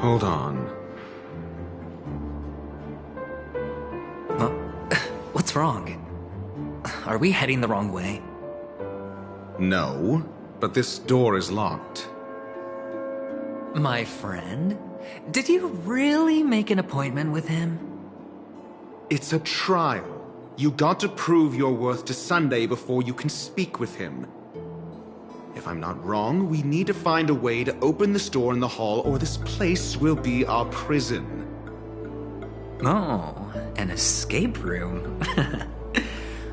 Hold on. What's wrong? Are we heading the wrong way? No, but this door is locked. My friend? Did you really make an appointment with him? It's a trial. You got to prove your worth to Sunday before you can speak with him. If I'm not wrong, we need to find a way to open this door in the hall, or this place will be our prison. Oh, an escape room.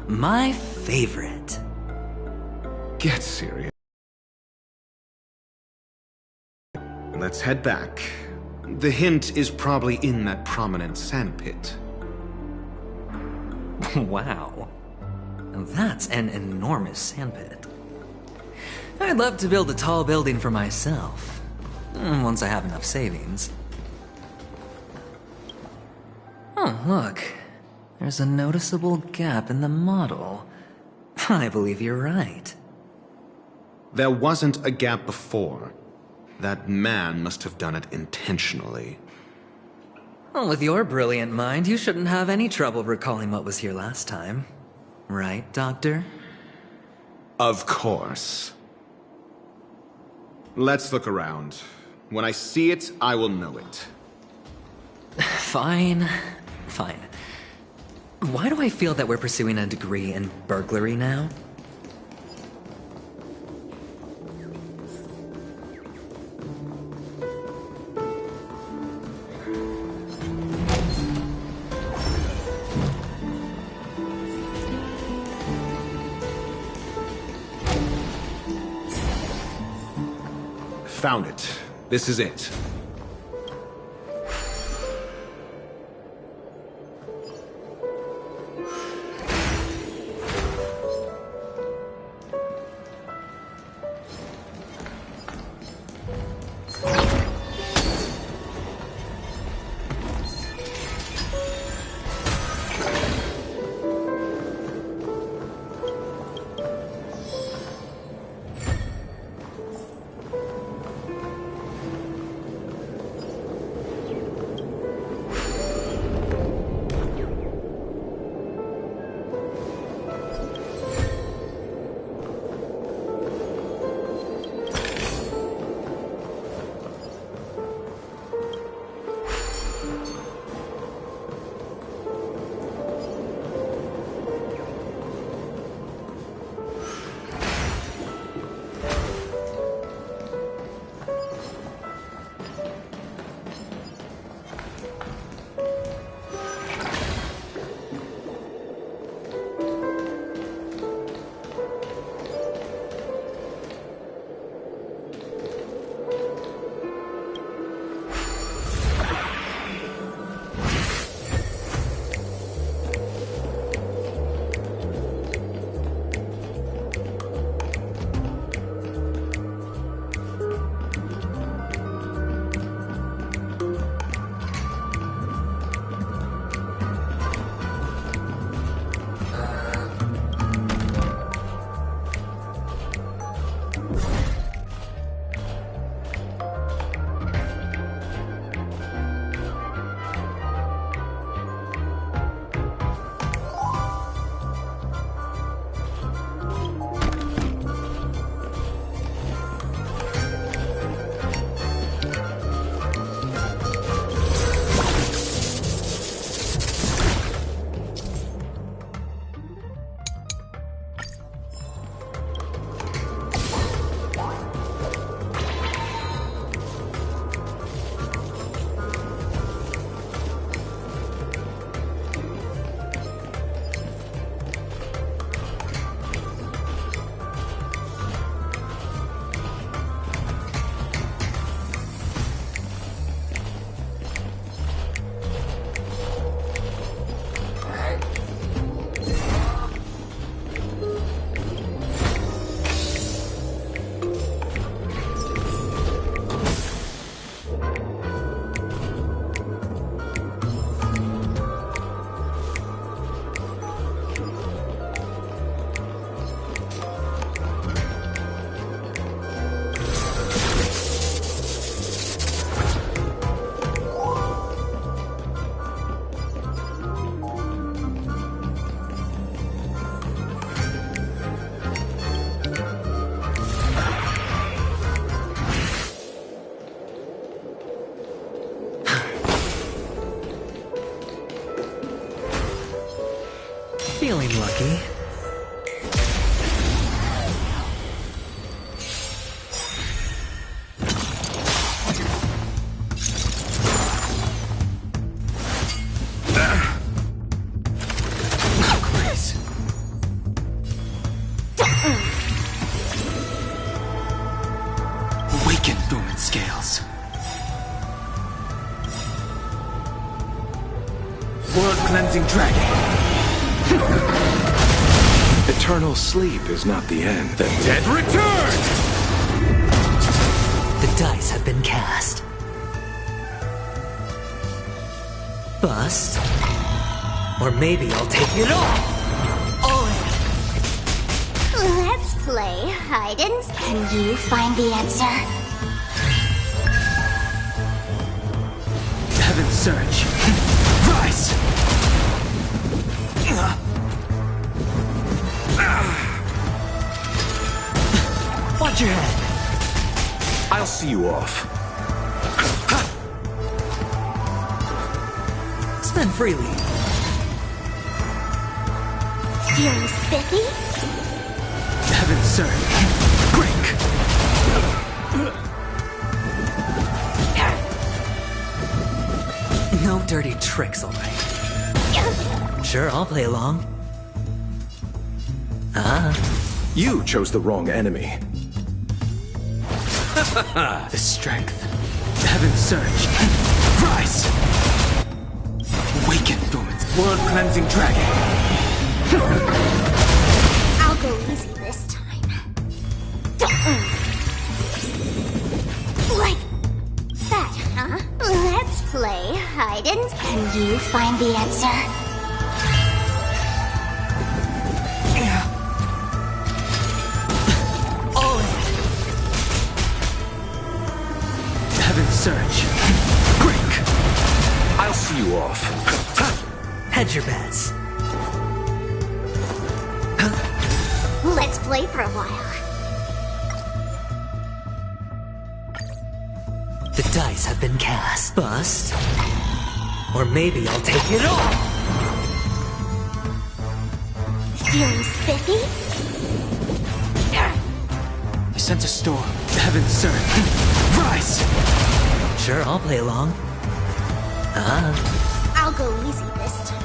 My favorite. Get serious. Let's head back. The hint is probably in that prominent sandpit. Wow. That's an enormous sandpit. I'd love to build a tall building for myself, once I have enough savings. Oh, look. There's a noticeable gap in the model. I believe you're right. There wasn't a gap before. That man must have done it intentionally. Well, with your brilliant mind, you shouldn't have any trouble recalling what was here last time. Right, Doctor? Of course. Let's look around. When I see it, I will know it. Fine. Fine. Why do I feel that we're pursuing a degree in burglary now? Found it. This is it. Feeling lucky. Awaken, dormant scales. World-cleansing dragon. Eternal sleep is not the end. The dead return! The dice have been cast. Bust. Or maybe I'll take it all. All in. Let's play hide and seek. Can you find the answer? Heaven's surge. Rise! Watch your head. I'll see you off. Spend freely. Feeling spiffy? Heaven's surge. Break! No dirty tricks, all right. Sure, I'll play along. You chose the wrong enemy. The strength. Heaven's surge. Rise! Awaken, dormant. World-cleansing dragon. I'll go easy this time. Like that, huh? Let's play hide and seek. Can you find the answer? All in. Heaven's surge. Break! I'll see you off. Hedge your bets. Let's play for a while. The dice have been cast. Bust. Or maybe I'll take it all. Feeling spiffy? I sense a storm. Heaven's surge. Rise! Sure, I'll play along. I'll go easy this time.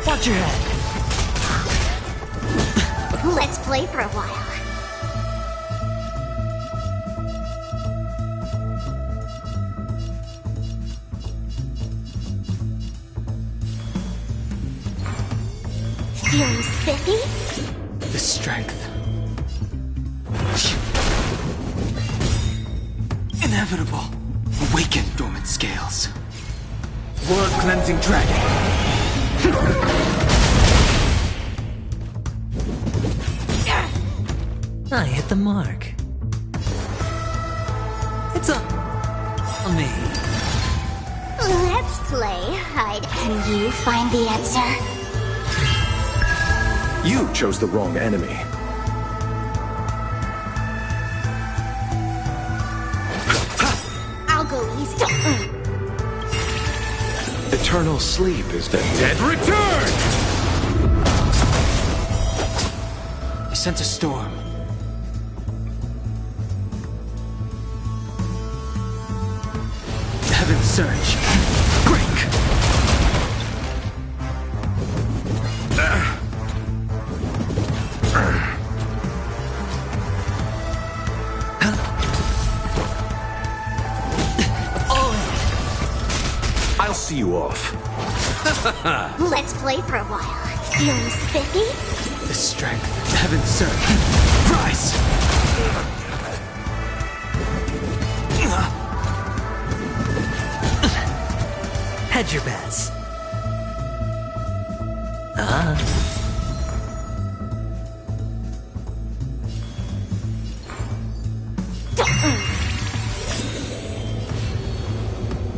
Watch your head. Let's play for a while. Feeling spiffy? The strength. Inevitable. Awaken, dormant scales. World-cleansing dragon. I hit the mark. It's on me. Let's play hide. Can you find the answer? You chose the wrong enemy. I'll go easy. Eternal sleep is the Dead return! I sense a storm. Heaven's surge. Break! I'll see you off. Let's play for a while. Feeling spiffy? The strength. Heaven's surge. Rise! Hedge your bets.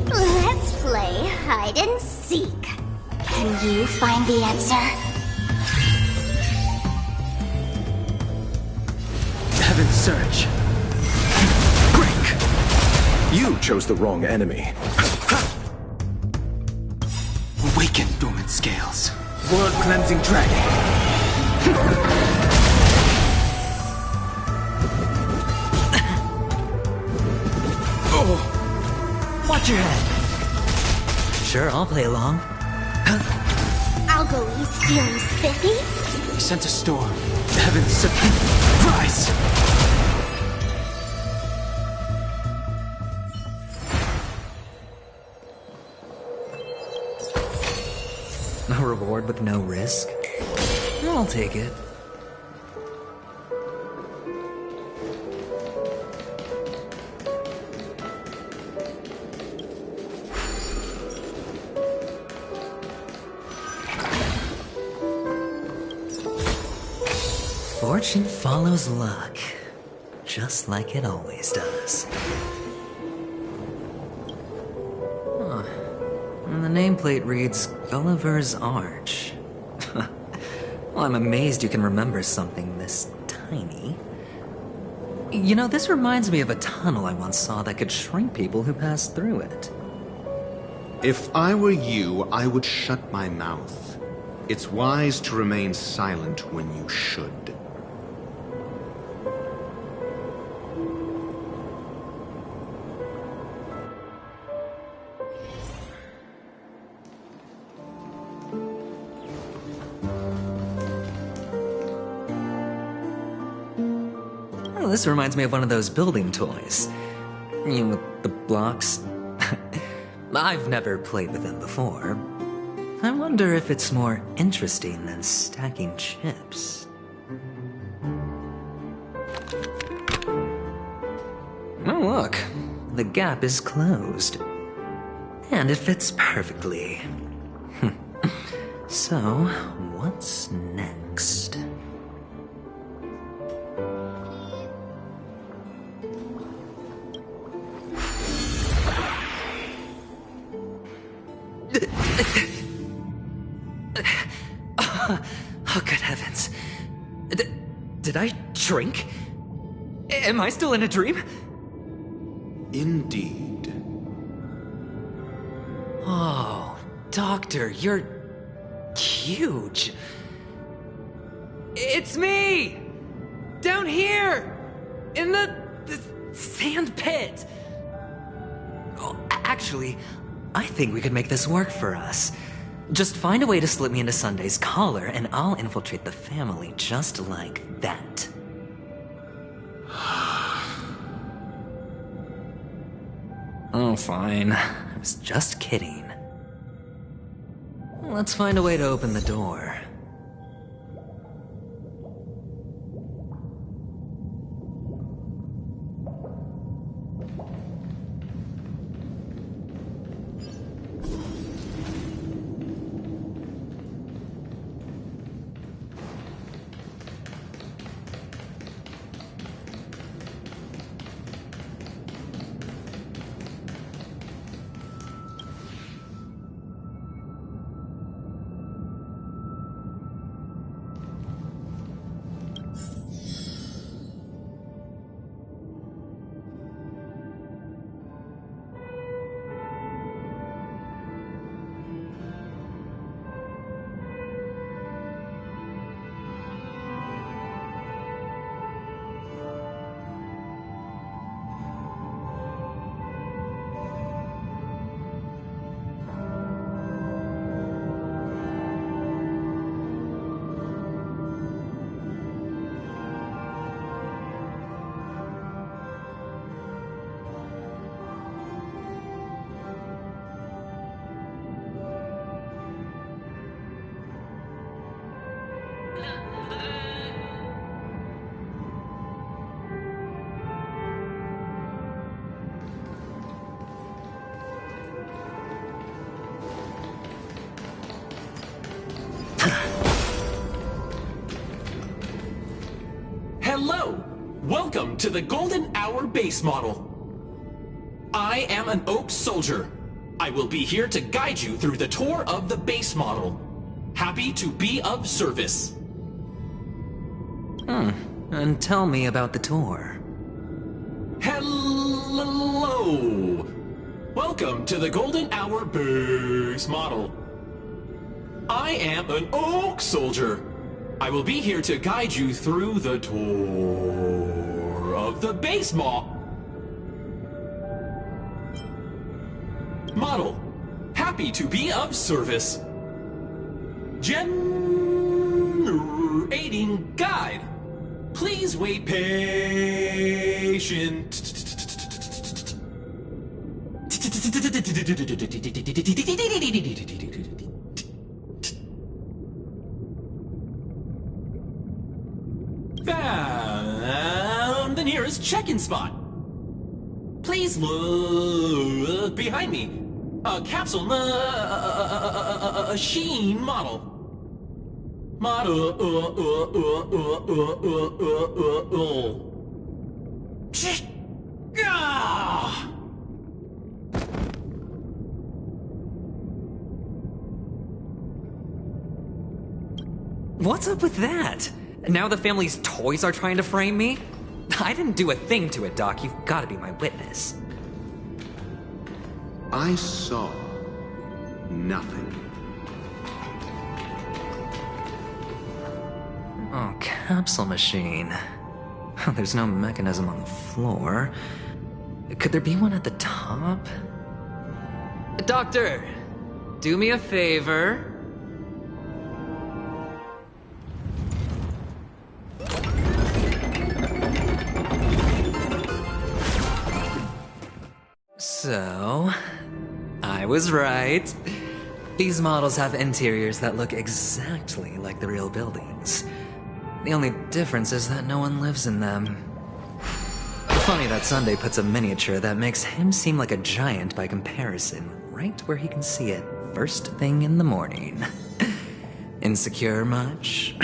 Let's play hide and seek. Can you find the answer? surge. Break! You chose the wrong enemy. Awaken, dormant scales. World-cleansing dragon. Watch your head. Sure, I'll play along. I'll go east feeling spiffy. Sent a storm. Heaven rise! A reward with no risk? I'll take it. Fortune follows luck, just like it always does. Huh. And the nameplate reads Gulliver's Arch. Well, I'm amazed you can remember something this tiny. You know, this reminds me of a tunnel I once saw that could shrink people who passed through it. If I were you, I would shut my mouth. It's wise to remain silent when you should. Oh, this reminds me of one of those building toys. You know, with the blocks. I've never played with them before. I wonder if it's more interesting than stacking chips. Oh, look. The gap is closed. And it fits perfectly. So, what's next? Oh, good heavens. Did I drink? Am I still in a dream? Indeed. Oh, Doctor, you're huge. It's me! Down here! In the sand pit! Oh, actually, I think we could make this work for us. Just find a way to slip me into Sunday's collar, and I'll infiltrate the family just like that. Oh, fine. I was just kidding. Let's find a way to open the door. Hello! Welcome to the Golden Hour base model. I am an Oak Soldier. I will be here to guide you through the tour of the base model. Happy to be of service. And tell me about the tour. Hello! Welcome to the Golden Hour base model. I am an Oak Soldier. I will be here to guide you through the tour of the base model. Happy to be of service. Generating guide. Please wait patient. Found the nearest check-in spot. Please look behind me. A capsule machine model. Ah! What's up with that? Now the family's toys are trying to frame me? I didn't do a thing to it, Doc. You've got to be my witness. I saw nothing. Oh, capsule machine. There's no mechanism on the floor. Could there be one at the top? Doctor, do me a favor. So, I was right. These models have interiors that look exactly like the real buildings. The only difference is that no one lives in them. Funny that Sunday puts a miniature that makes him seem like a giant by comparison, right where he can see it first thing in the morning. Insecure much?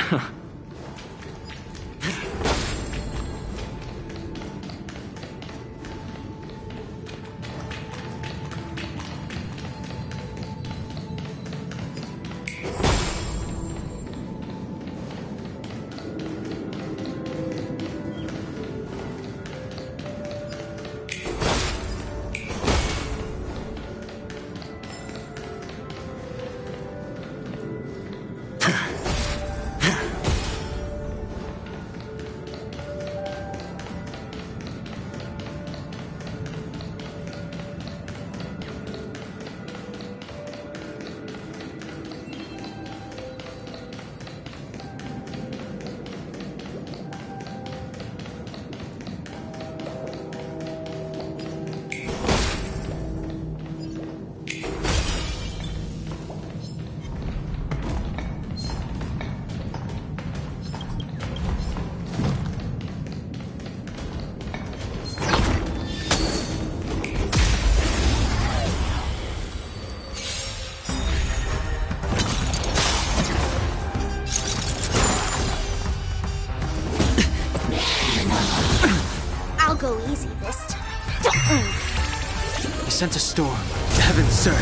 Go easy this time. Don't move. I sense a storm. Heaven, sir.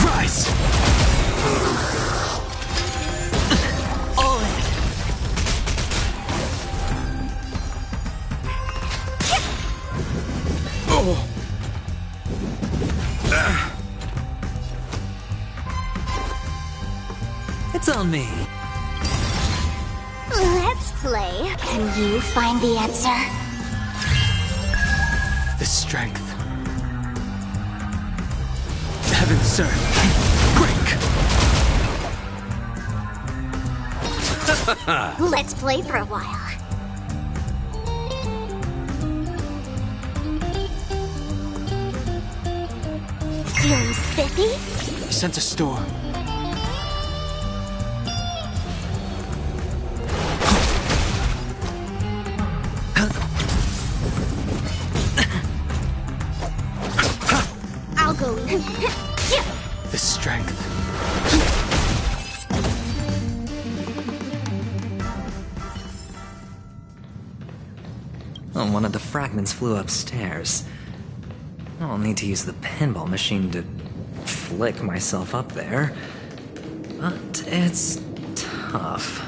Rise! All in. Oh! It's on me. Let's play. Can you find the answer? The strength. Heaven, sir. Break! Let's play for a while. Feeling spiffy? I sense a storm. I'll go in. The strength. Oh, one of the fragments flew upstairs. I'll need to use the pinball machine to flick myself up there. But it's tough.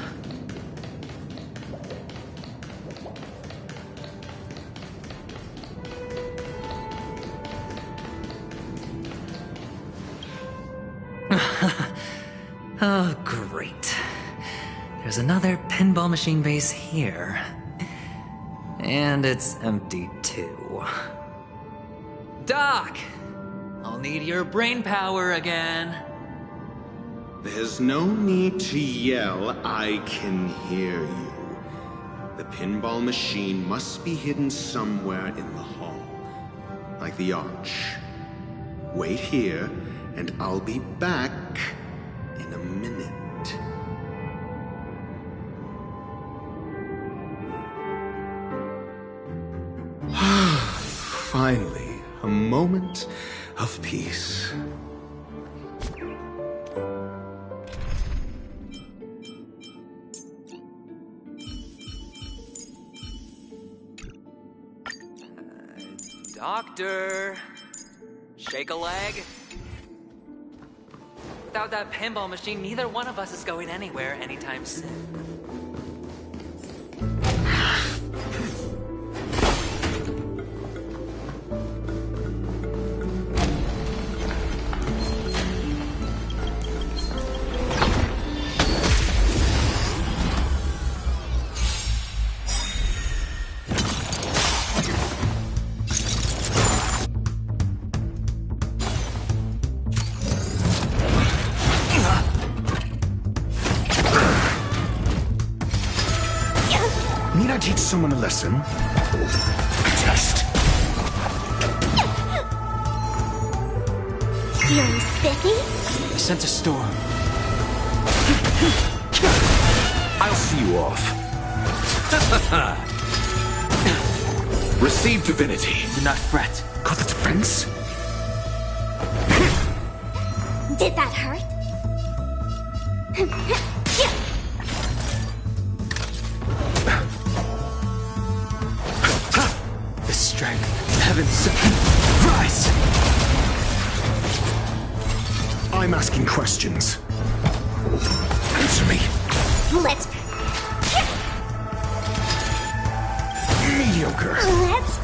Oh, great. There's another pinball machine base here. And it's empty too. Doc! I'll need your brain power again. There's no need to yell, I can hear you. The pinball machine must be hidden somewhere in the hall. Like the arch. Wait here, and I'll be back in a minute. Finally, a moment of peace. Doctor, shake a leg. Without that pinball machine, neither one of us is going anywhere anytime soon. Need I teach someone a lesson? Just... Feeling spiffy? I sent a storm. I'll see you off. Receive divinity. Do not fret. Got the defense? Did that hurt? The strength. Heaven sent. Rise! I'm asking questions. Answer me. Let's Mediocre.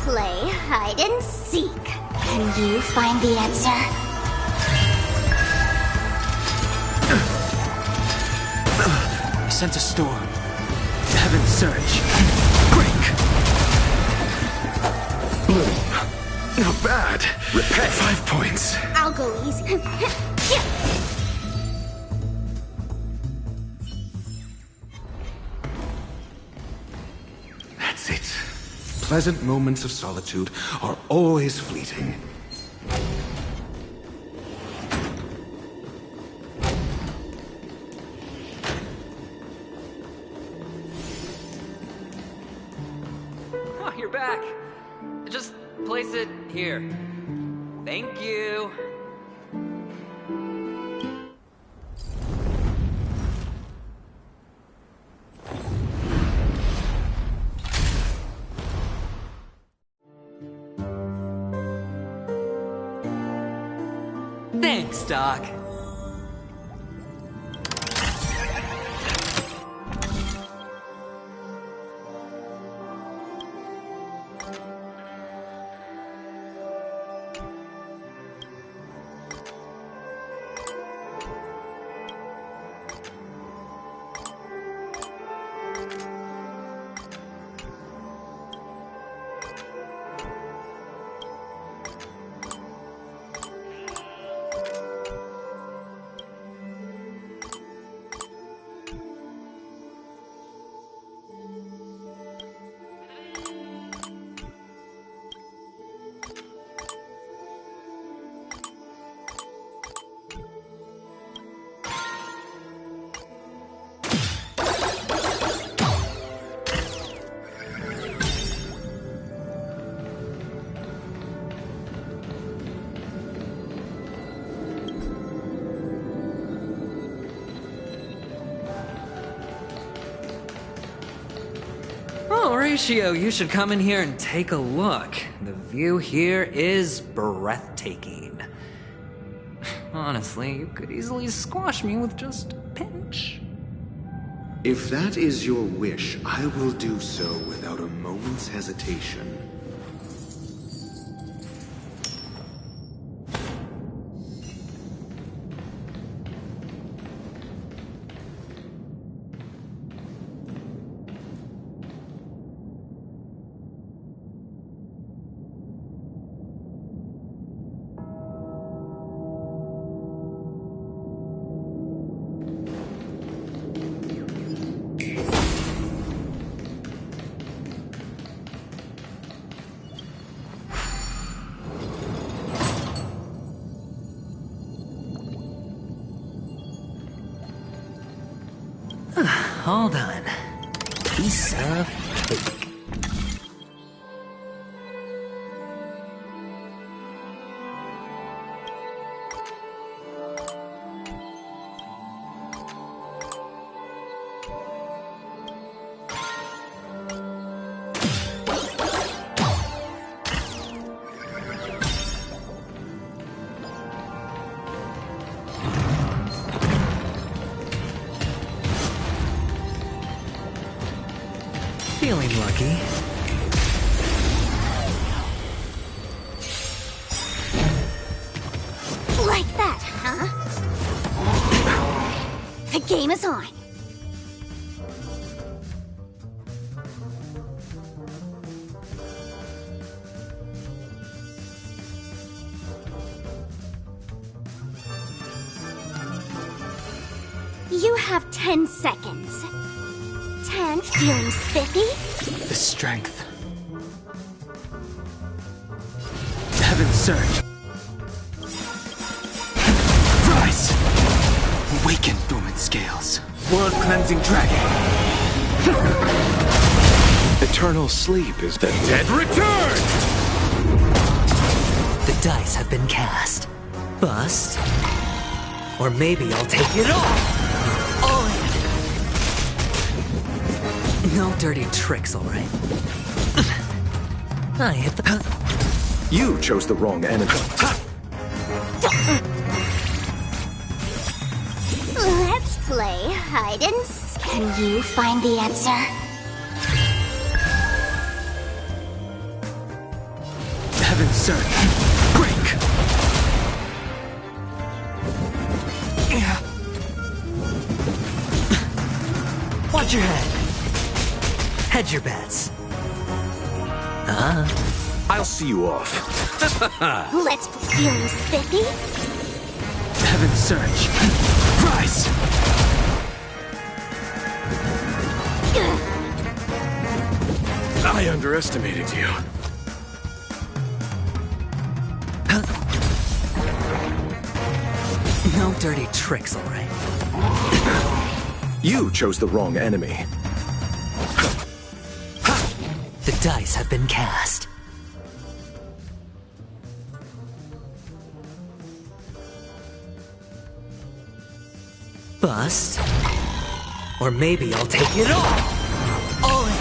play hide and seek. Can you find the answer? I sent a storm. Heaven surge. Break! Bloom. Not bad. Repay. 5 points. I'll go easy. That's it. Pleasant moments of solitude are always fleeting. Oh, you're back. Just place it here. Thank you. Thanks, Doc. Oh, Horatio, you should come in here and take a look. The view here is breathtaking. Honestly, you could easily squash me with just a pinch. If that is your wish, I will do so without a moment's hesitation. Hold on. Piece of cake. Feeling lucky. Like that, huh? The game is on. You have 10 seconds. 10, feeling spiffy? The strength. Heaven's surge. Rise! Awaken dormant scales. World cleansing dragon. Eternal sleep is the dead return! The dice have been cast. Bust. Or maybe I'll take it all. All in. No dirty tricks, all right. I hit the... You chose the wrong enemy. Let's play hide and seek. Can you find the answer? Heaven's surge. Break! Watch your head. Hedge your bets. I'll see you off. Let's play. Feeling spiffy? Heaven's surge. Rise! I underestimated you. No dirty tricks, all right. You chose the wrong enemy. The dice have been cast. Bust. Or maybe I'll take it all. All in.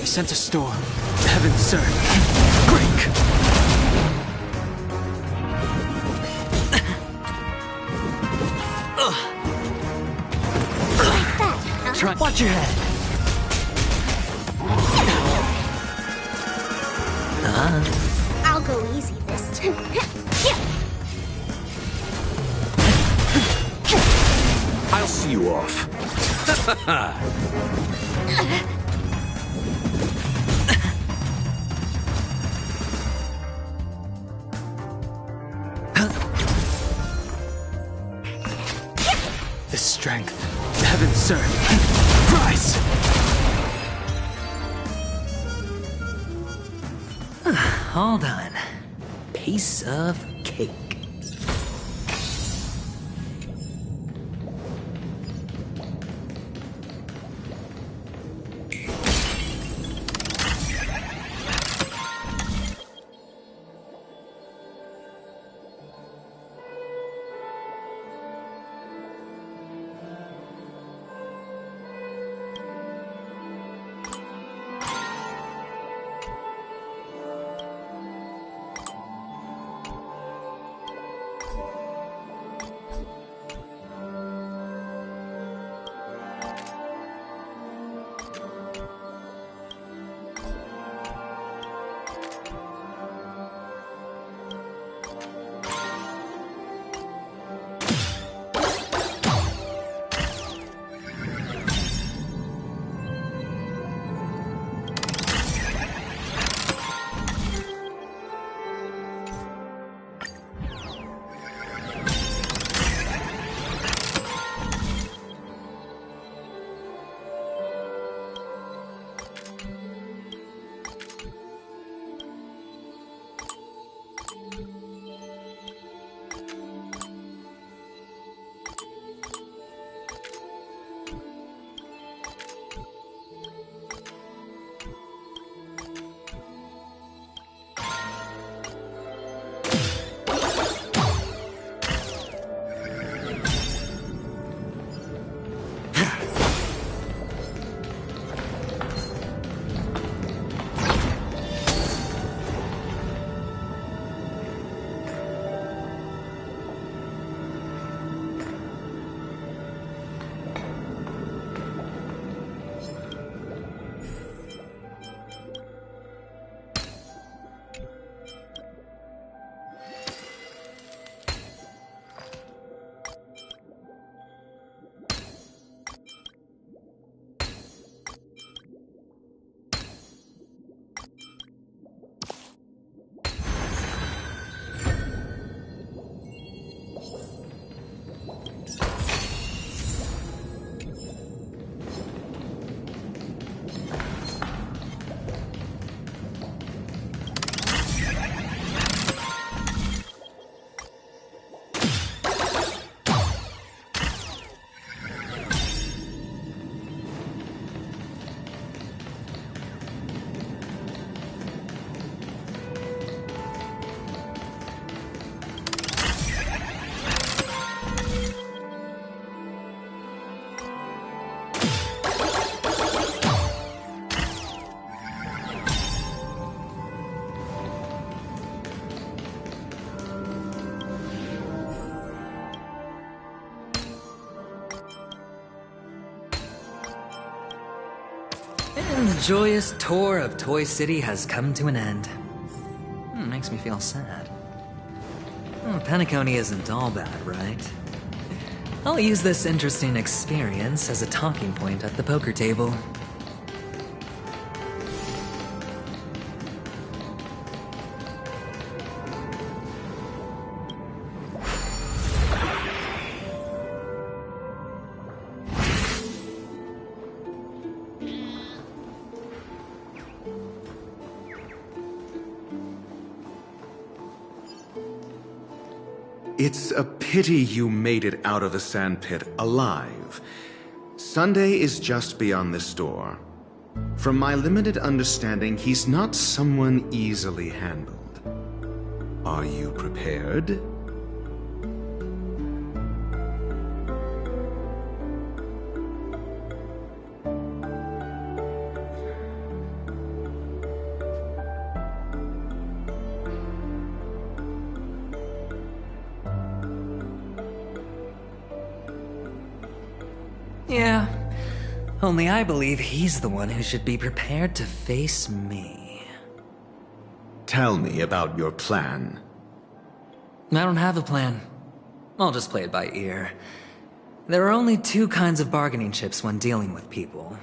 I sense a storm. Heaven's surge. Break! Try. Watch your head. I'll go easy this time. I'll see you off. The strength. Heaven's surge. Rise! Hold on. Piece of cake. And the joyous tour of Toy City has come to an end. Makes me feel sad. Penacony isn't all bad, right? I'll use this interesting experience as a talking point at the poker table. It's a pity you made it out of the sandpit alive. Sunday is just beyond this door. From my limited understanding, he's not someone easily handled. Are you prepared? Yeah, only I believe he's the one who should be prepared to face me. Tell me about your plan. I don't have a plan. I'll just play it by ear. There are only two kinds of bargaining chips when dealing with people.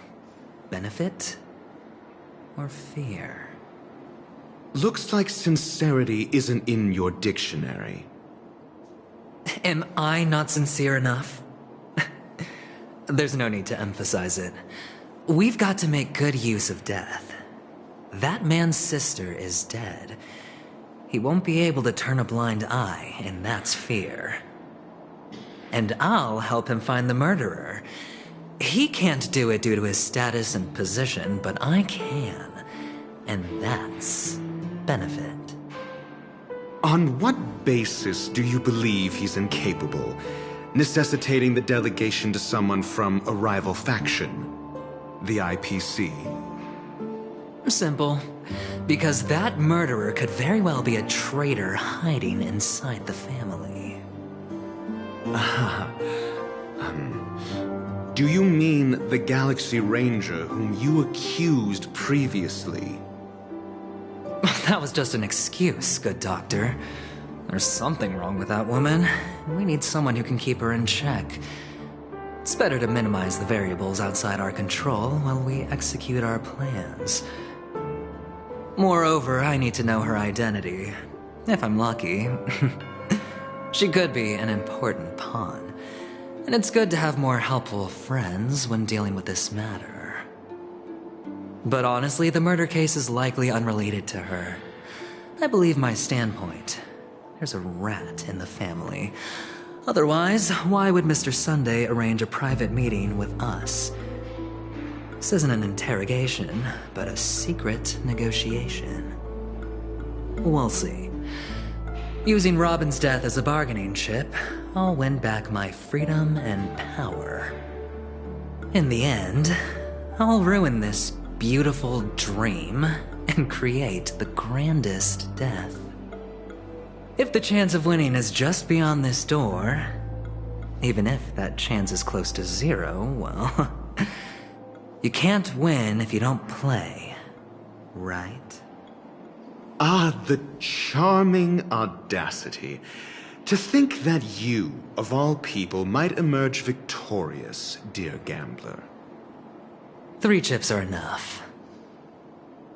Benefit or fear. Looks like sincerity isn't in your dictionary. Am I not sincere enough? There's no need to emphasize it. We've got to make good use of death. That man's sister is dead. He won't be able to turn a blind eye, and that's fear. And I'll help him find the murderer. He can't do it due to his status and position, but I can. And that's benefit. On what basis do you believe he's incapable, necessitating the delegation to someone from a rival faction, the IPC? Simple. Because that murderer could very well be a traitor hiding inside the family. Do you mean the Galaxy Ranger whom you accused previously? That was just an excuse, good doctor. There's something wrong with that woman. We need someone who can keep her in check. It's better to minimize the variables outside our control while we execute our plans. Moreover, I need to know her identity. If I'm lucky. She could be an important pawn. And it's good to have more helpful friends when dealing with this matter. But honestly, the murder case is likely unrelated to her. I believe my standpoint. There's a rat in the family. Otherwise, why would Mr. Sunday arrange a private meeting with us? This isn't an interrogation, but a secret negotiation. We'll see. Using Robin's death as a bargaining chip, I'll win back my freedom and power. In the end, I'll ruin this beautiful dream and create the grandest death. If the chance of winning is just beyond this door, even if that chance is close to zero, well, you can't win if you don't play, right? Ah, the charming audacity. To think that you, of all people, might emerge victorious, dear gambler. 3 chips are enough.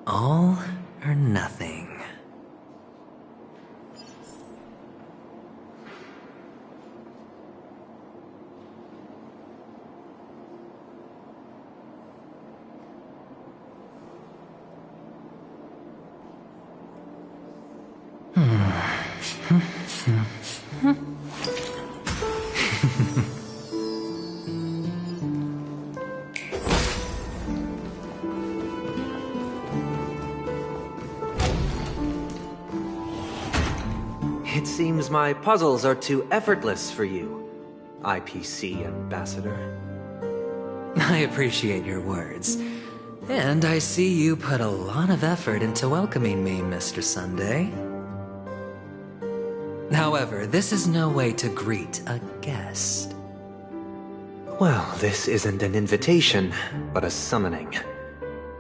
All or nothing. seems my puzzles are too effortless for you, IPC Ambassador. I appreciate your words. And I see you put a lot of effort into welcoming me, Mr. Sunday. However, this is no way to greet a guest. Well, this isn't an invitation, but a summoning.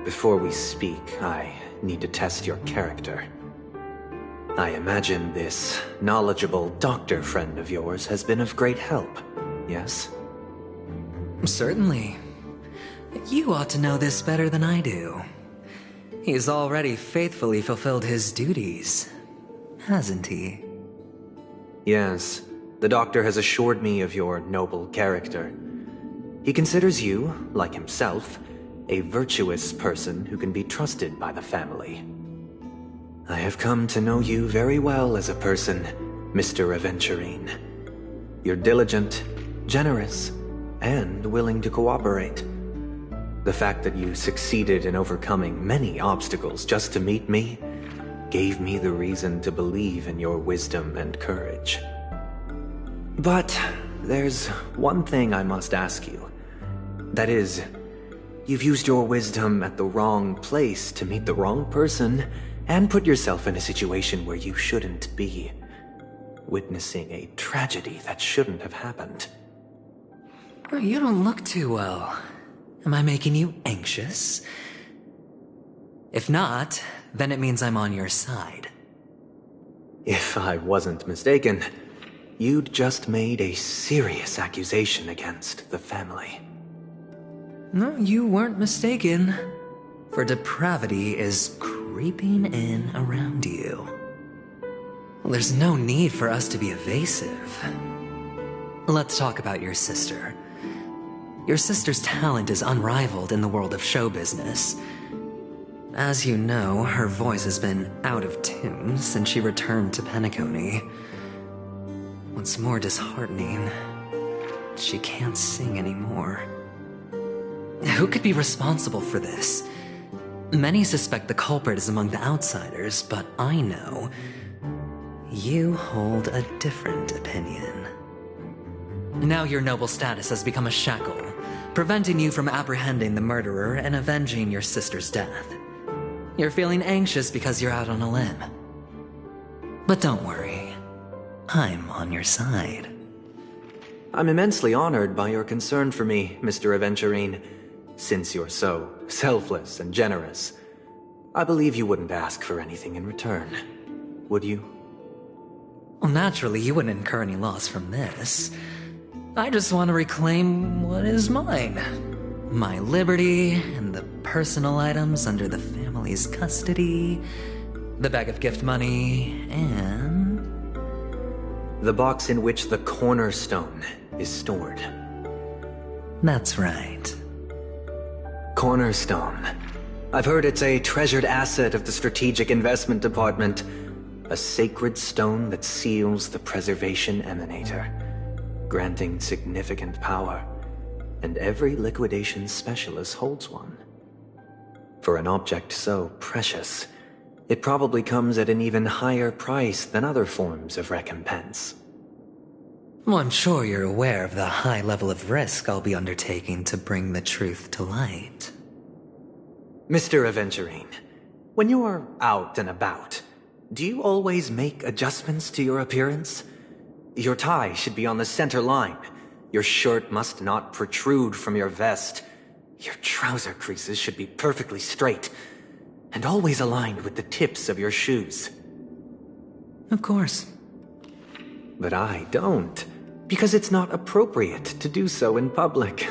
Before we speak, I need to test your character. I imagine this knowledgeable doctor friend of yours has been of great help, yes? Certainly. You ought to know this better than I do. He's already faithfully fulfilled his duties, hasn't he? Yes, the doctor has assured me of your noble character. He considers you, like himself, a virtuous person who can be trusted by the family. I have come to know you very well as a person, Mr. Aventurine. You're diligent, generous, and willing to cooperate. The fact that you succeeded in overcoming many obstacles just to meet me gave me the reason to believe in your wisdom and courage. But there's one thing I must ask you. That is, you've used your wisdom at the wrong place to meet the wrong person and put yourself in a situation where you shouldn't be, witnessing a tragedy that shouldn't have happened. You don't look too well. Am I making you anxious? If not, then it means I'm on your side. If I wasn't mistaken, you'd just made a serious accusation against the family. No, you weren't mistaken. For depravity is creeping in around you. There's no need for us to be evasive. Let's talk about your sister. Your sister's talent is unrivaled in the world of show business. As you know, her voice has been out of tune since she returned to Penacony. What's more disheartening, she can't sing anymore. Who could be responsible for this? Many suspect the culprit is among the outsiders, but I know you hold a different opinion. Now your noble status has become a shackle, preventing you from apprehending the murderer and avenging your sister's death. You're feeling anxious because you're out on a limb. But don't worry, I'm on your side. I'm immensely honored by your concern for me, Mr. Aventurine. Since you're so selfless and generous, I believe you wouldn't ask for anything in return, would you? Well, naturally, you wouldn't incur any loss from this. I just want to reclaim what is mine. My liberty and the personal items under the family's custody, the bag of gift money, and the box in which the cornerstone is stored. That's right. Cornerstone. I've heard it's a treasured asset of the Strategic Investment Department. A sacred stone that seals the Preservation Emanator, granting significant power, and every liquidation specialist holds one. For an object so precious, it probably comes at an even higher price than other forms of recompense. Well, I'm sure you're aware of the high level of risk I'll be undertaking to bring the truth to light. Mr. Aventurine, when you're out and about, do you always make adjustments to your appearance? Your tie should be on the center line. Your shirt must not protrude from your vest. Your trouser creases should be perfectly straight, and always aligned with the tips of your shoes. Of course. But I don't, because it's not appropriate to do so in public.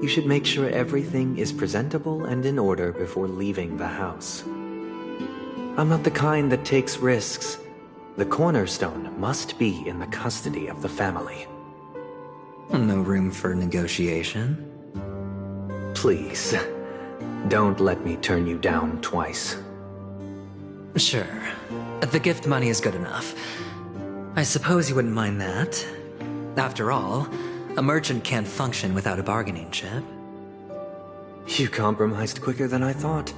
You should make sure everything is presentable and in order before leaving the house. I'm not the kind that takes risks. The cornerstone must be in the custody of the family. No room for negotiation. Please, don't let me turn you down twice. Sure. The gift money is good enough. I suppose you wouldn't mind that. After all, a merchant can't function without a bargaining chip. You compromised quicker than I thought.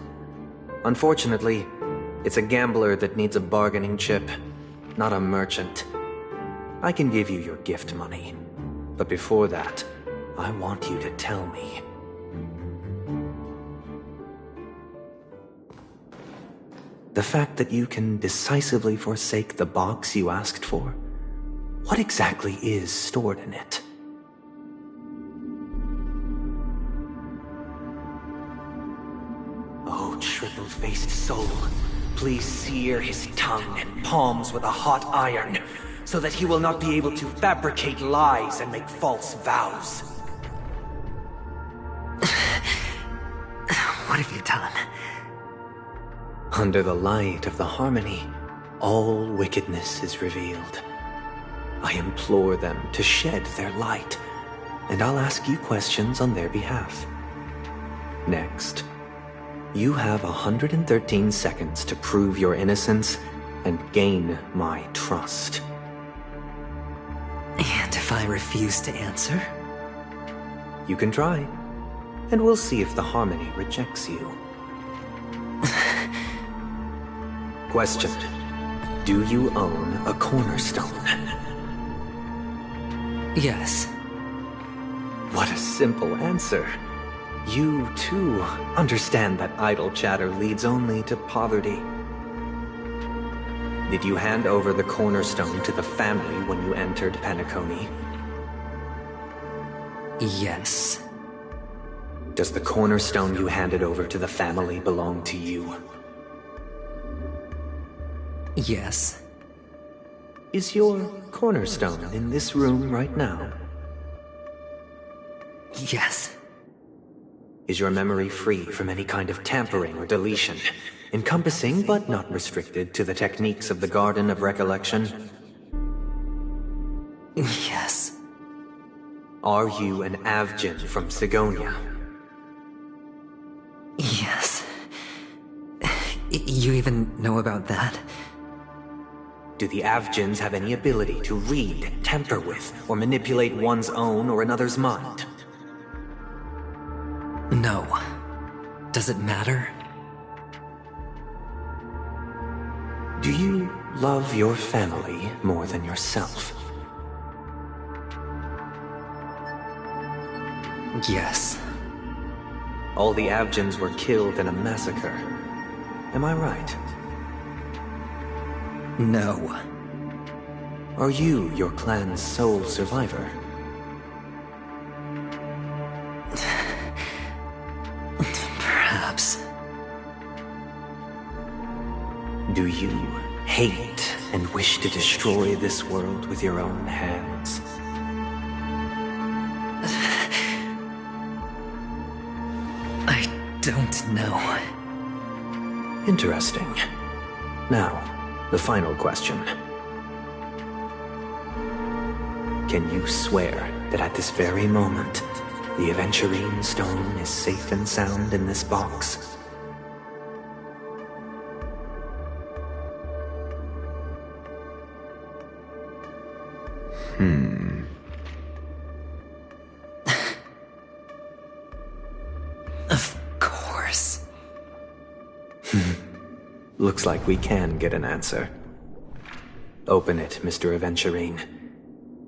Unfortunately, it's a gambler that needs a bargaining chip. not a merchant. I can give you your gift money. But before that, I want you to tell me. The fact that you can decisively forsake the box you asked for, what exactly is stored in it? Oh, triple-faced soul, please sear his tongue and palms with a hot iron, so that he will not be able to fabricate lies and make false vows. What have you done? Under the light of the harmony, all wickedness is revealed. I implore them to shed their light, and I'll ask you questions on their behalf. Next, you have 113 seconds to prove your innocence and gain my trust. And if I refuse to answer? You can try, and we'll see if the harmony rejects you. Question: do you own a cornerstone? Yes. What a simple answer. You, too, understand that idle chatter leads only to poverty. Did you hand over the cornerstone to the family when you entered Penacony? Yes. Does the cornerstone you handed over to the family belong to you? Yes. Is your cornerstone in this room right now? Yes. Is your memory free from any kind of tampering or deletion, encompassing but not restricted to the techniques of the Garden of Recollection? Yes. Are you an Avgin from Sigonia? Yes. You even know about that? Do the Avgins have any ability to read, tamper with, or manipulate one's own or another's mind? No. Does it matter? Do you love your family more than yourself? Yes. All the Avgins were killed in a massacre. Am I right? No. Are you your clan's sole survivor? Perhaps. Do you hate and wish to destroy this world with your own hands? I don't know. Interesting. Now, the final question. Can you swear that at this very moment, the Aventurine stone is safe and sound in this box? Of course. Looks like we can get an answer. Open it, Mr. Aventurine.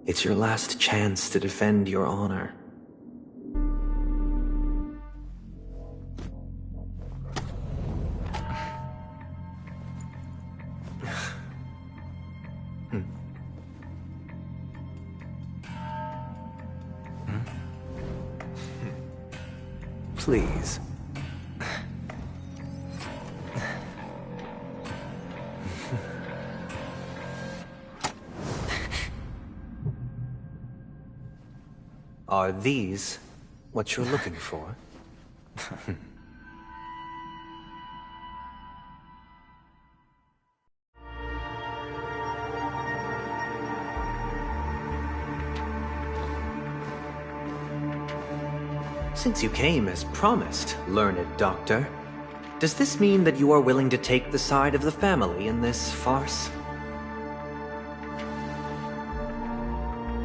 It's your last chance to defend your honor. Please. Are these what you're looking for? Since you came as promised, learned doctor, does this mean that you are willing to take the side of the family in this farce?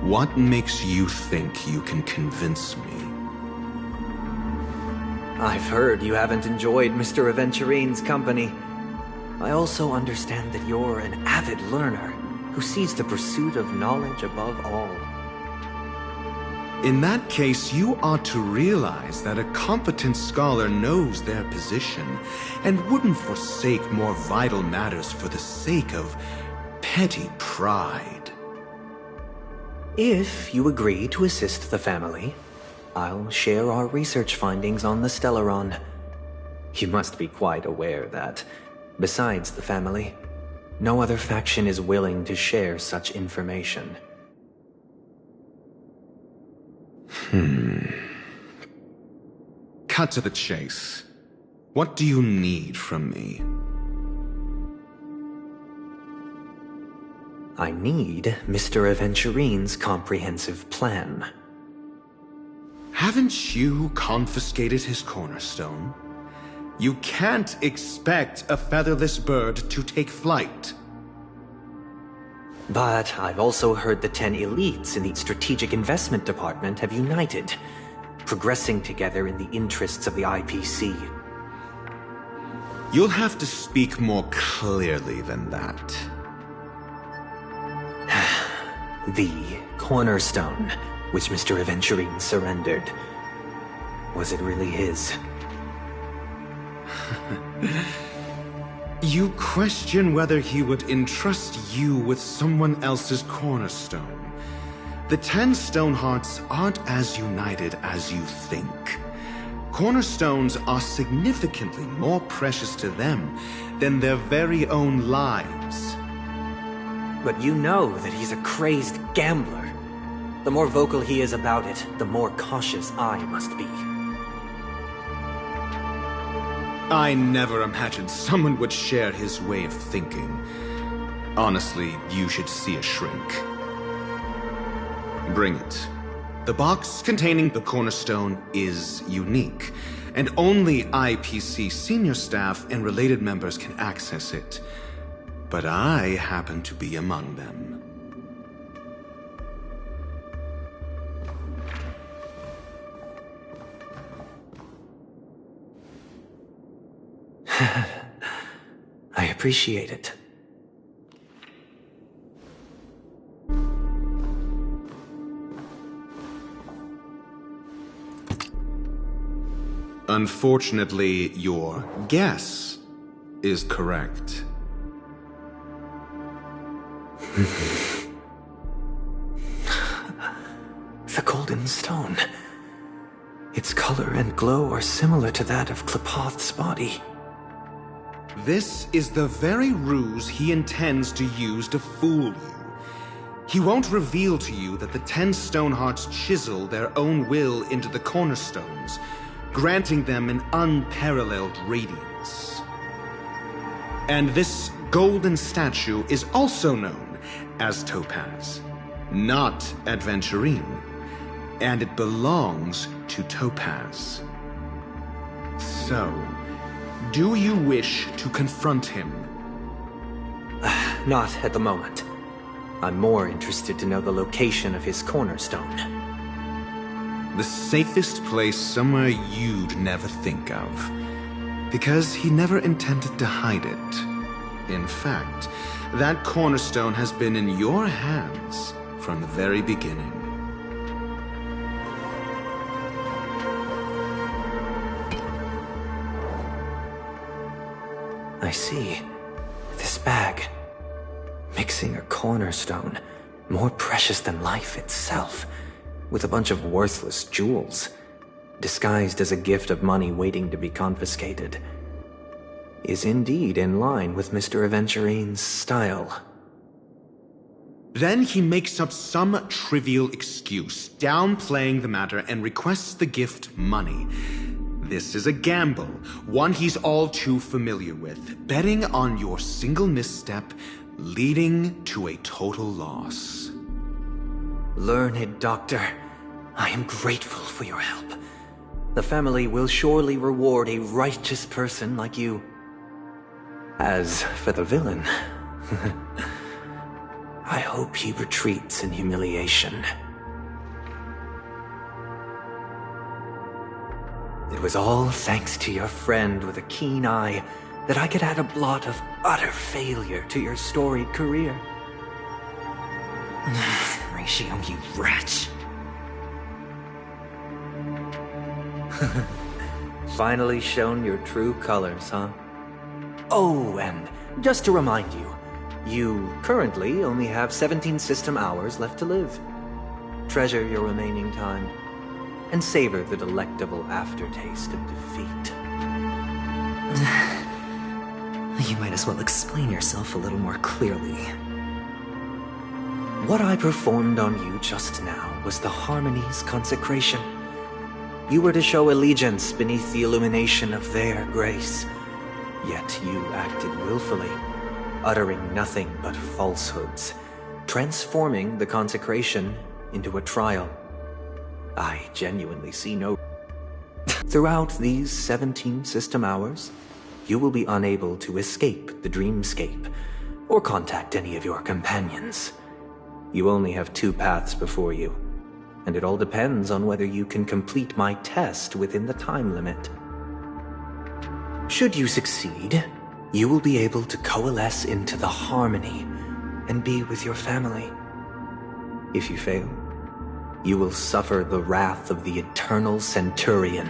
What makes you think you can convince me? I've heard you haven't enjoyed Mr. Aventurine's company. I also understand that you're an avid learner, who sees the pursuit of knowledge above all. In that case, you ought to realize that a competent scholar knows their position and wouldn't forsake more vital matters for the sake of petty pride. If you agree to assist the family, I'll share our research findings on the Stellaron. You must be quite aware that, besides the family, no other faction is willing to share such information. Cut to the chase. What do you need from me? I need Mr. Aventurine's comprehensive plan. Haven't you confiscated his cornerstone? You can't expect a featherless bird to take flight. But I've also heard the 10 elites in the Strategic Investment Department have united, progressing together in the interests of the IPC. You'll have to speak more clearly than that. The cornerstone, which Mr. Aventurine surrendered. Was it really his? You question whether he would entrust you with someone else's cornerstone. The 10 Stonehearts aren't as united as you think. Cornerstones are significantly more precious to them than their very own lives. But you know that he's a crazed gambler. The more vocal he is about it, the more cautious I must be. I never imagined someone would share his way of thinking. Honestly, you should see a shrink. Bring it. The box containing the cornerstone is unique, and only IPC senior staff and related members can access it. But I happen to be among them. I appreciate it. Unfortunately, your guess is correct. The golden stone. Its color and glow are similar to that of Klepoth's body. This is the very ruse he intends to use to fool you. He won't reveal to you that the 10 Stonehearts chisel their own will into the cornerstones, granting them an unparalleled radiance. And this golden statue is also known as Topaz, not Adventurine, and it belongs to Topaz. So, do you wish to confront him? Not at the moment. I'm more interested to know the location of his cornerstone. The safest place somewhere you'd never think of. Because he never intended to hide it. In fact, that cornerstone has been in your hands from the very beginning. I see. This bag. Mixing a cornerstone, more precious than life itself, with a bunch of worthless jewels, disguised as a gift of money waiting to be confiscated, is indeed in line with Mr. Aventurine's style. Then he makes up some trivial excuse, downplaying the matter, and requests the gift money. This is a gamble, one he's all too familiar with, betting on your single misstep, leading to a total loss. Learned doctor, I am grateful for your help. The family will surely reward a righteous person like you. As for the villain, I hope he retreats in humiliation. It was all thanks to your friend with a keen eye that I could add a blot of utter failure to your storied career. Ratio, you wretch. Finally shown your true colors, huh? Oh, and just to remind you, you currently only have 17 system hours left to live. Treasure your remaining time, and savor the delectable aftertaste of defeat. You might as well explain yourself a little more clearly. What I performed on you just now was the Harmony's consecration. You were to show allegiance beneath the illumination of their grace. Yet you acted willfully, uttering nothing but falsehoods, transforming the consecration into a trial. I genuinely see no... Throughout these 17 system hours, you will be unable to escape the dreamscape, or contact any of your companions. You only have 2 paths before you, and it all depends on whether you can complete my test within the time limit. Should you succeed, you will be able to coalesce into the Harmony and be with your family. If you fail, you will suffer the wrath of the Eternal Centurion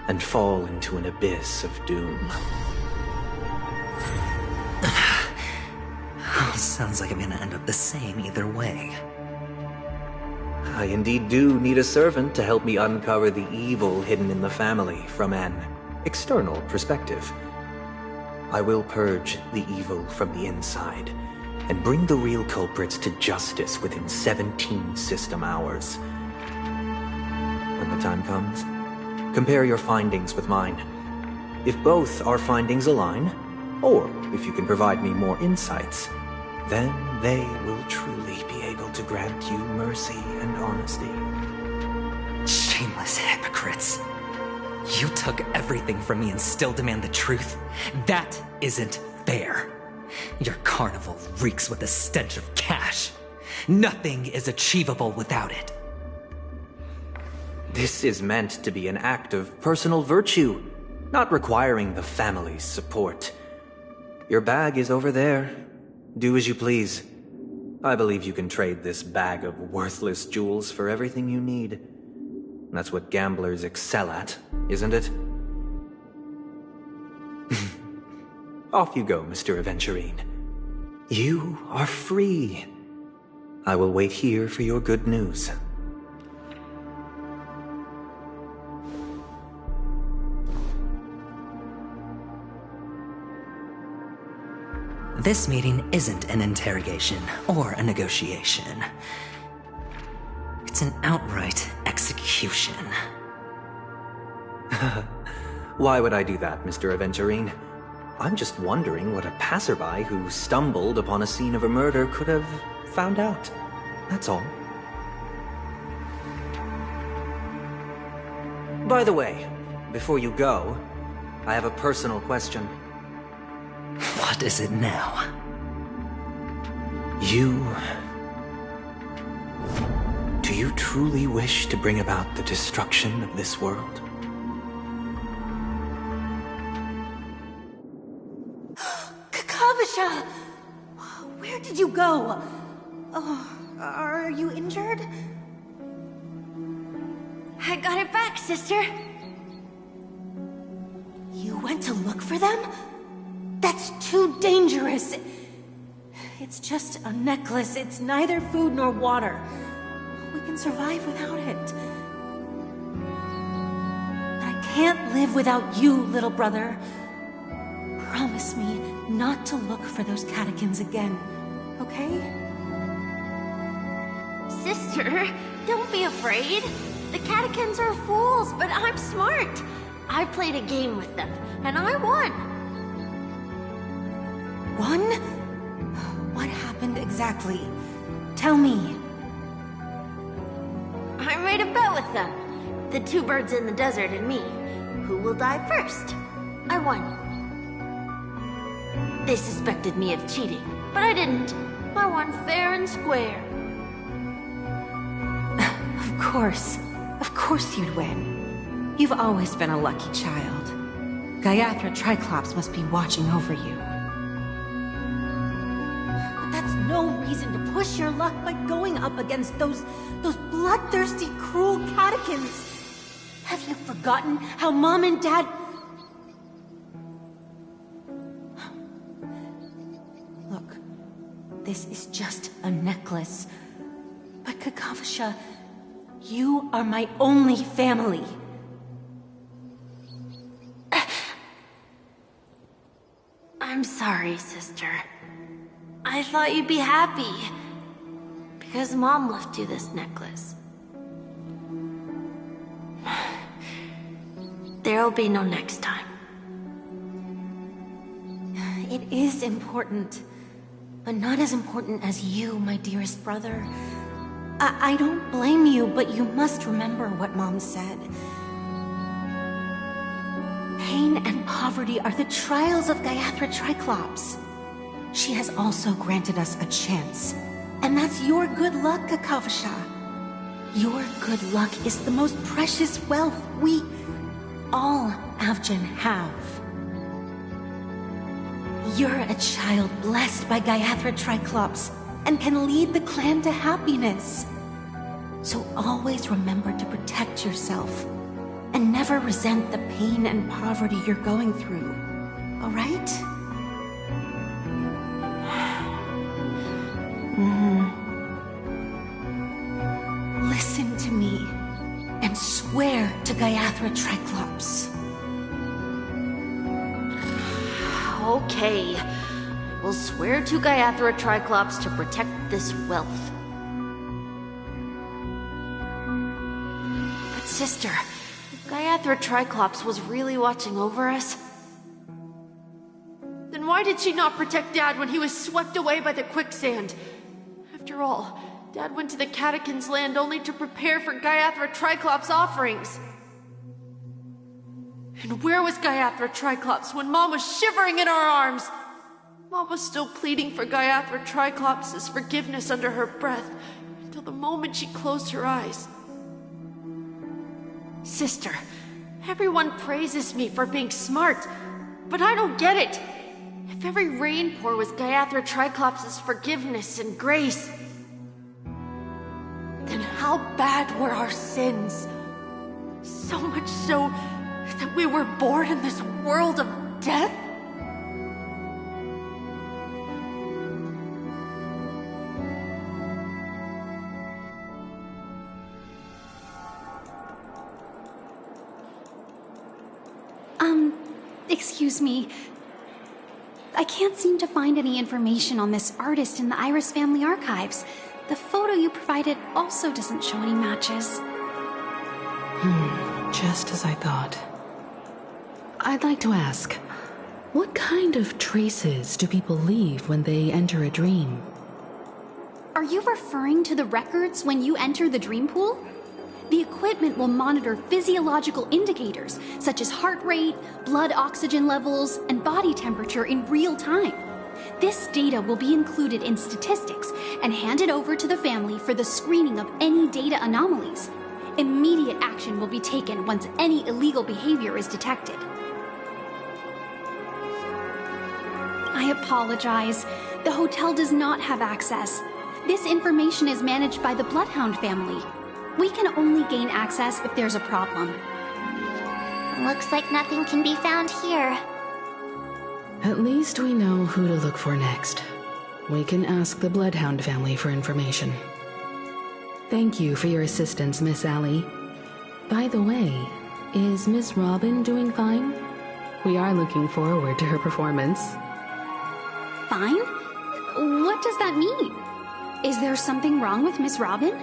and fall into an abyss of doom. Sounds like I'm gonna end up the same either way. I indeed do need a servant to help me uncover the evil hidden in the family from an external perspective. I will purge the evil from the inside and bring the real culprits to justice within 17 system hours. When the time comes, compare your findings with mine. If both our findings align, or if you can provide me more insights, then they will truly be able to grant you mercy and honesty. Shameless hypocrites. You took everything from me and still demand the truth? That isn't fair. Your carnival reeks with the stench of cash. Nothing is achievable without it. This is meant to be an act of personal virtue, not requiring the family's support. Your bag is over there. Do as you please. I believe you can trade this bag of worthless jewels for everything you need. That's what gamblers excel at, isn't it? Off you go, Mr. Aventurine. You are free. I will wait here for your good news. This meeting isn't an interrogation or a negotiation. It's an outright execution. Why would I do that, Mr. Aventurine? I'm just wondering what a passerby who stumbled upon a scene of a murder could have found out. That's all. By the way, before you go, I have a personal question. What is it now? Do you truly wish to bring about the destruction of this world? Kakavasha! Where did you go? Oh, are you injured? I got it back, sister. You went to look for them? That's too dangerous. It's just a necklace. It's neither food nor water. We can survive without it. But I can't live without you, little brother. Promise me not to look for those catechins again, okay? Sister, don't be afraid. The catechins are fools, but I'm smart. I played a game with them, and I won. Won? What happened exactly? Tell me. I made a bet with them. The 2 birds in the desert and me. Who will die first? I won. They suspected me of cheating, but I didn't. I won fair and square. Of course you'd win. You've always been a lucky child. Gayatha Triclops must be watching over you. But that's no reason to push your luck by going up against those bloodthirsty, cruel catechins. Have you forgotten how Mom and Dad... Look, this is just a necklace. But Kakavasha, you are my only family. I'm sorry, sister. I thought you'd be happy. Because Mom left you this necklace. There'll be no next time. It is important. But not as important as you, my dearest brother. I don't blame you, but you must remember what Mom said. Pain and poverty are the trials of Gayatri Triclops. She has also granted us a chance. And that's your good luck, Kakavasha. Your good luck is the most precious wealth we all Avgin have. You're a child blessed by Gayatri Triclops and can lead the clan to happiness. So always remember to protect yourself and never resent the pain and poverty you're going through, all right? Listen to me and swear to Gayatri Triclops. Okay. We'll swear to Gayatri Triclops to protect this wealth. But sister, if Gayatri Triclops was really watching over us, then why did she not protect Dad when he was swept away by the quicksand? After all, Dad went to the Catechins' land only to prepare for Gayatri Triclops' offerings. And where was Gayatri Triclops when Mom was shivering in our arms? Mom was still pleading for Gayatri Triclops' forgiveness under her breath, until the moment she closed her eyes. Sister, everyone praises me for being smart, but I don't get it. If every rain pour was Gayatri Triclops' forgiveness and grace, then how bad were our sins? So much so that we were born in this world of death? Excuse me. I can't seem to find any information on this artist in the Iris family archives. The photo you provided also doesn't show any matches. Just as I thought. I'd like to ask, what kind of traces do people leave when they enter a dream? Are you referring to the records when you enter the dream pool? The equipment will monitor physiological indicators such as heart rate, blood oxygen levels, and body temperature in real time. This data will be included in statistics and handed over to the family for the screening of any data anomalies. Immediate action will be taken once any illegal behavior is detected. I apologize. The hotel does not have access. This information is managed by the Bloodhound family. We can only gain access if there's a problem. Looks like nothing can be found here. At least we know who to look for next. We can ask the Bloodhound family for information. Thank you for your assistance, Miss Allie. By the way, is Miss Robin doing fine? We are looking forward to her performance. Fine? What does that mean? Is there something wrong with Miss Robin?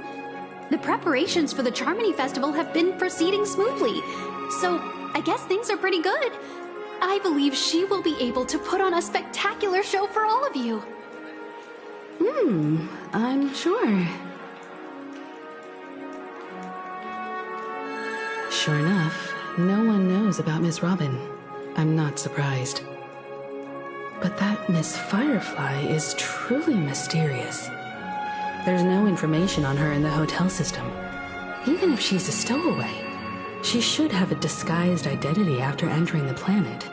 The preparations for the Charmony Festival have been proceeding smoothly, so I guess things are pretty good. I believe she will be able to put on a spectacular show for all of you. I'm sure. Sure enough, no one knows about Miss Robin. I'm not surprised. But that Miss Firefly is truly mysterious. There's no information on her in the hotel system. Even if she's a stowaway, she should have a disguised identity after entering the planet.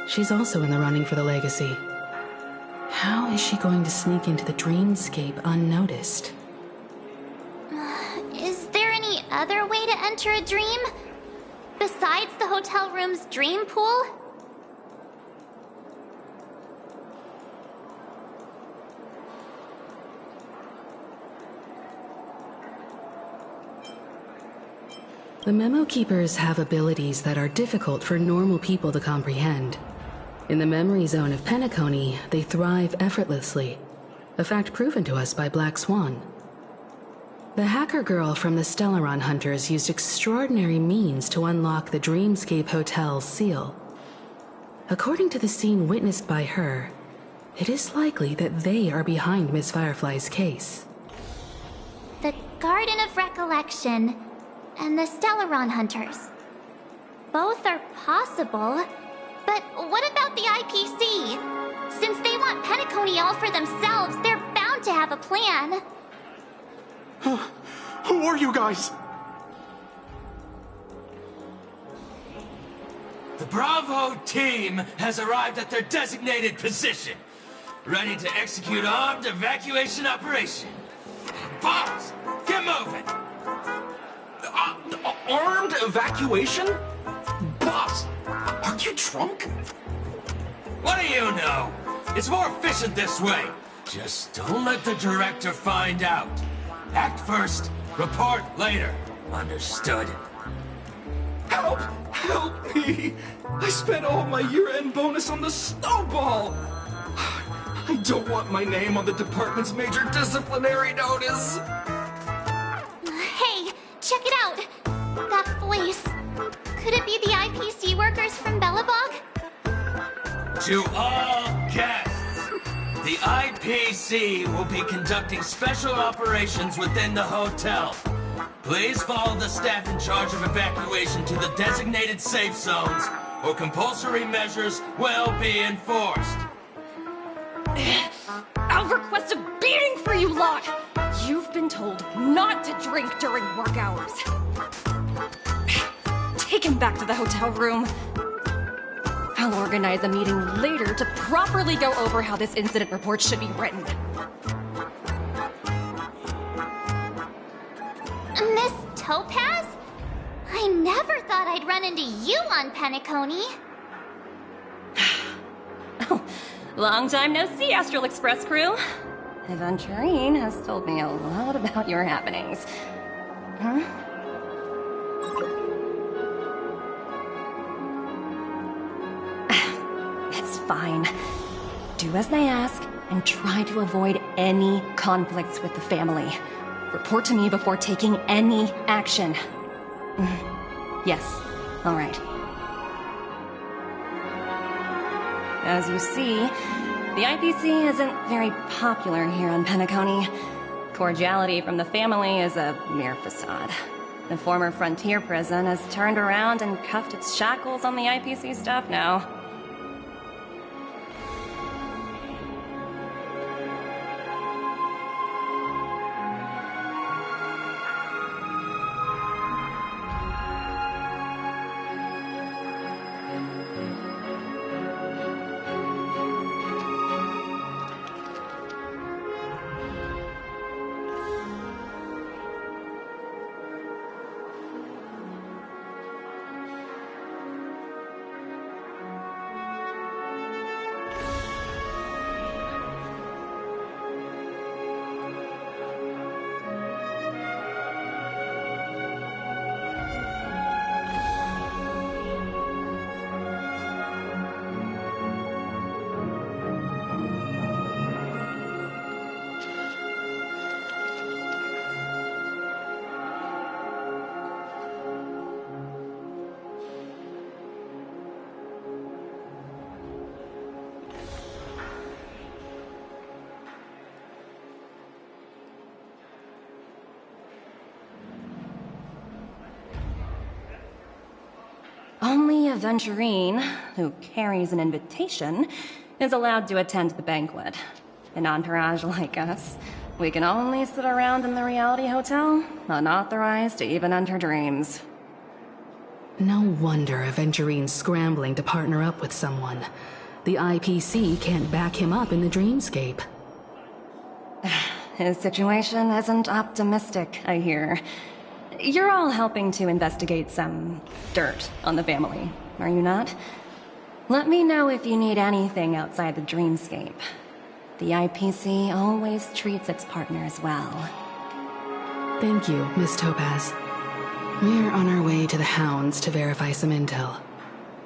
She's also in the running for the legacy. How is she going to sneak into the dreamscape unnoticed? Is there any other way to enter a dream? Besides the hotel room's dream pool? The Memo Keepers have abilities that are difficult for normal people to comprehend. In the memory zone of Penacony, they thrive effortlessly, a fact proven to us by Black Swan. The hacker girl from the Stellaron Hunters used extraordinary means to unlock the Dreamscape Hotel's seal. According to the scene witnessed by her, it is likely that they are behind Miss Firefly's case. The Garden of Recollection and the Stellaron Hunters. Both are possible, but what about the IPC? Since they want Penacony all for themselves, they're bound to have a plan. Who are you guys? The Bravo team has arrived at their designated position, ready to execute armed evacuation operation. Boss, get moving! Armed evacuation? Boss, are you drunk? What do you know? It's more efficient this way. Just don't let the director find out. Act first, report later. Understood? Help! Help me! I spent all my year-end bonus on the snowball! I don't want my name on the department's major disciplinary notice! Hey, check it out! That voice. Could it be the IPC workers from Bellabog? To all guests, the IPC will be conducting special operations within the hotel. Please follow the staff in charge of evacuation to the designated safe zones, or compulsory measures will be enforced. I'll request a beating for you lot! You've been told not to drink during work hours. Take him back to the hotel room. I'll organize a meeting later to properly go over how this incident report should be written. Miss Topaz? I never thought I'd run into you on Penacony. Oh, long time no see, Astral Express crew. Aventurine has told me a lot about your happenings. Huh? It's fine. Do as they ask, and try to avoid any conflicts with the family. Report to me before taking any action. Yes, all right. As you see, the IPC isn't very popular here on Penacony. Cordiality from the family is a mere facade. The former frontier prison has turned around and cuffed its shackles on the IPC staff now. Only Aventurine, who carries an invitation, is allowed to attend the banquet. An entourage like us, we can only sit around in the reality hotel, unauthorized to even enter dreams. No wonder Aventurine's scrambling to partner up with someone. The IPC can't back him up in the dreamscape. His situation isn't optimistic, I hear. You're all helping to investigate some dirt on the family, are you not? Let me know if you need anything outside the dreamscape. The IPC always treats its partners well. Thank you, Miss Topaz. We're on our way to the Hounds to verify some intel.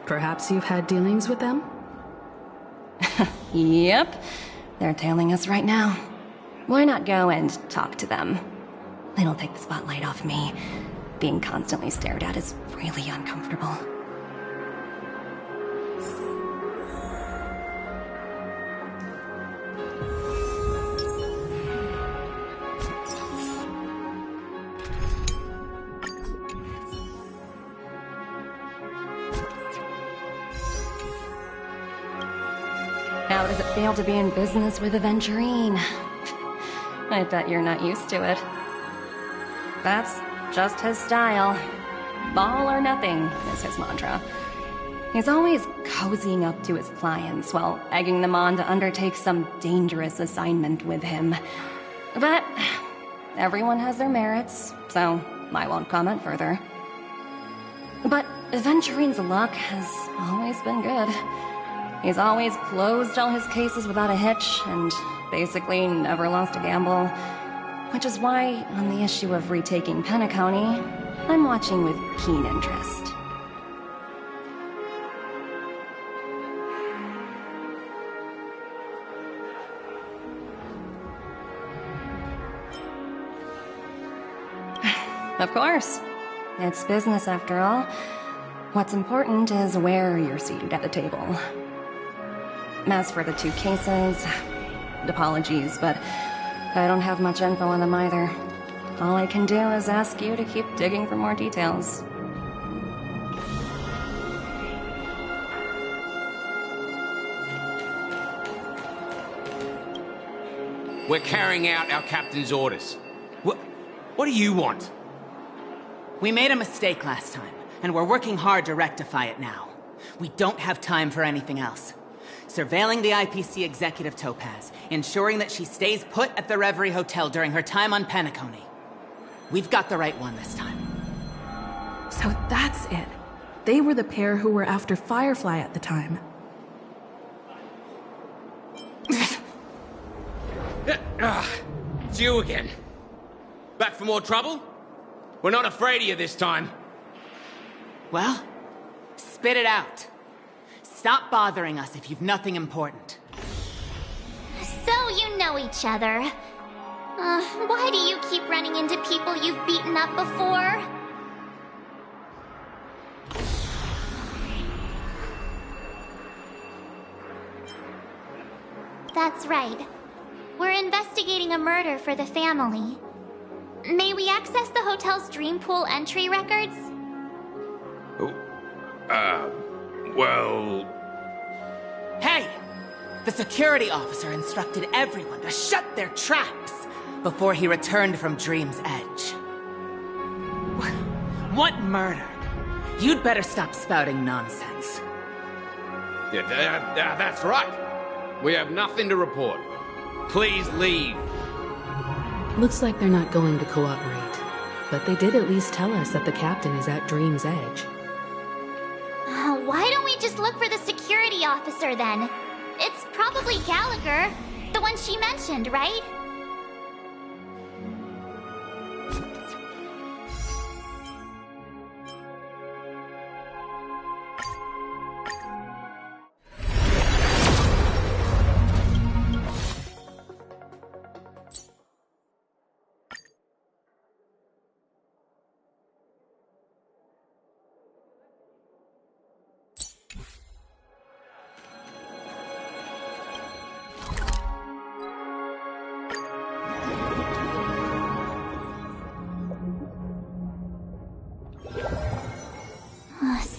Perhaps you've had dealings with them? Yep. They're tailing us right now. Why not go and talk to them? It'll take the spotlight off me. Being constantly stared at is really uncomfortable. How does it feel to be in business with Aventurine? I bet you're not used to it. That's just his style. All or nothing is his mantra. He's always cozying up to his clients while egging them on to undertake some dangerous assignment with him. But everyone has their merits, so I won't comment further. But Aventurine's luck has always been good. He's always closed all his cases without a hitch, and basically never lost a gamble. Which is why, on the issue of retaking Penacony, I'm watching with keen interest. Of course. It's business after all. What's important is where you're seated at the table. As for the two cases, apologies, but I don't have much info on them either. All I can do is ask you to keep digging for more details. We're carrying out our captain's orders. What do you want? We made a mistake last time, and we're working hard to rectify it now. We don't have time for anything else. Surveilling the IPC executive Topaz, ensuring that she stays put at the Reverie Hotel during her time on Penacony. We've got the right one this time. So that's it. They were the pair who were after Firefly at the time. It's you again. Back for more trouble? We're not afraid of you this time. Well, spit it out. Stop bothering us if you've nothing important. So you know each other. Why do you keep running into people you've beaten up before? That's right. We're investigating a murder for the family. May we access the hotel's dream pool entry records? Well... Hey! The security officer instructed everyone to shut their traps before he returned from Dream's Edge. What murder? You'd better stop spouting nonsense. Yeah, that's right. We have nothing to report. Please leave. Looks like they're not going to cooperate, but they did at least tell us that the captain is at Dream's Edge. Why don't we just look for the security officer then? It's probably Gallagher, the one she mentioned, right?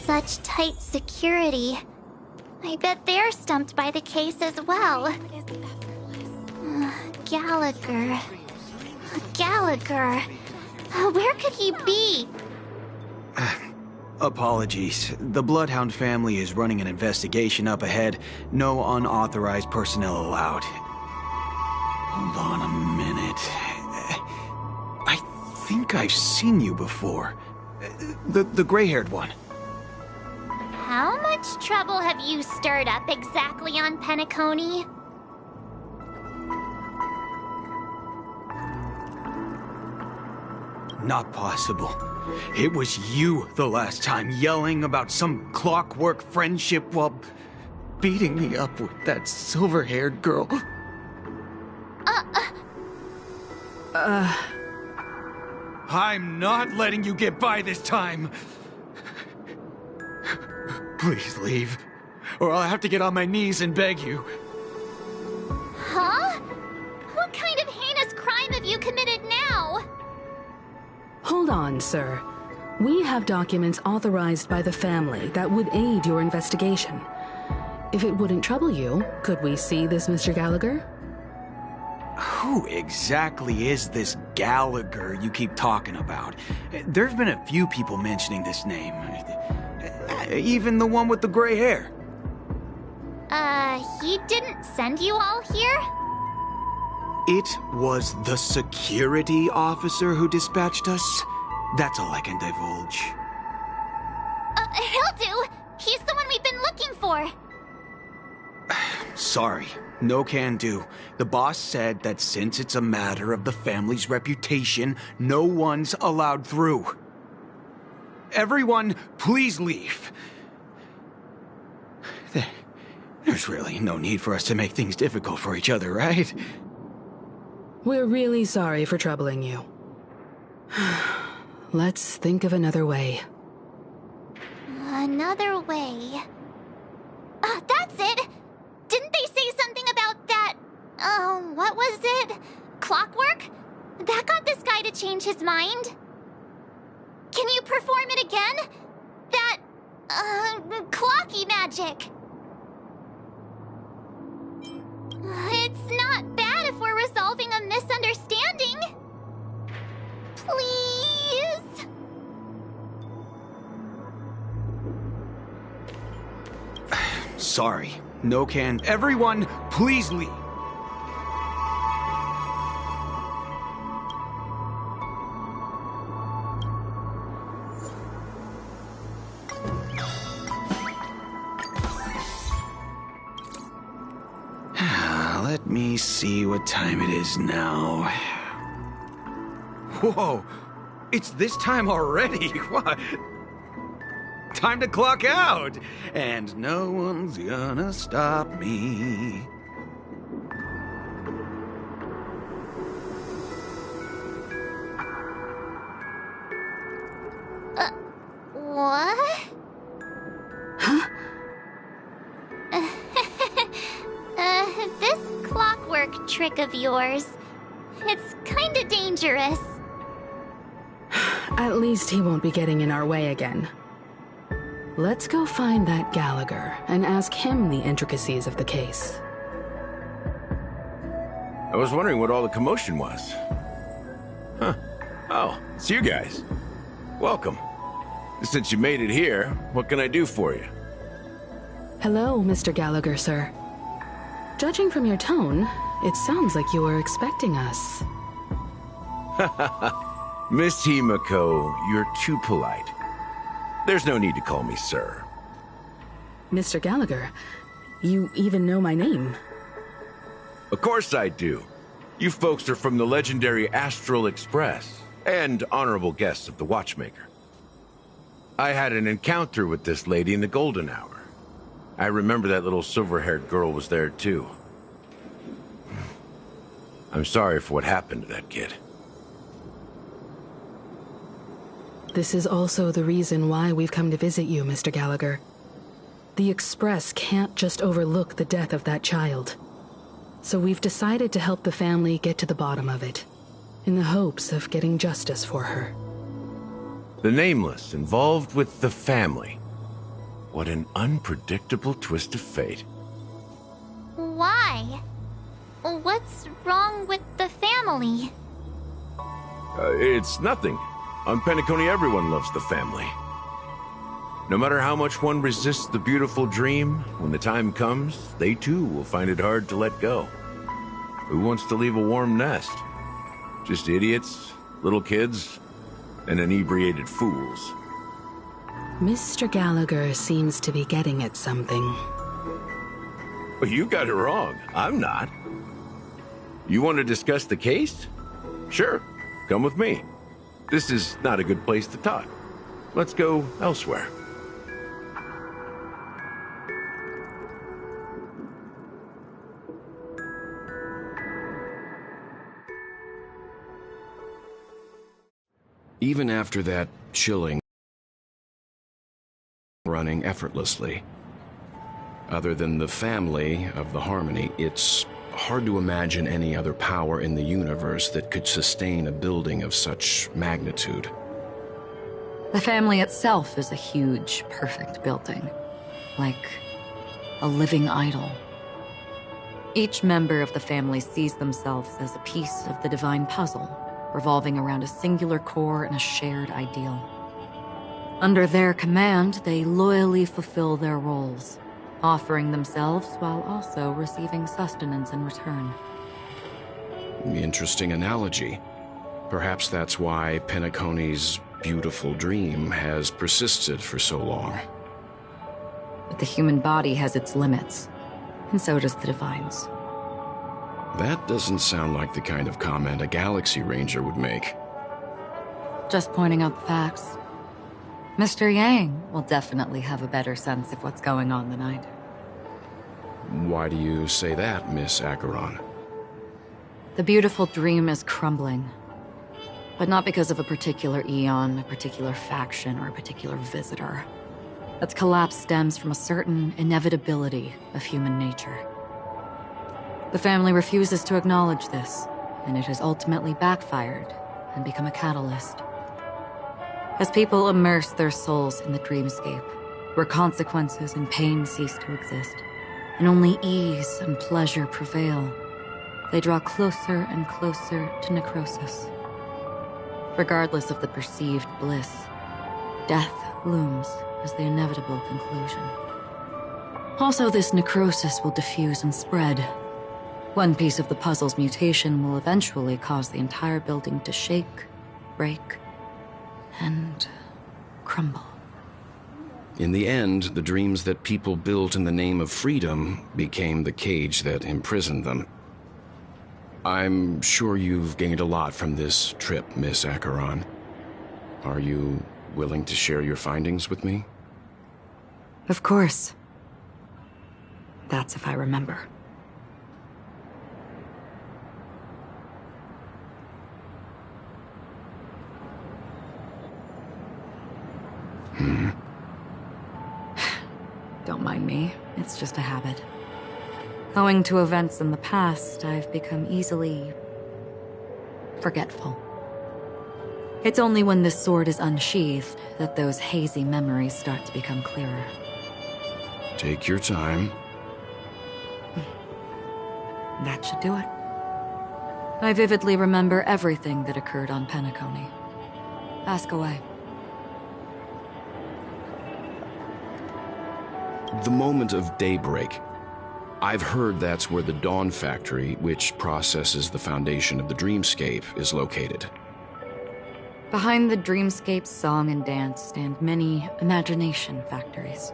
Such tight security. I bet they're stumped by the case as well. Gallagher. Gallagher. Where could he be? Apologies. The Bloodhound family is running an investigation up ahead. No unauthorized personnel allowed. Hold on a minute. I think I've seen you before. The gray-haired one. How much trouble have you stirred up exactly on Penacony? Not possible. It was you the last time, yelling about some clockwork friendship while beating me up with that silver-haired girl. I'm not letting you get by this time. Please leave, or I'll have to get on my knees and beg you. Huh? What kind of heinous crime have you committed now? Hold on, sir. We have documents authorized by the family that would aid your investigation. If it wouldn't trouble you, could we see this Mr. Gallagher? Who exactly is this Gallagher you keep talking about? There've been a few people mentioning this name. Even the one with the gray hair. He didn't send you all here? It was the security officer who dispatched us. That's all I can divulge. He'll do! He's the one we've been looking for! Sorry, no can do. The boss said that since it's a matter of the family's reputation, no one's allowed through. Everyone, please leave. There's really no need for us to make things difficult for each other, right? We're really sorry for troubling you. Let's think of another way. Another way. That's it! Didn't they say something about that... what was it? Clockwork? That got this guy to change his mind. Can you perform it again? That... clocky magic. It's not bad if we're resolving a misunderstanding. Please? Sorry, no can. Everyone, please leave. Let me see what time it is now. Whoa! It's this time already? What? Time to clock out! And no one's gonna stop me. What? Huh? This clockwork trick of yours, it's kinda dangerous. At least he won't be getting in our way again. Let's go find that Gallagher and ask him the intricacies of the case. I was wondering what all the commotion was. Huh. Oh, it's you guys. Welcome. Since you made it here, what can I do for you? Hello, Mr. Gallagher, sir. Judging from your tone, it sounds like you were expecting us. Miss Himiko, you're too polite. There's no need to call me sir. Mr. Gallagher, you even know my name. Of course I do. You folks are from the legendary Astral Express, and honorable guests of the Watchmaker. I had an encounter with this lady in the Golden Hour. I remember that little silver-haired girl was there too. I'm sorry for what happened to that kid. This is also the reason why we've come to visit you, Mr. Gallagher. The Express can't just overlook the death of that child. So we've decided to help the family get to the bottom of it, in the hopes of getting justice for her. The Nameless involved with the family. What an unpredictable twist of fate. Why? What's wrong with the family? It's nothing. On Penacony, everyone loves the family. No matter how much one resists the beautiful dream, when the time comes, they too will find it hard to let go. Who wants to leave a warm nest? Just idiots, little kids, and inebriated fools. Mr. Gallagher seems to be getting at something. Well, you got it wrong. I'm not. You want to discuss the case? Sure, come with me. This is not a good place to talk. Let's go elsewhere. Even after that chilling, running effortlessly. Other than the family of the Harmony, it's hard to imagine any other power in the universe that could sustain a building of such magnitude. The family itself is a huge, perfect building. Like a living idol. Each member of the family sees themselves as a piece of the divine puzzle, revolving around a singular core and a shared ideal. Under their command, they loyally fulfill their roles, offering themselves while also receiving sustenance in return. Interesting analogy. Perhaps that's why Penacony's beautiful dream has persisted for so long. But the human body has its limits, and so does the divine's. That doesn't sound like the kind of comment a Galaxy Ranger would make. Just pointing out the facts. Mr. Yang will definitely have a better sense of what's going on than I do. Why do you say that, Miss Acheron? The beautiful dream is crumbling. But not because of a particular eon, a particular faction, or a particular visitor. Its collapse stems from a certain inevitability of human nature. The family refuses to acknowledge this, and it has ultimately backfired and become a catalyst. As people immerse their souls in the dreamscape, where consequences and pain cease to exist, and only ease and pleasure prevail, they draw closer and closer to necrosis. Regardless of the perceived bliss, death looms as the inevitable conclusion. Also, this necrosis will diffuse and spread. One piece of the puzzle's mutation will eventually cause the entire building to shake, break, and crumble. In the end, the dreams that people built in the name of freedom became the cage that imprisoned them. I'm sure you've gained a lot from this trip, Miss Acheron. Are you willing to share your findings with me? Of course. That's if I remember. Don't mind me. It's just a habit. Owing to events in the past, I've become easily forgetful. It's only when this sword is unsheathed that those hazy memories start to become clearer. Take your time. That should do it. I vividly remember everything that occurred on Penacony. Ask away. The moment of daybreak. I've heard that's where the Dawn Factory, which processes the foundation of the dreamscape, is located. Behind the dreamscape's song and dance stand many imagination factories.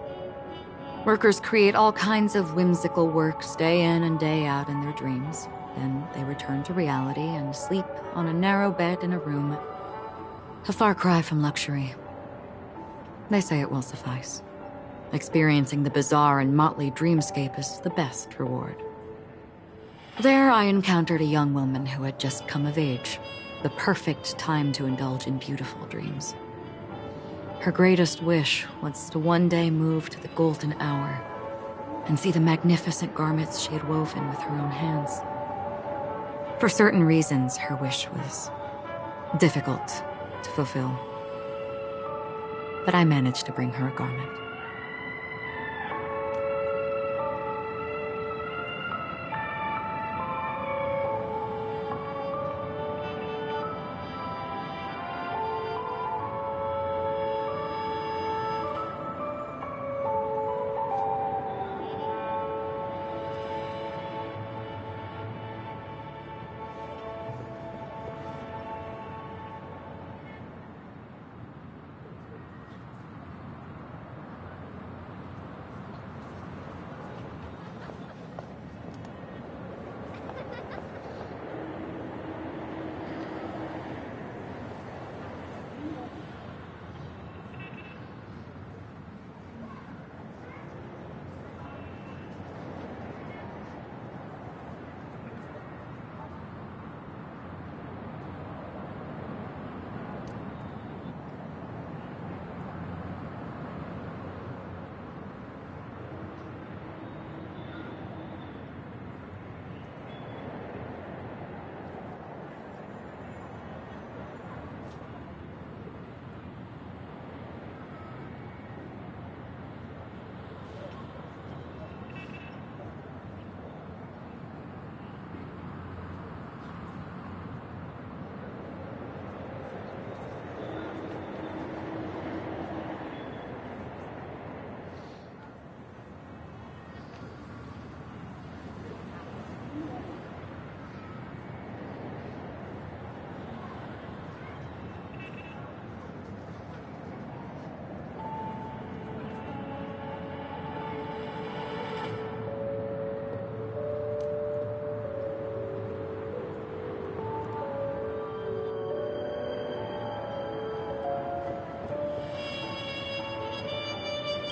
Workers create all kinds of whimsical works day in and day out in their dreams. Then they return to reality and sleep on a narrow bed in a room. A far cry from luxury. They say it will suffice. Experiencing the bizarre and motley dreamscape is the best reward. There I encountered a young woman who had just come of age, the perfect time to indulge in beautiful dreams. Her greatest wish was to one day move to the golden hour and see the magnificent garments she had woven with her own hands. For certain reasons, her wish was difficult to fulfill. But I managed to bring her a garment.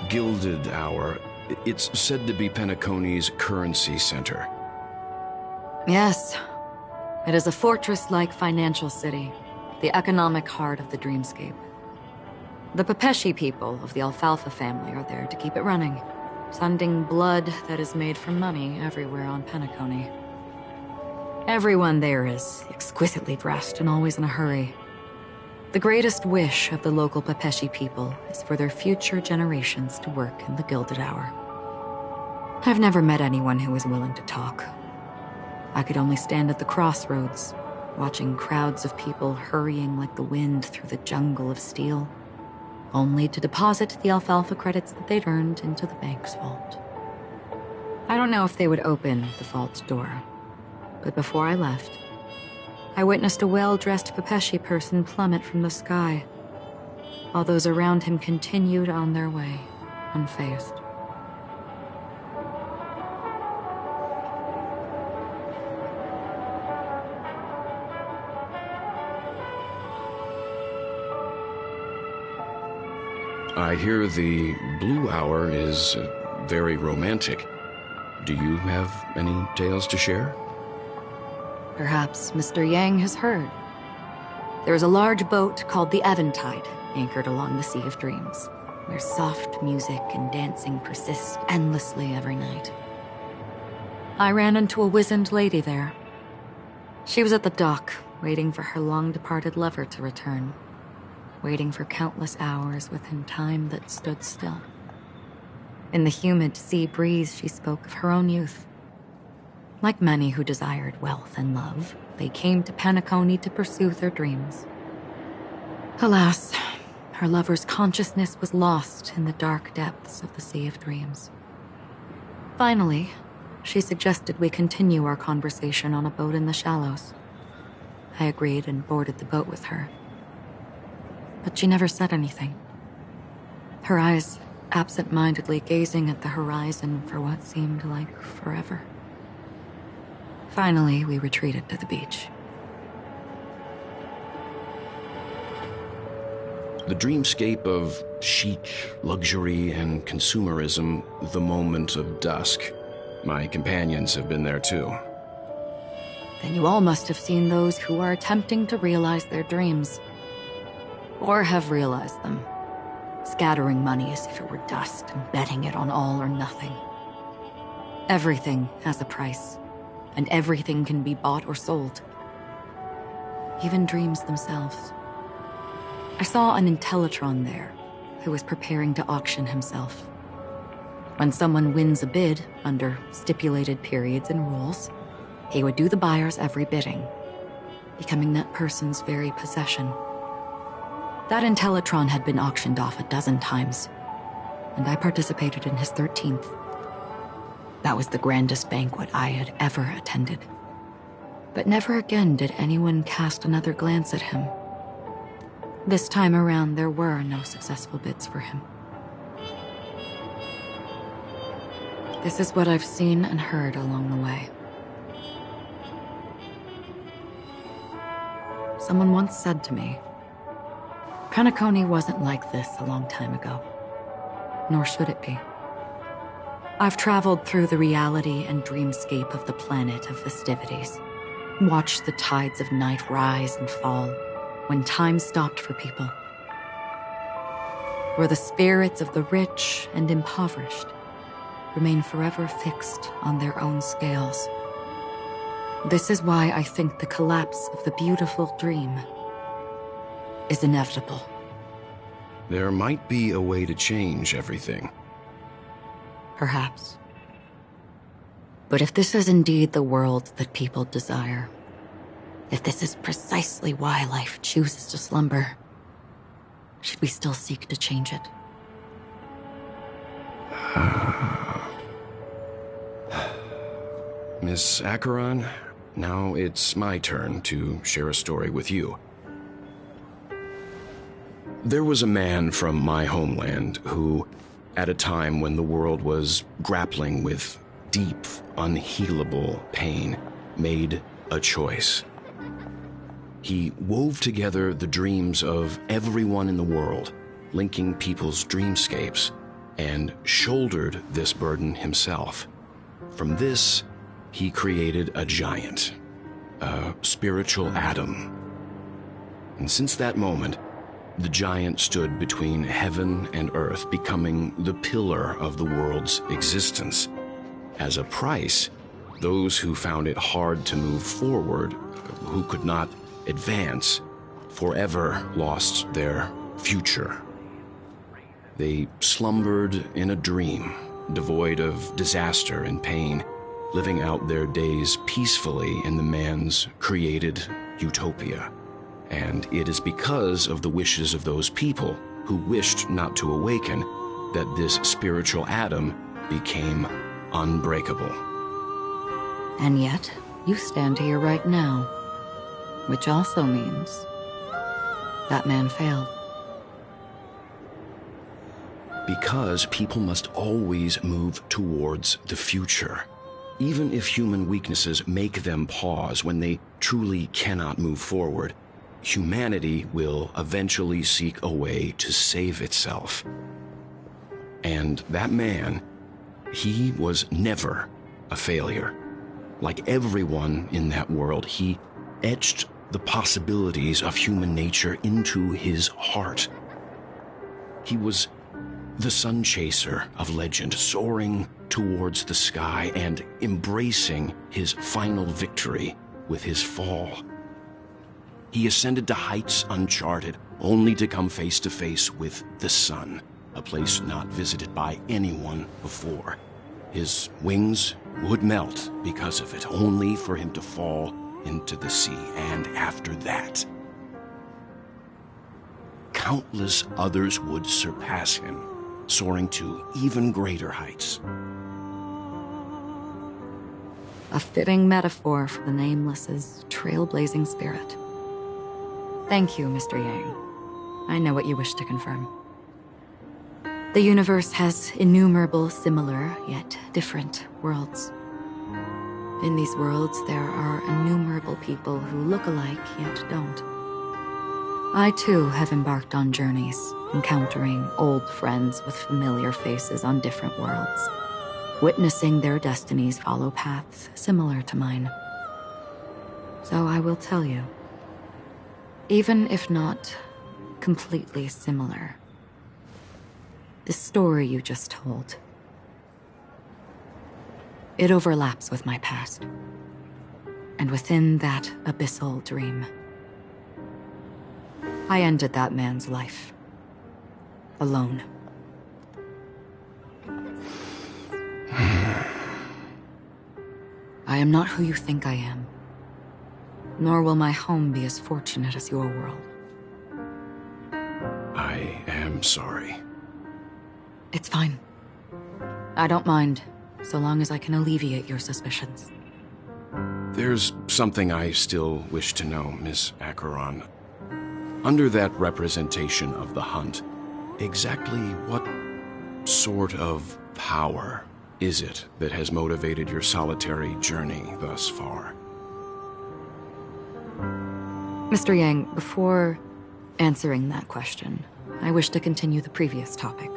Gilded Hour, it's said to be Penacony's currency center. Yes. It is a fortress-like financial city, the economic heart of the dreamscape. The Pepeshi people of the Alfalfa family are there to keep it running, sending blood that is made from money everywhere on Penacony. Everyone there is exquisitely dressed and always in a hurry. The greatest wish of the local Pepeshi people is for their future generations to work in the Gilded Hour. I've never met anyone who is willing to talk. I could only stand at the crossroads, watching crowds of people hurrying like the wind through the jungle of steel, only to deposit the alfalfa credits that they'd earned into the bank's vault. I don't know if they would open the vault's door, but before I left, I witnessed a well-dressed Pepeshi person plummet from the sky, while those around him continued on their way, unfazed. I hear the Blue Hour is very romantic. Do you have any tales to share? Perhaps Mr. Yang has heard. There is a large boat called the Eventide, anchored along the Sea of Dreams, where soft music and dancing persist endlessly every night. I ran into a wizened lady there. She was at the dock, waiting for her long-departed lover to return, waiting for countless hours within time that stood still. In the humid sea breeze, she spoke of her own youth. Like many who desired wealth and love, they came to Penacony to pursue their dreams. Alas, her lover's consciousness was lost in the dark depths of the Sea of Dreams. Finally, she suggested we continue our conversation on a boat in the shallows. I agreed and boarded the boat with her. But she never said anything. Her eyes absent-mindedly gazing at the horizon for what seemed like forever. Finally, we retreated to the beach. The dreamscape of chic, luxury, and consumerism, the moment of dusk. My companions have been there too. Then you all must have seen those who are attempting to realize their dreams. Or have realized them, scattering money as if it were dust and betting it on all or nothing. Everything has a price, and everything can be bought or sold. Even dreams themselves. I saw an Intellitron there, who was preparing to auction himself. When someone wins a bid under stipulated periods and rules, he would do the buyer's every bidding, becoming that person's very possession. That Intellitron had been auctioned off 12 times, and I participated in his 13th. That was the grandest banquet I had ever attended. But never again did anyone cast another glance at him. This time around, there were no successful bids for him. This is what I've seen and heard along the way. Someone once said to me, Penacony wasn't like this a long time ago, nor should it be. I've traveled through the reality and dreamscape of the planet of festivities, watched the tides of night rise and fall when time stopped for people, where the spirits of the rich and impoverished remain forever fixed on their own scales. This is why I think the collapse of the beautiful dream is inevitable. There might be a way to change everything. Perhaps. But if this is indeed the world that people desire, if this is precisely why life chooses to slumber, should we still seek to change it? Miss Acheron, now it's my turn to share a story with you. There was a man from my homeland who, at a time when the world was grappling with deep, unhealable pain, made a choice. He wove together the dreams of everyone in the world, linking people's dreamscapes, and shouldered this burden himself. From this, he created a giant, a spiritual Adam. And since that moment, the giant stood between heaven and earth, becoming the pillar of the world's existence. As a price, those who found it hard to move forward, who could not advance, forever lost their future. They slumbered in a dream, devoid of disaster and pain, living out their days peacefully in the man's created utopia. And it is because of the wishes of those people who wished not to awaken that this spiritual Adam became unbreakable. And yet, you stand here right now, which also means that man failed. Because people must always move towards the future. Even if human weaknesses make them pause when they truly cannot move forward, humanity will eventually seek a way to save itself. And that man, he was never a failure. Like everyone in that world, he etched the possibilities of human nature into his heart. He was the sun chaser of legend, soaring towards the sky and embracing his final victory with his fall. He ascended to heights uncharted, only to come face to face with the sun, a place not visited by anyone before. His wings would melt because of it, only for him to fall into the sea. And after that, countless others would surpass him, soaring to even greater heights. A fitting metaphor for the Nameless's trailblazing spirit. Thank you, Mr. Yang. I know what you wish to confirm. The universe has innumerable similar, yet different worlds. In these worlds, there are innumerable people who look alike, yet don't. I, too, have embarked on journeys, encountering old friends with familiar faces on different worlds, witnessing their destinies follow paths similar to mine. So I will tell you, even if not completely similar, the story you just told, it overlaps with my past. And within that abyssal dream, I ended that man's life. Alone. I am not who you think I am. Nor will my home be as fortunate as your world. I am sorry. It's fine. I don't mind, so long as I can alleviate your suspicions. There's something I still wish to know, Miss Acheron. Under that representation of the hunt, exactly what sort of power is it that has motivated your solitary journey thus far? Mr. Yang, before answering that question, I wish to continue the previous topic.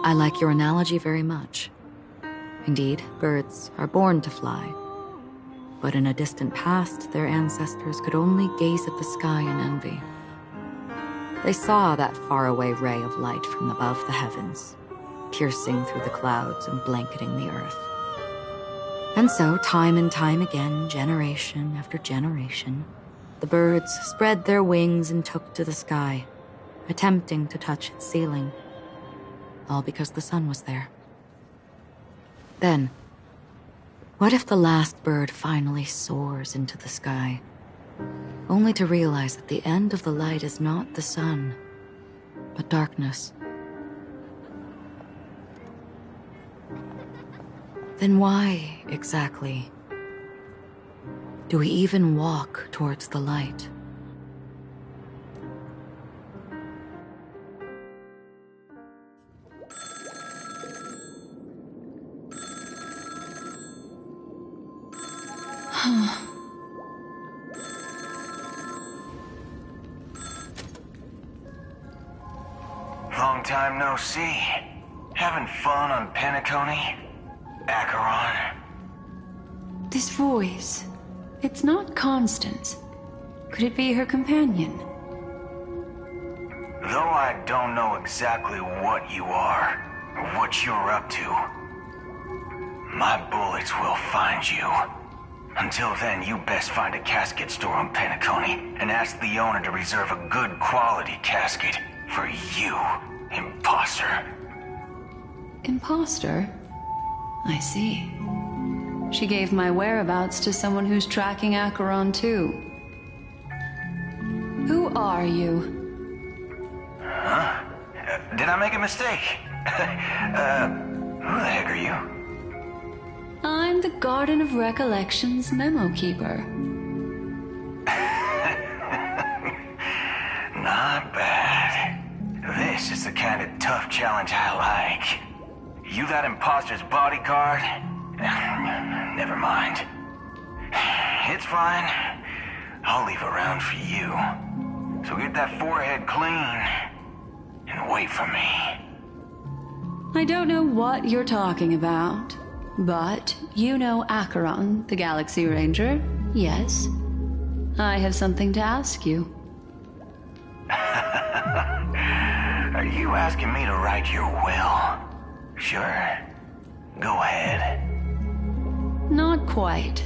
I like your analogy very much. Indeed, birds are born to fly. But in a distant past, their ancestors could only gaze at the sky in envy. They saw that faraway ray of light from above the heavens, piercing through the clouds and blanketing the earth. And so, time and time again, generation after generation, the birds spread their wings and took to the sky, attempting to touch its ceiling, all because the sun was there. Then, what if the last bird finally soars into the sky, only to realize that the end of the light is not the sun, but darkness? Then why, exactly, do we even walk towards the light? Long time no see. Having fun on Penacony? Acheron? This voice, it's not Constance. Could it be her companion? Though I don't know exactly what you are, or what you're up to, my bullets will find you. Until then, you best find a casket store on Penacony and ask the owner to reserve a good quality casket for you, imposter. Imposter? I see. She gave my whereabouts to someone who's tracking Acheron too. Who are you? Huh? Did I make a mistake? Who the heck are you? I'm the Garden of Recollection's memo keeper. Not bad. This is the kind of tough challenge I like. You that imposter's bodyguard? Never mind. It's fine. I'll leave a round for you. So get that forehead clean and wait for me. I don't know what you're talking about, but you know Acheron, the Galaxy Ranger, yes? I have something to ask you. Are you asking me to write your will? Sure. Go ahead. Not quite.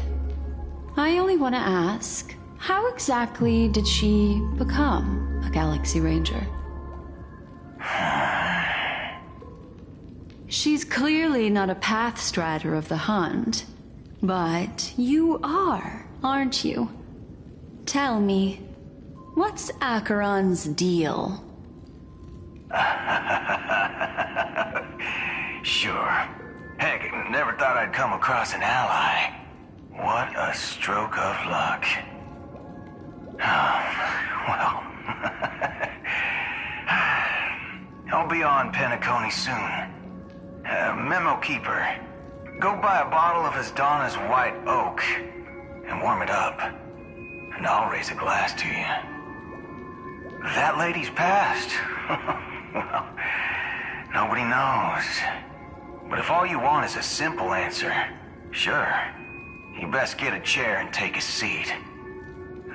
I only want to ask, how exactly did she become a Galaxy Ranger? She's clearly not a path strider of the hunt, but you are, aren't you? Tell me, what's Acheron's deal? Sure. Heck, never thought I'd come across an ally. What a stroke of luck. Well, I'll be on Penacony soon. Memo keeper, go buy a bottle of Donna's white oak and warm it up, and I'll raise a glass to you. That lady's passed. Well, nobody knows. But if all you want is a simple answer, sure, you best get a chair and take a seat.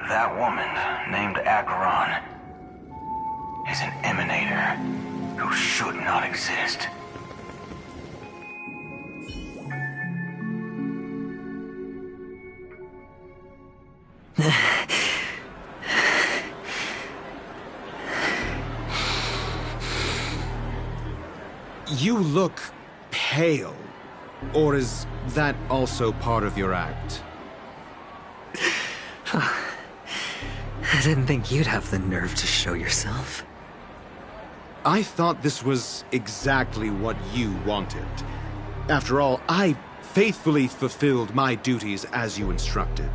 That woman, named Acheron, is an emanator who should not exist. You look pale. Or is that also part of your act? I didn't think you'd have the nerve to show yourself. I thought this was exactly what you wanted. After all, I faithfully fulfilled my duties as you instructed.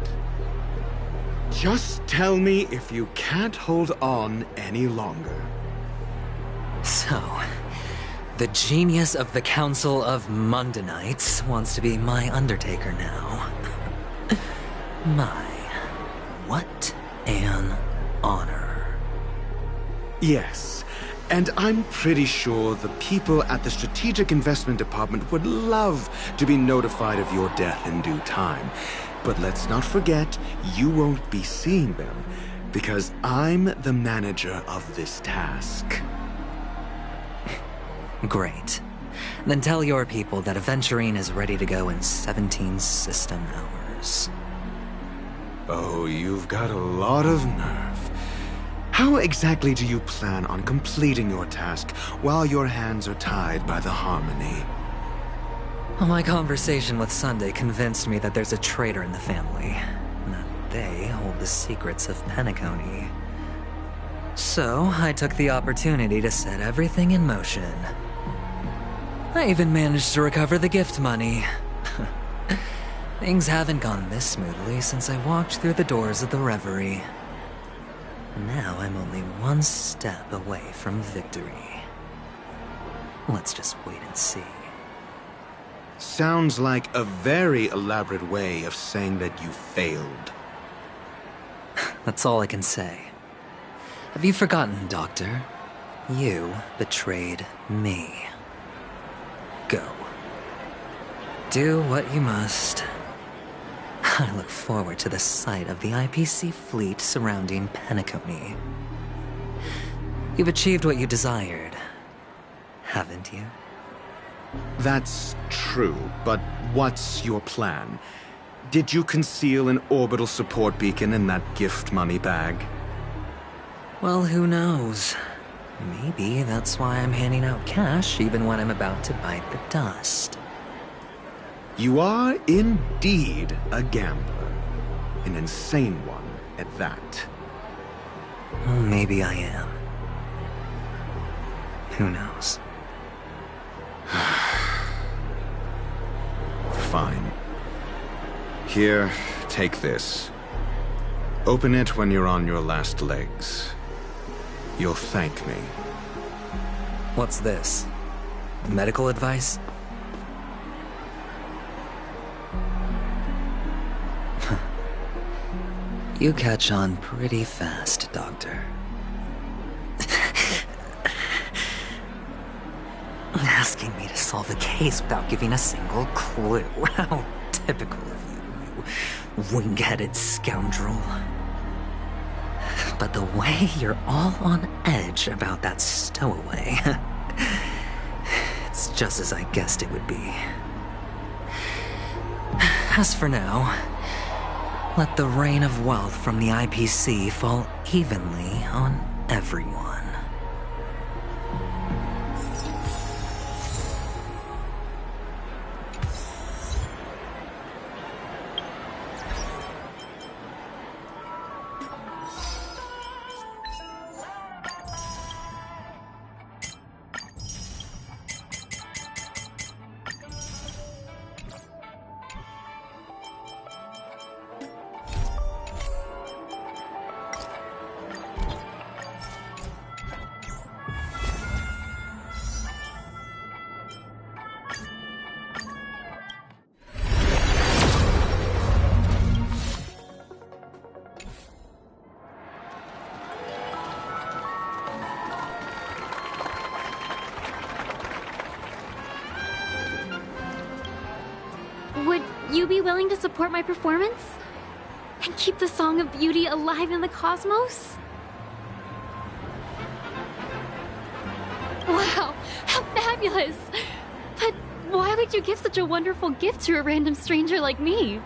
Just tell me if you can't hold on any longer. So, the genius of the Council of Mundanites wants to be my Undertaker now. My, what an honor. Yes, and I'm pretty sure the people at the Strategic Investment Department would love to be notified of your death in due time. But let's not forget, you won't be seeing them, because I'm the manager of this task. Great. Then tell your people that Aventurine is ready to go in 17 system hours. Oh, you've got a lot of nerve. How exactly do you plan on completing your task while your hands are tied by the Harmony? Well, my conversation with Sunday convinced me that there's a traitor in the family, and that they hold the secrets of Penacony. So, I took the opportunity to set everything in motion. I even managed to recover the gift money. Things haven't gone this smoothly since I walked through the doors of the Reverie. Now I'm only one step away from victory. Let's just wait and see. Sounds like a very elaborate way of saying that you failed. That's all I can say. Have you forgotten, Doctor? You betrayed me. Go. Do what you must. I look forward to the sight of the IPC fleet surrounding Penacony. You've achieved what you desired, haven't you? That's true, but what's your plan? Did you conceal an orbital support beacon in that gift money bag? Well, who knows? Maybe that's why I'm handing out cash even when I'm about to bite the dust. You are indeed a gambler. An insane one at that. Well, maybe I am. Who knows? Fine. Here, take this. Open it when you're on your last legs. You'll thank me. What's this? Medical advice? You catch on pretty fast, Doctor. Asking me to solve a case without giving a single clue. How typical of you, you wing-headed scoundrel. But the way you're all on edge about that stowaway, it's just as I guessed it would be. As for now, let the rain of wealth from the IPC fall evenly on everyone. Would you be willing to support my performance? And keep the Song of Beauty alive in the cosmos? Wow, how fabulous! But why would you give such a wonderful gift to a random stranger like me?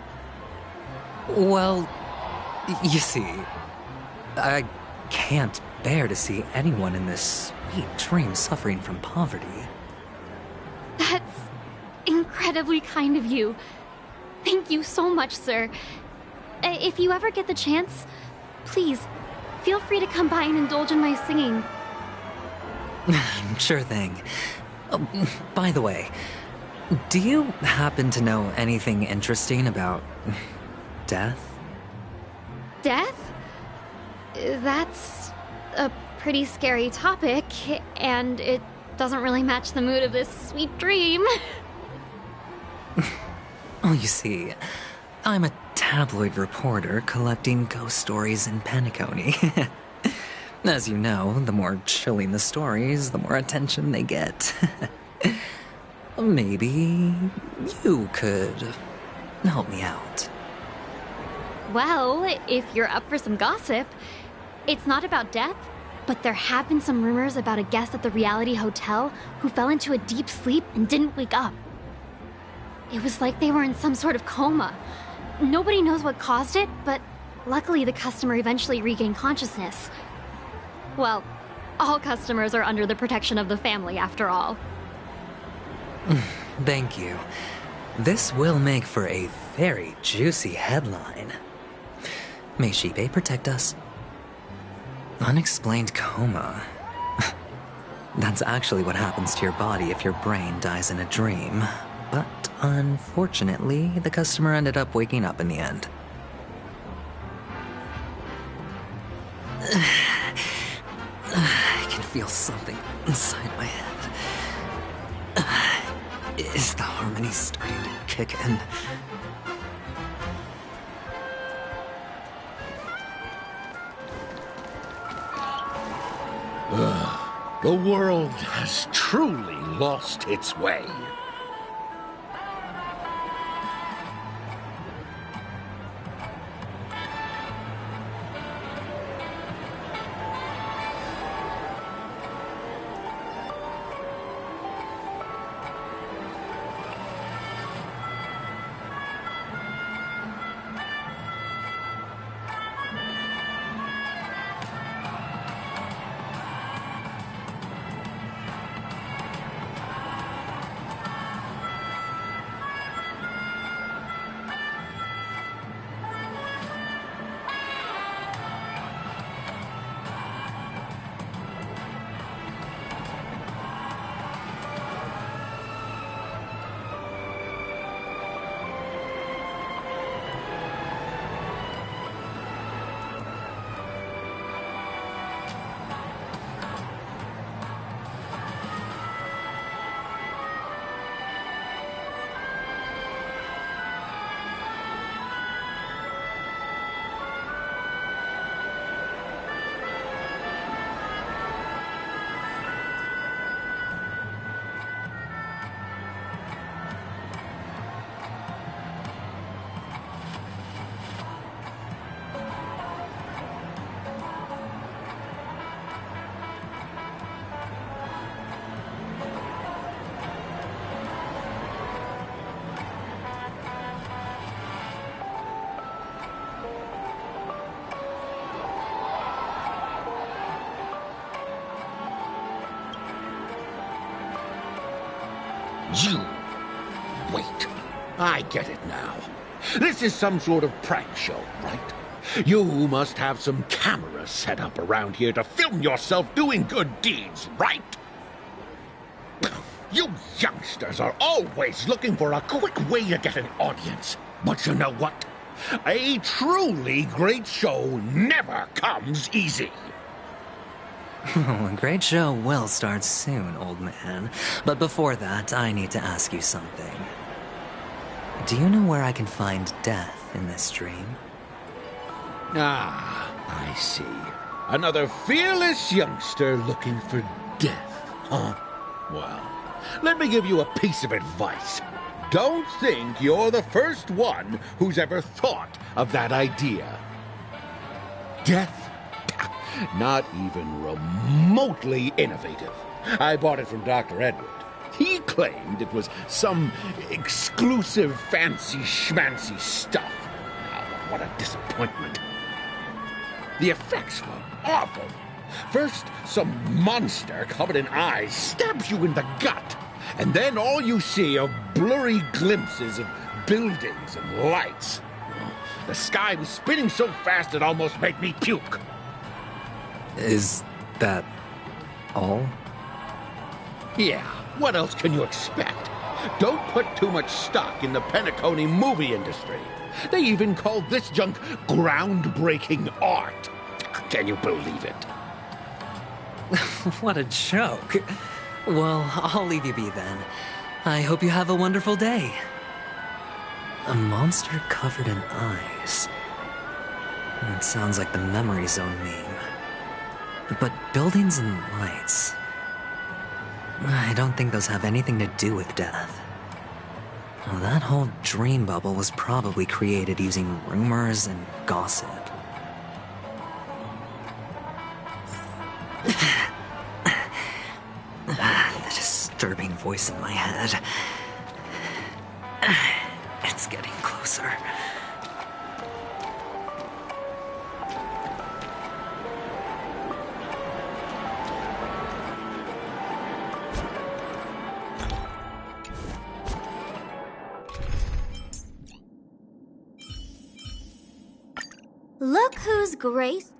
Well, you see, I can't bear to see anyone in this sweet dream suffering from poverty. That's incredibly kind of you. Thank you so much, sir. If you ever get the chance, please, feel free to come by and indulge in my singing. Sure thing. By the way, do you happen to know anything interesting about death? Death? That's a pretty scary topic, and it doesn't really match the mood of this sweet dream. Oh, you see, I'm a tabloid reporter collecting ghost stories in Penacony. As you know, the more chilling the stories, the more attention they get. Maybe you could help me out. Well, if you're up for some gossip, it's not about death, but there have been some rumors about a guest at the Reality Hotel who fell into a deep sleep and didn't wake up. It was like they were in some sort of coma. Nobody knows what caused it, but luckily the customer eventually regained consciousness. Well, all customers are under the protection of the family, after all. Thank you. This will make for a very juicy headline. May Shibe protect us. Unexplained coma. That's actually what happens to your body if your brain dies in a dream. But unfortunately, the customer ended up waking up in the end. I can feel something inside my head. Is the harmony starting to kick in? The world has truly lost its way. You... Wait. I get it now. This is some sort of prank show, right? You must have some cameras set up around here to film yourself doing good deeds, right? You youngsters are always looking for a quick way to get an audience. But you know what? A truly great show never comes easy. A great show will start soon, old man. But before that, I need to ask you something. Do you know where I can find death in this dream? Ah, I see. Another fearless youngster looking for death, huh? Well, let me give you a piece of advice. Don't think you're the first one who's ever thought of that idea. Death? Not even remotely innovative. I bought it from Dr. Edward. He claimed it was some exclusive fancy schmancy stuff. Oh, what a disappointment. The effects were awful. First, some monster covered in eyes stabs you in the gut, and then all you see are blurry glimpses of buildings and lights. The sky was spinning so fast it almost made me puke. Is that all? Yeah, what else can you expect? Don't put too much stock in the Penacony movie industry. They even call this junk groundbreaking art. Can you believe it? What a joke. Well, I'll leave you be then. I hope you have a wonderful day. A monster covered in eyes. That sounds like the Memory Zone meme. But buildings and lights... I don't think those have anything to do with death. Well, that whole dream bubble was probably created using rumors and gossip. The disturbing voice in my head. It's getting closer. Look who's graced.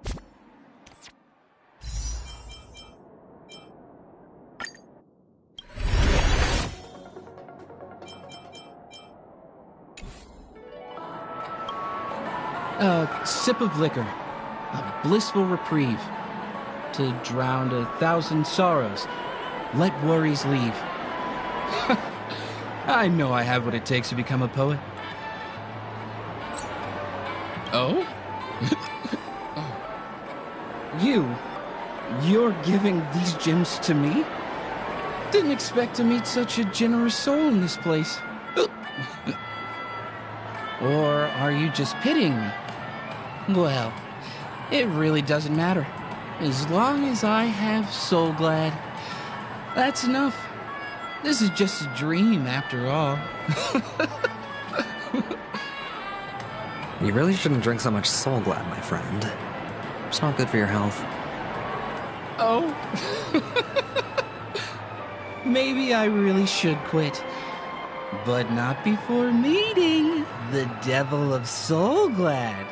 A sip of liquor, a blissful reprieve, to drown 1,000 sorrows. Let worries leave. I know I have what it takes to become a poet. Oh? You? You're giving these gems to me? Didn't expect to meet such a generous soul in this place. Or are you just pitying me? Well, it really doesn't matter. As long as I have Soul Glad, that's enough. This is just a dream after all. You really shouldn't drink so much Soul Glad, my friend. It's not good for your health. Oh. Maybe I really should quit. But not before meeting the Devil of Soul Glad.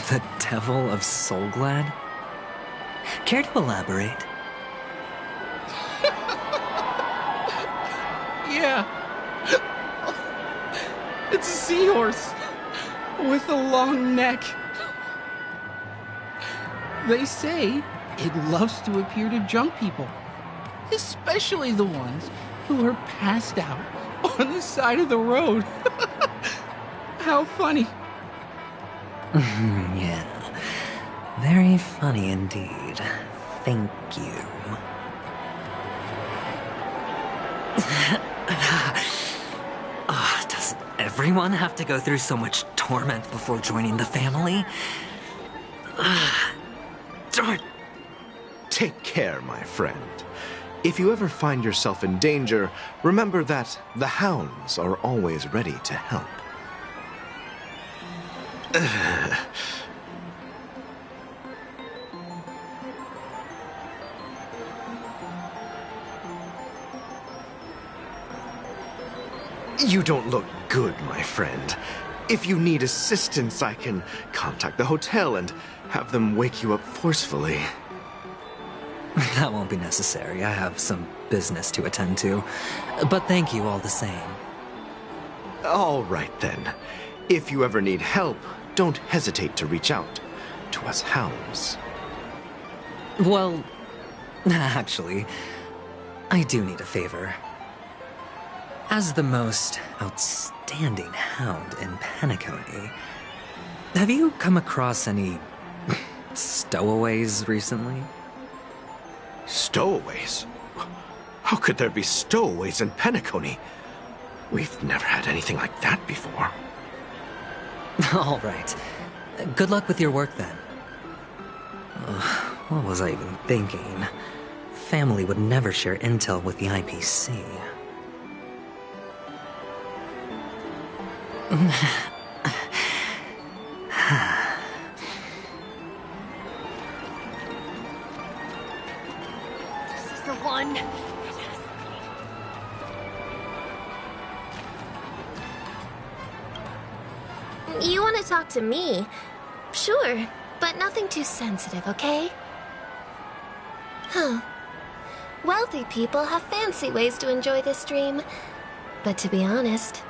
The Devil of Soul Glad? Care to elaborate? Yeah. It's a seahorse with a long neck. They say it loves to appear to drunk people, especially the ones who are passed out on the side of the road. How funny. Yeah. Very funny indeed. Thank you. Does everyone have to go through so much torment before joining the family? Darn. Take care, my friend. If you ever find yourself in danger, remember that the hounds are always ready to help. You don't look good, my friend. If you need assistance, I can contact the hotel and have them wake you up forcefully. That won't be necessary. I have some business to attend to. But thank you all the same. All right, then. If you ever need help, don't hesitate to reach out to us hounds. Well, actually, I do need a favor. As the most outstanding hound in Penacony, have you come across any stowaways recently? Stowaways? How could there be stowaways in Penacony? We've never had anything like that before. All right. Good luck with your work, then. What was I even thinking? Family would never share intel with the IPC. This is the one. You want to talk to me? Sure, but nothing too sensitive, okay? Huh. Wealthy people have fancy ways to enjoy this dream. But to be honest,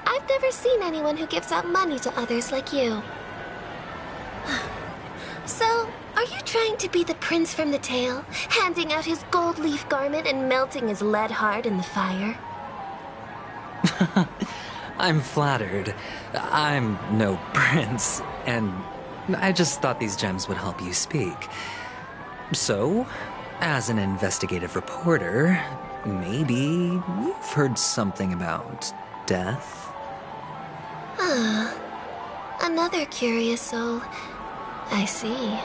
I've never seen anyone who gives out money to others like you. So, are you trying to be the prince from the tale, handing out his gold leaf garment and melting his lead heart in the fire? I'm flattered. I'm no prince, and I just thought these gems would help you speak. So, as an investigative reporter, maybe you've heard something about death? Ah, another curious soul. I see.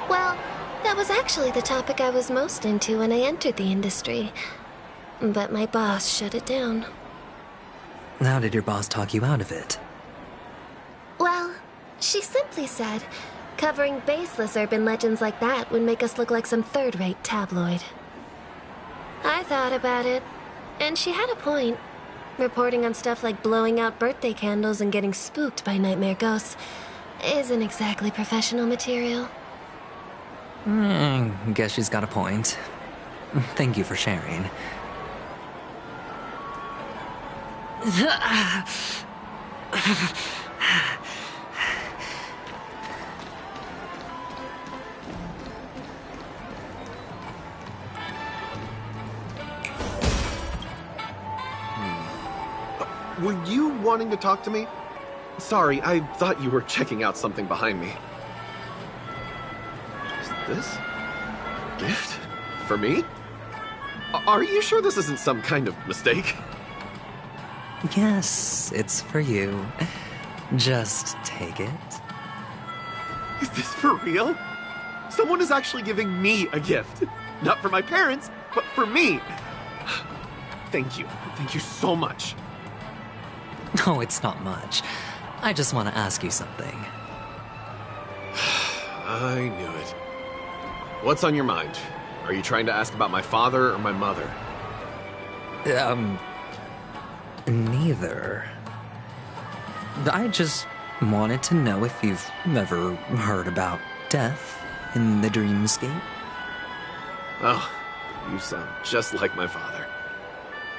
Well, that was actually the topic I was most into when I entered the industry. But my boss shut it down. How did your boss talk you out of it? Well, she simply said, covering baseless urban legends like that would make us look like some third-rate tabloid. I thought about it, and she had a point. Reporting on stuff like blowing out birthday candles and getting spooked by nightmare ghosts isn't exactly professional material. Guess she's got a point. Thank you for sharing. Were you wanting to talk to me? Sorry, I thought you were checking out something behind me. This? Gift? For me? Are you sure this isn't some kind of mistake? Yes, it's for you. Just take it. Is this for real? Someone is actually giving me a gift. Not for my parents, but for me. Thank you. Thank you so much. Oh, it's not much. I just want to ask you something. I knew it. What's on your mind? Are you trying to ask about my father or my mother? Neither. I just wanted to know if you've ever heard about death in the dreamscape. Oh, you sound just like my father.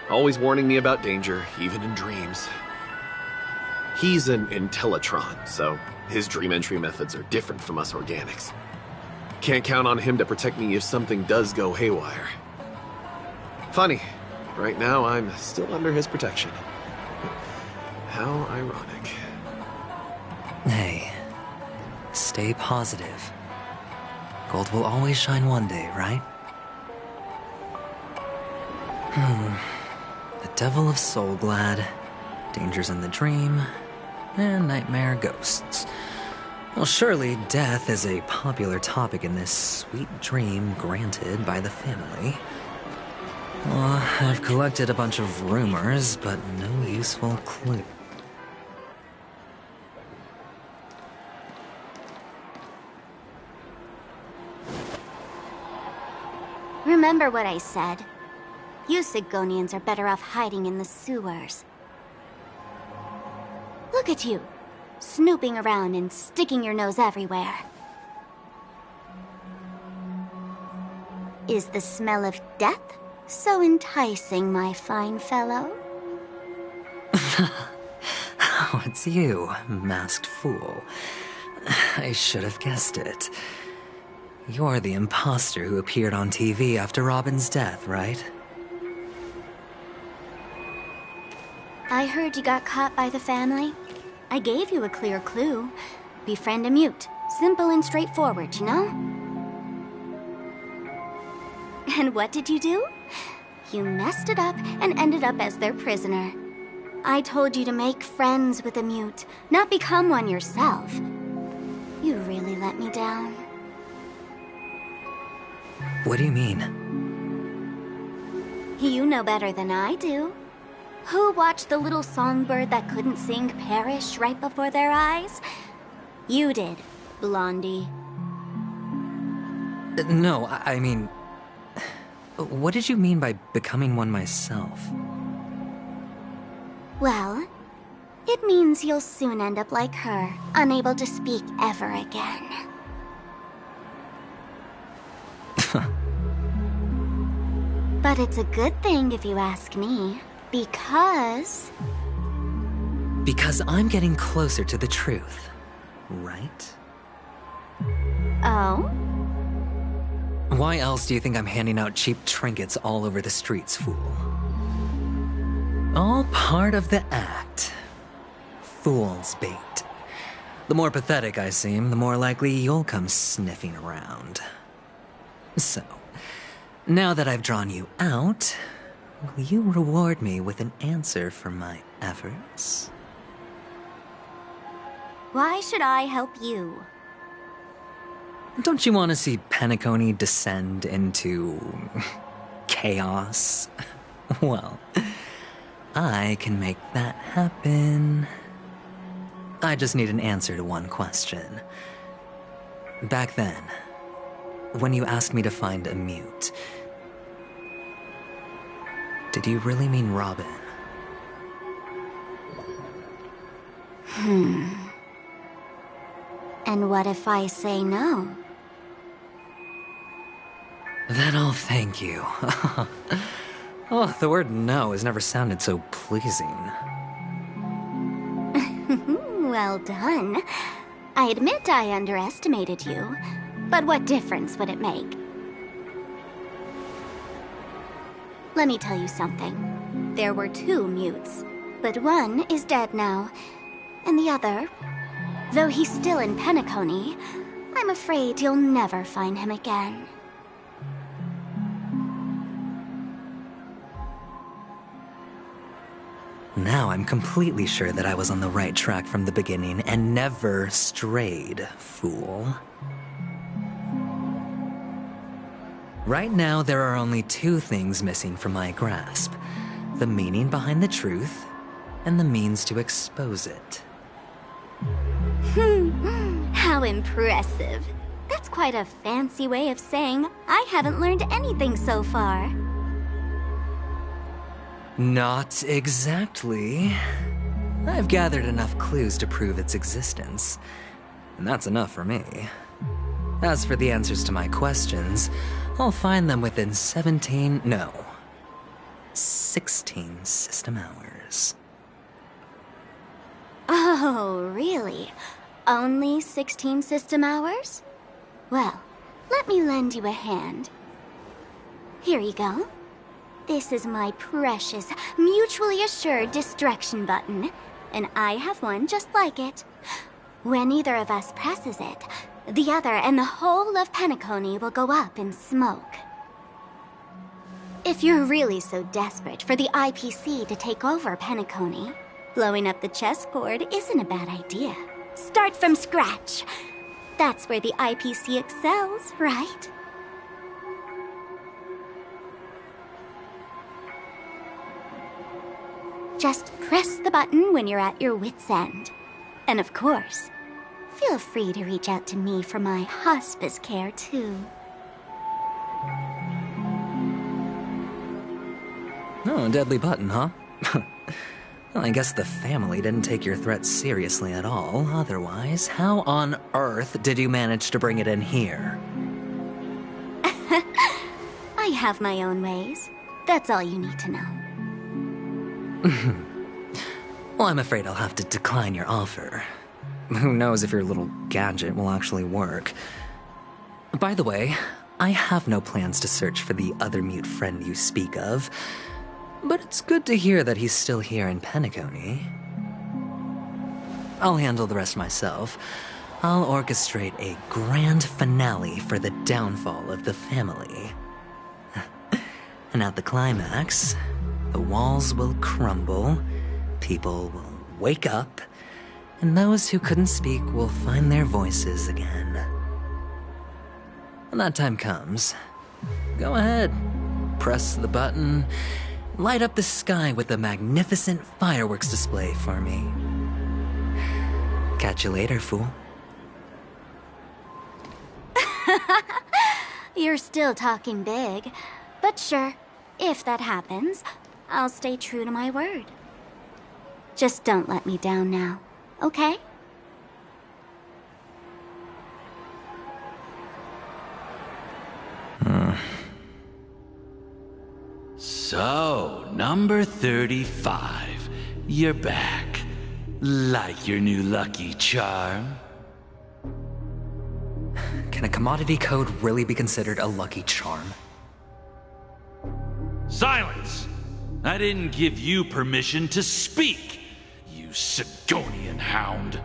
Always warning me about danger, even in dreams. He's an Intellitron, so his dream entry methods are different from us organics. Can't count on him to protect me if something does go haywire. Funny, right now I'm still under his protection. How ironic. Hey, stay positive. Gold will always shine one day, right? The Devil of Soulglad, Dangers in the Dream, and Nightmare Ghosts. Well, surely death is a popular topic in this sweet dream granted by the family. Well, I've collected a bunch of rumors, but no useful clue. Remember what I said. You Sigonians are better off hiding in the sewers. Look at you, snooping around and sticking your nose everywhere. Is the smell of death so enticing, my fine fellow? Oh, it's you, masked fool. I should have guessed it. You're the imposter who appeared on TV after Robin's death, right? I heard you got caught by the family. I gave you a clear clue. Befriend a mute. Simple and straightforward, you know? And what did you do? You messed it up and ended up as their prisoner. I told you to make friends with a mute, not become one yourself. You really let me down. What do you mean? You know better than I do. Who watched the little songbird that couldn't sing perish right before their eyes? You did, Blondie. No, I mean... What did you mean by becoming one myself? Well, it means you'll soon end up like her, unable to speak ever again. But it's a good thing if you ask me, because... Because I'm getting closer to the truth, right? Oh? Why else do you think I'm handing out cheap trinkets all over the streets, fool? All part of the act. Fool's bait. The more pathetic I seem, the more likely you'll come sniffing around. So, now that I've drawn you out, will you reward me with an answer for my efforts? Why should I help you? Don't you want to see Penacony descend into... chaos? Well, I can make that happen. I just need an answer to one question. Back then, when you asked me to find a mute, did you really mean Robin? And what if I say no? Then I'll thank you. Oh, the word no has never sounded so pleasing. Well done. I admit I underestimated you, but what difference would it make? Let me tell you something. There were 2 mutes, but one is dead now, and the other, though he's still in Penacony, I'm afraid you'll never find him again. Now I'm completely sure that I was on the right track from the beginning and never strayed, fool. Right now, there are only two things missing from my grasp. The meaning behind the truth, and the means to expose it. How impressive. That's quite a fancy way of saying I haven't learned anything so far. Not exactly. I've gathered enough clues to prove its existence, and that's enough for me. As for the answers to my questions, I'll find them within 16 system hours. Oh, really? Only 16 system hours? Well, let me lend you a hand. Here you go. This is my precious, mutually assured distraction button, and I have one just like it. When either of us presses it, the other and the whole of Penacony will go up in smoke. If you're really so desperate for the IPC to take over Penacony, blowing up the chessboard isn't a bad idea. Start from scratch. That's where the IPC excels, right? Just press the button when you're at your wit's end. And of course, feel free to reach out to me for my hospice care, too. Oh, a deadly button, huh? Well, I guess the family didn't take your threat seriously at all. Otherwise, how on earth did you manage to bring it in here? I have my own ways. That's all you need to know. Well, I'm afraid I'll have to decline your offer. Who knows if your little gadget will actually work. By the way, I have no plans to search for the other mute friend you speak of, but it's good to hear that he's still here in Penacony. I'll handle the rest myself. I'll orchestrate a grand finale for the downfall of the family. And at the climax, the walls will crumble, people will wake up, and those who couldn't speak will find their voices again. When that time comes, go ahead, press the button, light up the sky with a magnificent fireworks display for me. Catch you later, fool. You're still talking big, but sure, if that happens, I'll stay true to my word. Just don't let me down now, okay? So, number 35. You're back. Like your new lucky charm? Can a commodity code really be considered a lucky charm? Silence! I didn't give you permission to speak, you Sigonian hound.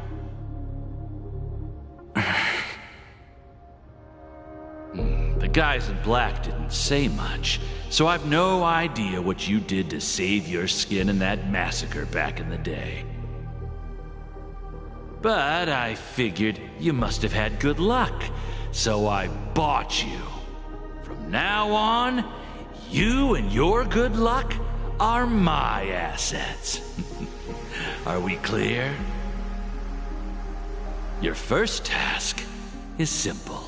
The guys in black didn't say much, so I've no idea what you did to save your skin in that massacre back in the day. But I figured you must have had good luck, so I bought you. From now on, you and your good luck are my assets. Are we clear? Your first task is simple.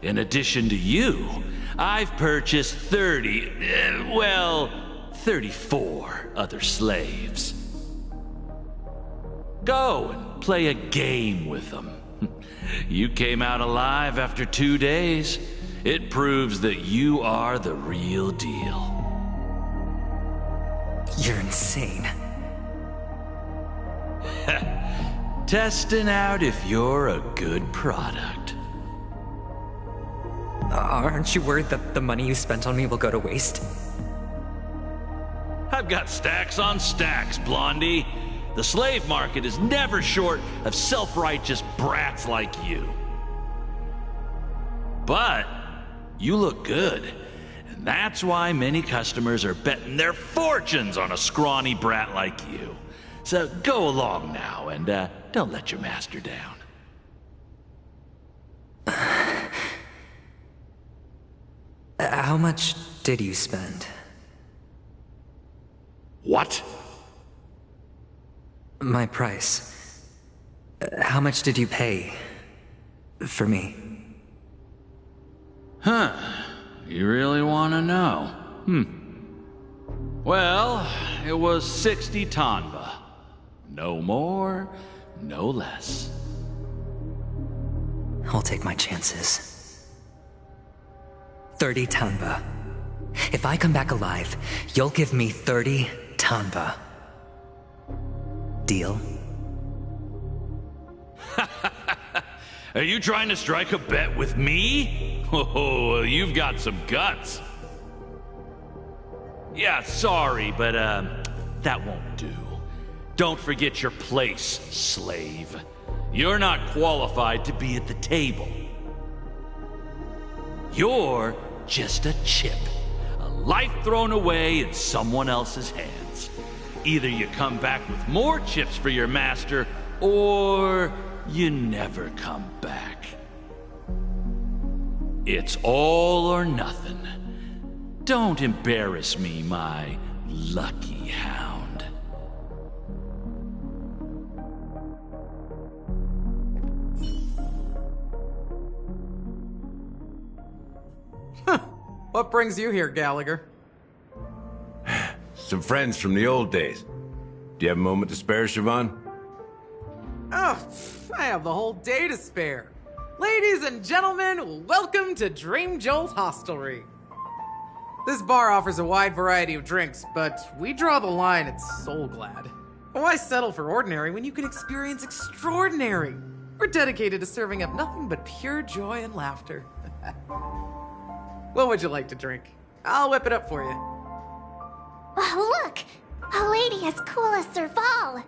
In addition to you, I've purchased 34 other slaves. Go and play a game with them. You came out alive after 2 days. It proves that you are the real deal. You're insane. Testing out if you're a good product. Aren't you worried that the money you spent on me will go to waste? I've got stacks on stacks, Blondie. The slave market is never short of self-righteous brats like you. But you look good. And that's why many customers are betting their fortunes on a scrawny brat like you. So go along now and don't let your master down. How much did you spend? What? My price. How much did you pay for me? Huh. You really want to know? Well, it was 60 tanva. No more, no less. I'll take my chances. 30 tanva. If I come back alive, you'll give me 30 tanva. Deal? Are you trying to strike a bet with me? Oh, you've got some guts. Yeah, sorry, but that won't do. Don't forget your place, slave. You're not qualified to be at the table. You're just a chip. A life thrown away in someone else's hands. Either you come back with more chips for your master, or you never come back. It's all or nothing. Don't embarrass me, my lucky hound. What brings you here, Gallagher? Some friends from the old days. Do you have a moment to spare, Siobhan? Oh, I have the whole day to spare. Ladies and gentlemen, welcome to Dream Jolt Hostelry. This bar offers a wide variety of drinks, but we draw the line at Soul Glad. Why settle for ordinary when you can experience extraordinary? We're dedicated to serving up nothing but pure joy and laughter. What would you like to drink? I'll whip it up for you. Oh, look! A lady as cool as Serval.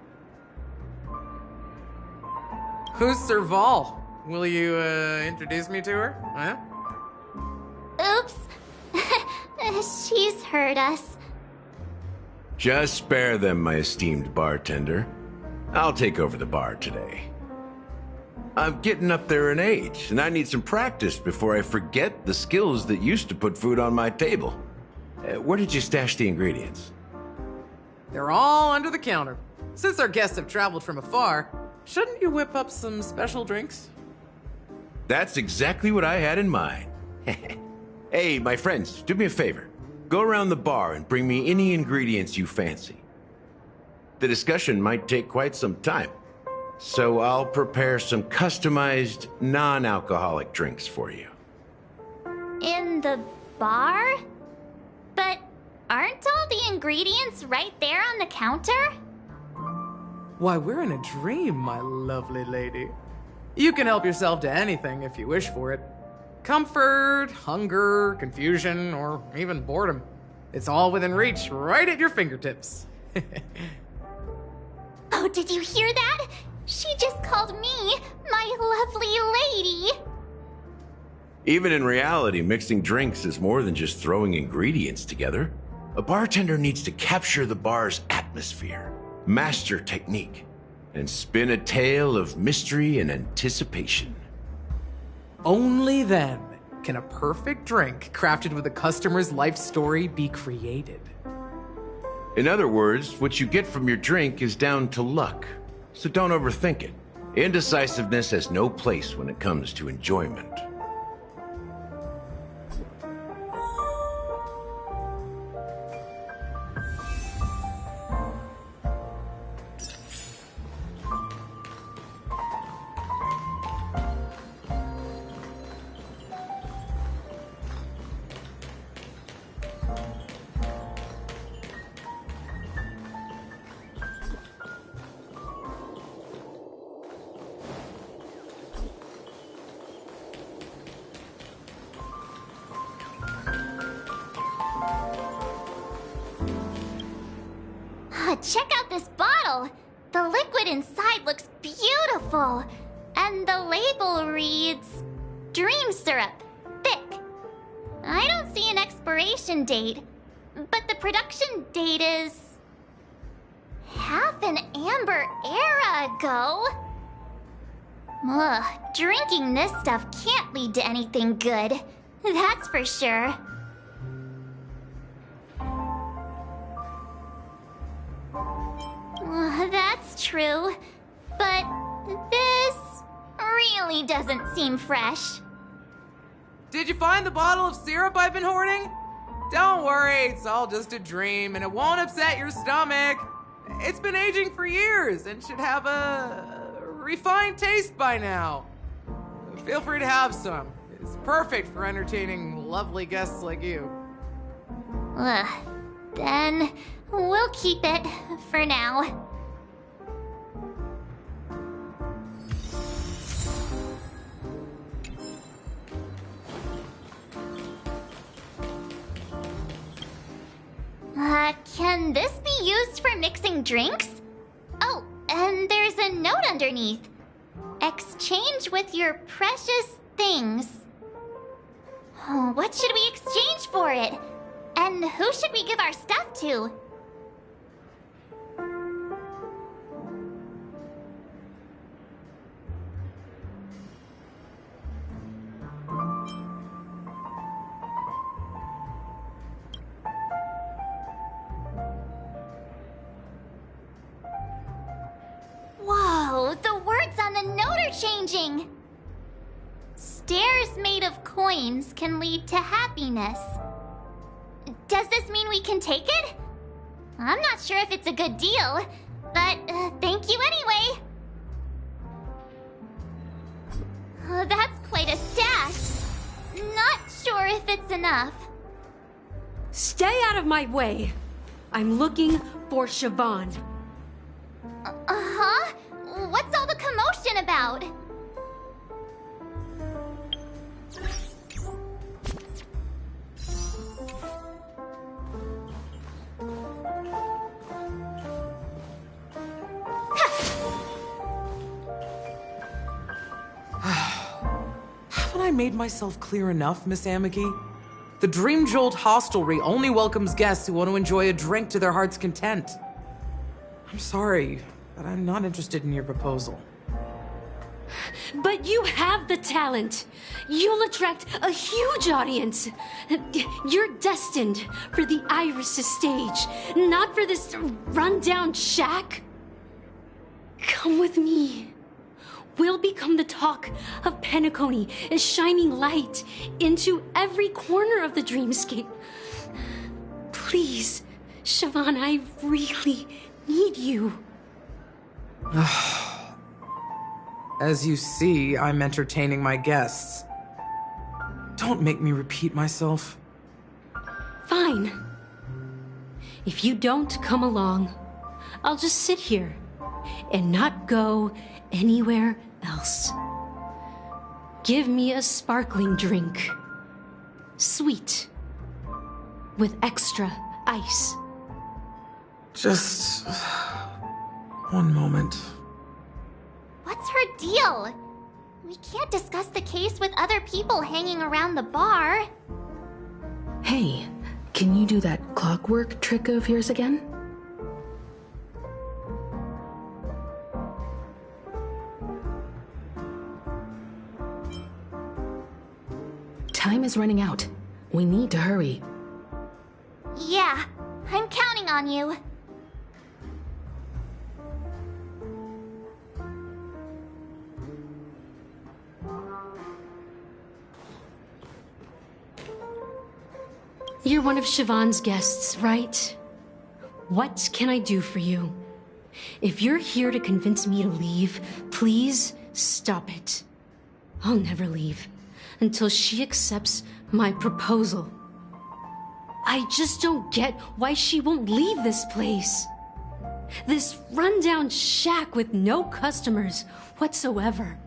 Who's Serval? Will you, introduce me to her? Huh? Oops. She's heard us. Just spare them, my esteemed bartender. I'll take over the bar today. I'm getting up there in age, and I need some practice before I forget the skills that used to put food on my table. Where did you stash the ingredients? They're all under the counter. Since our guests have traveled from afar, shouldn't you whip up some special drinks? That's exactly what I had in mind. Hey, my friends, do me a favor. Go around the bar and bring me any ingredients you fancy. The discussion might take quite some time, so I'll prepare some customized, non-alcoholic drinks for you. In the bar? But aren't all the ingredients right there on the counter? Why, we're in a dream, my lovely lady. You can help yourself to anything if you wish for it. Comfort, hunger, confusion, or even boredom. It's all within reach, right at your fingertips. Oh, did you hear that? She just called me my lovely lady. Even in reality, mixing drinks is more than just throwing ingredients together. A bartender needs to capture the bar's atmosphere, master technique, and spin a tale of mystery and anticipation. Only then can a perfect drink crafted with a customer's life story be created. In other words, what you get from your drink is down to luck, so don't overthink it. Indecisiveness has no place when it comes to enjoyment. Check out this bottle! The liquid inside looks beautiful! And the label reads... Dream syrup. I don't see an expiration date, but the production date is... half an amber era ago. Ugh, drinking this stuff can't lead to anything good. That's for sure. That's true, but this really doesn't seem fresh. Did you find the bottle of syrup I've been hoarding? Don't worry, it's all just a dream and it won't upset your stomach. It's been aging for years and should have a refined taste by now. Feel free to have some. It's perfect for entertaining lovely guests like you. Then we'll keep it for now. Can this be used for mixing drinks? Oh, and there's a note underneath. Exchange with your precious things. What should we exchange for it? And who should we give our stuff to? Whoa, the words on the note are changing! Stairs made of coins can lead to happiness. Does this mean we can take it? I'm not sure if it's a good deal, but thank you anyway. That's quite a stash. Not sure if it's enough. Stay out of my way. I'm looking for Siobhan. Huh? What's all the commotion about? Haven't I made myself clear enough, Miss Amiki? The Dream Jolt hostelry only welcomes guests who want to enjoy a drink to their heart's content. I'm sorry, but I'm not interested in your proposal. But you have the talent. You'll attract a huge audience. You're destined for the Iris' stage, not for this rundown shack. Come with me. We'll become the talk of Penacony, a shining light into every corner of the dreamscape. Please, Siobhan, I really need you. As you see, I'm entertaining my guests. Don't make me repeat myself. Fine. If you don't come along, I'll just sit here and not go anywhere else. Give me a sparkling drink. Sweet. With extra ice. Just... one moment. What's her deal? We can't discuss the case with other people hanging around the bar. Hey, can you do that clockwork trick of yours again? Time is running out. We need to hurry. Yeah, I'm counting on you. You're one of Siobhan's guests, right? What can I do for you? If you're here to convince me to leave, please stop it. I'll never leave until she accepts my proposal. I just don't get why she won't leave this place. This rundown shack with no customers whatsoever.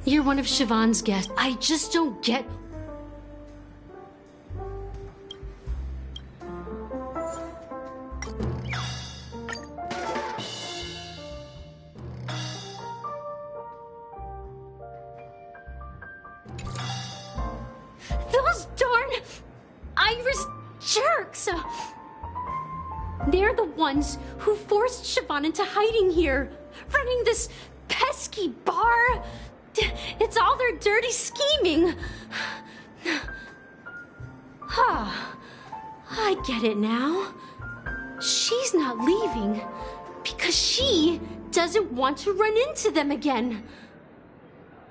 You're one of Siobhan's guests. I just don't get... Those darn Iris jerks! They're the ones who forced Siobhan into hiding here, running this pesky bar. It's all their dirty scheming. I get it now. She's not leaving because she doesn't want to run into them again.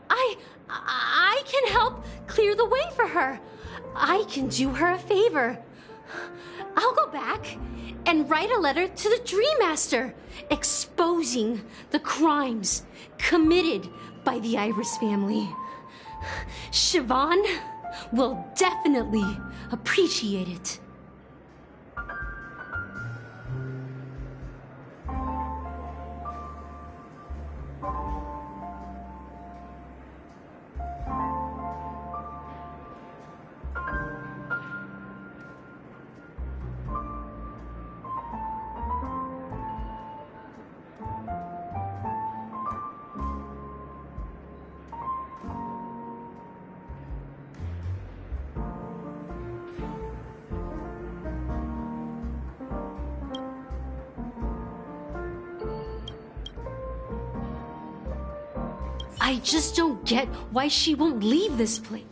I can help clear the way for her. I can do her a favor. I'll go back and write a letter to the Dream Master exposing the crimes committed by the Iris family. Siobhan will definitely appreciate it. I just don't get why she won't leave this place.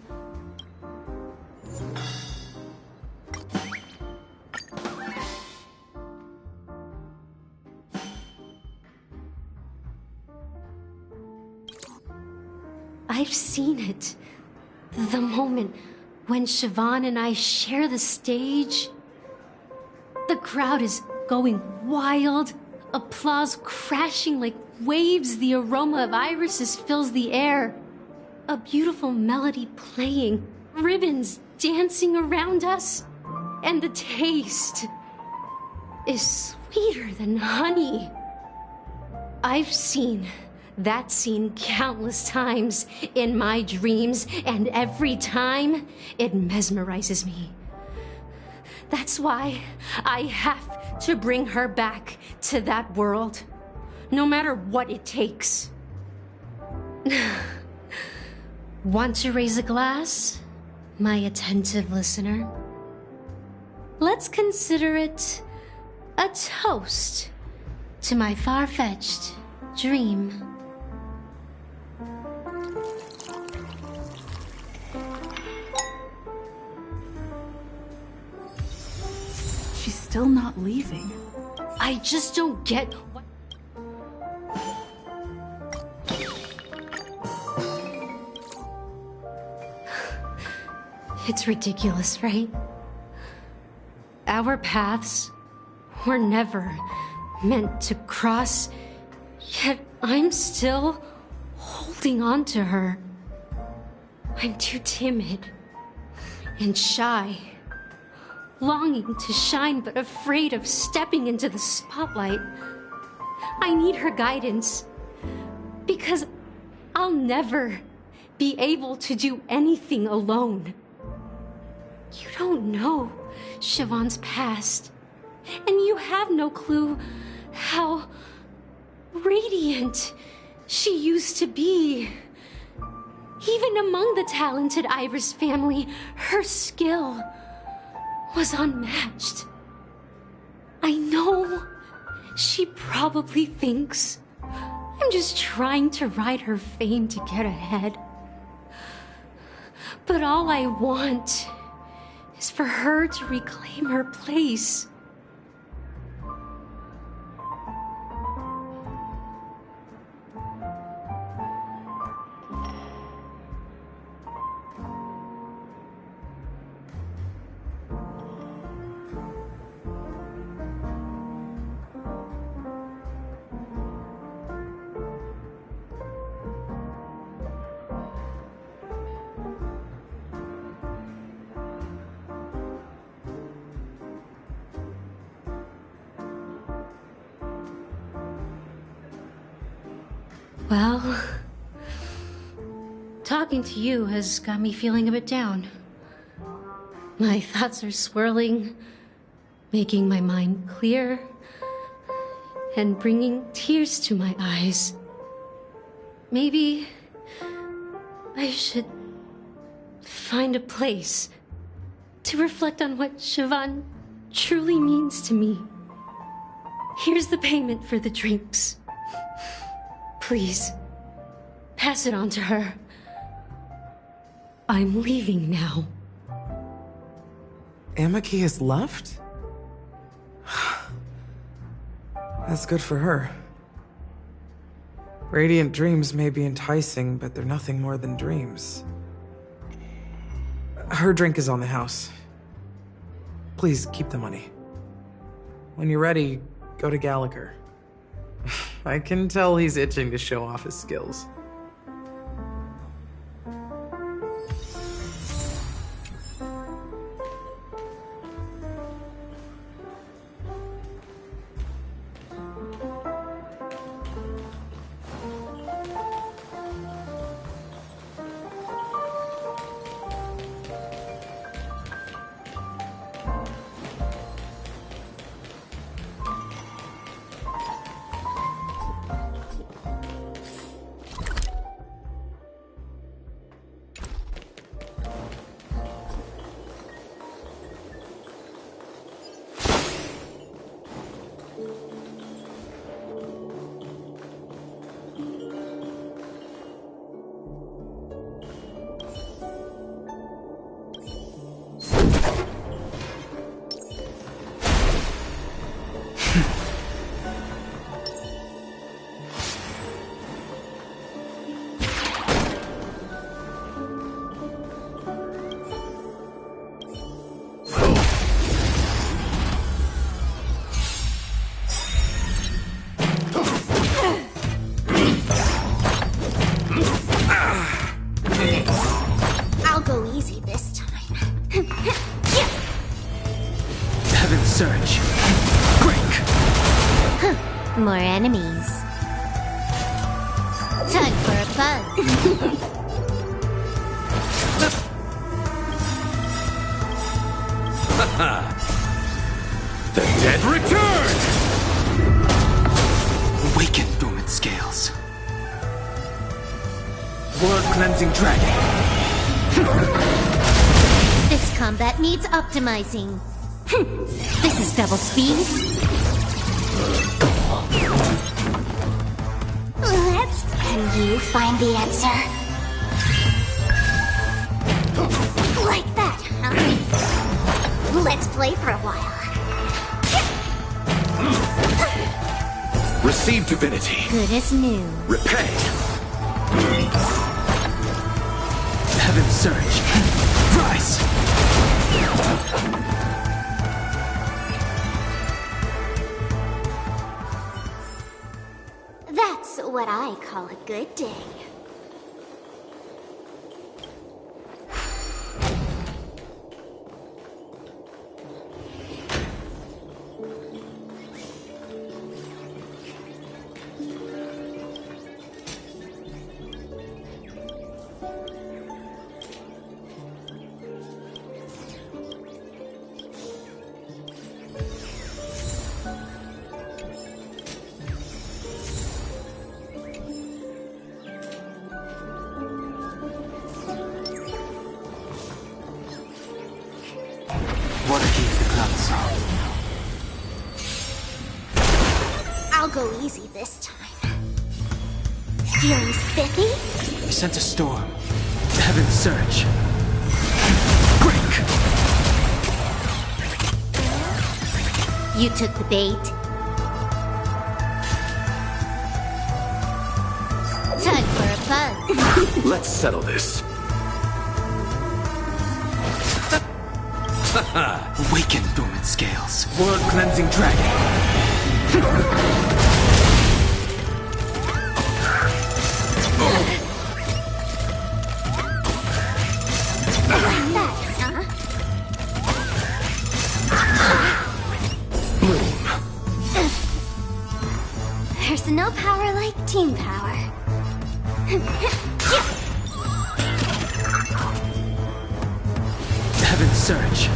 I've seen it. The moment when Siobhan and I share the stage. The crowd is going wild. Applause crashing like waves. The aroma of irises fills the air. A beautiful melody playing. Ribbons dancing around us. And the taste is sweeter than honey. I've seen that scene countless times in my dreams, and every time it mesmerizes me. That's why I have to bring her back to that world, no matter what it takes. Want to raise a glass, my attentive listener? Let's consider it a toast to my far-fetched dream. She's still not leaving. I just don't get what... It's ridiculous, right? Our paths were never meant to cross, yet I'm still holding on to her. I'm too timid and shy, longing to shine but afraid of stepping into the spotlight. I need her guidance because I'll never be able to do anything alone. You don't know Siobhan's past, and you have no clue how radiant she used to be. Even among the talented Iris family, her skill was unmatched. I know she probably thinks I'm just trying to ride her fame to get ahead. But all I want is for her to reclaim her place. Well, talking to you has got me feeling a bit down. My thoughts are swirling, making my mind clear, and bringing tears to my eyes. Maybe I should find a place to reflect on what Siobhan truly means to me. Here's the payment for the drinks. Please, pass it on to her. I'm leaving now. Amaki has left? That's good for her. Radiant dreams may be enticing, but they're nothing more than dreams. Her drink is on the house. Please keep the money. When you're ready, go to Gallagher. I can tell he's itching to show off his skills. I'll go easy this time. Heaven's Surge. Break! More enemies. Time for a buzz. The dead return! Awaken, dormant scales. Blood-cleansing dragon. This combat needs optimizing. This is double speed. Can you find the answer? Like that, huh? Let's play for a while. Receive divinity. Good as new. Repay. Heaven's Surge. Rise! That's what I call a good day. Water keeps the clouds soft. I'll go easy this time. Feeling spiffy? I sent a storm. Heaven's Surge. Break! You took the bait. Time for a buzz. Let's settle this. Awaken, dormant scales. Blood-cleansing dragon. There's no power like team power. search.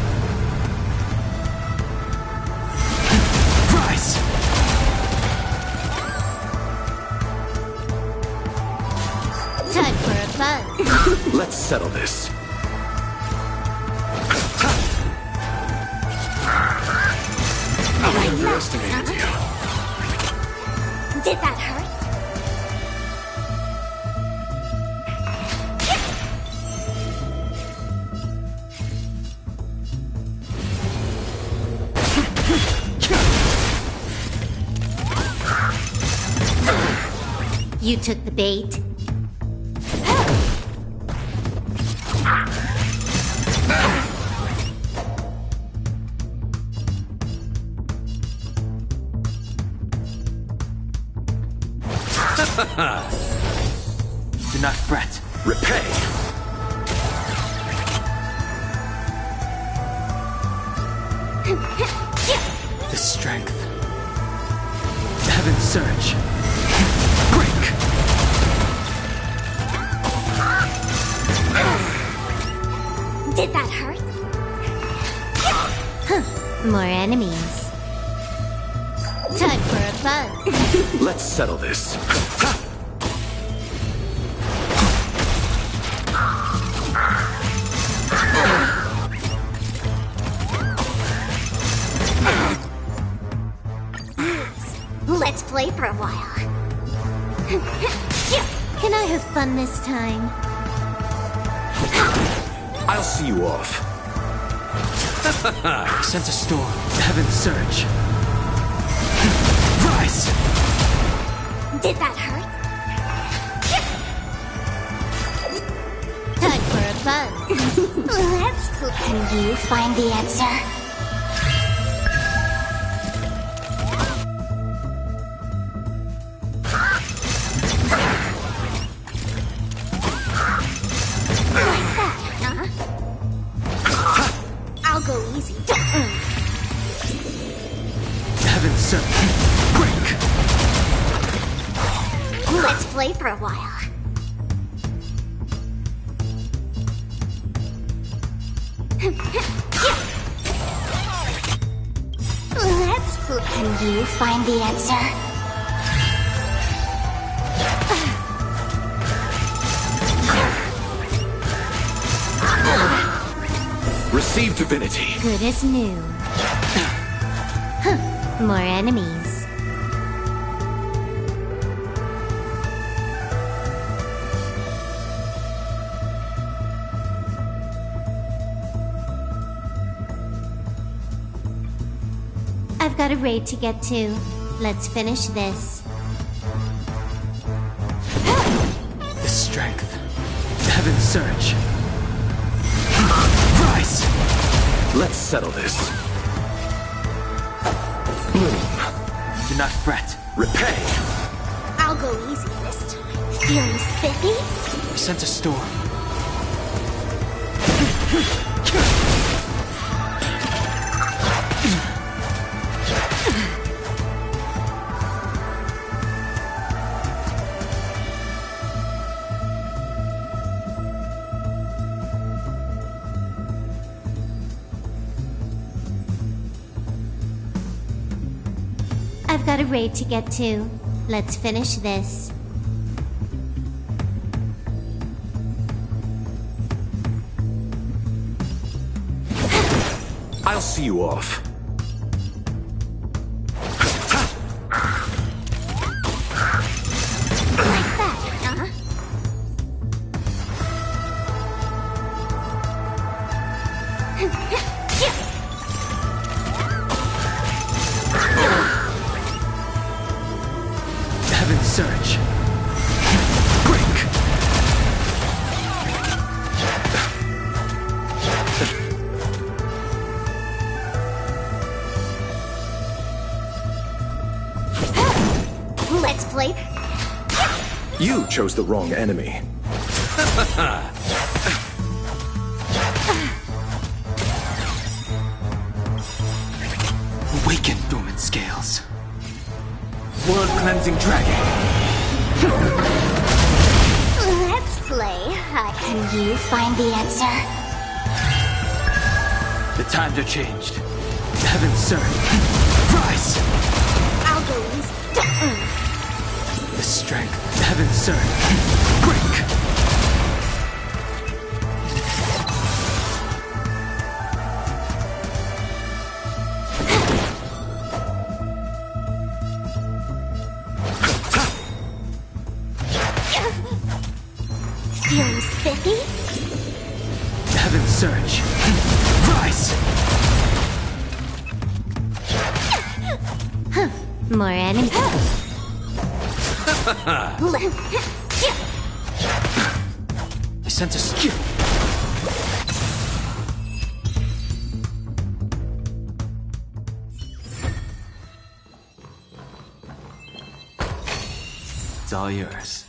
Rise! Time for a buzz. Let's settle this. I underestimated you. Did that hurt? You took the bait. Do not fret. Repay! The strength. Heaven's search. Break! Did that hurt? Huh. More enemies. Time for a buzz. Let's settle this. Let's play for a while. Can I have fun this time? I'll see you off. Sense a storm. Heaven's search. Rise! Did that hurt? Time for a buzz. Let's cool. Can you find the answer? Like that, huh? I'll go easy. Heaven's search. Break! Let's play for a while. Let's cool. Can you find the answer? Receive divinity. Good as new. Huh. More enemies. I've got a raid to get to. Let's finish this. The strength. Heaven's search. Rise! Let's settle this. Bloom. Do not fret. Repay! I'll go easy this time. Feeling spiffy? Sense a storm. I've got a raid to get to. Let's finish this. I'll see you off. Like that, huh? Heaven's search. Break! Let's play. You chose the wrong enemy. Awaken, dormant scales. Blood-cleansing dragon. Let's play. Can you find the answer? The times are changed. Heaven, sir. Rise! Algorithms. The strength. Heaven, sir. Break! Feeling spiffy? Heaven surge. Rise! More enemies. I sense a skill. It's all yours.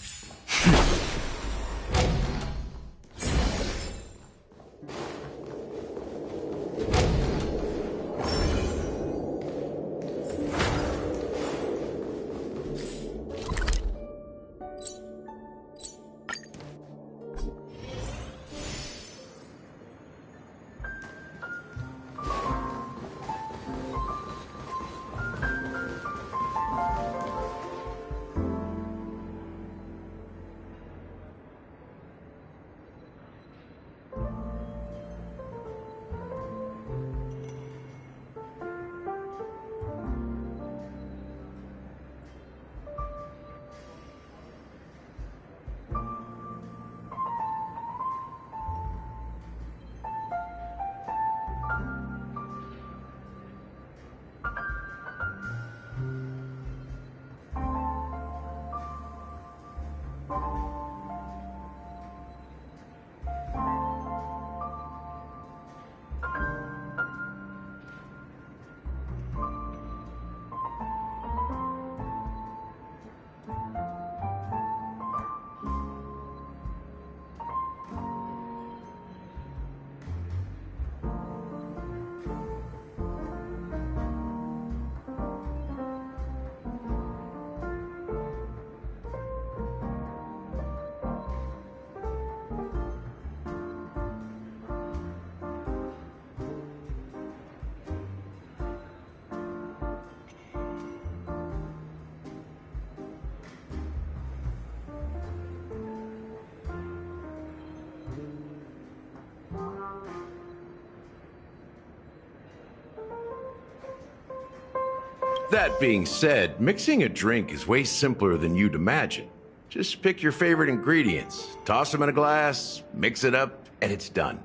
That being said, mixing a drink is way simpler than you'd imagine. Just pick your favorite ingredients, toss them in a glass, mix it up, and it's done.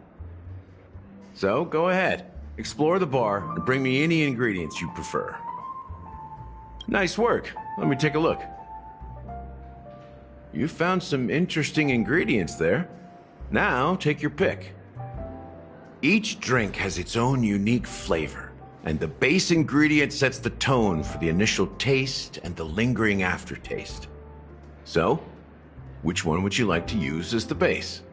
So go ahead, explore the bar, and bring me any ingredients you prefer. Nice work. Let me take a look. You found some interesting ingredients there. Now take your pick. Each drink has its own unique flavor, and the base ingredient sets the tone for the initial taste and the lingering aftertaste. So, which one would you like to use as the base?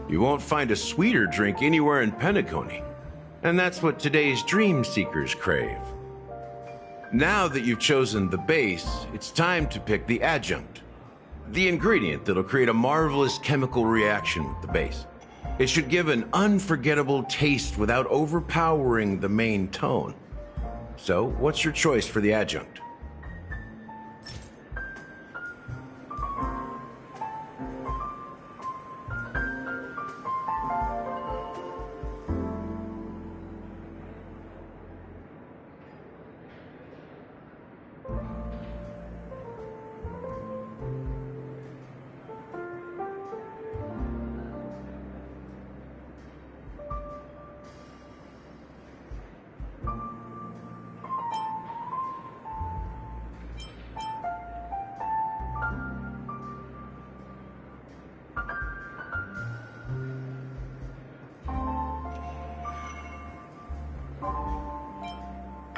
You won't find a sweeter drink anywhere in Penacony. And that's what today's dream seekers crave. Now that you've chosen the base, it's time to pick the adjunct. The ingredient that'll create a marvelous chemical reaction with the base. It should give an unforgettable taste without overpowering the main tone. So, what's your choice for the adjunct?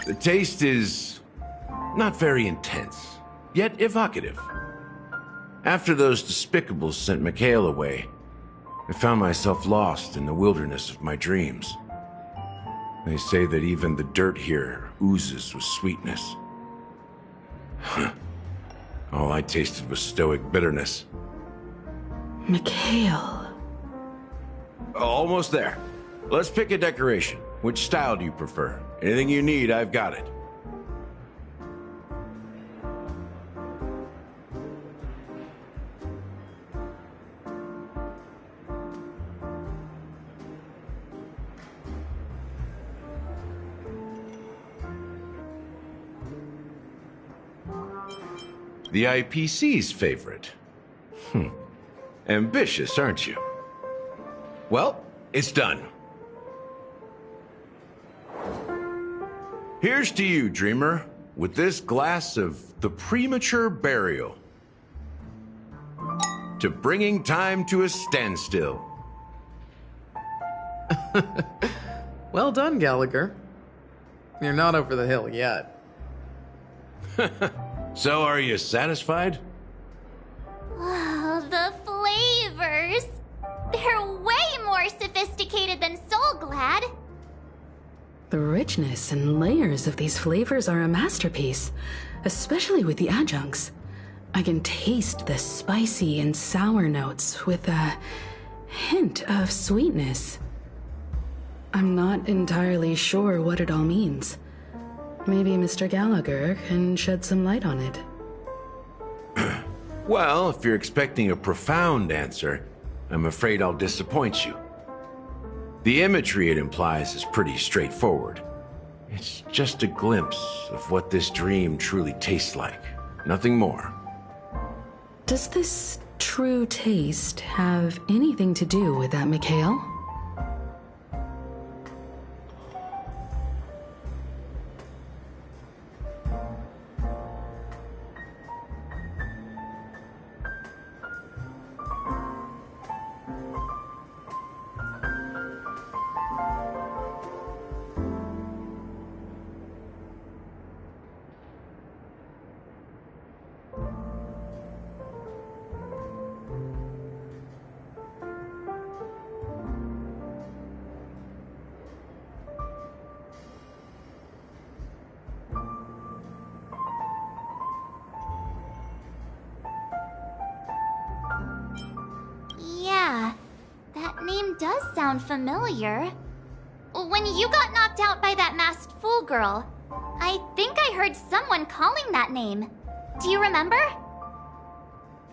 The taste is not very intense, yet evocative. After those despicables sent Mikhail away, I found myself lost in the wilderness of my dreams. They say that even the dirt here oozes with sweetness. All I tasted was stoic bitterness. Mikhail. Almost there. Let's pick a decoration. Which style do you prefer? Anything you need, I've got it. The IPC's favorite. Ambitious, aren't you? Well, it's done. Here's to you, dreamer, with this glass of the premature burial. To bringing time to a standstill. Well done, Gallagher. You're not over the hill yet. So, are you satisfied? Oh, the flavors! They're way more sophisticated than Soulglad. The richness and layers of these flavors are a masterpiece, especially with the adjuncts. I can taste the spicy and sour notes with a hint of sweetness. I'm not entirely sure what it all means. Maybe Mr. Gallagher can shed some light on it. Well, if you're expecting a profound answer, I'm afraid I'll disappoint you. The imagery it implies is pretty straightforward. It's just a glimpse of what this dream truly tastes like. Nothing more. Does this true taste have anything to do with that, Mikhail? Yeah, that name does sound familiar. When you got knocked out by that masked fool girl, I think I heard someone calling that name. Do you remember?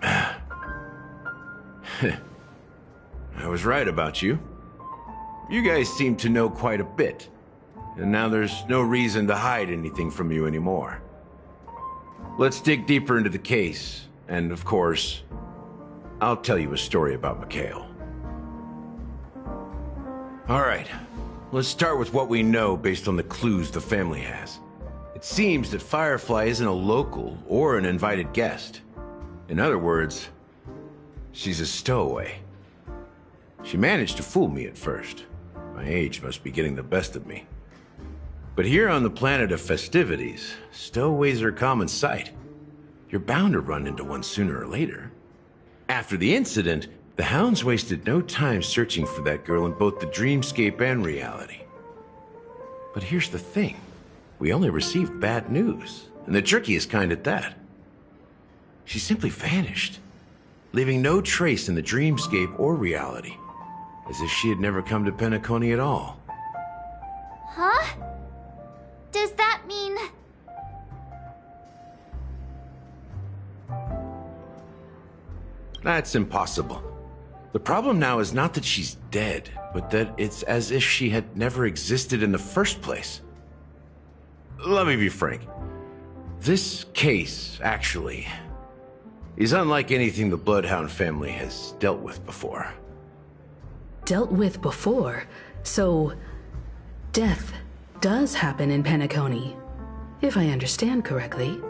I was right about you. You guys seem to know quite a bit. And now there's no reason to hide anything from you anymore. Let's dig deeper into the case, and of course, I'll tell you a story about Mikhail. Alright, let's start with what we know based on the clues the family has. It seems that Firefly isn't a local or an invited guest. In other words, she's a stowaway. She managed to fool me at first. My age must be getting the best of me. But here on the planet of festivities, stowaways are a common sight. You're bound to run into one sooner or later. After the incident, the hounds wasted no time searching for that girl in both the dreamscape and reality. But here's the thing. We only received bad news, and the trickiest kind at that. She simply vanished, leaving no trace in the dreamscape or reality, as if she had never come to Penacony at all. Huh? Does that mean... That's impossible. The problem now is not that she's dead, but that it's as if she had never existed in the first place. Let me be frank. This case, actually, is unlike anything the Bloodhound family has dealt with before. Dealt with before? So, death does happen in Penacony, if I understand correctly.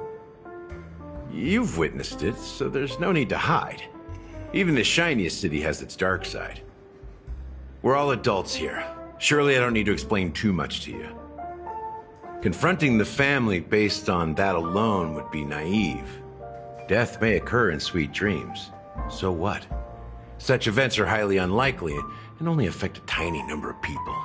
You've witnessed it, so there's no need to hide. Even the shiniest city has its dark side. We're all adults here. Surely I don't need to explain too much to you. Confronting the family based on that alone would be naive. Death may occur in sweet dreams. So what? Such events are highly unlikely and only affect a tiny number of people.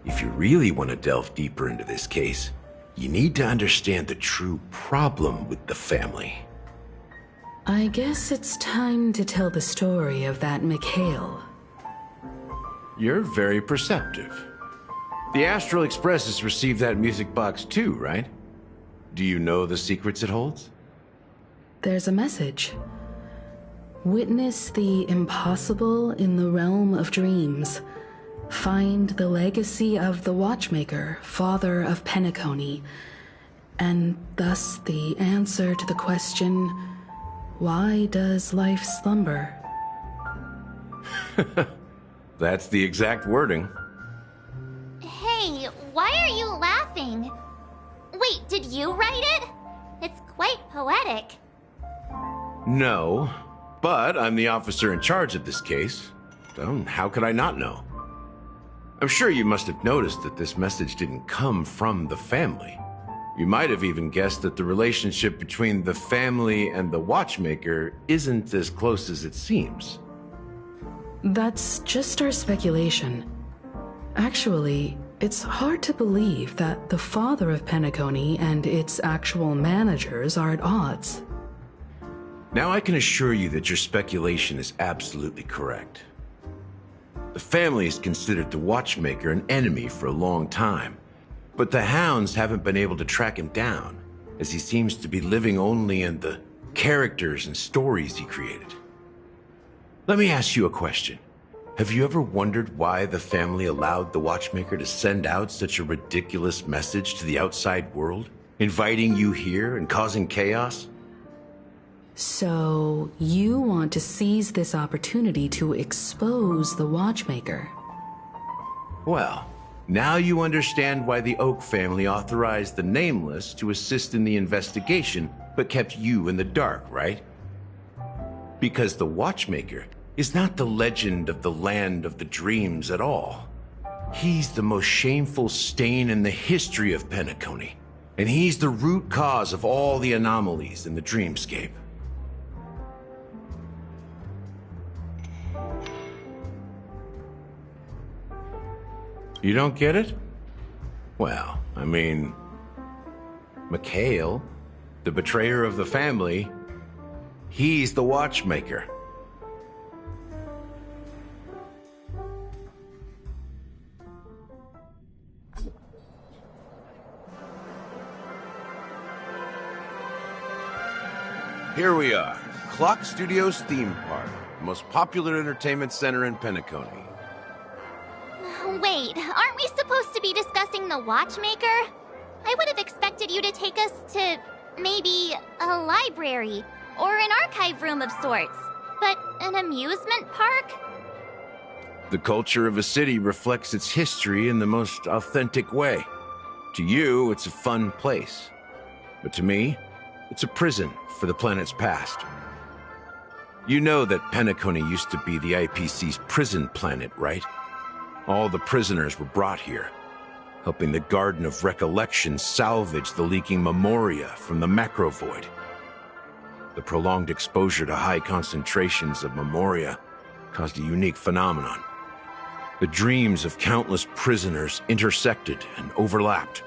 If you really want to delve deeper into this case, you need to understand the true problem with the family. I guess it's time to tell the story of that Mikhail. You're very perceptive. The Astral Express has received that music box too, right? Do you know the secrets it holds? There's a message. Witness the impossible in the realm of dreams. Find the legacy of the Watchmaker, father of Penacony, and thus the answer to the question, why does life slumber? That's the exact wording. Hey, why are you laughing? Wait, did you write it? It's quite poetic. No, but I'm the officer in charge of this case. So how could I not know? I'm sure you must have noticed that this message didn't come from the family. You might have even guessed that the relationship between the family and the Watchmaker isn't as close as it seems. That's just our speculation. Actually, it's hard to believe that the father of Penacony and its actual managers are at odds. Now I can assure you that your speculation is absolutely correct. The family has considered the Watchmaker an enemy for a long time, but the hounds haven't been able to track him down, as he seems to be living only in the characters and stories he created. Let me ask you a question. Have you ever wondered why the family allowed the Watchmaker to send out such a ridiculous message to the outside world, inviting you here and causing chaos? So, you want to seize this opportunity to expose the Watchmaker? Well, now you understand why the Oak family authorized the Nameless to assist in the investigation, but kept you in the dark, right? Because the Watchmaker is not the legend of the land of the dreams at all. He's the most shameful stain in the history of Penacony, and he's the root cause of all the anomalies in the dreamscape. You don't get it? Well, I mean, Mikhail, the betrayer of the family, he's the Watchmaker. Here we are, Clock Studios theme park, the most popular entertainment center in Penacony. Wait, aren't we supposed to be discussing the Watchmaker? I would have expected you to take us to, maybe, a library, or an archive room of sorts. But an amusement park? The culture of a city reflects its history in the most authentic way. To you, it's a fun place. But to me, it's a prison for the planet's past. You know that Penacony used to be the IPC's prison planet, right? All the prisoners were brought here, helping the Garden of Recollection salvage the leaking memoria from the macro void. The prolonged exposure to high concentrations of memoria caused a unique phenomenon. The dreams of countless prisoners intersected and overlapped,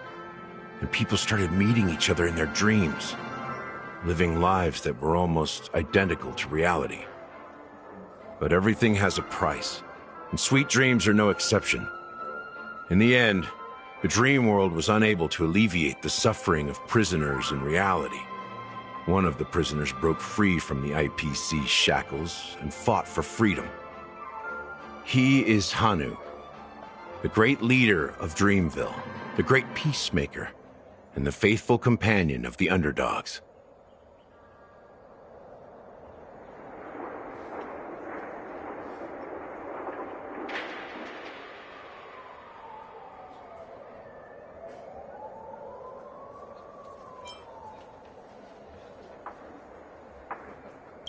and people started meeting each other in their dreams, living lives that were almost identical to reality. But everything has a price, and sweet dreams are no exception. In the end, the dream world was unable to alleviate the suffering of prisoners in reality. One of the prisoners broke free from the IPC shackles and fought for freedom. He is Hanu, the great leader of Dreamville, the great peacemaker, and the faithful companion of the underdogs.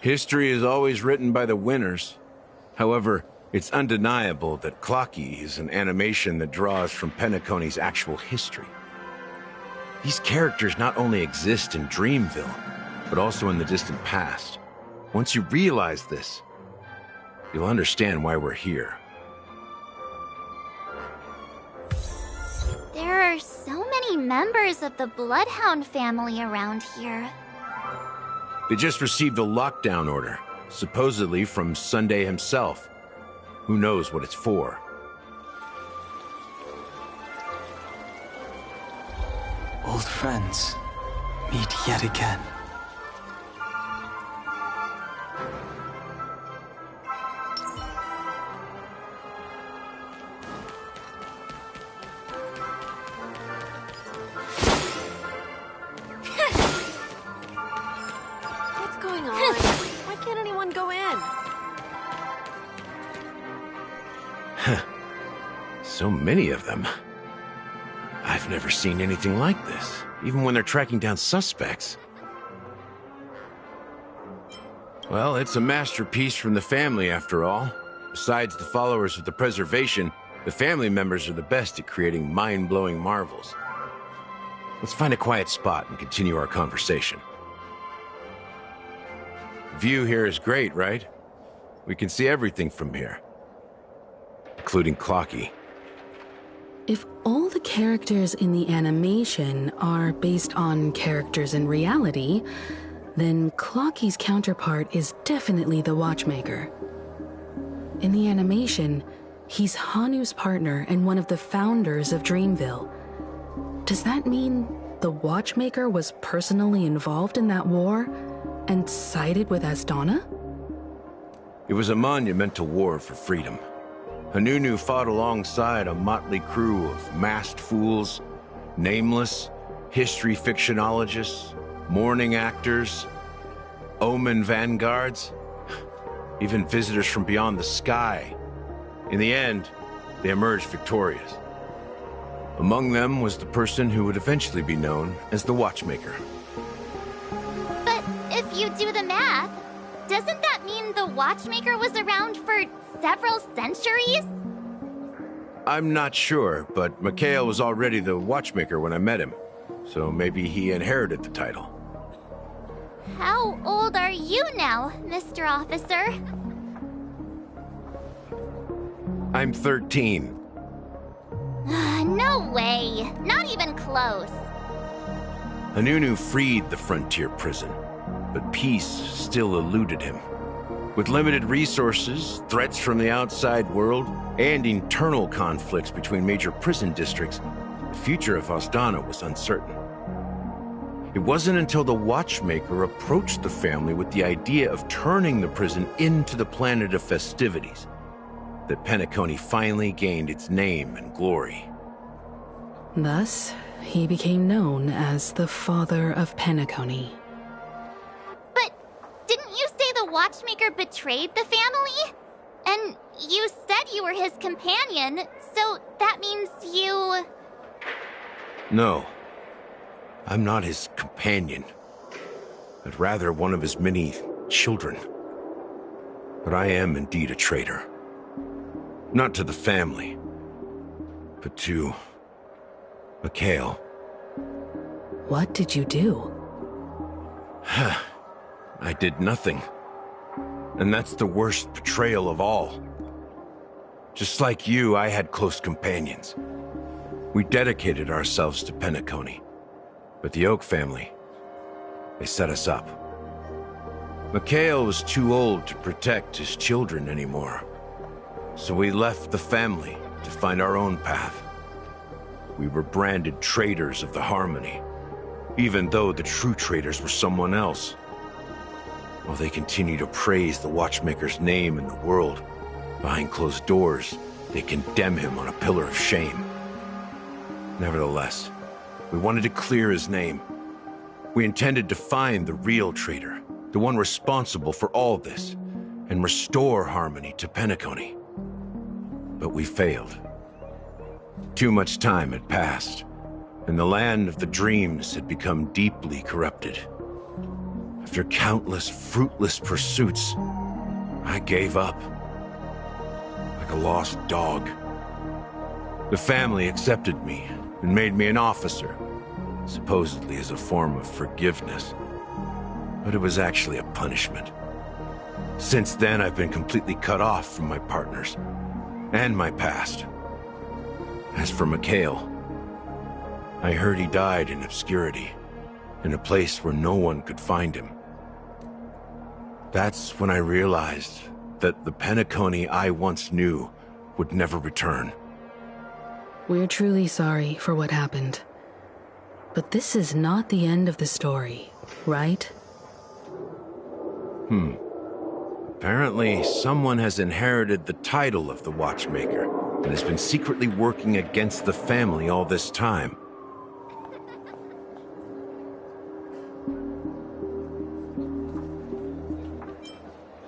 History is always written by the winners. However, it's undeniable that Clocky is an animation that draws from Penacony's actual history. These characters not only exist in Dreamville, but also in the distant past. Once you realize this, you'll understand why we're here. There are so many members of the Bloodhound family around here. They just received a lockdown order, supposedly from Sunday himself. Who knows what it's for? Old friends, meet yet again. What's going on? Why can't anyone go in? So many of them. I've never seen anything like this, even when they're tracking down suspects. Well, it's a masterpiece from the family, after all. Besides the followers of the preservation, the family members are the best at creating mind-blowing marvels. Let's find a quiet spot and continue our conversation. View here is great, right? We can see everything from here, including Clocky. If all the characters in the animation are based on characters in reality, then Clocky's counterpart is definitely the Watchmaker. In the animation, he's Hanu's partner and one of the founders of Dreamville. Does that mean the Watchmaker was personally involved in that war and sided with Asdana? It was a monumental war for freedom. Hanunu fought alongside a motley crew of masked fools, nameless, history fictionologists, mourning actors, omen vanguards, even visitors from beyond the sky. In the end, they emerged victorious. Among them was the person who would eventually be known as the Watchmaker. But if you do the math, doesn't that mean the Watchmaker was around for several centuries? I'm not sure, but Mikhail was already the Watchmaker when I met him, so maybe he inherited the title. How old are you now, Mr. Officer? I'm 13. No way. Not even close. Hanunu freed the frontier prison, but peace still eluded him. With limited resources, threats from the outside world, and internal conflicts between major prison districts, the future of Asdana was uncertain. It wasn't until the Watchmaker approached the family with the idea of turning the prison into the planet of festivities that Penacony finally gained its name and glory. Thus, he became known as the Father of Penacony. But didn't you say the Watchmaker betrayed the family? And you said you were his companion, so that means you... No, I'm not his companion, but rather one of his many children. But I am indeed a traitor. Not to the family, but to Mikhail. What did you do? I did nothing. And that's the worst betrayal of all. Just like you, I had close companions. We dedicated ourselves to Penacony. But the Oak family, they set us up. Mikhail was too old to protect his children anymore. So we left the family to find our own path. We were branded traitors of the Harmony, even though the true traitors were someone else. While they continue to praise the Watchmaker's name in the world, behind closed doors, they condemn him on a pillar of shame. Nevertheless, we wanted to clear his name. We intended to find the real traitor, the one responsible for all this, and restore harmony to Penacony. But we failed. Too much time had passed, and the land of the dreams had become deeply corrupted. After countless fruitless pursuits, I gave up. Like a lost dog. The family accepted me and made me an officer, supposedly as a form of forgiveness. but it was actually a punishment. Since then, I've been completely cut off from my partners and my past. As for Mikhail, I heard he died in obscurity, in a place where no one could find him. That's when I realized that the Penacony I once knew would never return. We're truly sorry for what happened. But this is not the end of the story, right? Apparently, someone has inherited the title of the Watchmaker and has been secretly working against the family all this time.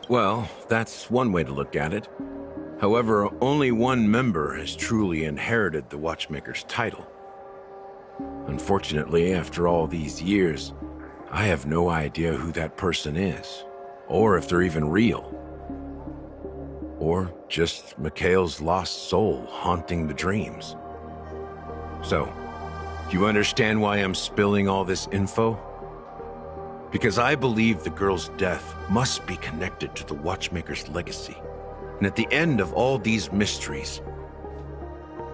Well, that's one way to look at it. However, only one member has truly inherited the Watchmaker's title. Unfortunately, after all these years, I have no idea who that person is, or if they're even real. Or just Mikhail's lost soul haunting the dreams. So, do you understand why I'm spilling all this info? Because I believe the girl's death must be connected to the Watchmaker's legacy. And at the end of all these mysteries,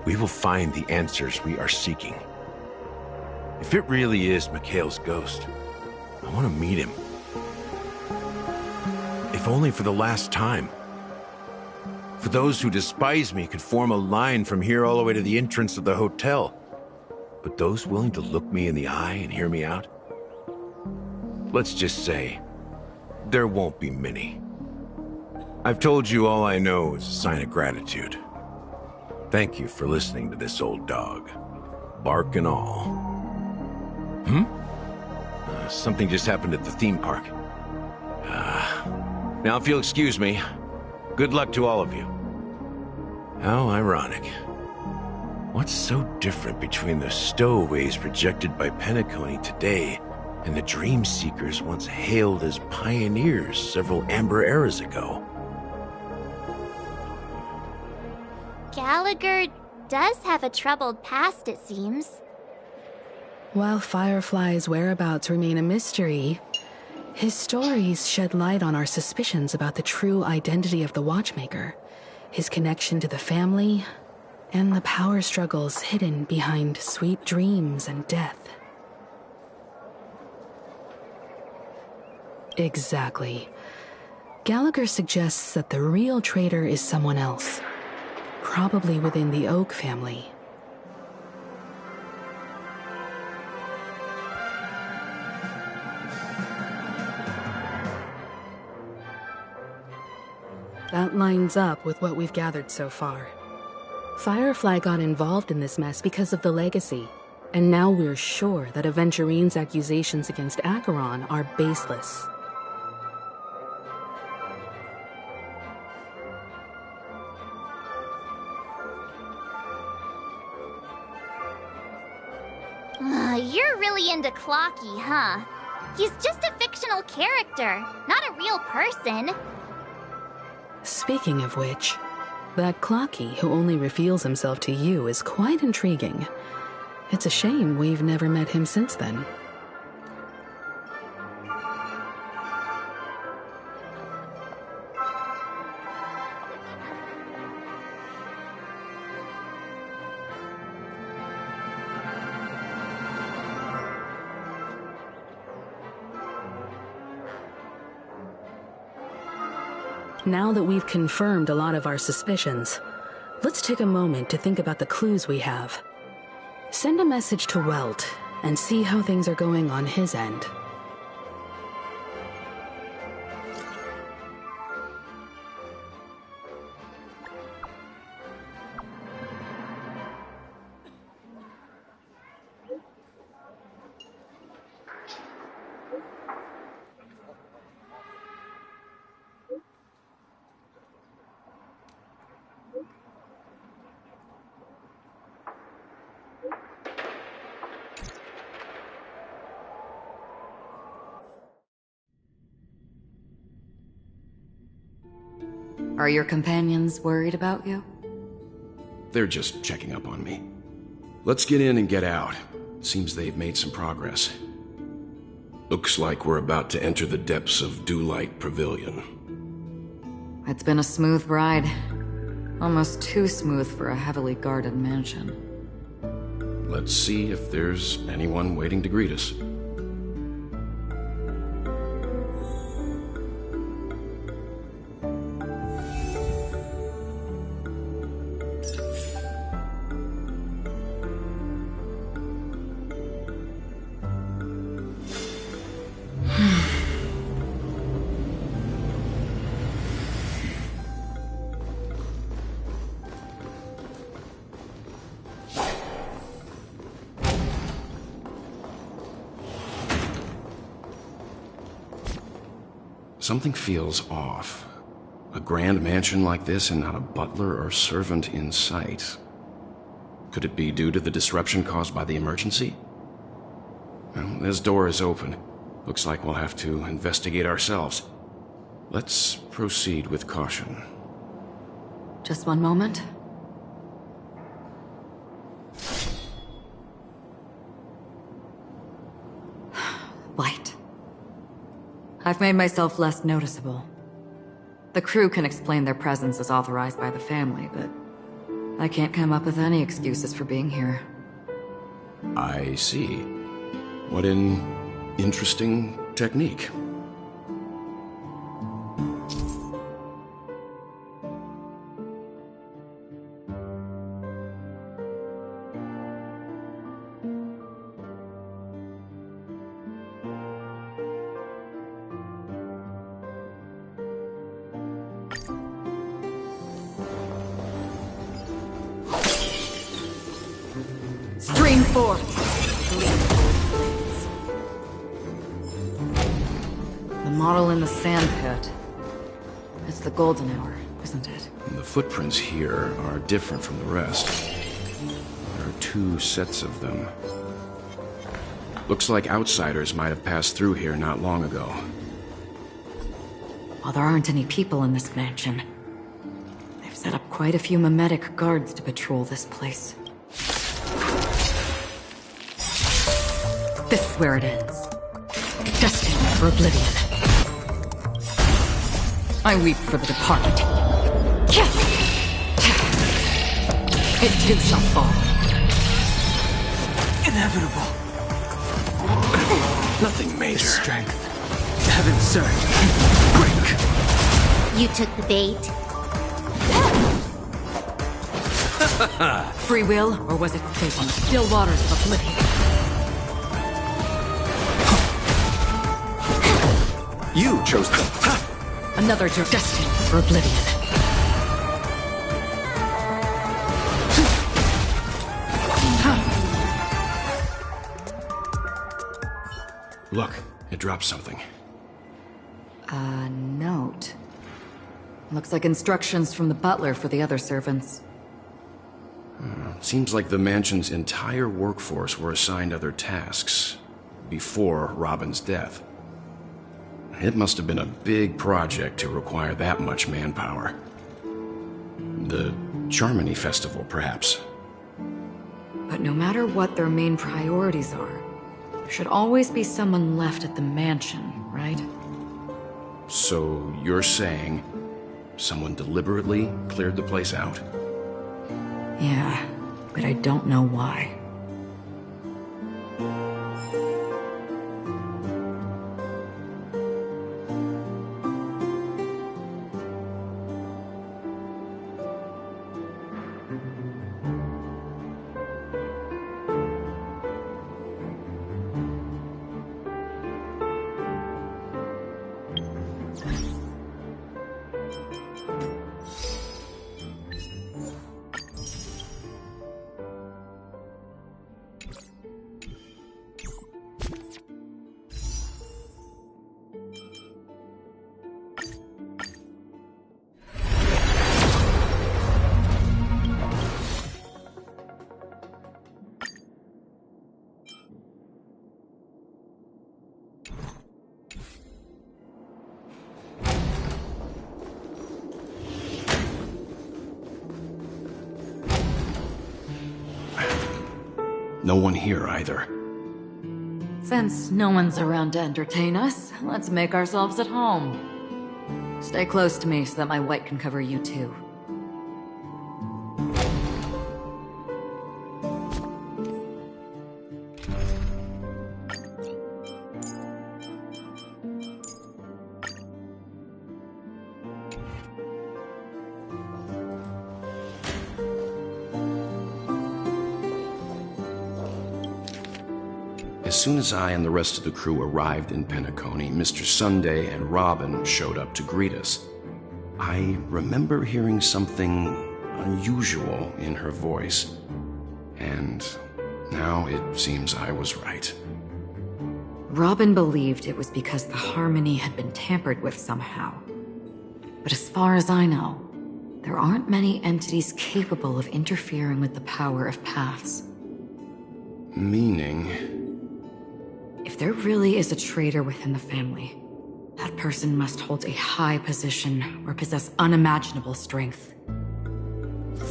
we will find the answers we are seeking. If it really is Mikhail's ghost, I want to meet him. If only for the last time. For those who despise me could form a line from here all the way to the entrance of the hotel. But those willing to look me in the eye and hear me out? Let's just say, there won't be many. I've told you all I know is a sign of gratitude. Thank you for listening to this old dog. Bark and all. Something just happened at the theme park. Now if you'll excuse me, good luck to all of you. How ironic. What's so different between the stowaways projected by Penacony today and the dream seekers once hailed as pioneers several amber eras ago? Gallagher does have a troubled past, it seems. While Firefly's whereabouts remain a mystery, his stories shed light on our suspicions about the true identity of the Watchmaker, his connection to the family, and the power struggles hidden behind sweet dreams and death. Exactly. Gallagher suggests that the real traitor is someone else, probably within the Oak family. That lines up with what we've gathered so far. Firefly got involved in this mess because of the legacy, and now we're sure that Aventurine's accusations against Acheron are baseless. You're really into Clocky, huh? He's just a fictional character, not a real person. Speaking of which, that Clocky who only reveals himself to you is quite intriguing. It's a shame we've never met him since then. Now that we've confirmed a lot of our suspicions, let's take a moment to think about the clues we have. Send a message to Welt and see how things are going on his end. Are your companions worried about you? They're just checking up on me. Let's get in and get out. Seems they've made some progress. Looks like we're about to enter the depths of Dewlight Pavilion. It's been a smooth ride. Almost too smooth for a heavily guarded mansion. Let's see if there's anyone waiting to greet us. Something feels off. A grand mansion like this and not a butler or servant in sight. Could it be due to the disruption caused by the emergency? Well, this door is open. Looks like we'll have to investigate ourselves. Let's proceed with caution. Just one moment. Light. I've made myself less noticeable. The crew can explain their presence as authorized by the family, but I can't come up with any excuses for being here. I see. What an interesting technique. Stream forth! The model in the sand pit. It's the golden hour, isn't it? The footprints here are different from the rest. There are two sets of them. Looks like outsiders might have passed through here not long ago. While there aren't any people in this mansion, they've set up quite a few mimetic guards to patrol this place. This is where it ends. Destined for oblivion. I weep for the departed. It too shall fall. Inevitable. Nothing major. The strength. Heaven surge. Break. You took the bait. Free will, or was it fate on the still waters of oblivion? You chose them. Another jerk destined for oblivion. Look, it dropped something. A note. Looks like instructions from the butler for the other servants. Seems like the mansion's entire workforce were assigned other tasks before Robin's death. It must have been a big project to require that much manpower. The Charmony Festival, perhaps. But no matter what their main priorities are, there should always be someone left at the mansion, right? So you're saying someone deliberately cleared the place out? Yeah, but I don't know why. No one here either. Since no one's around to entertain us, let's make ourselves at home. Stay close to me so that my white can cover you too. As soon as I and the rest of the crew arrived in Penacony, Mr. Sunday and Robin showed up to greet us. I remember hearing something unusual in her voice, and now it seems I was right. Robin believed it was because the harmony had been tampered with somehow. But as far as I know, there aren't many entities capable of interfering with the power of paths. Meaning? If there really is a traitor within the family, that person must hold a high position or possess unimaginable strength.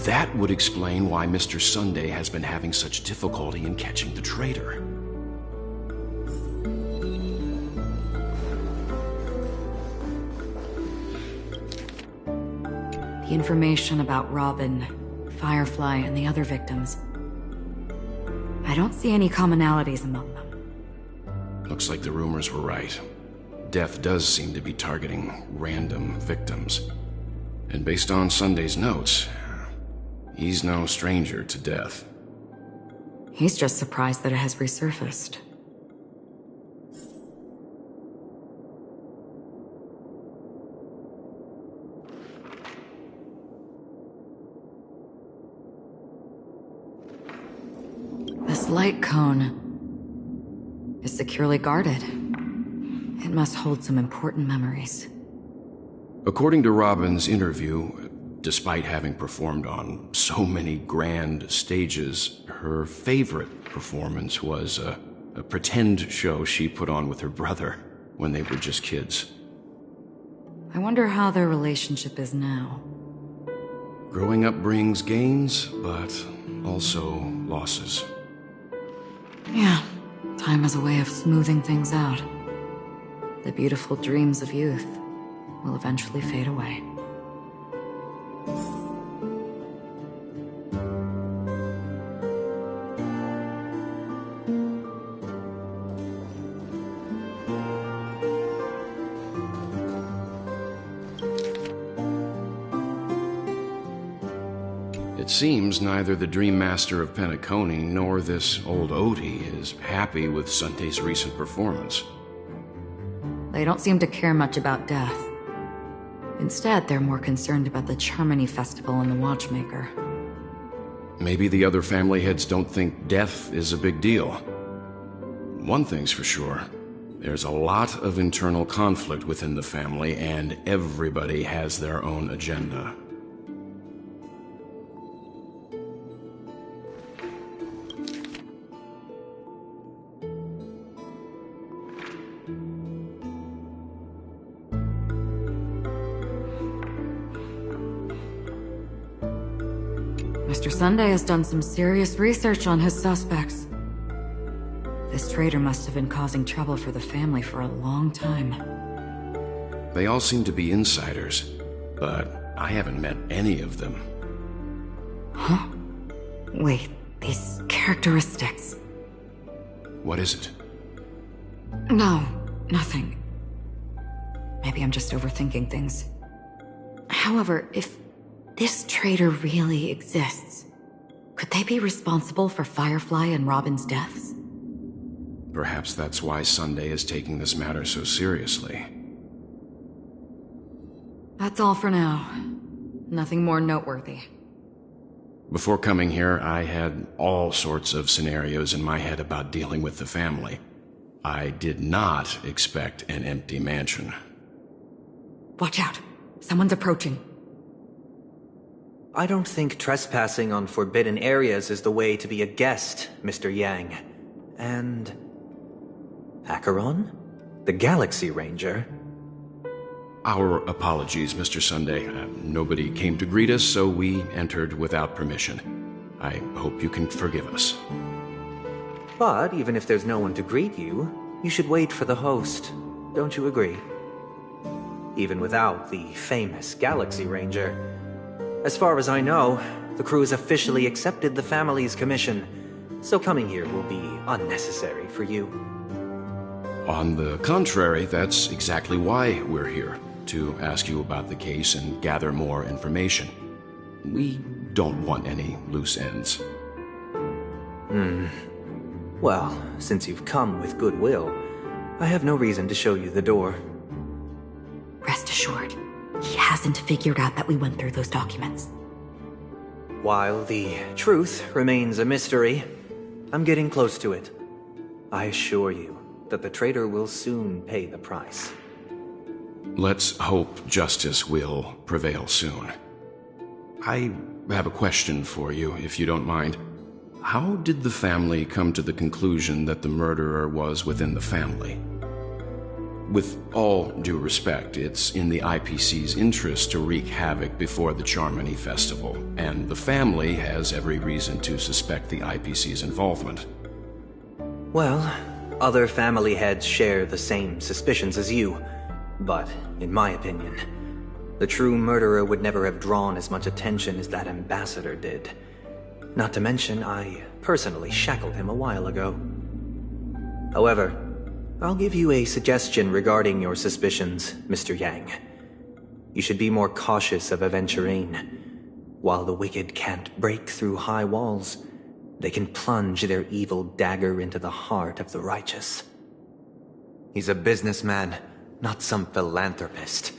That would explain why Mr. Sunday has been having such difficulty in catching the traitor. The information about Robin, Firefly, and the other victims, I don't see any commonalities among them. Looks like the rumors were right. Death does seem to be targeting random victims. And based on Sunday's notes, he's no stranger to death. He's just surprised that it has resurfaced. This light cone is securely guarded. It must hold some important memories. According to Robin's interview, despite having performed on so many grand stages, her favorite performance was a pretend show she put on with her brother when they were just kids. I wonder how their relationship is now. Growing up brings gains, but also losses. Yeah, time has a way of smoothing things out. The beautiful dreams of youth will eventually fade away. It seems neither the Dream Master of Penacony nor this old Odie is happy with Sunday's recent performance. They don't seem to care much about death. Instead, they're more concerned about the Charmony Festival and the Watchmaker. Maybe the other family heads don't think death is a big deal. One thing's for sure. There's a lot of internal conflict within the family, and everybody has their own agenda. Mr. Sunday has done some serious research on his suspects. This traitor must have been causing trouble for the family for a long time. They all seem to be insiders, but I haven't met any of them. Huh? Wait, these characteristics. What is it? No, nothing. Maybe I'm just overthinking things. However, if this traitor really exists, could they be responsible for Firefly and Robin's deaths? Perhaps that's why Sunday is taking this matter so seriously. That's all for now. Nothing more noteworthy. Before coming here, I had all sorts of scenarios in my head about dealing with the family. I did not expect an empty mansion. Watch out. Someone's approaching. I don't think trespassing on forbidden areas is the way to be a guest, Mr. Yang. And... Acheron? The Galaxy Ranger? Our apologies, Mr. Sunday. Nobody came to greet us, so we entered without permission. I hope you can forgive us. But even if there's no one to greet you, you should wait for the host. Don't you agree? Even without the famous Galaxy Ranger. As far as I know, the crew has officially accepted the family's commission, so coming here will be unnecessary for you. On the contrary, that's exactly why we're here, to ask you about the case and gather more information. We don't want any loose ends. Well, since you've come with goodwill, I have no reason to show you the door. Rest assured, he hasn't figured out that we went through those documents. While the truth remains a mystery, I'm getting close to it. I assure you that the traitor will soon pay the price. Let's hope justice will prevail soon. I have a question for you, if you don't mind. How did the family come to the conclusion that the murderer was within the family? With all due respect, it's in the IPC's interest to wreak havoc before the Charmony Festival, and the family has every reason to suspect the IPC's involvement. Well, other family heads share the same suspicions as you, but in my opinion, the true murderer would never have drawn as much attention as that ambassador did. Not to mention, I personally shackled him a while ago. However, I'll give you a suggestion regarding your suspicions, Mr. Yang. You should be more cautious of Aventurine. While the wicked can't break through high walls, they can plunge their evil dagger into the heart of the righteous. He's a businessman, not some philanthropist.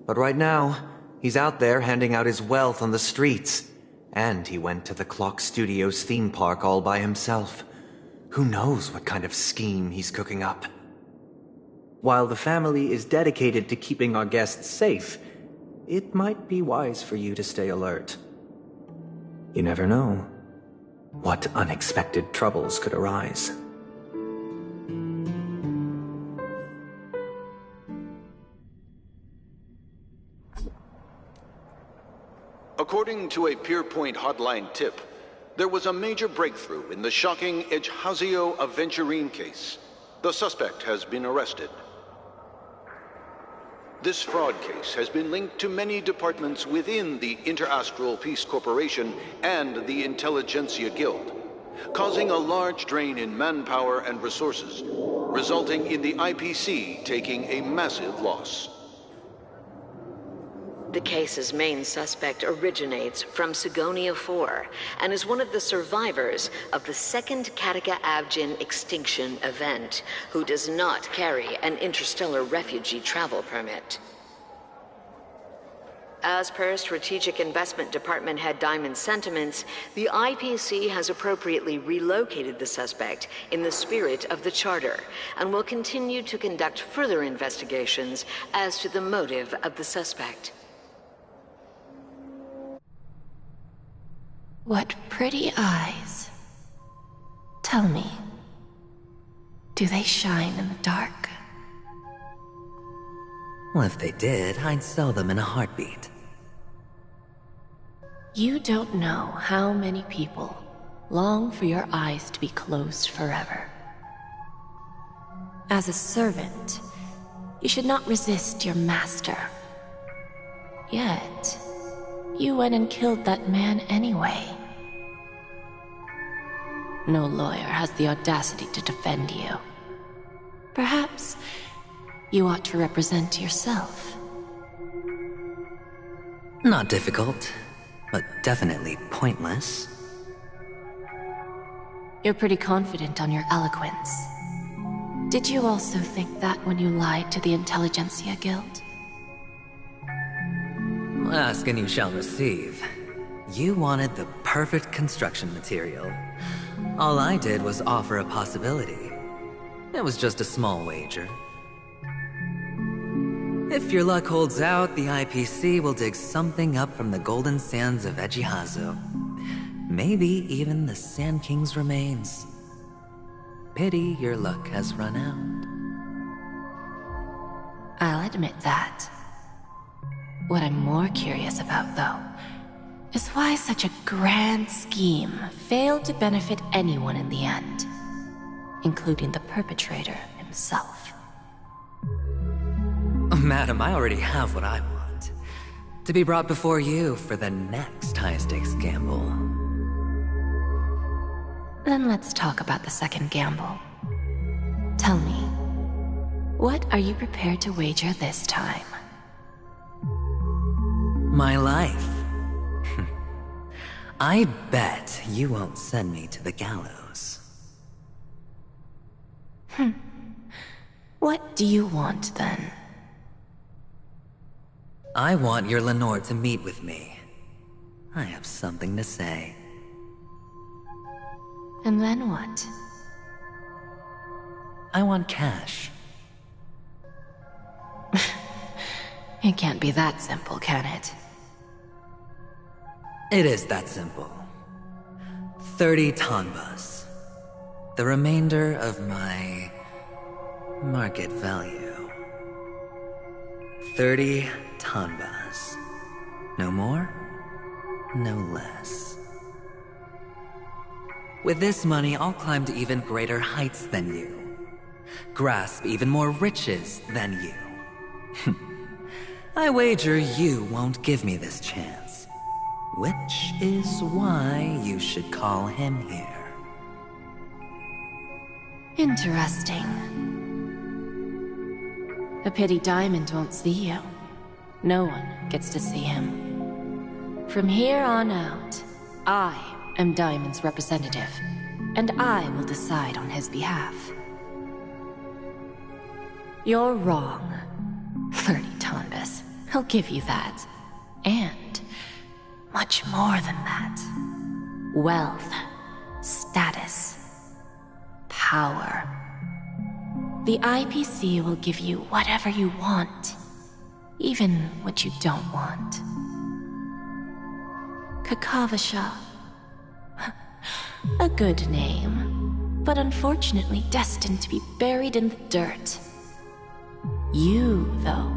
But right now, he's out there handing out his wealth on the streets. And he went to the Clock Studios theme park all by himself. Who knows what kind of scheme he's cooking up? While the family is dedicated to keeping our guests safe, it might be wise for you to stay alert. You never know what unexpected troubles could arise. According to a Pierpoint hotline tip, there was a major breakthrough in the shocking Ejhazio Aventurine case. The suspect has been arrested. This fraud case has been linked to many departments within the Interastral Peace Corporation and the Intelligentsia Guild, causing a large drain in manpower and resources, resulting in the IPC taking a massive loss. The case's main suspect originates from Sigonia 4 and is one of the survivors of the second Kataka Abjin extinction event, who does not carry an interstellar refugee travel permit. As per Strategic Investment Department Head Diamond's sentiments, the IPC has appropriately relocated the suspect in the spirit of the Charter and will continue to conduct further investigations as to the motive of the suspect. What pretty eyes. Tell me, do they shine in the dark? Well, if they did, I'd sell them in a heartbeat. You don't know how many people long for your eyes to be closed forever. As a servant, you should not resist your master. Yet, you went and killed that man anyway. No lawyer has the audacity to defend you. Perhaps you ought to represent yourself. Not difficult, but definitely pointless. You're pretty confident on your eloquence. Did you also think that when you lied to the Intelligentsia Guild? Ask and you shall receive. You wanted the perfect construction material. All I did was offer a possibility. It was just a small wager. If your luck holds out, the IPC will dig something up from the golden sands of Ejhazio. Maybe even the Sand King's remains. Pity your luck has run out. I'll admit that. What I'm more curious about, though, is why such a grand scheme failed to benefit anyone in the end. including the perpetrator himself. Madam, I already have what I want. To be brought before you for the next high-stakes gamble. Then let's talk about the second gamble. Tell me, what are you prepared to wager this time? My life. I bet you won't send me to the gallows. What do you want, then? I want your Lenore to meet with me. I have something to say. And then what? I want cash. It can't be that simple, can it? It is that simple. 30 tanbas. The remainder of my market value. 30 tanbas. No more, no less. With this money, I'll climb to even greater heights than you. Grasp even more riches than you. I wager you won't give me this chance. Which is why you should call him here. Interesting. A pity Diamond won't see you. No one gets to see him. From here on out, I am Diamond's representative, and I will decide on his behalf. You're wrong. 30 tanbas. He'll give you that. And much more than that. Wealth, status, power. The IPC will give you whatever you want, even what you don't want. Kakavasha. A good name, but unfortunately destined to be buried in the dirt. You, though,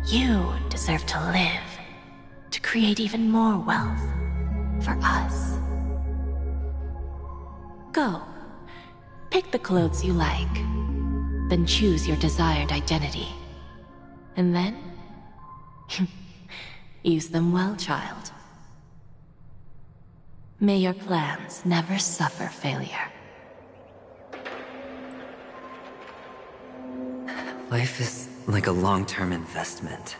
you deserve to live, to create even more wealth for us. Go, pick the clothes you like, then choose your desired identity. And then, use them well, child. May your plans never suffer failure. Life is like a long-term investment.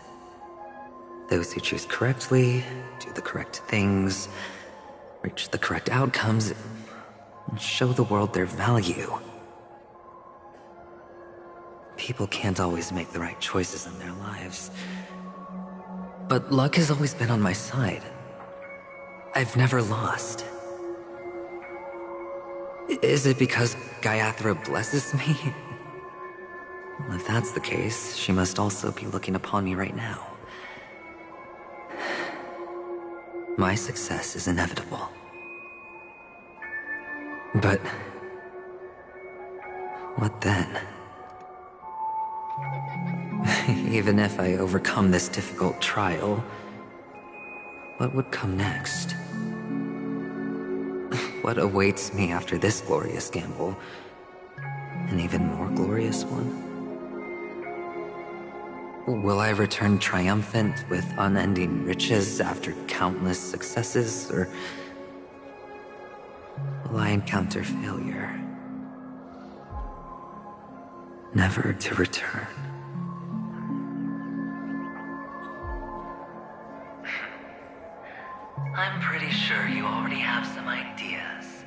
Those who choose correctly, do the correct things, reach the correct outcomes, and show the world their value. People can't always make the right choices in their lives. But luck has always been on my side. I've never lost. Is it because Gaiathra blesses me? Well, if that's the case, she must also be looking upon me right now. My success is inevitable. But what then? Even if I overcome this difficult trial, what would come next? What awaits me after this glorious gamble? An even more glorious one? Will I return triumphant with unending riches after countless successes, or will I encounter failure? Never to return. I'm pretty sure you already have some ideas.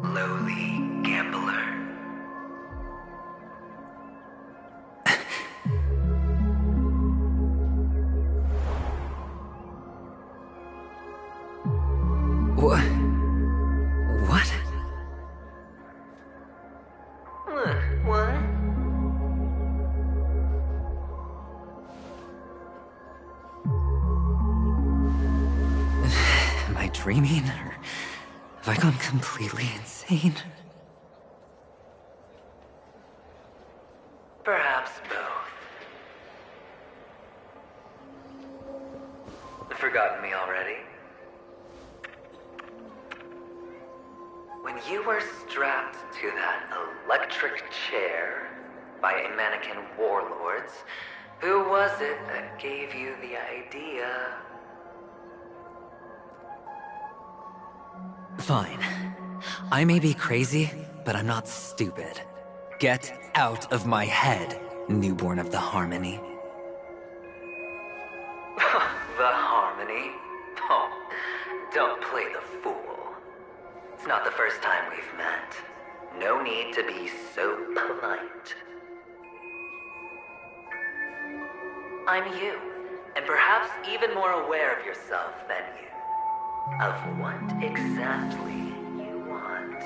Lowly gambler. What? What? What? Am I dreaming, or have I gone completely insane? Perhaps both. Forgotten me already? When you were strapped to that electric chair by a mannequin warlords, who was it that gave you the idea? Fine. I may be crazy, but I'm not stupid. Get out of my head, newborn of the Harmony. The Harmony? Oh, don't play the fool. It's not the first time we've met. No need to be so polite. I'm you, and perhaps even more aware of yourself than you. Of what exactly you want.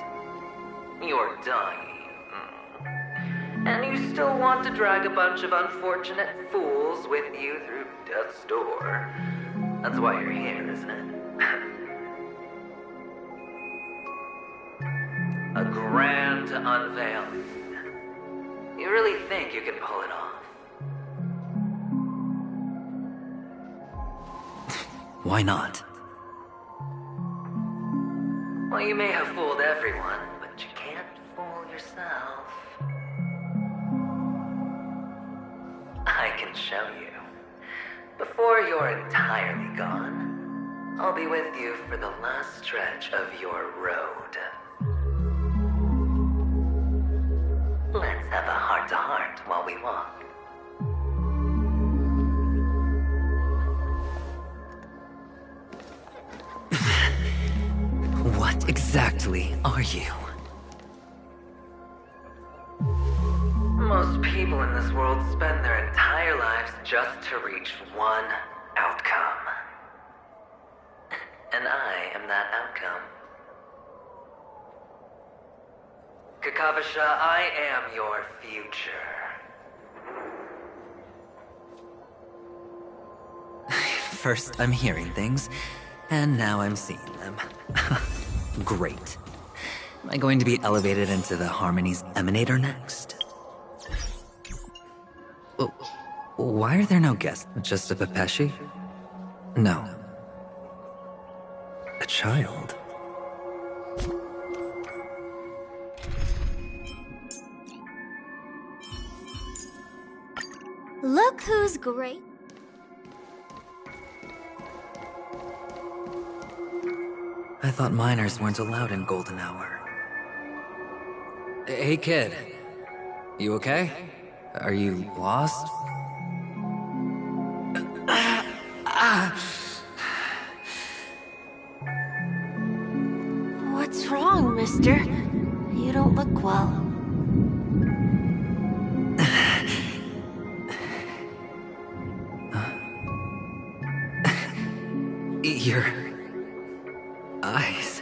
You're dying. And you still want to drag a bunch of unfortunate fools with you through death's door. That's why you're here, isn't it? A grand unveiling. You really think you can pull it off? Why not? Well, you may have fooled everyone, but you can't fool yourself. I can show you. Before you're entirely gone, I'll be with you for the last stretch of your road. Let's have a heart-to-heart while we walk. What exactly are you? Most people in this world spend their entire lives just to reach one outcome. And I am that outcome. Kakavasha, I am your future. First I'm hearing things, and now I'm seeing them. Great. Am I going to be elevated into the Harmony's Emanator next? Oh, why are there no guests? Just a Pepeshi? No. A child. Look who's great. I thought minors weren't allowed in Golden Hour. Hey kid, you okay? Are you lost? What's wrong, mister? You don't look well. Your eyes.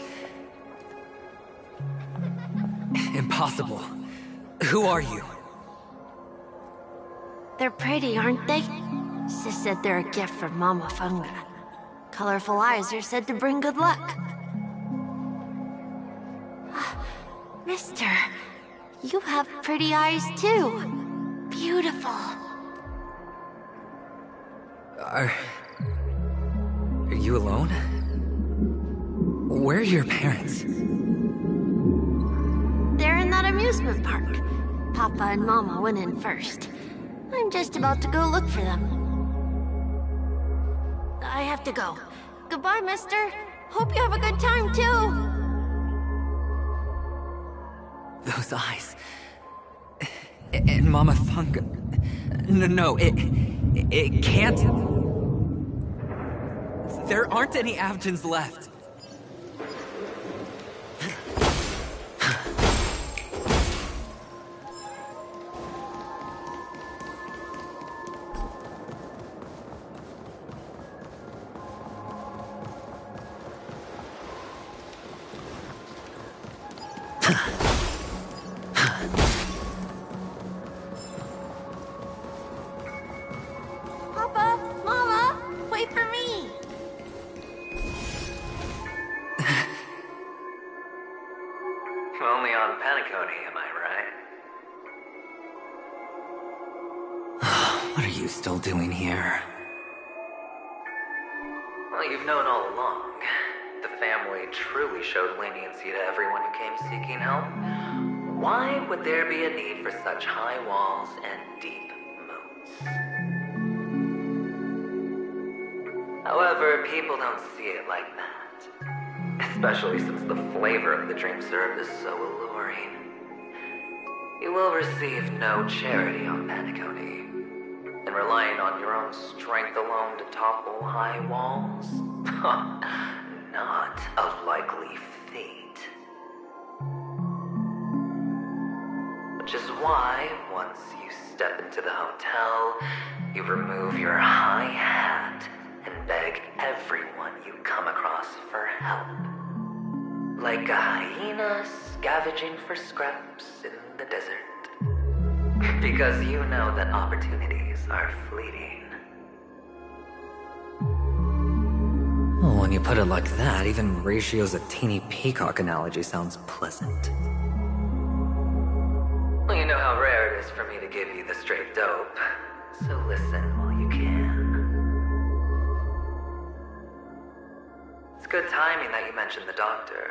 Impossible. Who are you? They're pretty, aren't they? Sis said they're a gift from Mama Funga. Colorful eyes are said to bring good luck. Mister, you have pretty eyes too. Beautiful. Are you alone? Where are your parents? They're in that amusement park. Papa and Mama went in first. I'm just about to go look for them. I have to go. Goodbye, mister. Hope you have a good time, too. Those eyes. And Mama Funga. No, it can't. There aren't any Avgens left. Papa, Mama, wait for me. Only on Panicone, am I right? What are you still doing here? Well, you've known all along. the family truly showed leniency to everyone who came seeking help, why would there be a need for such high walls and deep moats? However, people don't see it like that. Especially since the flavor of the dream served is so alluring. You will receive no charity on Paniconi, and relying on your own strength alone to topple high walls? Not a likely fate. Which is why, once you step into the hotel, you remove your high hat and beg everyone you come across for help. Like a hyena scavenging for scraps in the desert. Because you know that opportunities are fleeting. Oh, when you put it like that, even Ratio's a teeny peacock analogy sounds pleasant. Well, you know how rare it is for me to give you the straight dope, so listen while you can. It's good timing that you mentioned the doctor.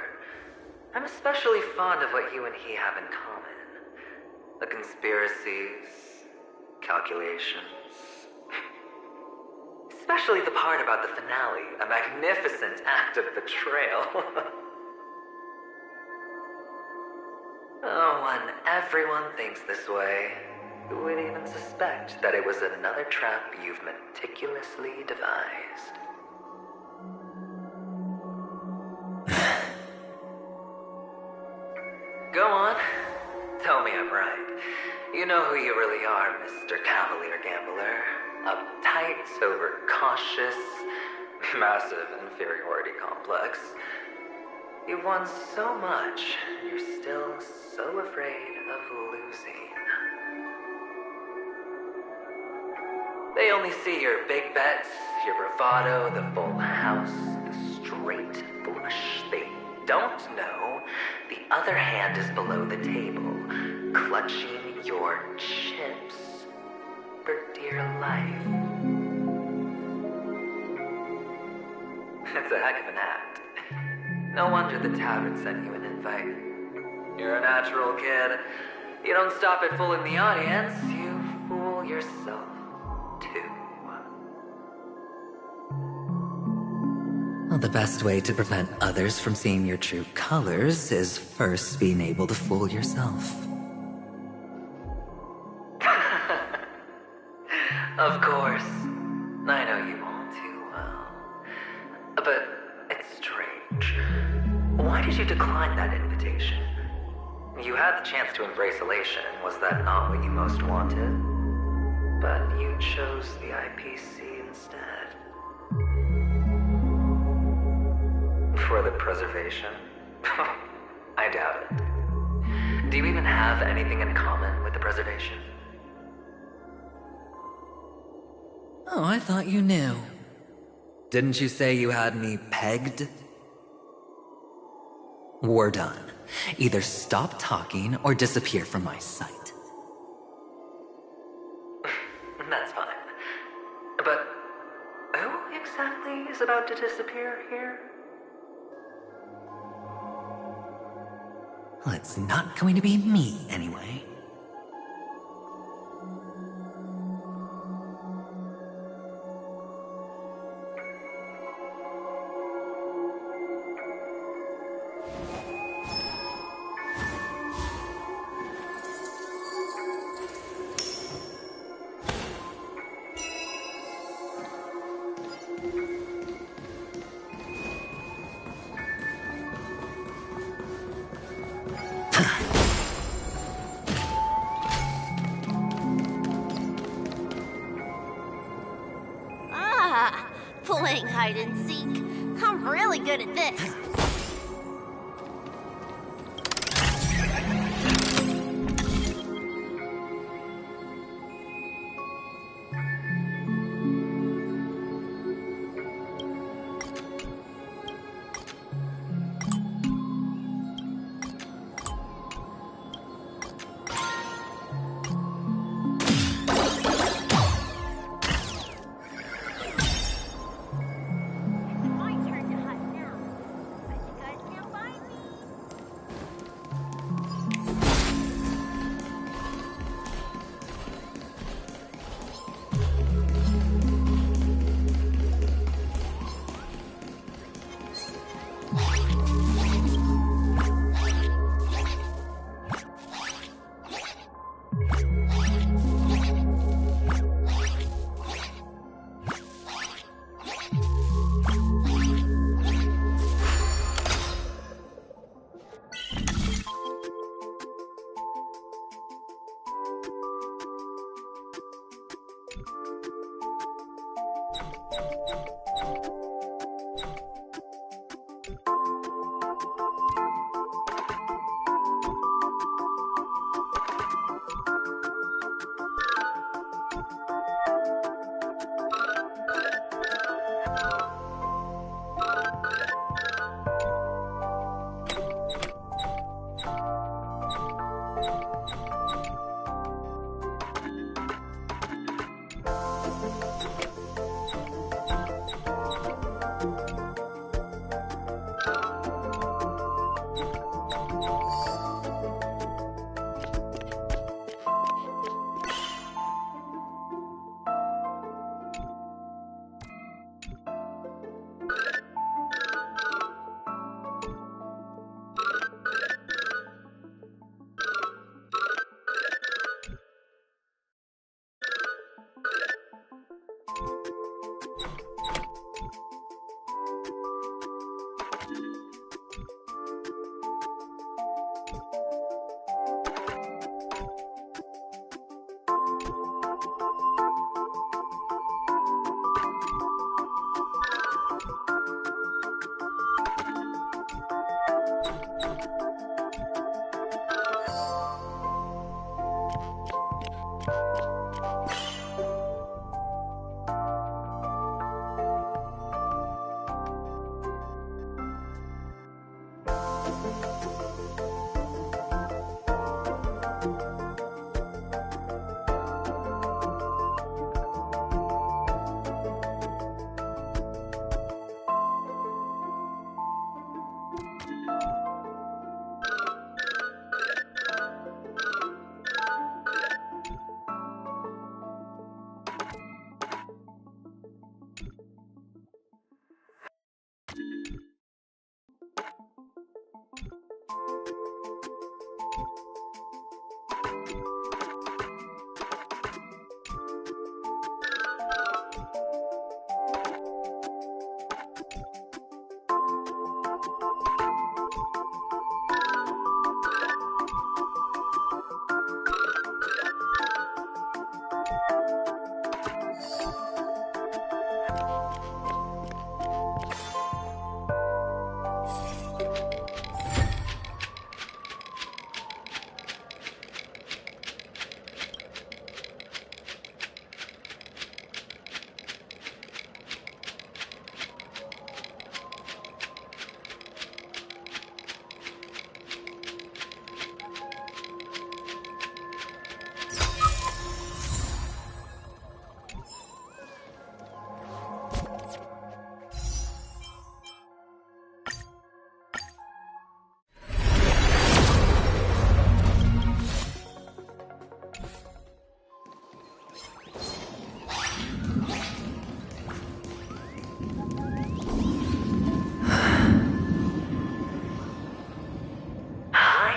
I'm especially fond of what you and he have in common. The conspiracies, calculations. Especially the part about the finale, a magnificent act of betrayal. Oh, when everyone thinks this way, who would even suspect that it was another trap you've meticulously devised? Go on. Tell me I'm right. You know who you really are, Mr. Cavalier Gambler. Uptight, overcautious, massive inferiority complex. You've won so much, you're still so afraid of losing. They only see your big bets, your bravado, the full house, the straight flush. They don't know the other hand is below the table, clutching your chips for dear life. It's a heck of an act. No wonder the tavern sent you an invite. You're a natural kid. You don't stop at fooling the audience, you fool yourself too. Well, the best way to prevent others from seeing your true colors is first being able to fool yourself. Of course. I know you all too well. But it's strange. Why did you decline that invitation? You had the chance to embrace elation. Was that not what you most wanted? But you chose the IPC instead. For the preservation? I doubt it. Do you even have anything in common with the preservation? Oh, I thought you knew. Didn't you say you had me pegged? We're done. Either stop talking or disappear from my sight. That's fine. But who exactly is about to disappear here? Well, it's not going to be me, anyway. Playing hide and seek. I'm really good at this.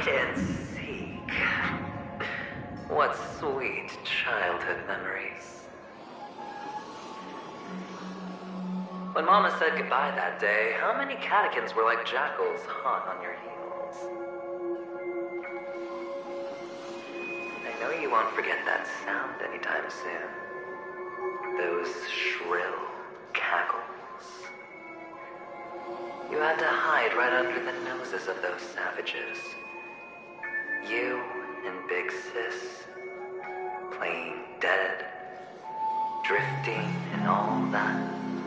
Hide and seek. What sweet childhood memories. When Mama said goodbye that day, how many catechins were like jackals hot on your heels? I know you won't forget that sound anytime soon. Those shrill cackles. You had to hide right under the noses of those savages. You and Big Sis, playing dead, drifting in all that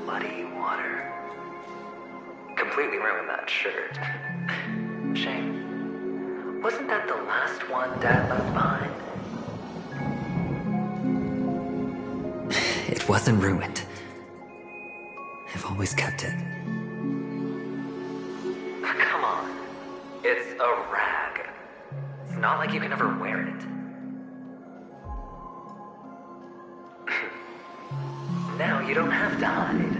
muddy water. Completely ruined that shirt. Shame. Wasn't that the last one Dad left behind? It wasn't ruined. I've always kept it. Come on. It's a rag. It's not like you can ever wear it. Now you don't have to hide.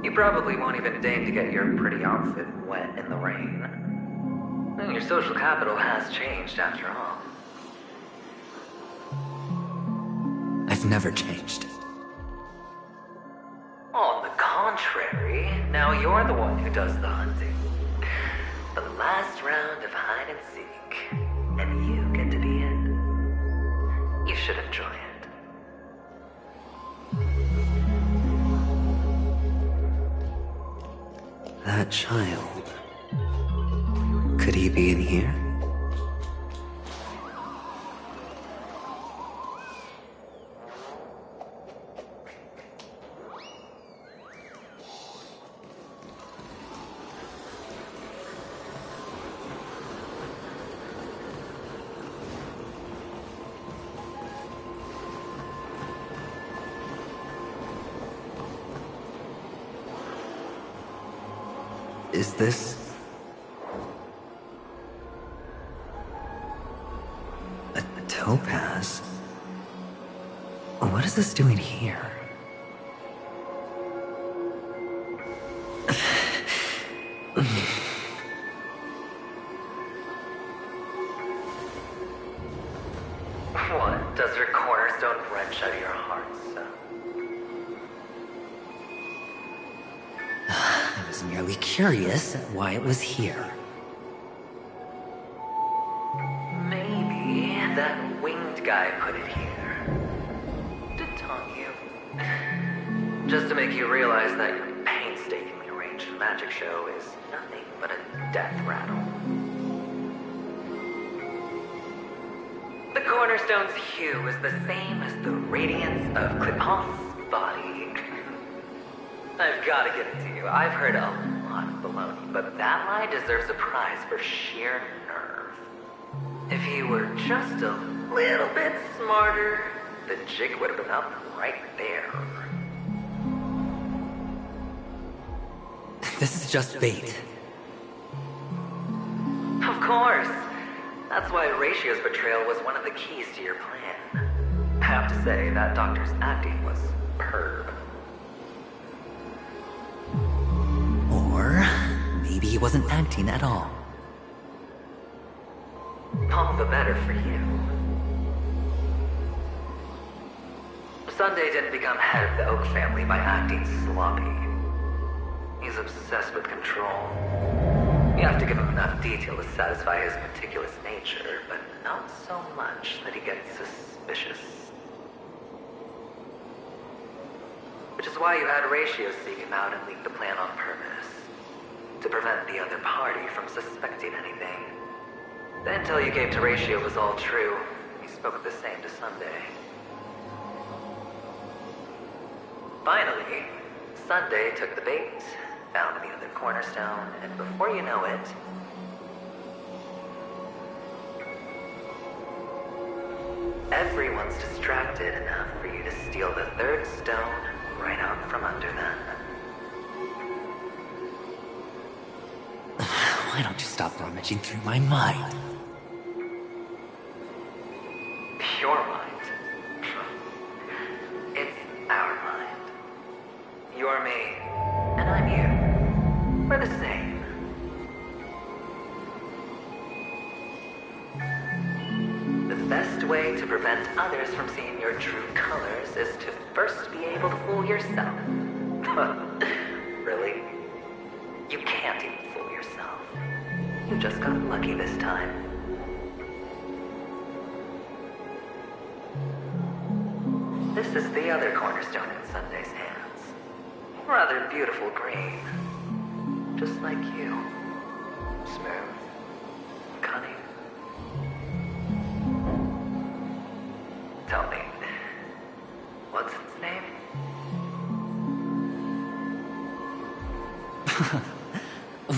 You probably won't even deign to get your pretty outfit wet in the rain. And your social capital has changed after all. I've never changed. On the contrary, now you're the one who does the hunting. The last round of hide and seek, and you get to be it. You should enjoy it. That child. Could he be in here? Is this... a topaz? What is this doing here? What? Does your cornerstone wrench out of your heart, son? I was merely curious at why it was here. Maybe that winged guy put it here. To taunt you. Just to make you realize that your painstakingly arranged magic show is nothing but a death rattle. The cornerstone's hue is the same as the radiance of Clipoth's body. I've got to give it to you. I've heard a lot of baloney, but that lie deserves a prize for sheer nerve. If he were just a little bit smarter, the jig would have been up right there. This is just bait. Of course. That's why Ratio's betrayal was one of the keys to your plan. I have to say, that doctor's acting was superb. Or maybe he wasn't acting at all. All the better for you. Sunday didn't become head of the Oak family by acting sloppy. He's obsessed with control. You have to give him enough detail to satisfy his meticulous nature, but not so much that he gets suspicious. Which is why you had Ratio seek him out and leak the plan on purpose. To prevent the other party from suspecting anything. The intel you gave to Ratio was all true. He spoke the same to Sunday. Finally, Sunday took the bait, found the other cornerstone, and before you know it... everyone's distracted enough for you to steal the third stone right out from under them. Why don't you stop rummaging through my mind? Your mind. It's our mind. You're me, and I'm you. We're the same. way to prevent others from seeing your true colors is to first be able to fool yourself. Really? You can't even fool yourself. You just got lucky this time. This is the other cornerstone in Sunday's hands. Rather beautiful green. Just like you. Smooth. Cunning. Tell me, what's its name?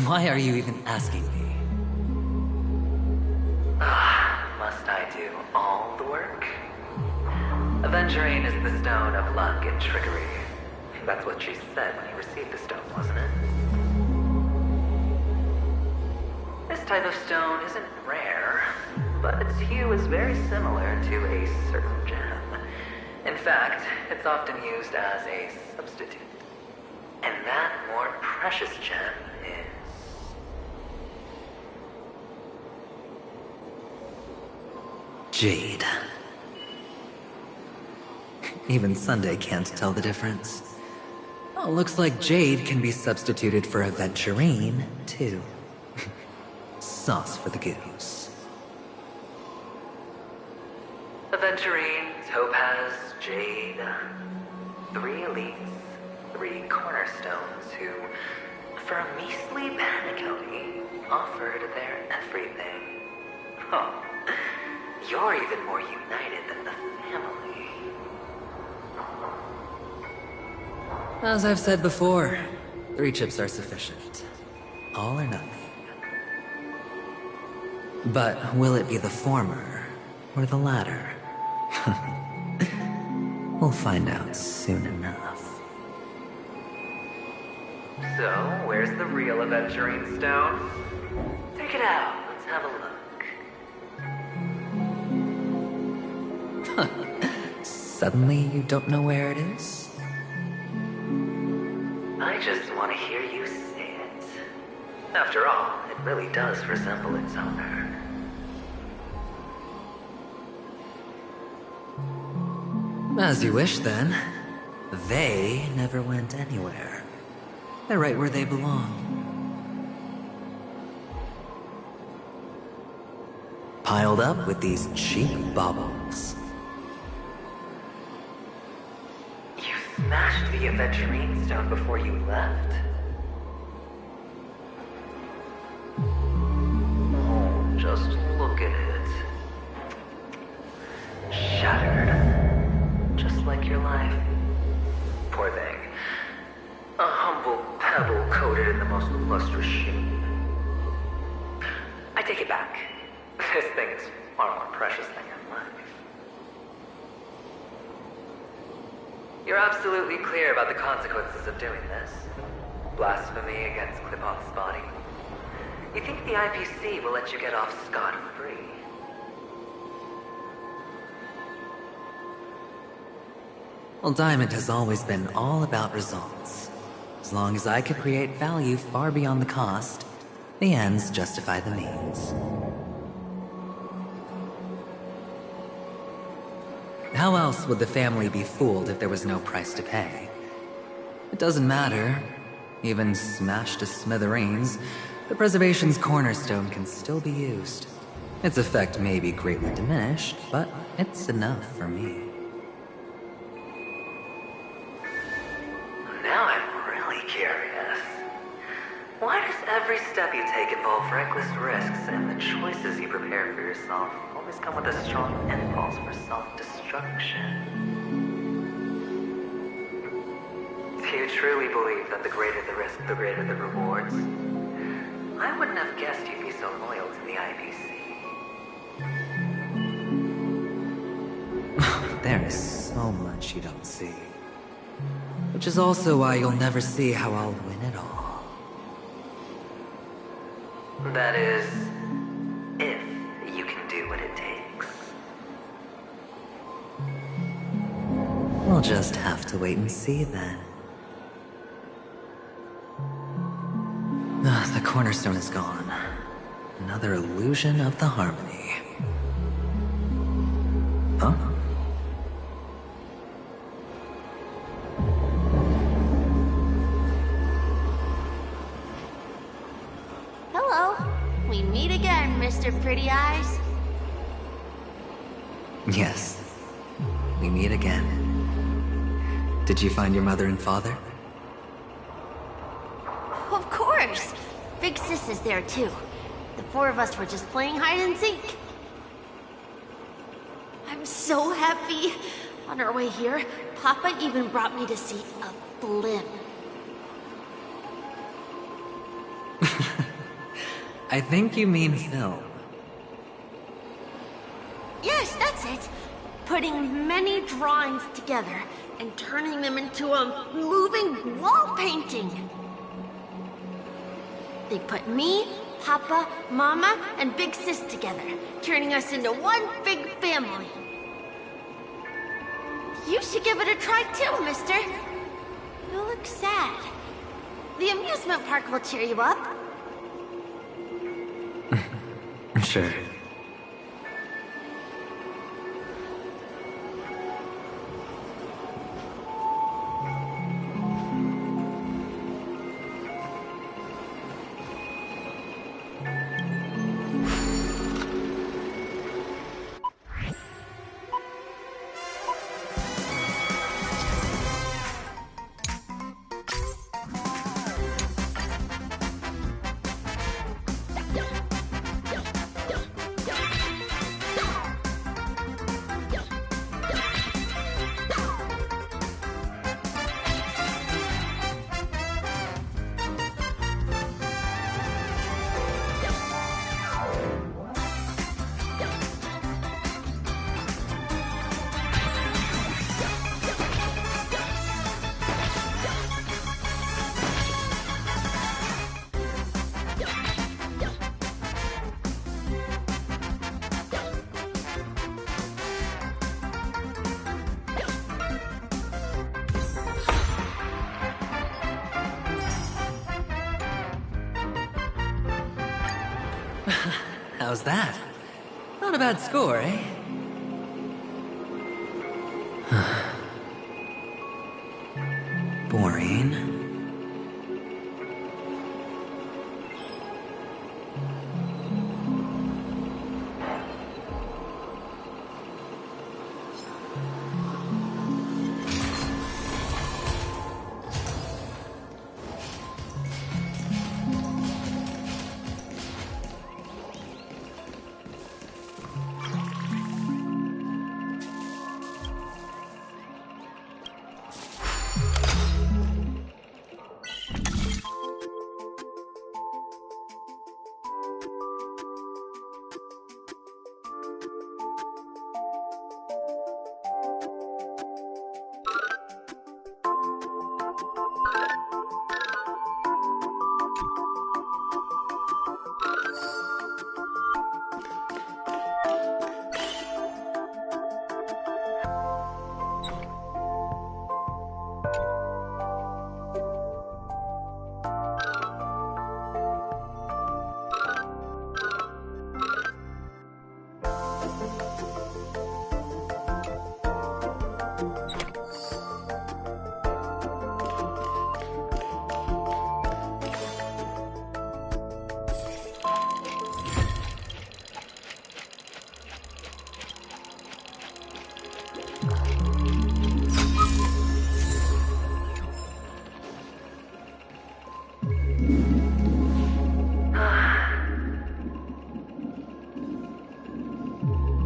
Why are you even asking me? Must I do all the work? Aventurine is the stone of luck and trickery. That's what she said when you received the stone, wasn't it? This type of stone isn't rare, but its hue is very similar to a certain gem. In fact, it's often used as a substitute. And that more precious gem is... Jade. Even Sunday can't tell the difference. Oh, looks like Jade can be substituted for Aventurine, too. Sauce for the goose. Aventurine, Topaz, Jade. 3 elites, 3 cornerstones who, for a measly penny, offered their everything. Oh, you're even more united than the family. As I've said before, 3 chips are sufficient. All or nothing. But will it be the former or the latter? We'll find out soon enough. So, where's the real Aventurine stone? Take it out, let's have a look. Suddenly you don't know where it is? I just want to hear you say it. After all, it really does resemble its owner. As you wish, then. They never went anywhere. They're right where they belong. Piled up with these cheap baubles. You smashed the Aventurine stone before you left? Oh, just look at it. Shattered. Just like your life. Poor thing. A humble pebble coated in the most lustrous sheen. I take it back. This thing is far more precious than your life. You're absolutely clear about the consequences of doing this. Blasphemy against Clipoth's body. You think the IPC will let you get off scot-free? Well, Diamond has always been all about results. As long as I could create value far beyond the cost, the ends justify the means. How else would the family be fooled if there was no price to pay? It doesn't matter. Even smashed to smithereens, the preservation's cornerstone can still be used. Its effect may be greatly diminished, but it's enough for me. Now I'm really curious. Why does every step you take involve reckless risks, and the choices you prepare for yourself always come with a strong impulse for self-destruction? Do you truly believe that the greater the risk, the greater the rewards? I wouldn't have guessed you'd be so loyal to the IPC. There is so much you don't see. Which is also why you'll never see how I'll win it all. That is, if you can do what it takes. We'll just have to wait and see then. The cornerstone is gone. Another illusion of the harmony. Huh? Hello. We meet again, Mr. Pretty Eyes. Yes. We meet again. Did you find your mother and father? Of course. Big Sis is there too. The four of us were just playing hide and seek. I'm so happy. On our way here, Papa even brought me to see a blimp. I think you mean film. Yes, that's it. Putting many drawings together and turning them into a moving wall painting. They put me, Papa, Mama, and Big Sis together, turning us into one big family. You should give it a try too, mister. You look sad. The amusement park will cheer you up. Sure. How's that? Not a bad score, eh? Boring.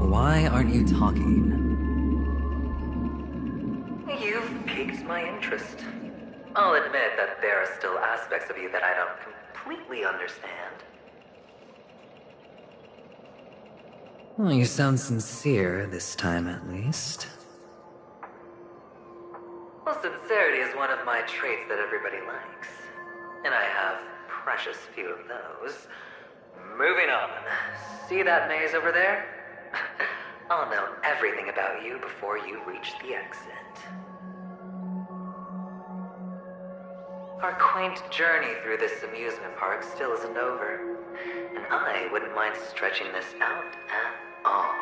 Why aren't you talking? You've piqued my interest. I'll admit that there are still aspects of you that I don't completely understand. Well, you sound sincere this time, at least. Well, sincerity is one of my traits that everybody likes. And I have precious few of those. Moving on. See that maze over there? I'll know everything about you before you reach the exit. Our quaint journey through this amusement park still isn't over, and I wouldn't mind stretching this out at all.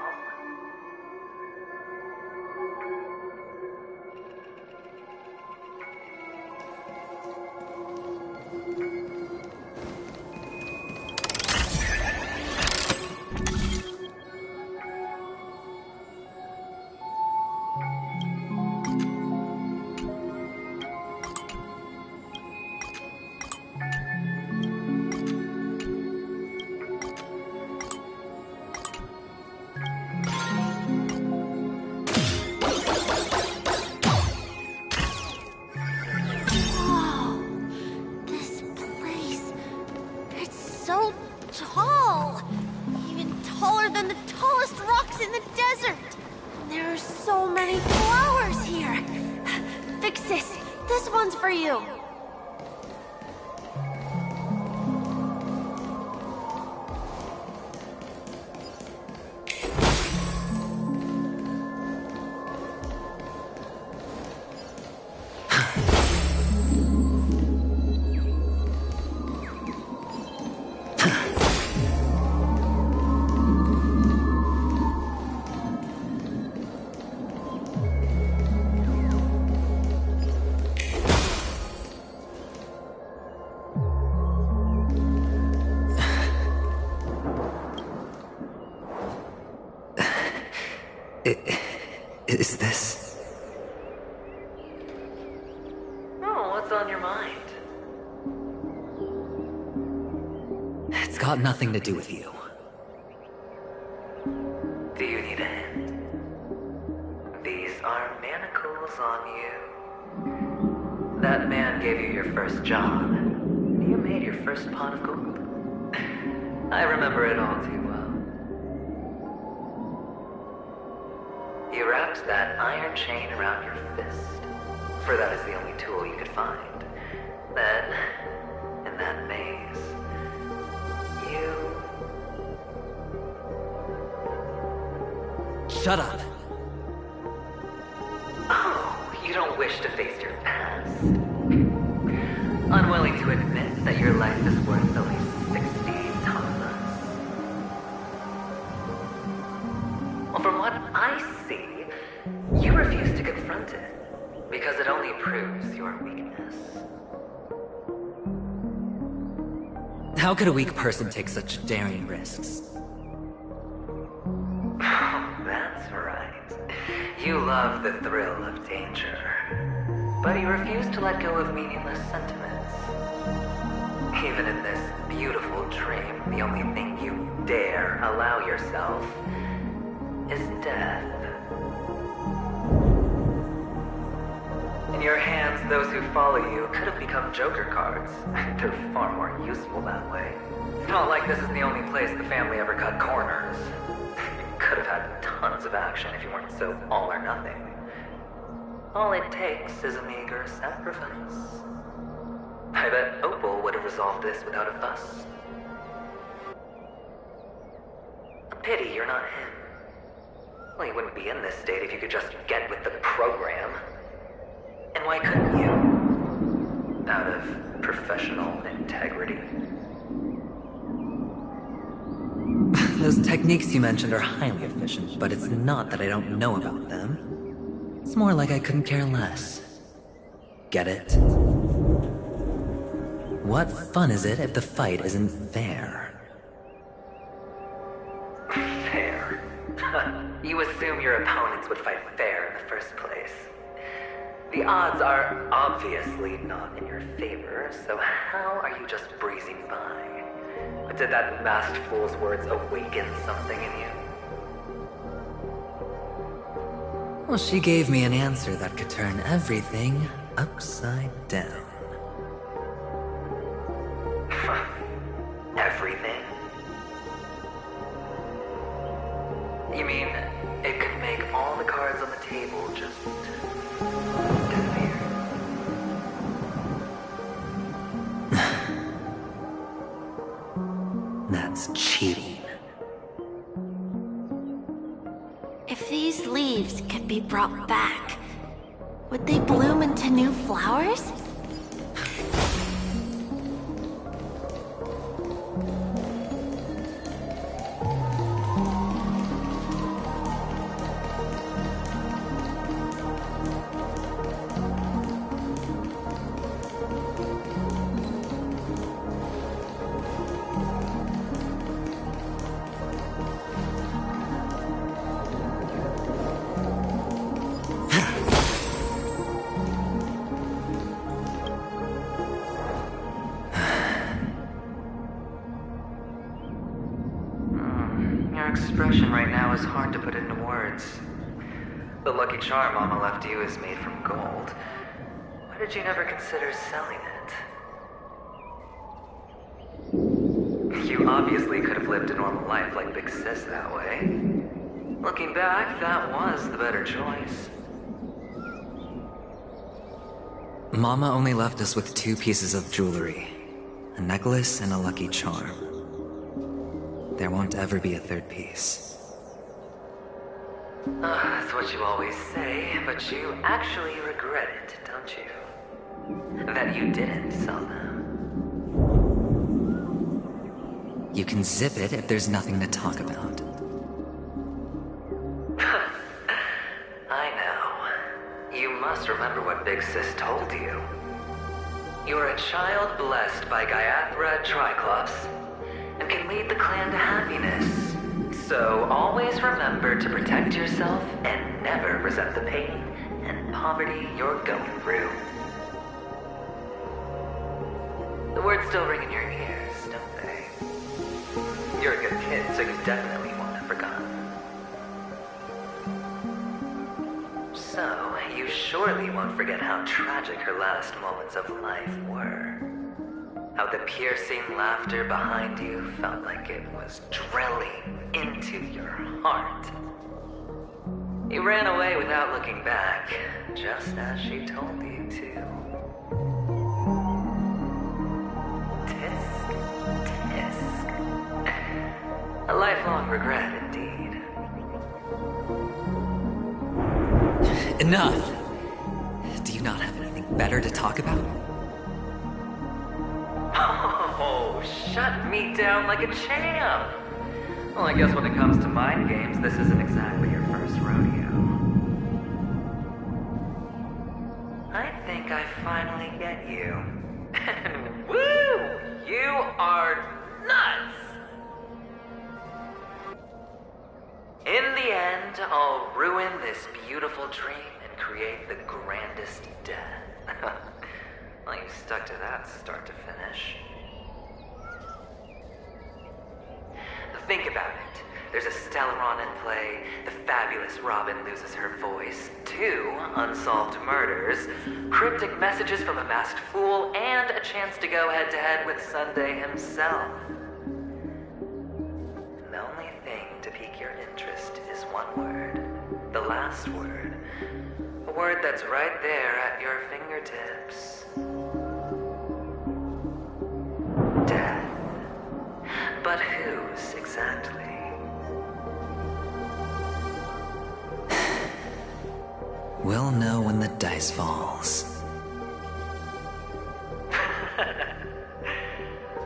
Cyclops in the desert. There are so many flowers here. Vixis, this one's for you. Is this... Oh, what's on your mind? It's got nothing to do with you. Do you need a hint? These are manacles on you. That man gave you your first job. You made your first pot of gold. I remember it all too well. You wrapped that iron chain around your fist, for that is the only tool you could find. Then, in that maze, you... Shut up. Oh, you don't wish to face your past. Unwilling to admit that your life is worth at least 60 tamas. Well, from what I see, you refuse to confront it, because it only proves your weakness. How could a weak person take such daring risks? That's right. You love the thrill of danger, but you refuse to let go of meaningless sentiments. Even in this beautiful dream, the only thing you dare allow yourself is death. In your hands, those who follow you could have become Joker cards. They're far more useful that way. It's not like this is the only place the family ever cut corners. You could have had tons of action if you weren't so all or nothing. All it takes is a meager sacrifice. I bet Opal would have resolved this without a fuss. A pity you're not him. Well, you wouldn't be in this state if you could just get with the program. And why couldn't you? Out of professional integrity. Those techniques you mentioned are highly efficient, but it's not that I don't know about them. It's more like I couldn't care less. Get it? What fun is it if the fight isn't fair? Fair? You assume your opponents would fight fair in the first place. The odds are obviously not in your favor, so how are you just breezing by? Did that masked fool's words awaken something in you? Well, she gave me an answer that could turn everything upside down. Everything? You mean it could make all the cards on the table just disappear? That's cheating. If these leaves could be brought back, would they bloom into new flowers? Your expression right now is hard to put into words. The lucky charm Mama left you is made from gold. Why did you never consider selling it? You obviously could have lived a normal life like Big Sis that way. Looking back, that was the better choice. Mama only left us with 2 pieces of jewelry. A necklace and a lucky charm. There won't ever be a 3rd piece. That's what you always say, but you actually regret it, don't you? That you didn't sell them. You can zip it if there's nothing to talk about. I know. You must remember what Big Sis told you. You're a child blessed by Gaiathra Triclops, and can lead the clan to happiness. So always remember to protect yourself and never resent the pain and poverty you're going through. The words still ring in your ears, don't they? You're a good kid, so you definitely won't have forgotten. So, you surely won't forget how tragic her last moments of life were. How the piercing laughter behind you felt like it was drilling into your heart. You ran away without looking back, just as she told you to. Tisk, tisk. A lifelong regret indeed. Enough! Do you not have anything better to talk about? Oh, shut me down like a champ! Well, I guess when it comes to mind games, this isn't exactly your first rodeo. I think I finally get you. And woo! You are nuts! In the end, I'll ruin this beautiful dream and create the grandest death. Well, you stuck to that start to finish. Think about it. There's a Stellaron in play, the fabulous Robin loses her voice, 2 unsolved murders, cryptic messages from a masked fool, and a chance to go head-to-head with Sunday himself. And the only thing to pique your interest is one word. The last word. A word that's right there at your fingertips. Death. But whose exactly? We'll know when the dice falls.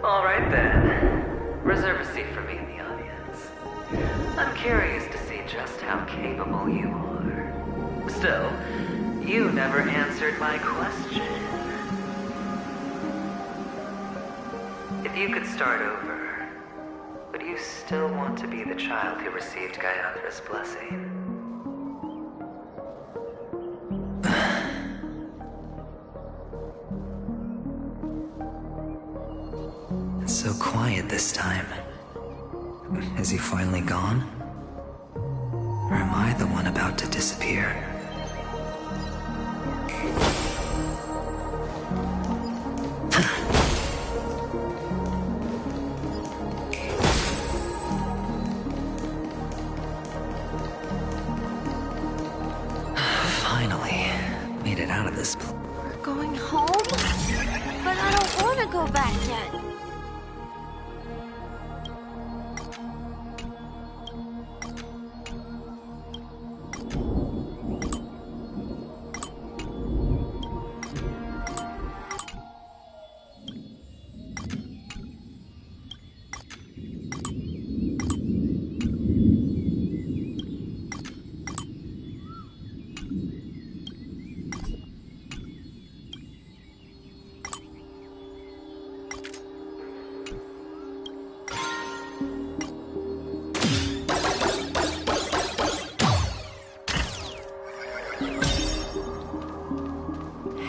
All right then. Reserve a seat for me in the audience. I'm curious to see just how capable you are. Still, you never answered my question. If you could start over, would you still want to be the child who received Gaiathra's blessing? It's so quiet this time. Is he finally gone? Or am I the one about to disappear? Finally, made it out of this place. We're going home? But I don't want to go back yet.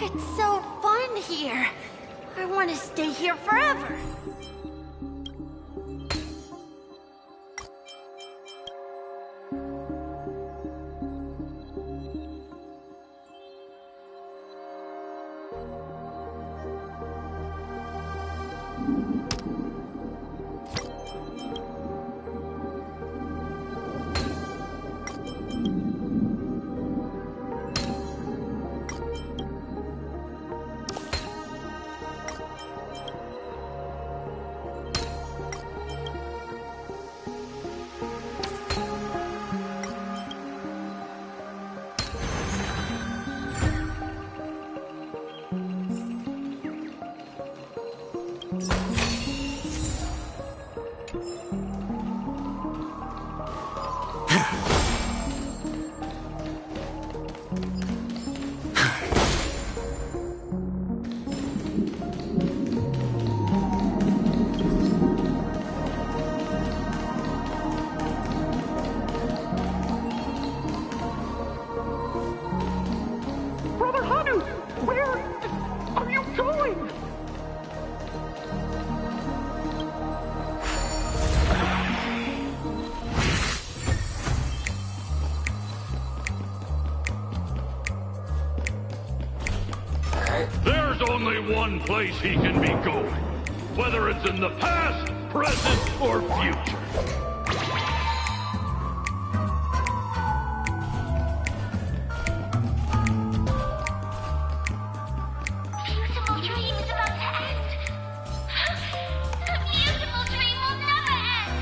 It's so fun here. I want to stay here forever. Brother Hanu, where are you going? There's only one place he can be going, whether it's in the past, present, or future. Beautiful dream is about to end. The beautiful dream will never end.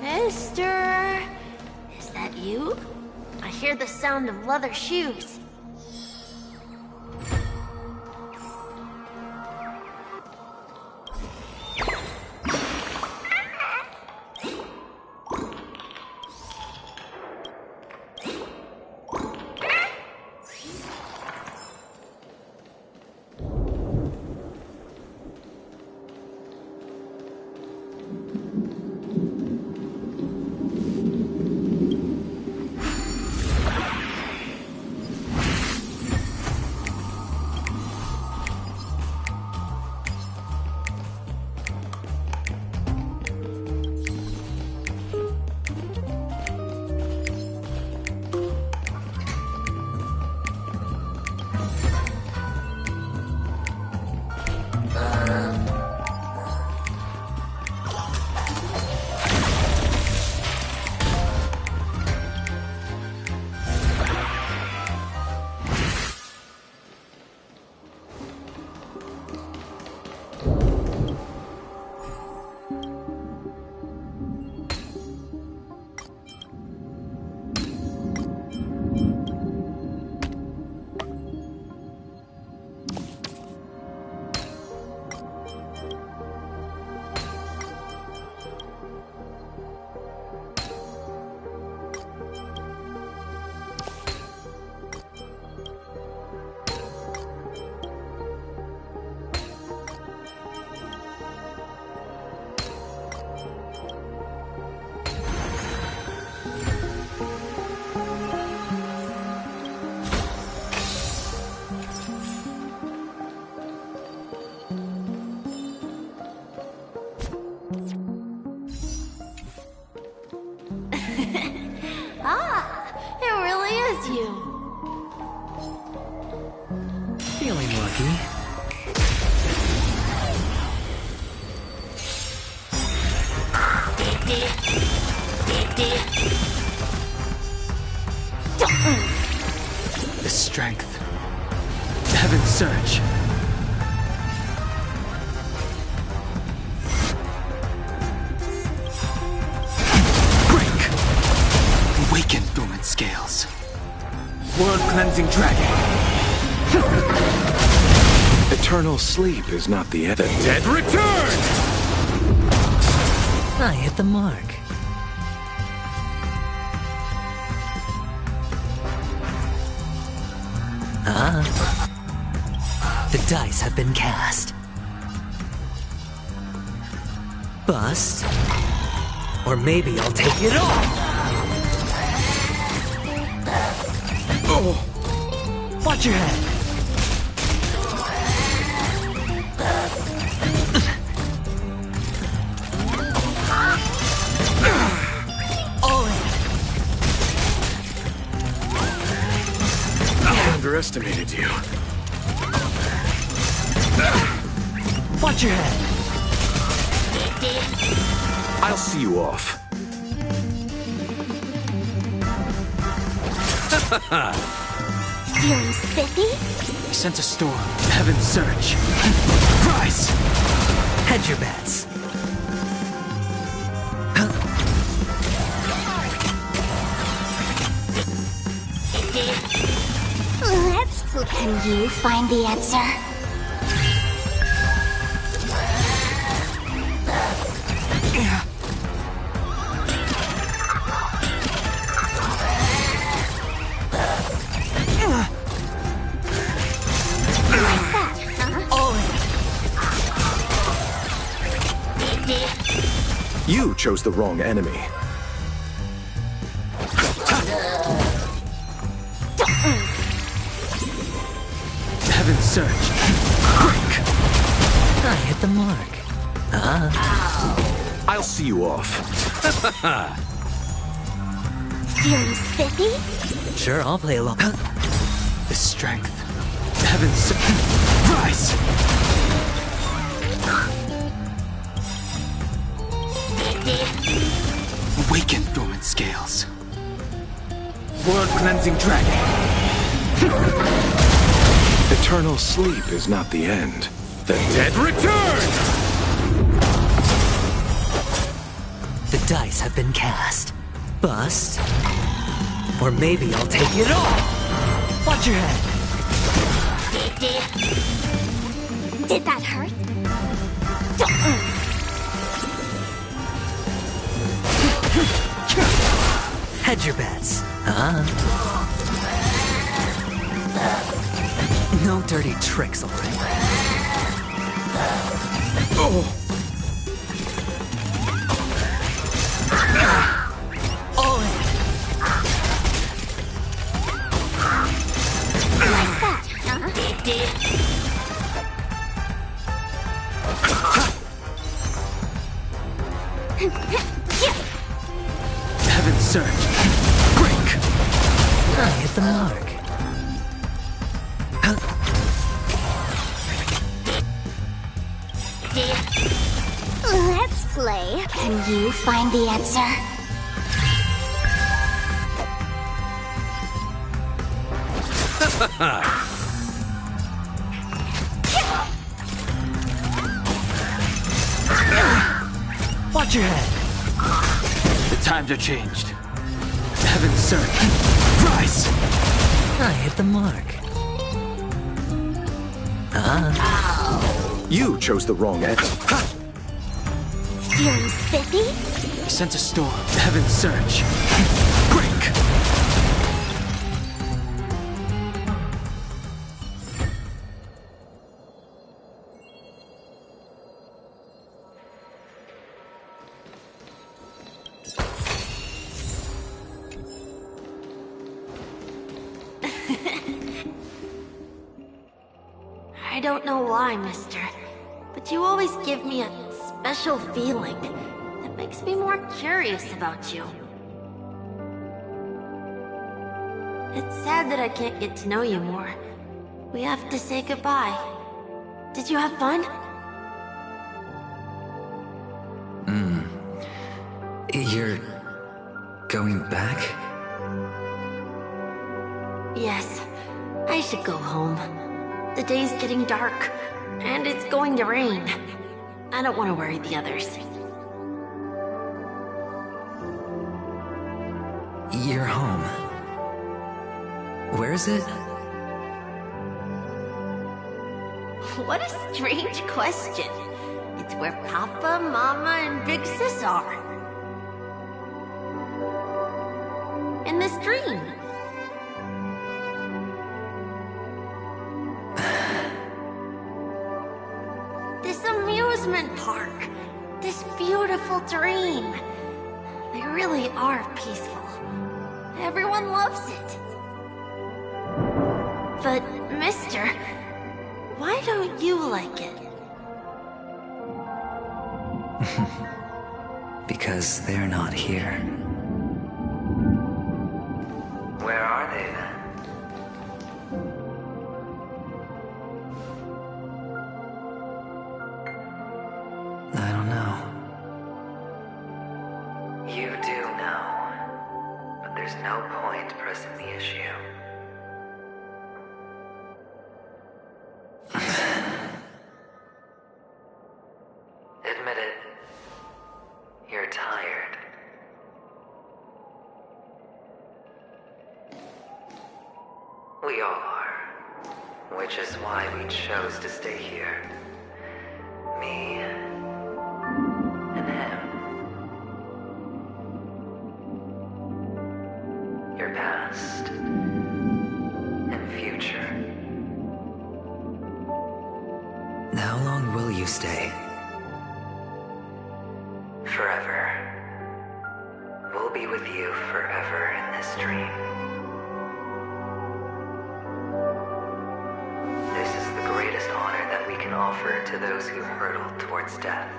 Mister, is that you? I hear the sound of leather shoes. Feeling lucky. The strength. Heaven's surge. Break! Awaken dormant scales. World-cleansing dragon. Eternal sleep is not the end. The dead return! I hit the mark. The dice have been cast. Bust. Or maybe I'll take it all. Oh. Watch your head. I underestimated you. Watch your head. I'll see you off. Feeling spiffy? I sense a storm. Heaven's surge. Rise! Hedge your bets. Can you find the answer? You chose the wrong enemy. Heaven's Surge. Quick! I hit the mark. I'll see you off. Feeling spiffy? Sure, I'll play along. The strength. Heaven's Surge. Rise! Awaken, dormant scales. World-cleansing dragon. Eternal sleep is not the end. The dead return! The dice have been cast. Bust. Or maybe I'll take it all. Watch your head. Did that hurt? Hedge your bets. No dirty tricks, all right? Oh! All in. Like that, huh? Heaven's Surge. Break! I hit the mark. Let's play. Can you find the answer? Watch your head. The times are changed. Heaven's Surge. Rise! I hit the mark. You chose the wrong enemy. Feeling spiffy? Sense a storm. Heaven's Surge. Break! I don't know why, mister, but you always give me a special feeling that makes me more curious about you. It's sad that I can't get to know you more. We have to say goodbye. Did you have fun? You're going back? Yes, I should go home. The day's getting dark, and it's going to rain. I don't want to worry the others. You're home. Where is it? What a strange question. It's where Papa, Mama, and Big Sis are. In this dream. This amusement park. This beautiful dream. They really are peaceful. Everyone loves it. But, mister, why don't you like it? Because they're not here. Where are they then? I don't know. You do know. But there's no point pressing the issue. Admit it. You're tired. We all are. Which is why we chose to stay here. Me and him. Your past and future. How long will you stay? Forever. We'll be with you forever in this dream. This is the greatest honor that we can offer to those who hurtle towards death.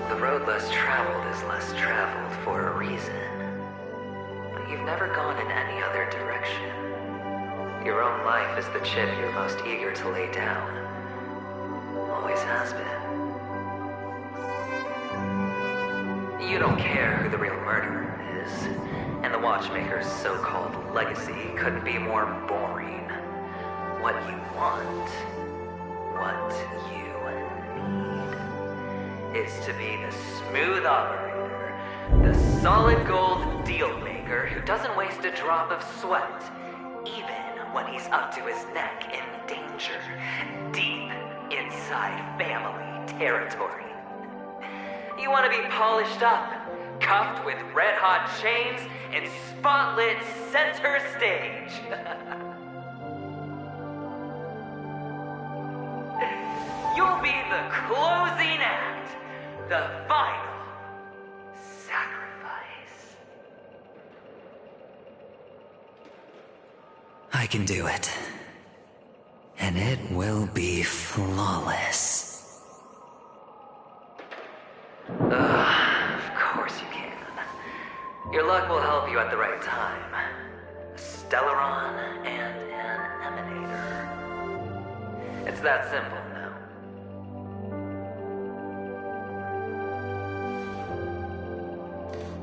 The road less traveled is less traveled for a reason. But you've never gone in any other direction. Your own life is the chip you're most eager to lay down. Always has been. You don't care who the real murderer is, and the Watchmaker's so-called legacy couldn't be more boring. What you want, what you need, is to be the smooth operator, the solid gold deal maker who doesn't waste a drop of sweat, even when he's up to his neck in danger, deep inside family territory. You want to be polished up, cuffed with red-hot chains, and spotlit center stage. You'll be the closing act, the final sacrifice. I can do it. And it will be flawless. Of course you can. Your luck will help you at the right time. A Stellaron and an Emanator. It's that simple now.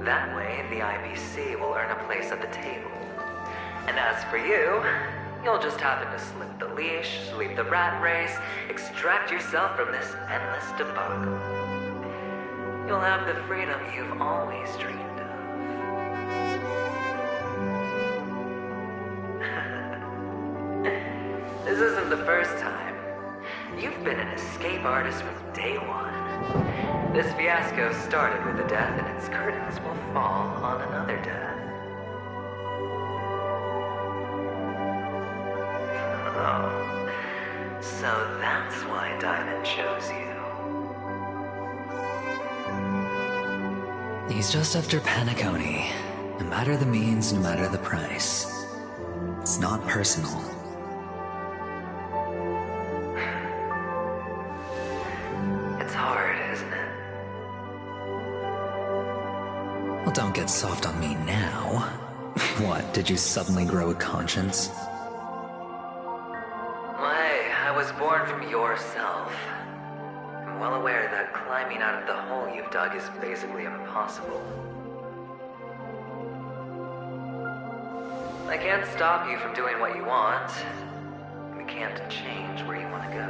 That way, the IBC will earn a place at the table. And as for you, you'll just happen to slip the leash, sweep the rat race, extract yourself from this endless debacle. You'll have the freedom you've always dreamed of. This isn't the first time. You've been an escape artist from day one. This fiasco started with a death, and its curtains will fall on another death. Oh, so that's why Diamond chose you. He's just after Paniconi. No matter the means, no matter the price. It's not personal. It's hard, isn't it? Well, don't get soft on me now. What, did you suddenly grow a conscience? Well, hey, I was born from yourself. I'm well aware that climbing out of the hole you've dug is basically impossible. I can't stop you from doing what you want. We can't change where you want to go.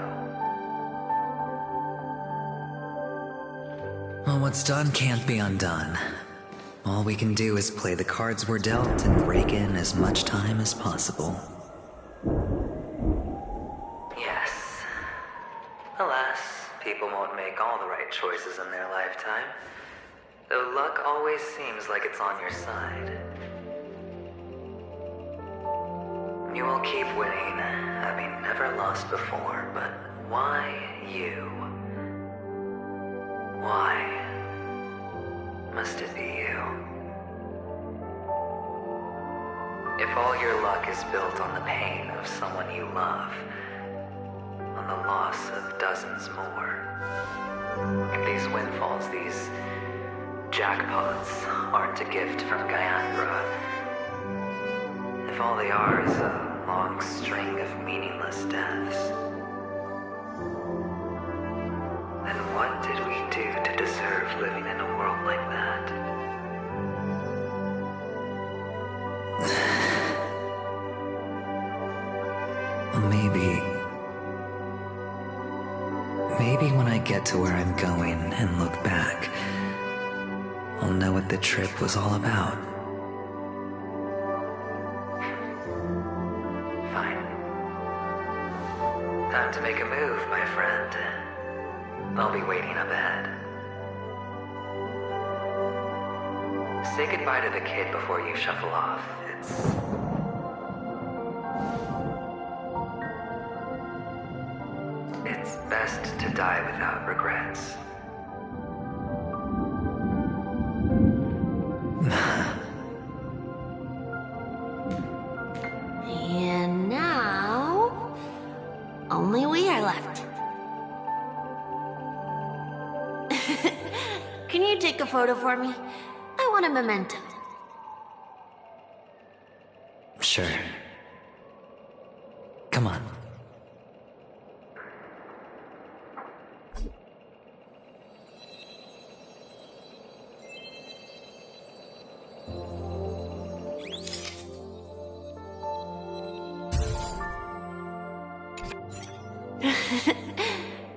Well, what's done can't be undone. All we can do is play the cards we're dealt and rake in as much time as possible. Yes. Alas, people won't make all the right choices in their lifetime. Though luck always seems like it's on your side. You will keep winning, having never lost before, but why you? Why must it be you? If all your luck is built on the pain of someone you love, on the loss of dozens more, if these windfalls, these jackpots, aren't a gift from Guyandra, if all they are is a long string of meaningless deaths, then what did we do to deserve living in a world like that? Well, maybe when I get to where I'm going and look back, I'll know what the trip was all about. Fine. Time to make a move, my friend. I'll be waiting up ahead. Say goodbye to the kid before you shuffle off. It's best to die without regrets. And now, only we are left. Can you take a photo for me? I want a memento. Sure. Come on.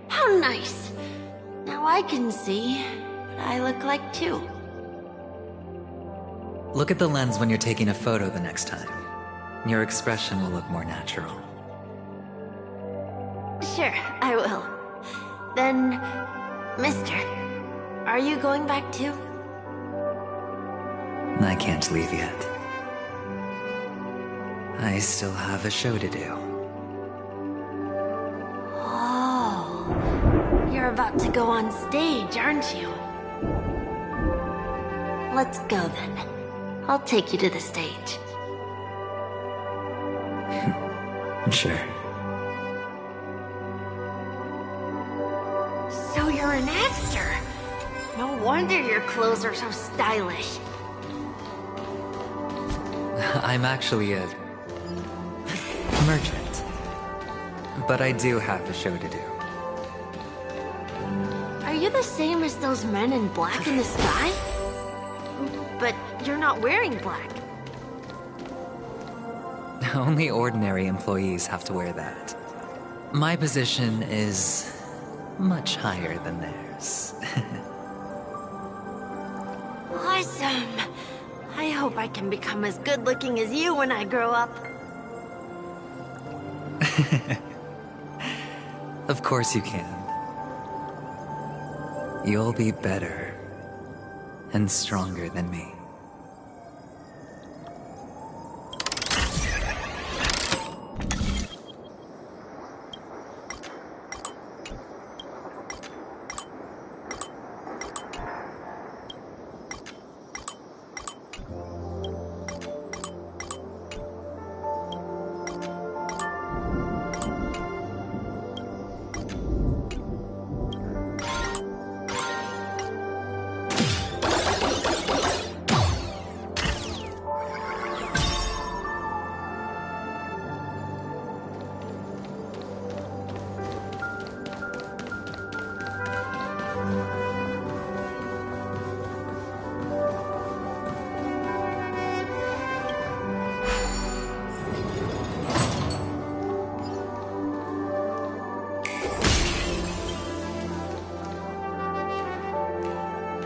How nice. Now I can see what I look like too. Look at the lens when you're taking a photo the next time. Your expression will look more natural. Sure, I will. Then, mister, are you going back too? I can't leave yet. I still have a show to do. Oh, you're about to go on stage, aren't you? Let's go then. I'll take you to the stage. Sure. So you're an actor. No wonder your clothes are so stylish. I'm actually a merchant. But I do have a show to do. Are you the same as those men in black in the sky? But you're not wearing black. Only ordinary employees have to wear that. My position is much higher than theirs. Awesome. I hope I can become as good looking as you when I grow up. Of course you can. You'll be better and stronger than me.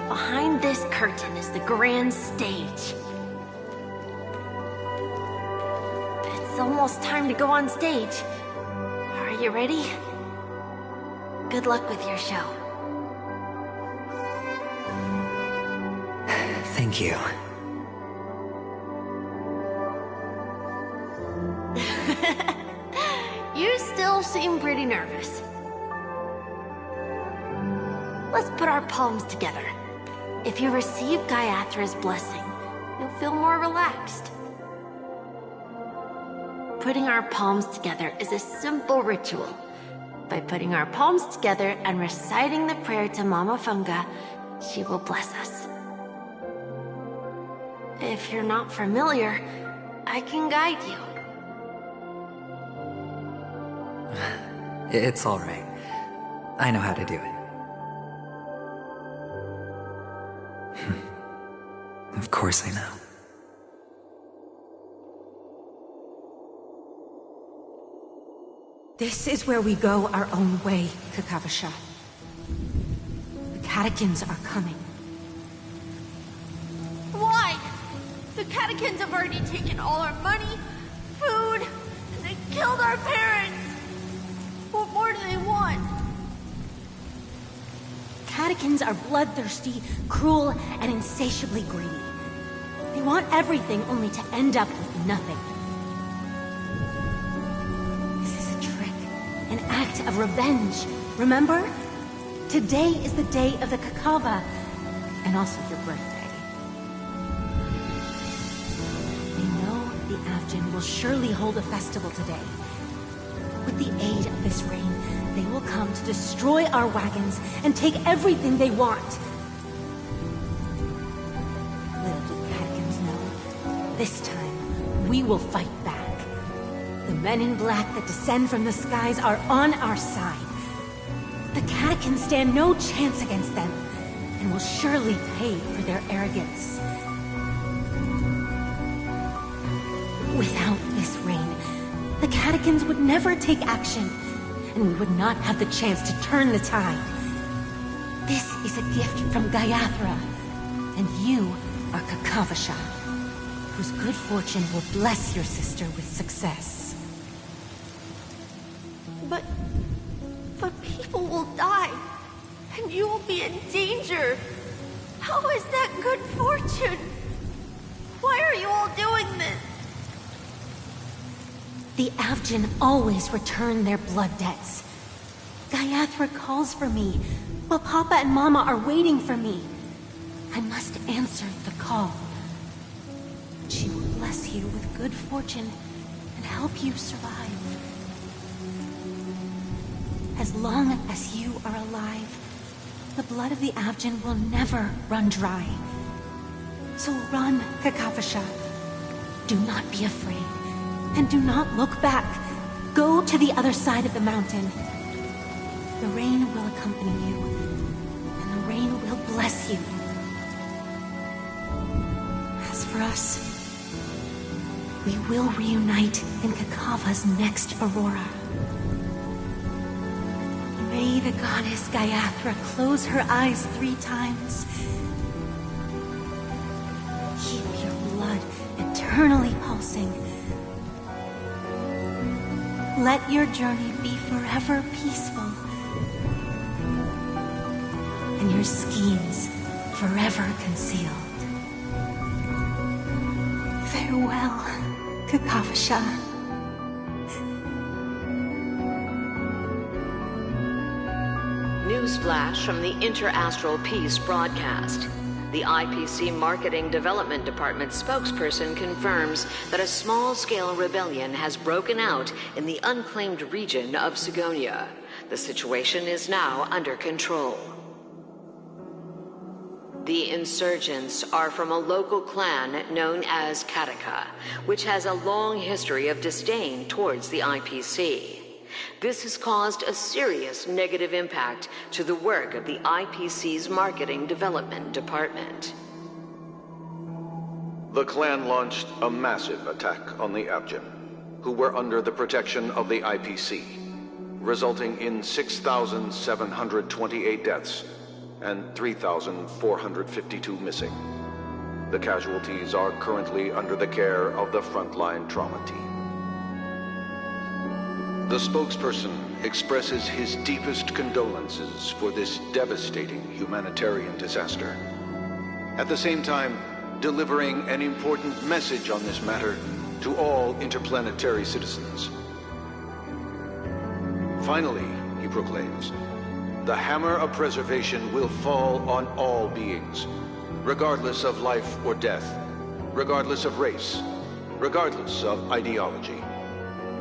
Behind this curtain is the grand stage. It's almost time to go on stage. Are you ready? Good luck with your show. Thank you. You still seem pretty nervous. Let's put our palms together. If you receive Gaiathra's blessing, you'll feel more relaxed. Putting our palms together is a simple ritual. By putting our palms together and reciting the prayer to Mama Funga, she will bless us. If you're not familiar, I can guide you. It's all right. I know how to do it. Of course I know. This is where we go our own way, Kakavasha. The catechins are coming. Why? The catechins have already taken all our money, food, and they killed our parents. What more do they want? Catechins are bloodthirsty, cruel, and insatiably greedy. They want everything only to end up with nothing. This is a trick, an act of revenge. Remember? Today is the day of the Kakava, and also your birthday. They know the Avgin will surely hold a festival today. With the aid of this rain, they will come to destroy our wagons and take everything they want. Little do catechins know, this time we will fight back. The men in black that descend from the skies are on our side. The catechins stand no chance against them, and will surely pay for their arrogance. Without this rain, the catechins would never take action, and we would not have the chance to turn the tide. This is a gift from Gaiathra, and you are Kakavasha, whose good fortune will bless your sister with success. But people will die, and you will be in danger. How is that good fortune? Why are you all doing this? The Avgin always return their blood debts. Gaiathra calls for me, while Papa and Mama are waiting for me. I must answer the call. She will bless you with good fortune and help you survive. As long as you are alive, the blood of the Avgin will never run dry. So run, Kakavasha. Do not be afraid, and do not look back. Go to the other side of the mountain. The rain will accompany you, and the rain will bless you. As for us, we will reunite in Kakava's next aurora. May the goddess Gaiathra close her eyes 3 times. Keep your blood eternally pulsing. Let your journey be forever peaceful, and your schemes forever concealed. Farewell, Kakavasha. Newsflash from the Inter-Astral Peace broadcast. The IPC Marketing Development Department spokesperson confirms that a small-scale rebellion has broken out in the unclaimed region of Sigonia. The situation is now under control. The insurgents are from a local clan known as Kataka, which has a long history of disdain towards the IPC. This has caused a serious negative impact to the work of the IPC's Marketing Development Department. The clan launched a massive attack on the Avgin, who were under the protection of the IPC, resulting in 6,728 deaths and 3,452 missing. The casualties are currently under the care of the frontline trauma team. The spokesperson expresses his deepest condolences for this devastating humanitarian disaster. At the same time, delivering an important message on this matter to all interplanetary citizens. Finally, he proclaims, the hammer of preservation will fall on all beings, regardless of life or death, regardless of race, regardless of ideology,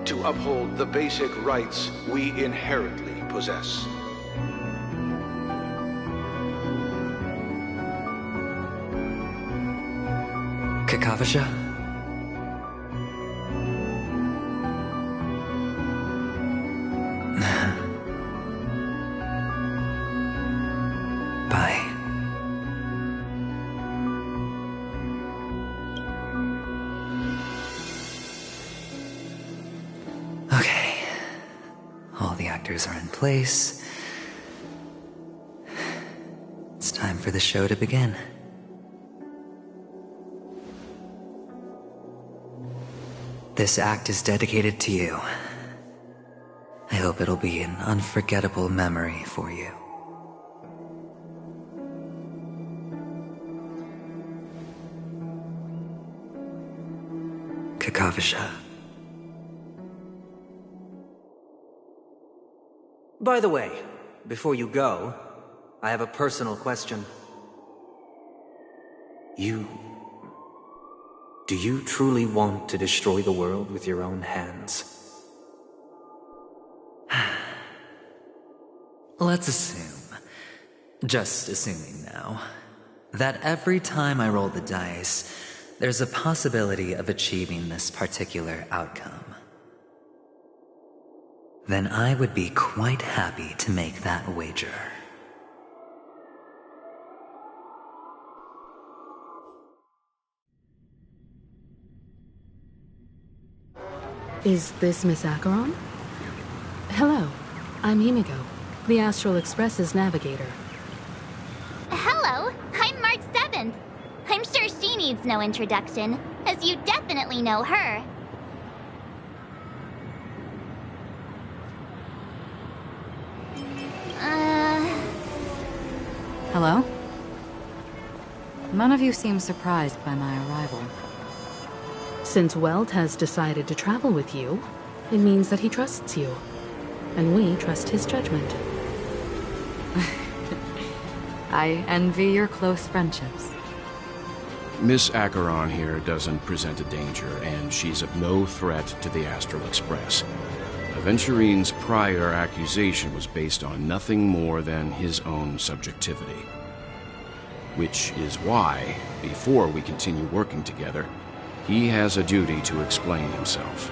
to uphold the basic rights we inherently possess. Kakavasha? Bye. Okay. All the actors are in place. It's time for the show to begin. This act is dedicated to you. I hope it'll be an unforgettable memory for you. Kakavasha. By the way, before you go, I have a personal question. Do you truly want to destroy the world with your own hands? Let's assume, just assuming now, that every time I roll the dice, there's a possibility of achieving this particular outcome. Then I would be quite happy to make that wager. Is this Miss Acheron? Hello, I'm Himiko, the Astral Express's navigator. Hello, I'm Mark 7th. I'm sure she needs no introduction, as you definitely know her. Hello? None of you seem surprised by my arrival. Since Welt has decided to travel with you, it means that he trusts you. And we trust his judgment. I envy your close friendships. Miss Acheron here doesn't present a danger, and she's of no threat to the Astral Express. Aventurine's prior accusation was based on nothing more than his own subjectivity. Which is why, before we continue working together, he has a duty to explain himself.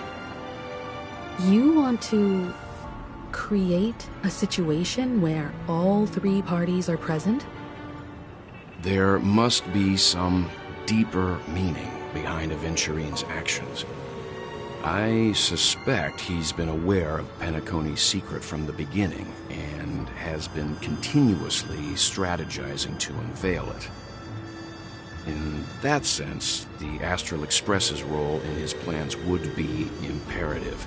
You want to create a situation where all three parties are present? There must be some deeper meaning behind Aventurine's actions. I suspect he's been aware of Penacony's secret from the beginning, and has been continuously strategizing to unveil it. In that sense, the Astral Express's role in his plans would be imperative.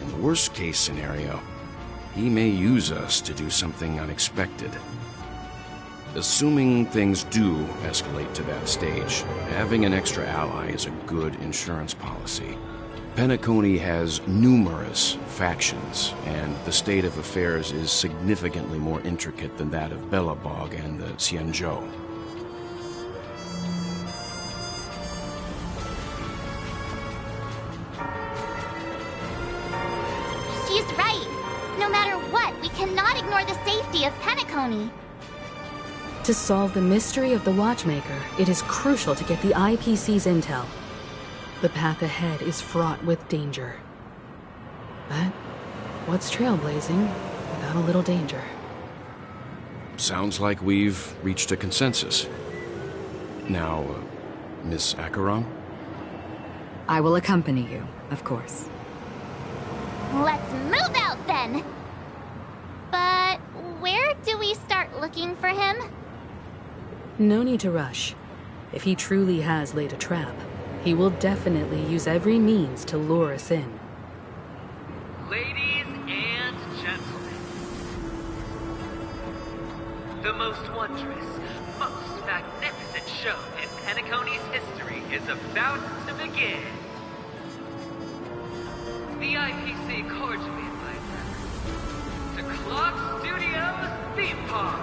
In the worst-case scenario, he may use us to do something unexpected. Assuming things do escalate to that stage, having an extra ally is a good insurance policy. Penacony has numerous factions, and the state of affairs is significantly more intricate than that of Belobog and the Xianzhou. She's right. No matter what, we cannot ignore the safety of Penacony. To solve the mystery of the Watchmaker, it is crucial to get the IPC's intel. The path ahead is fraught with danger. But what's trailblazing without a little danger? Sounds like we've reached a consensus. Now, Miss Acheron? I will accompany you, of course. Let's move out then! But where do we start looking for him? No need to rush. If he truly has laid a trap, he will definitely use every means to lure us in. Ladies and gentlemen, the most wondrous, most magnificent show in Penacony's history is about to begin. The IPC cordially invites us to Clock Studios Theme Park.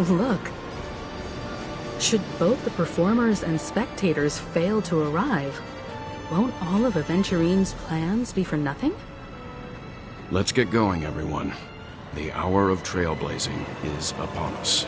Look. Should both the performers and spectators fail to arrive, won't all of Aventurine's plans be for nothing? Let's get going, everyone. The hour of trailblazing is upon us.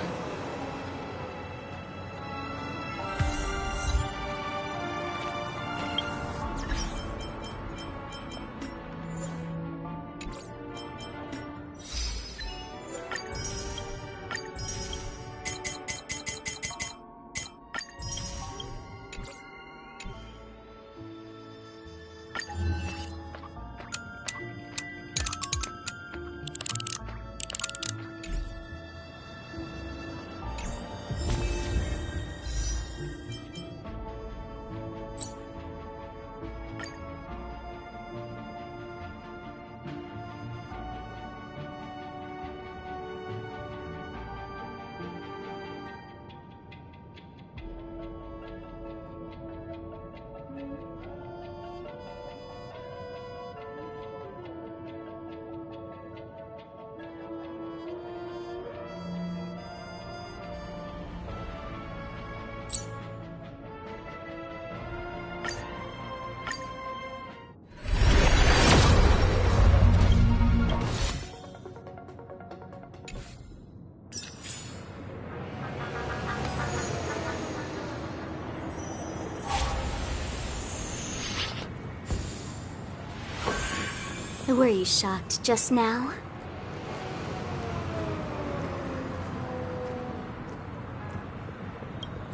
were you shocked just now?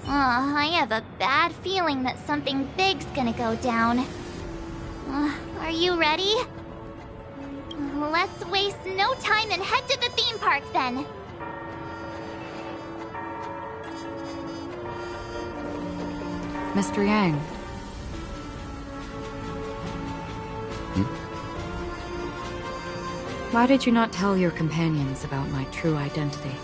I have a bad feeling that something big's gonna go down. Are you ready? Let's waste no time and head to the theme park then. Mr. Yang. Why did you not tell your companions about my true identity?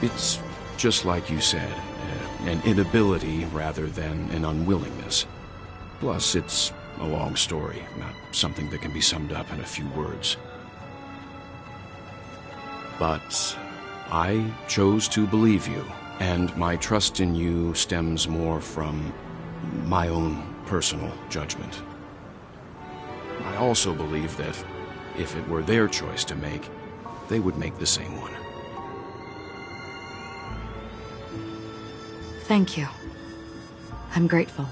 It's just like you said, an inability rather than an unwillingness. Plus, it's a long story, not something that can be summed up in a few words. But I chose to believe you, and my trust in you stems more from my own personal judgment. I also believe that if it were their choice to make, they would make the same one. Thank you. I'm grateful.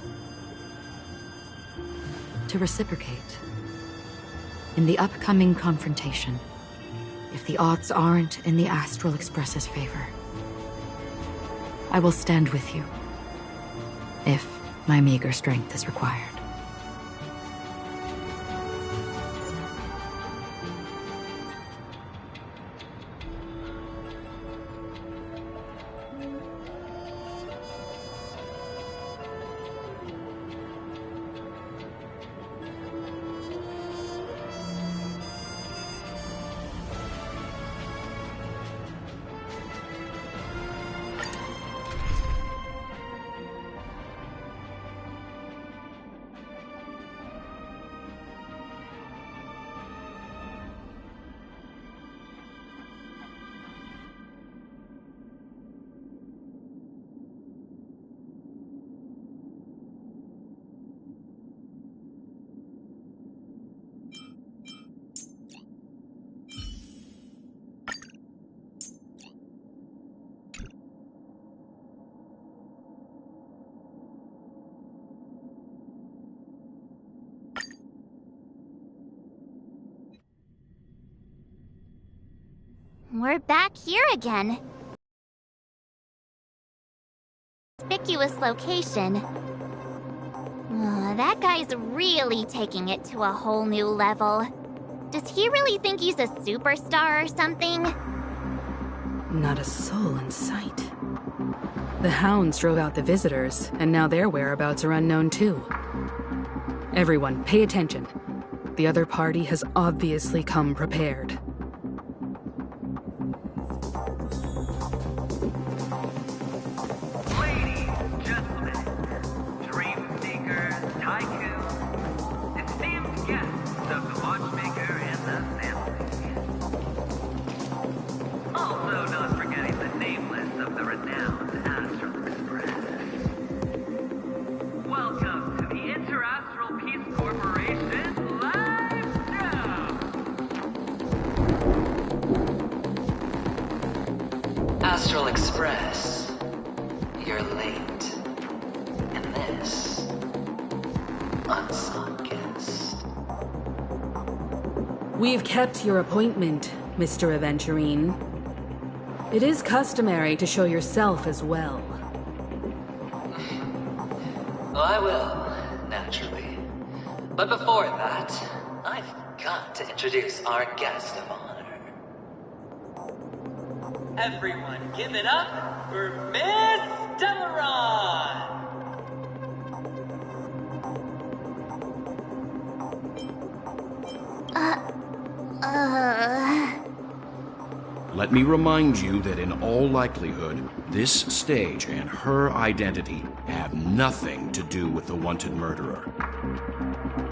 To reciprocate, in the upcoming confrontation, if the odds aren't in the Astral Express's favor, I will stand with you, if my meager strength is required. We're back here again. Conspicuous location. That guy's really taking it to a whole new level. Does he really think he's a superstar or something? Not a soul in sight. The hounds drove out the visitors, and now their whereabouts are unknown too. Everyone, pay attention. The other party has obviously come prepared. Astral Express, you're late. And this, unsung guest. We've kept your appointment, Mr. Aventurine. It is customary to show yourself as well. I will, naturally. But before that, I've got to introduce our guest of honor. Everyone, give it up for Miss Delaron! Let me remind you that in all likelihood, this stage and her identity have nothing to do with the wanted murderer.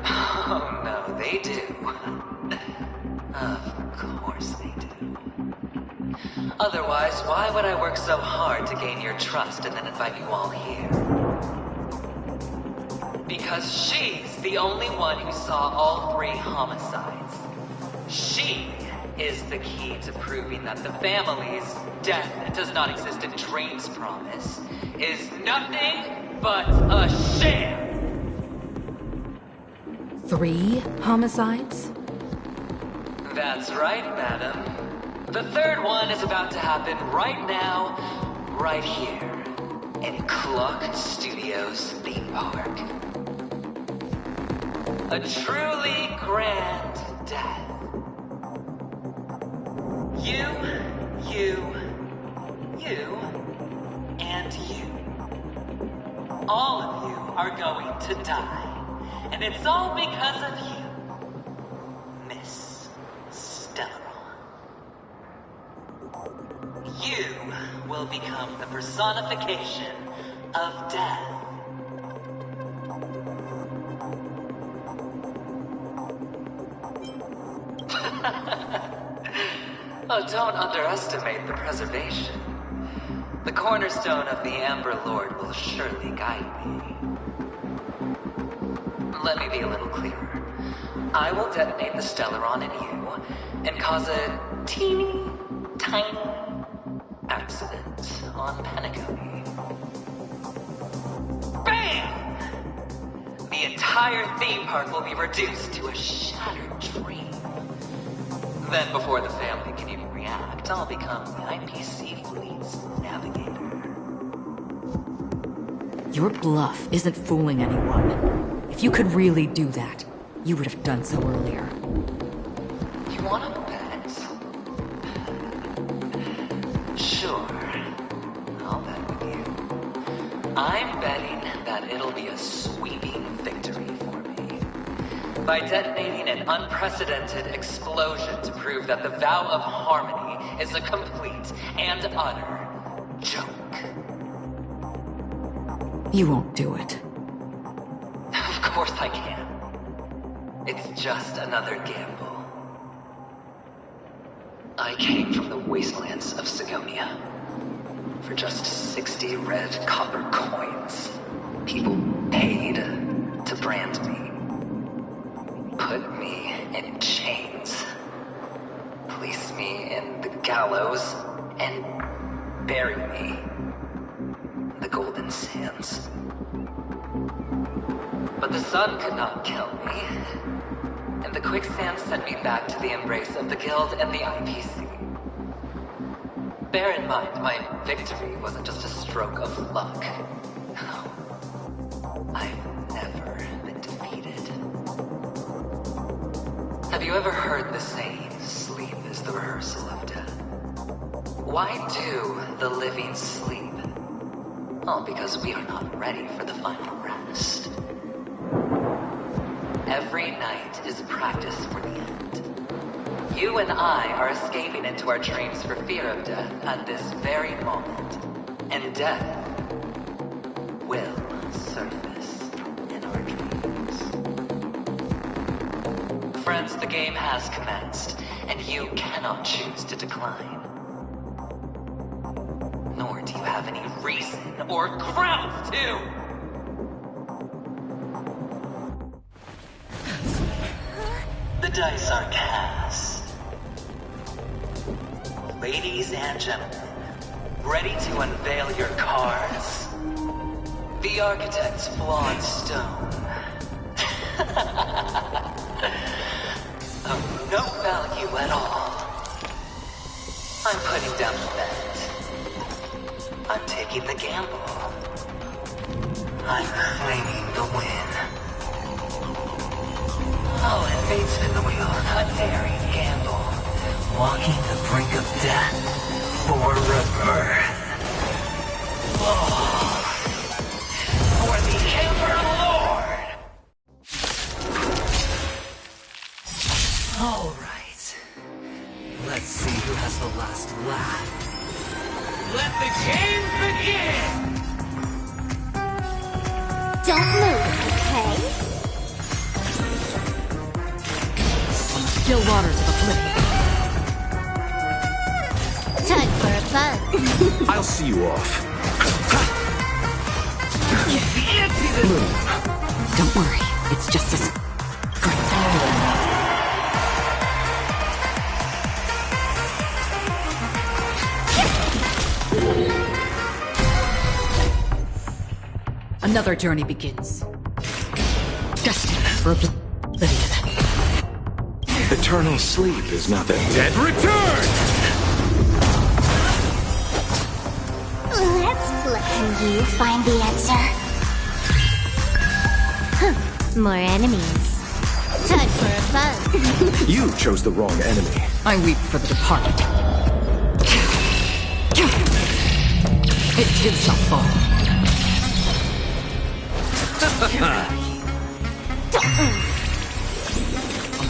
Oh no, they do. Of course they do. Otherwise, why would I work so hard to gain your trust and then invite you all here? Because she's the only one who saw all 3 homicides. She is the key to proving that the family's death does not exist in Dream's promise is nothing but a sham. 3 homicides? That's right, madam. The third one is about to happen right now, right here, in Clock Studios theme park. A truly grand death. You, and you. All of you are going to die. And it's all because of you, Miss Stellaron. You will become the personification of death. Oh, don't underestimate the preservation. The cornerstone of the Amber Lord will surely guide me. Let me be a little clearer. I will detonate the Stellaron in you and cause a teeny, tiny accident on Penacony. Bam! The entire theme park will be reduced to a shattered dream. Then, before the family can even react, I'll become the IPC fleet's navigator. Your bluff isn't fooling anyone. If you could really do that, you would have done so earlier. You wanna bet? Sure. I'll bet with you. I'm betting that it'll be a sweeping victory for me. By detonating an unprecedented explosion to prove that the vow of harmony is a complete and utter joke. You won't do it. Of course I can. It's just another gamble. I came from the wastelands of Sigonia. For just 60 red copper coins, people paid to brand me. Put me in chains. Place me in the gallows and bury me in the golden sands. But the sun could not kill me, and the quicksand sent me back to the embrace of the Guild and the IPC. Bear in mind, my victory wasn't just a stroke of luck. No. I've never been defeated. Have you ever heard the saying, sleep is the rehearsal of death? Why do the living sleep? All because we are not ready for the final rest. Every night is practice for the end. You and I are escaping into our dreams for fear of death at this very moment. And death will surface in our dreams. Friends, the game has commenced, and you cannot choose to decline. Nor do you have any reason or grounds to! The dice are cast. Ladies and gentlemen, ready to unveil your cards? The architect's flawed stone. Of no value at all. I'm putting down the bet. I'm taking the gamble. I'm claiming the win. Oh, and fate spin the wheel, a daring gamble. Walking the brink of death for rebirth. Oh, for the Emperor Lord! All right. Let's see who has the last laugh. Let the game begin! Don't move, okay? Still waters of oblivion. Time for a buzz. I'll see you off. Don't worry, it's just a scratch. Another journey begins. Destined for oblivion. Eternal sleep is not that Dead return! Let's play. Can you find the answer? More enemies. Time for a fun. You chose the wrong enemy. I weep for the departed. It too shall fall. On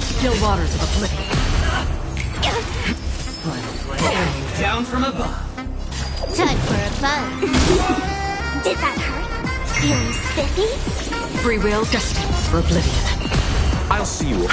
still waters of oblivion. Pouring you down from above. Time for a fun. Did that hurt? Feeling spiffy? Free will destined for oblivion. I'll see you.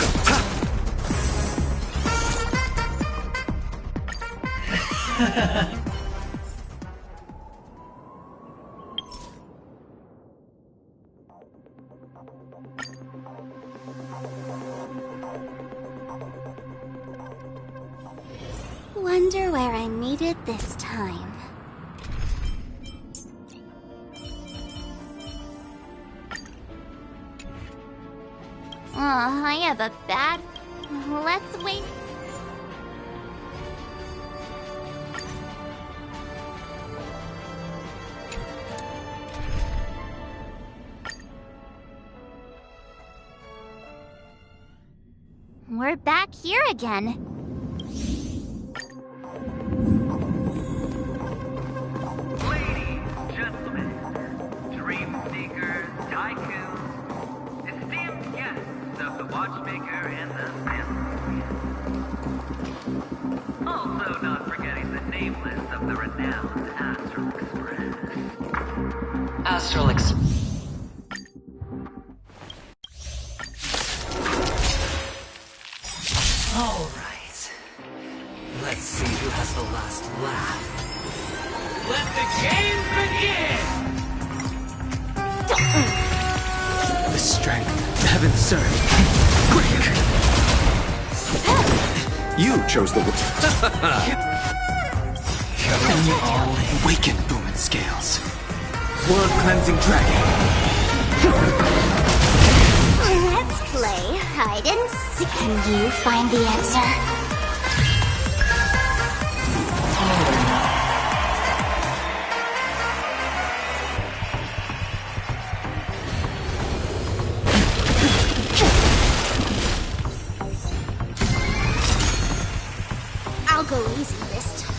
Wonder where I need it this time. I have a bad... Let's wait. We're back here again. Watchmaker and the also not forgetting the nameless of the renowned Astral Express. Astral Express. All right. Let's see who has the last laugh. Let the game begin! The strength, heaven's surge. Quick! You chose the... And you all awaken Bowman Scales. World-cleansing dragon. Let's play hide and seek. Can you find the answer? I'll go easy this time.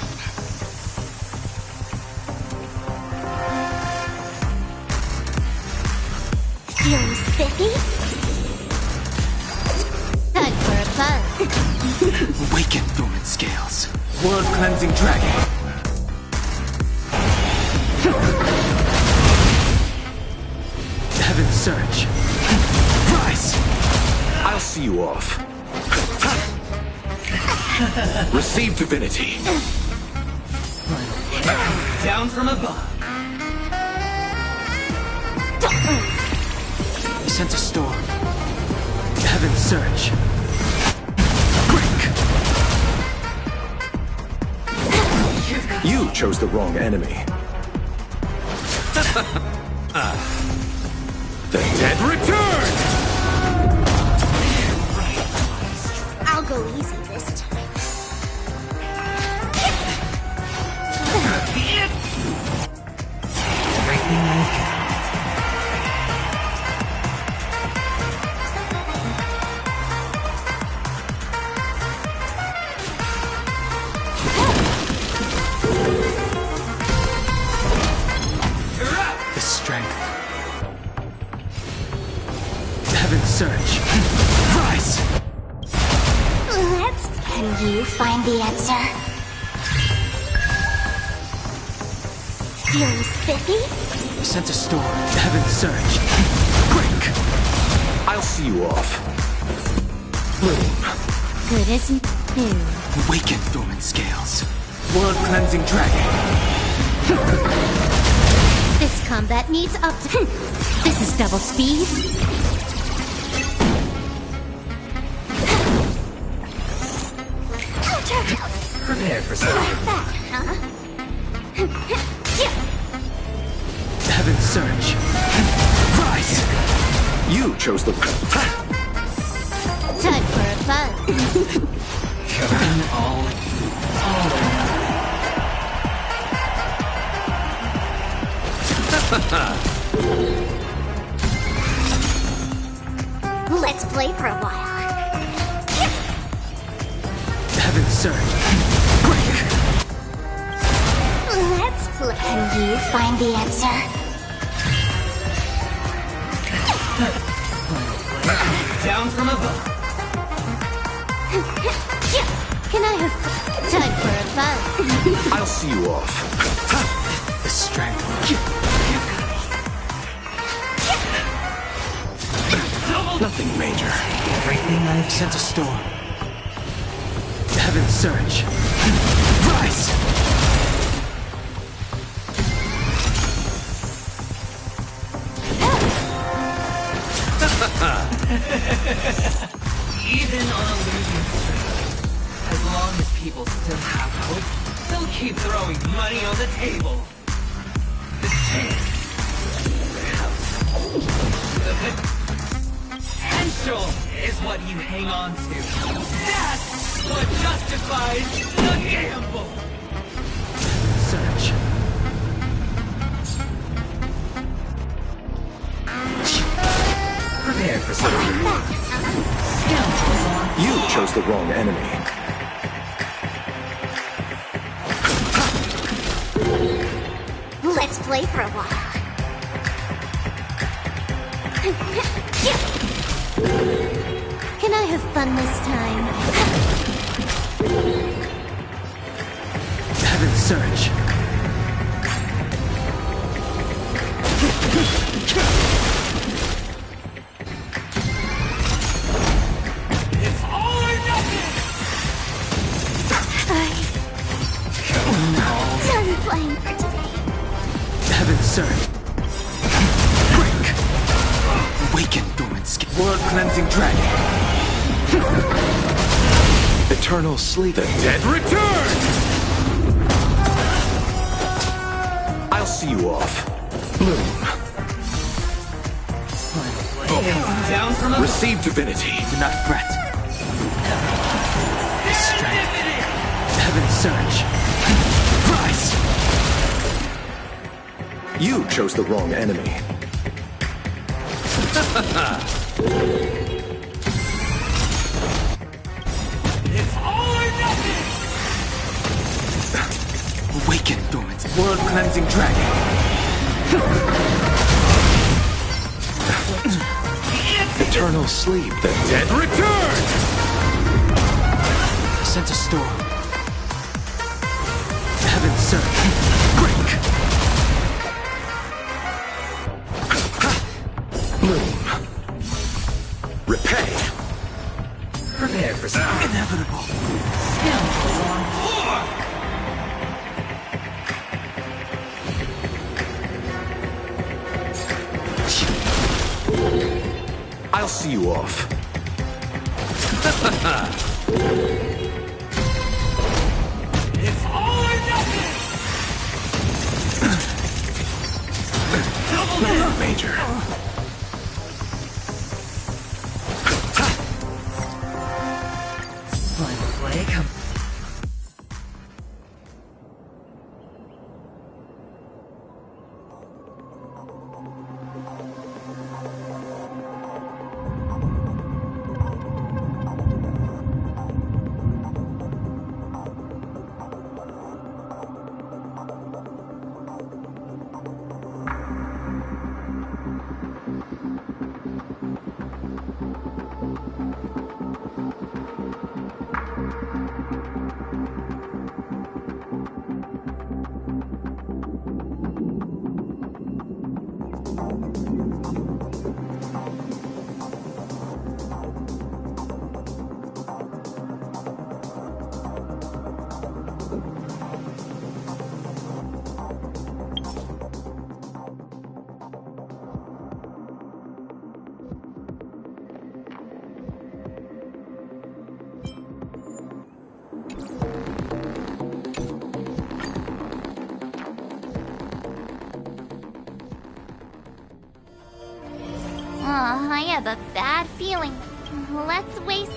Feeling spiffy? Time for a fun. Awaken Bowman Scales. World-cleansing dragon. Heaven's surge. Rise! I'll see you off. Receive divinity. Down from above. Sense a storm. Heaven's surge. You chose the wrong enemy. The dead return! I'll go easy this time. Everything I've got. The strength. Heaven's surge. Rise! Can you find the answer? Feeling spiffy? Sense a storm. Heaven's surge. Quick! I'll see you off. Bloom. Good isn't new. Awaken Bowman Scales. World-cleansing dragon. This combat needs up to... This is double speed. Prepare for something. Heaven's surge. Rise! You chose the... Time for a buzz. Let's play for a while. Heaven's surge. Let's play. Can you find the answer? Down from above. Can I have time for a buzz? I'll see you off. The strength. Nothing major. Everything I've sent a storm. Heaven's surge. Rise! Even on a losing streak, as long as people still have hope, they'll keep throwing money on the table. The chance, the house, the potential is what you hang on to. That's what justifies the gamble. Surge. Prepare for something. You chose the wrong enemy. Let's play for a while. Can I have fun this time? Heaven's surge. It's all or nothing! Done playing for today. Heaven's surge. Break! Awaken dormant skin. World cleansing dragon. Eternal sleep. The dead return! I'll see you off. Bloom. Down from above. Receive divinity. Do not fret. The strength. Heaven's surge. Rise! You chose the wrong enemy. It's all or nothing! Awaken dormant. World cleansing dragon. Eternal sleep. The dead return! Sent a storm. Heaven's surge. Break! Bloom. Repay. Prepare for something. Inevitable. I'll see you off. It's all or nothing! Nothing major. Final play, come. I have a bad feeling. Let's waste...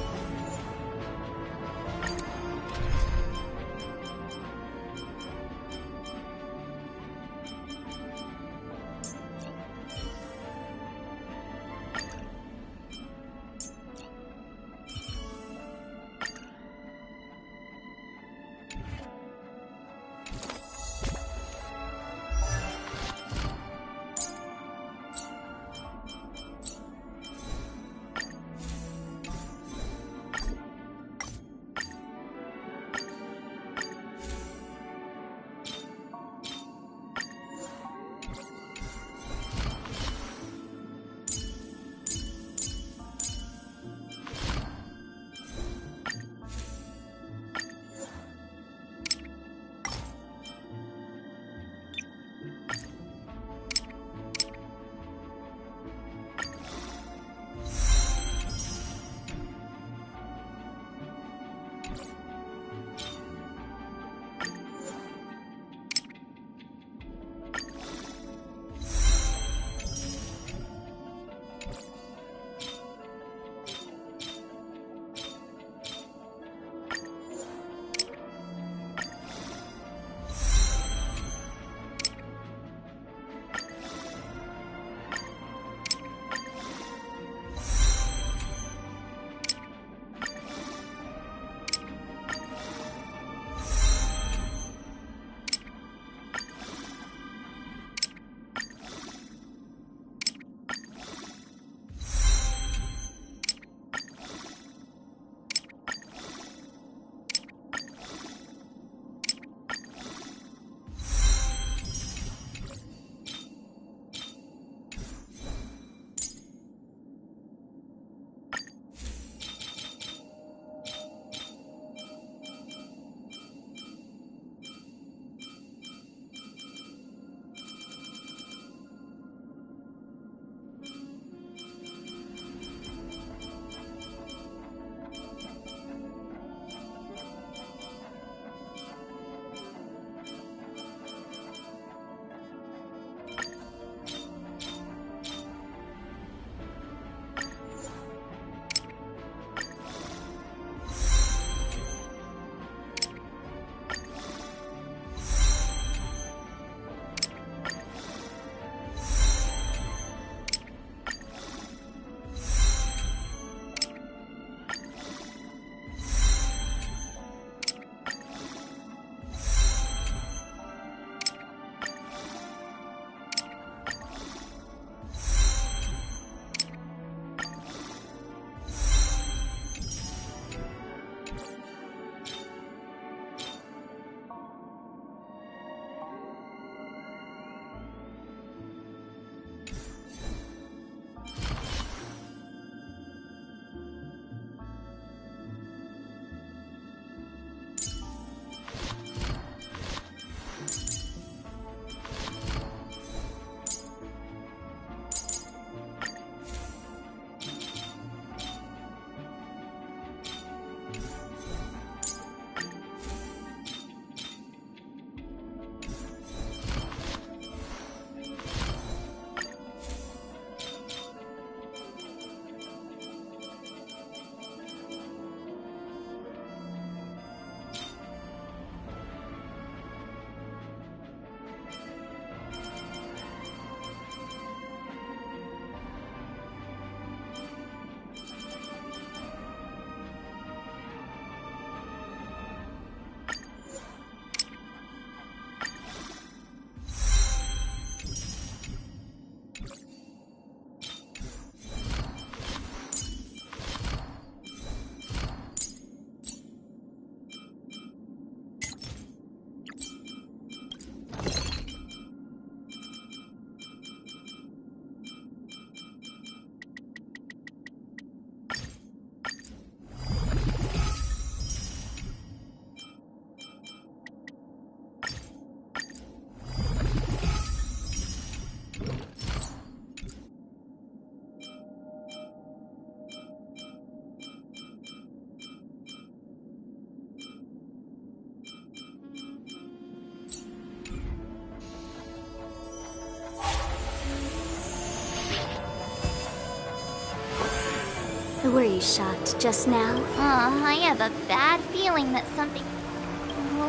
Were you shocked just now? I have a bad feeling that something...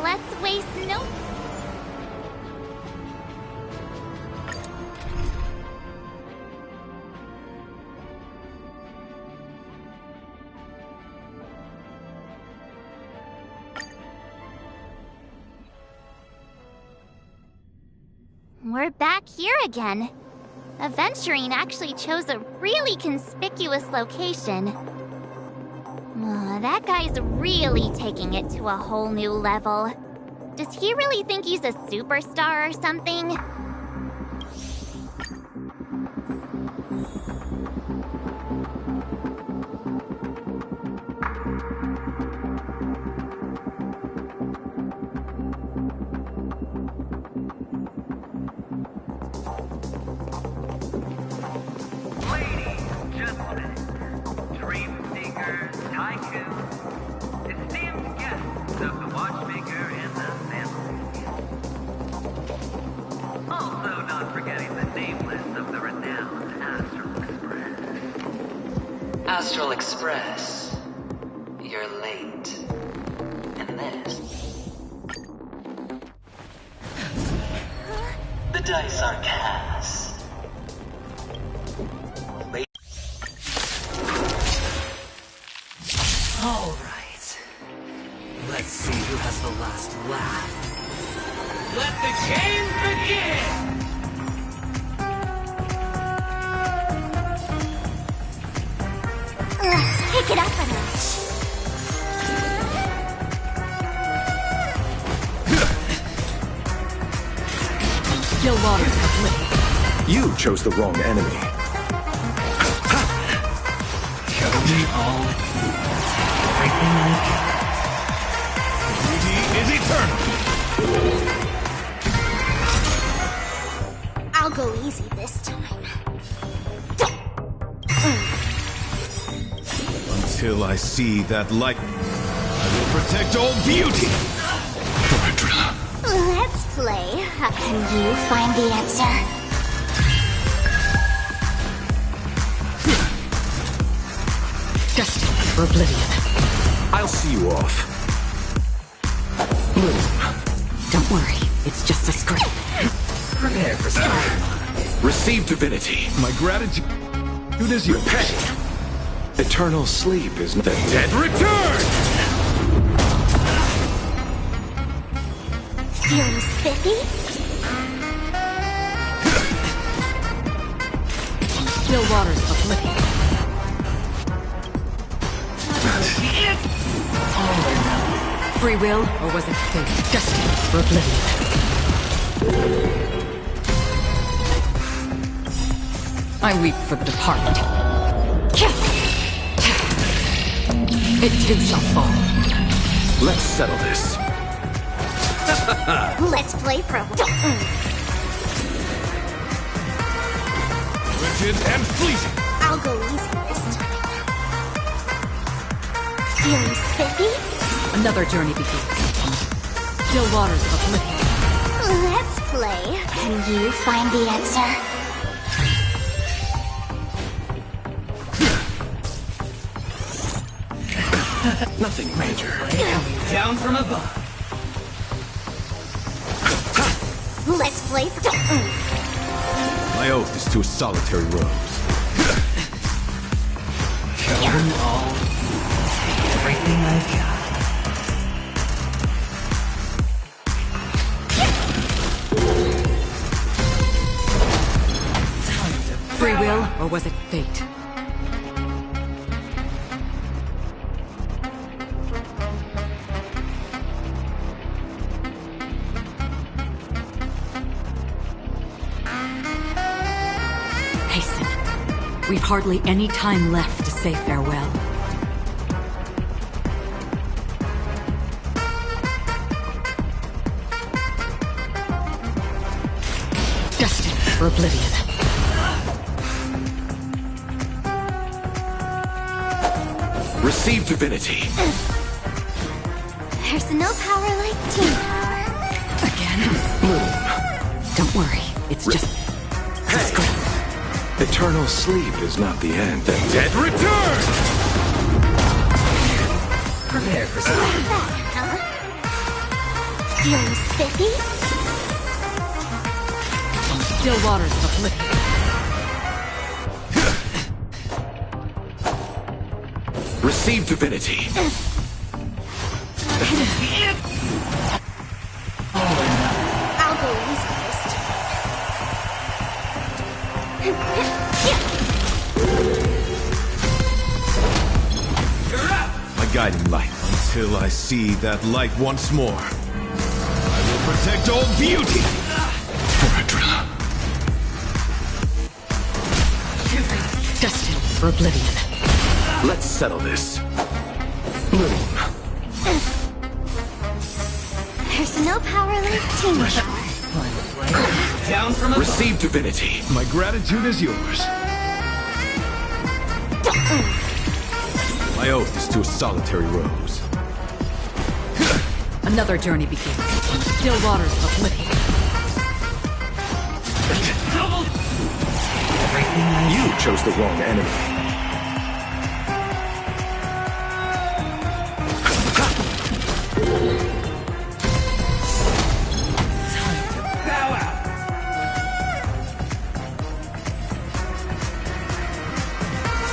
Let's waste no... We're back here again. Aventurine actually chose a really conspicuous location. That guy's really taking it to a whole new level. Does he really think he's a superstar or something? Astral Express. You're late. And this. The dice are cast. All right. Let's see who has the last laugh. Let the game begin! Let's pick it up a notch. Still waters have lit. You chose the wrong enemy. Show me all. Everything I got. Beauty is eternal. I'll go easy this time. Until I see that light, I will protect all beauty! Let's play. Can you find the answer? Destined for oblivion. I'll see you off. Bloom. Don't worry, it's just a script. Prepare for starting. Receive divinity. My gratitude is your pay. Eternal sleep is not... The dead return! Feeling spiffy? Still waters of oblivion. Free will, or was it fate? Destined for oblivion. I weep for the departed. It too shall fall. Let's settle this. Let's play pro. Rigid and fleeting. I'll go easy this time. Feeling spiffy? Another journey begins. Still waters of oblivion. Let's play. Can you find the answer? Nothing major. Down from above. Let's play. My oath is to a solitary rose. Kill them all. Take everything I've got. Free will, or was it fate? Hasten. We've hardly any time left to say farewell. Destined for oblivion. Receive divinity. There's no power like team power. Again? Bloom. Don't worry, it's just... Hey! Eternal sleep is not the end. The dead return! Prepare for some. Huh? Feeling spiffy? Still waters of oblivion. Receive divinity. I'll go easy first. My guiding light. Until I see that light once more. I will protect all beauty. Destined for oblivion. Let's settle this. There's no power like team power. Down from above. Receive divinity. My gratitude is yours. My oath is to a solitary rose. Another journey begins. Still waters of oblivion. You chose the wrong enemy.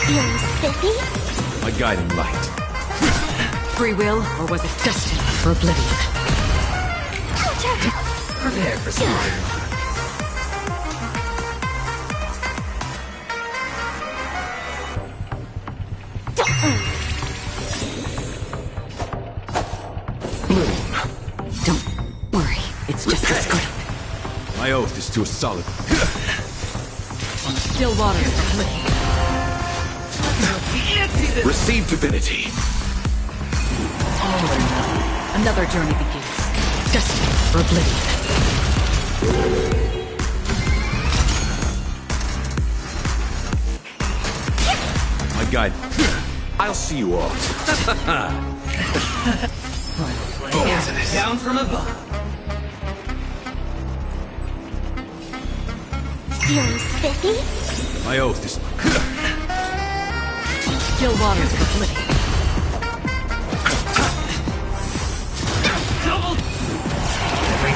Feeling spiffy? My guiding light. Free will, or was it destined for oblivion? Prepare for some. Don't worry, it's just as good. My oath is to a solid. Still waters of oblivion. Receive divinity. Another journey begins. Destined for oblivion. My guide. I'll see you all. Down from above. Feeling spiffy? My oath is. Still waters of oblivion.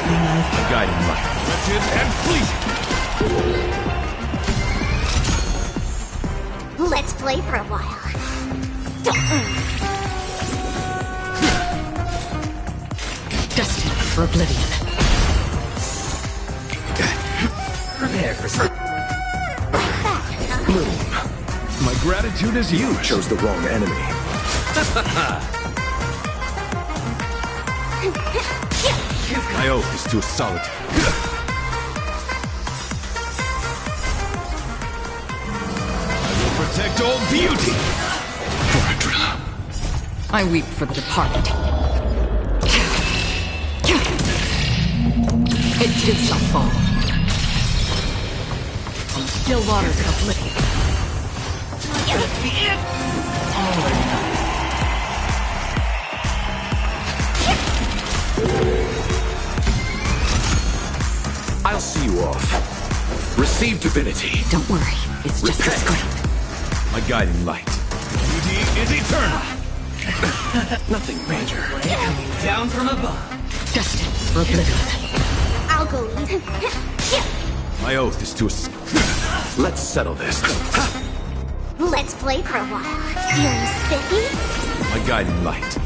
My guiding light. Wretched and fleeting. Let's play for a while. Destined for oblivion. Prepare for some. My gratitude is You yours. chose the wrong enemy. My oath is to a solitary. I will protect all beauty. I weep for the departed. It too shall fall. Still waters of oblivion. I'll see you off. Receive divinity. Don't worry, it's just as good. My guiding light. Beauty is eternal. Nothing major. Down from above. Destined for oblivion. I'll go easy. My oath is to a. Let's settle this. Let's play for a while. Feeling spiffy? My guiding light.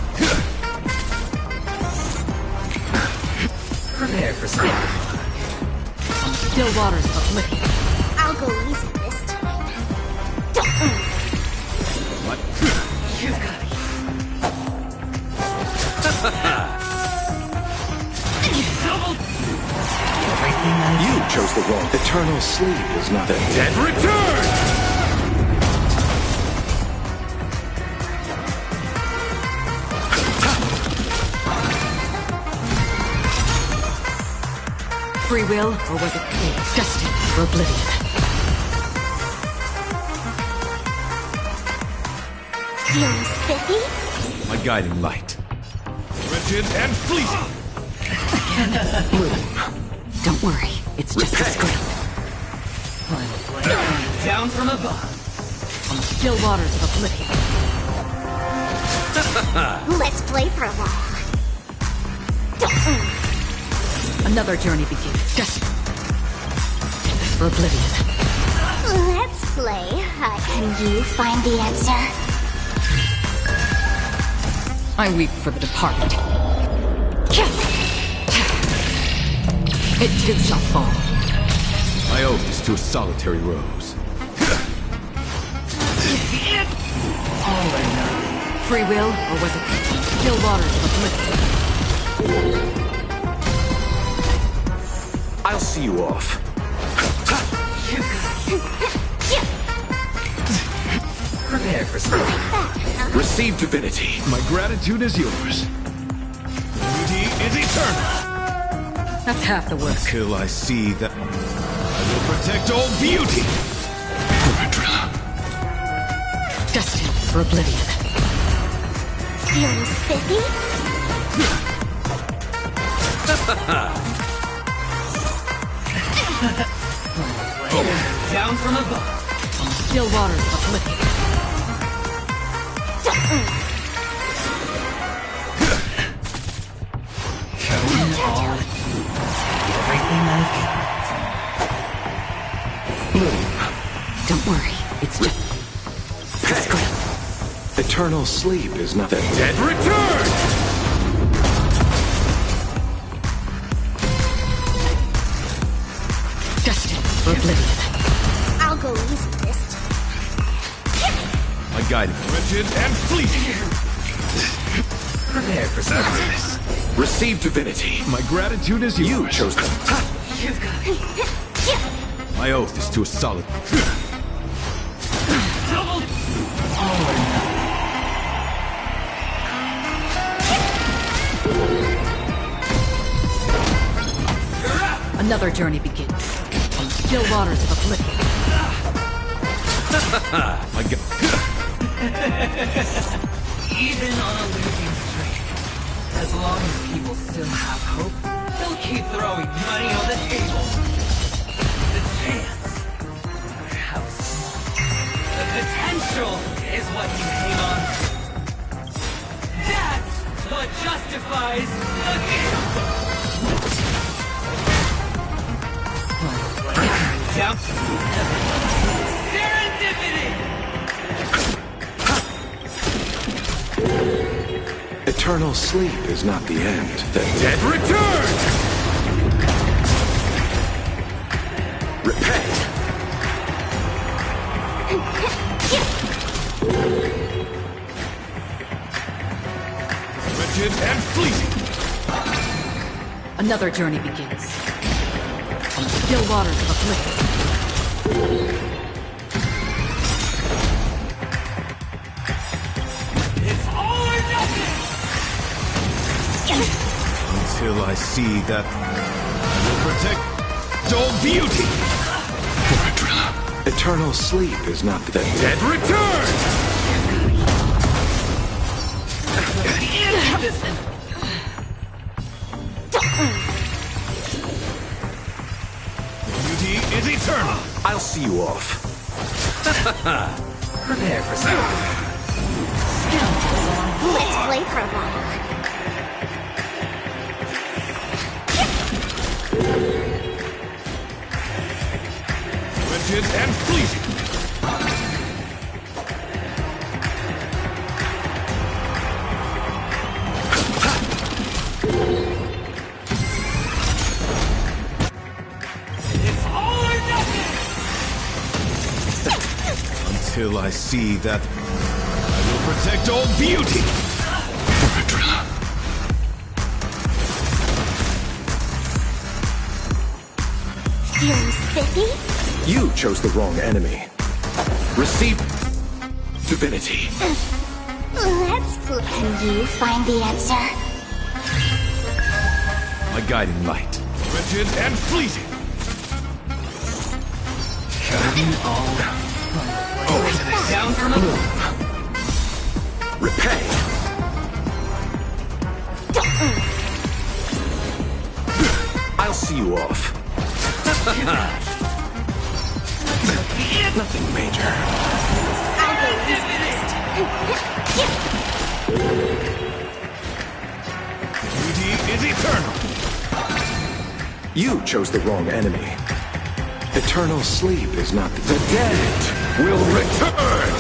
Prepare for some. Still waters of oblivion. I'll go easy this time. What? You've got You chose the wrong. Eternal sleep is not. The dead return! Free will, or was it fate? Destined for oblivion. Feeling spiffy? My guiding light. Wretched and fleeting. Don't worry, it's just as good. Down from above. Still waters of oblivion. Let's play for a while. Another journey begins. Just for oblivion. Let's play. Can you find the answer? I weep for the departed. It too shall fall. My oath is to a solitary rose. All or none. Free will, or was it still waters of oblivion? I'll see you off. Prepare for something. Receive divinity. My gratitude is yours. Beauty is eternal. That's half the work. Until I see that I will protect all beauty. Destined for oblivion. Feeling spiffy? Down from above. Still waters of oblivion. Showing all everything I've got. Don't worry, it's just Eternal sleep is not the Dead return! destined for oblivion. I'll go easy this My guiding, rigid and fleeting. Prepare for something. Receive divinity. My gratitude is yours. You chose them. You've got it. My oath is to a solid. Double. All or none. Another journey begins. Still waters of oblivion. My God. Even on a losing streak, as long as people still have hope, they'll keep throwing money on the table. The chance, how small. The potential is what you hang on to. That's what justifies the gamble. Down. Serendipity! Eternal sleep is not the end. The Dead return! Repay. Rigid and fleeting. Another journey begins. Still waters of oblivion. It's all or nothing! Until I see that I will protect all beauty. Eternal sleep is not the Dead return! Beauty is eternal. I'll see you off. Prepare for something. Let's play for a while. Rigid and fleeting. It's all or nothing! Until I see that I will protect all beauty. Feeling spiffy? You chose the wrong enemy. Receive divinity. Let's play. Can you find the answer? My guiding light. Rigid and fleeting. Showing all down from above. Repay. I'll see you off. Nothing major. I'll go easy. Duty is eternal. You chose the wrong enemy. Eternal sleep is not the dead will return!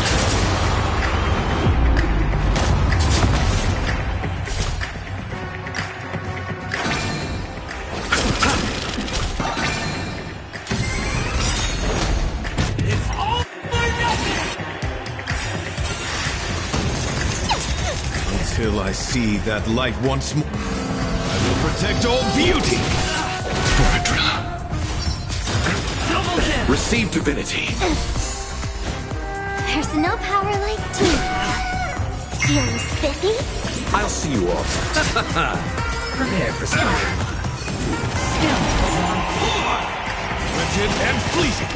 It's all or nothing! Until I see that light once more, I will protect all beauty! Receive divinity. There's no power like team. Feeling spiffy? I'll see you off. Prepare for something. Rigid and fleeting.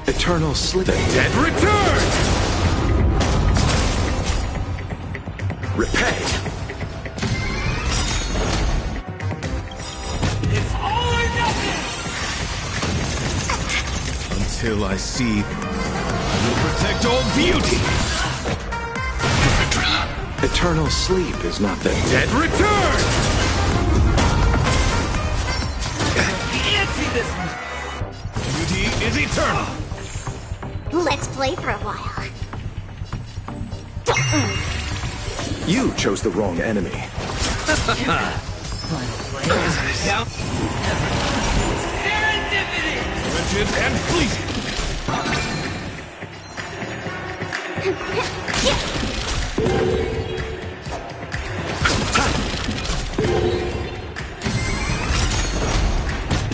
Eternal sleep. The dead return! Repay. It's all or nothing! Until I see, I will protect all beauty! Eternal sleep is not the dead return! Can't see this one. Beauty is eternal! Let's play for a while. You chose the wrong enemy. Serendipity! Rigid and fleeting.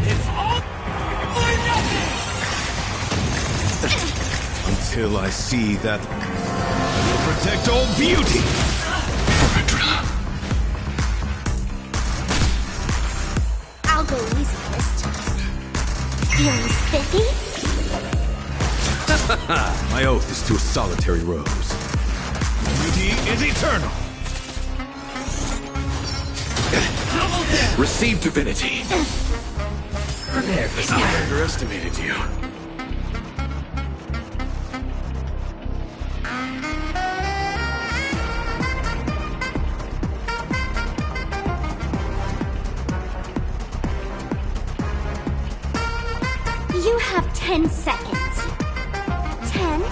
It's all or nothing! Until I see that, I will protect all beauty! I'll go easy this time. Feeling spiffy? My oath is to a solitary rose. Beauty is eternal! Receive divinity. Prepare for I something. underestimated you. You have 10 seconds. 10, 9.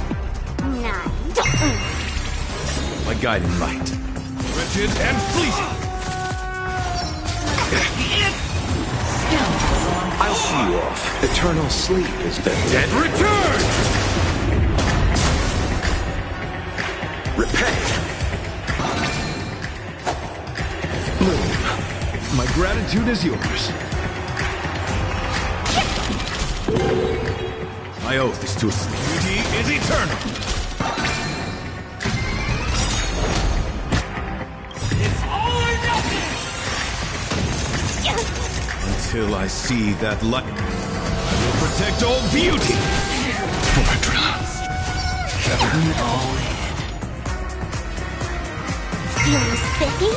My guiding light. Rigid and fleeting! I'll see you off. Eternal sleep is the Dead return! Repay. Bloom. My gratitude is yours. My oath is to a beauty is eternal. It's all or nothing! Until I see that light, I will protect all beauty. Feeling spiffy?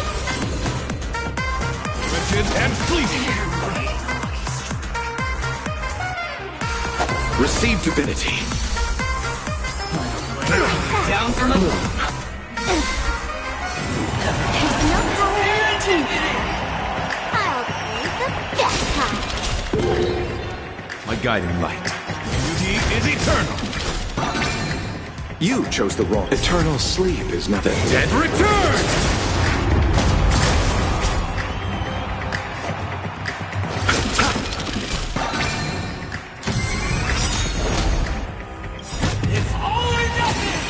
Rigid and fleeting. Receive divinity. Down from above. There's no power like team. I'll play the best kind. My guiding light. Beauty is eternal. You chose the wrong. Eternal sleep is not the Dead return! It's all or nothing!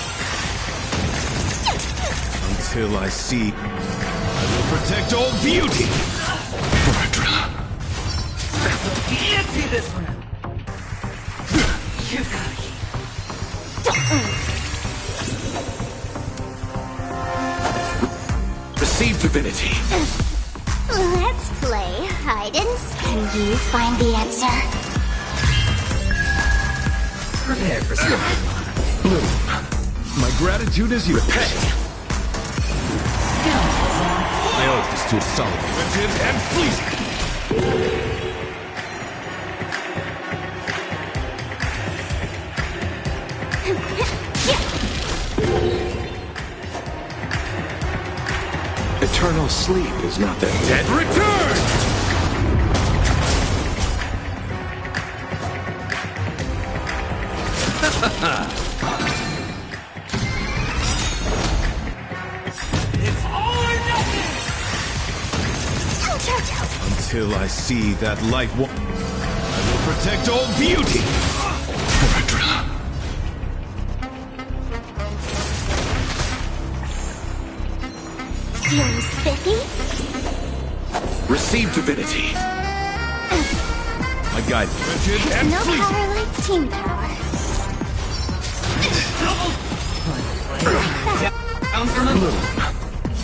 Until I see, I will protect all beauty! Can't see this one. You've got me. Receive divinity. Let's play hide and seek. Can you find the answer? Prepare for something. Bloom. My gratitude is yours. Repay. My oath is to a solid, rigid and fleeting. Eternal sleep is not that Dead return! It's all or nothing! Until I see that light I will protect all beauty! Feeling spiffy? Receive divinity. My guide, rigid and No fleeting. power like team power. Down from the moon.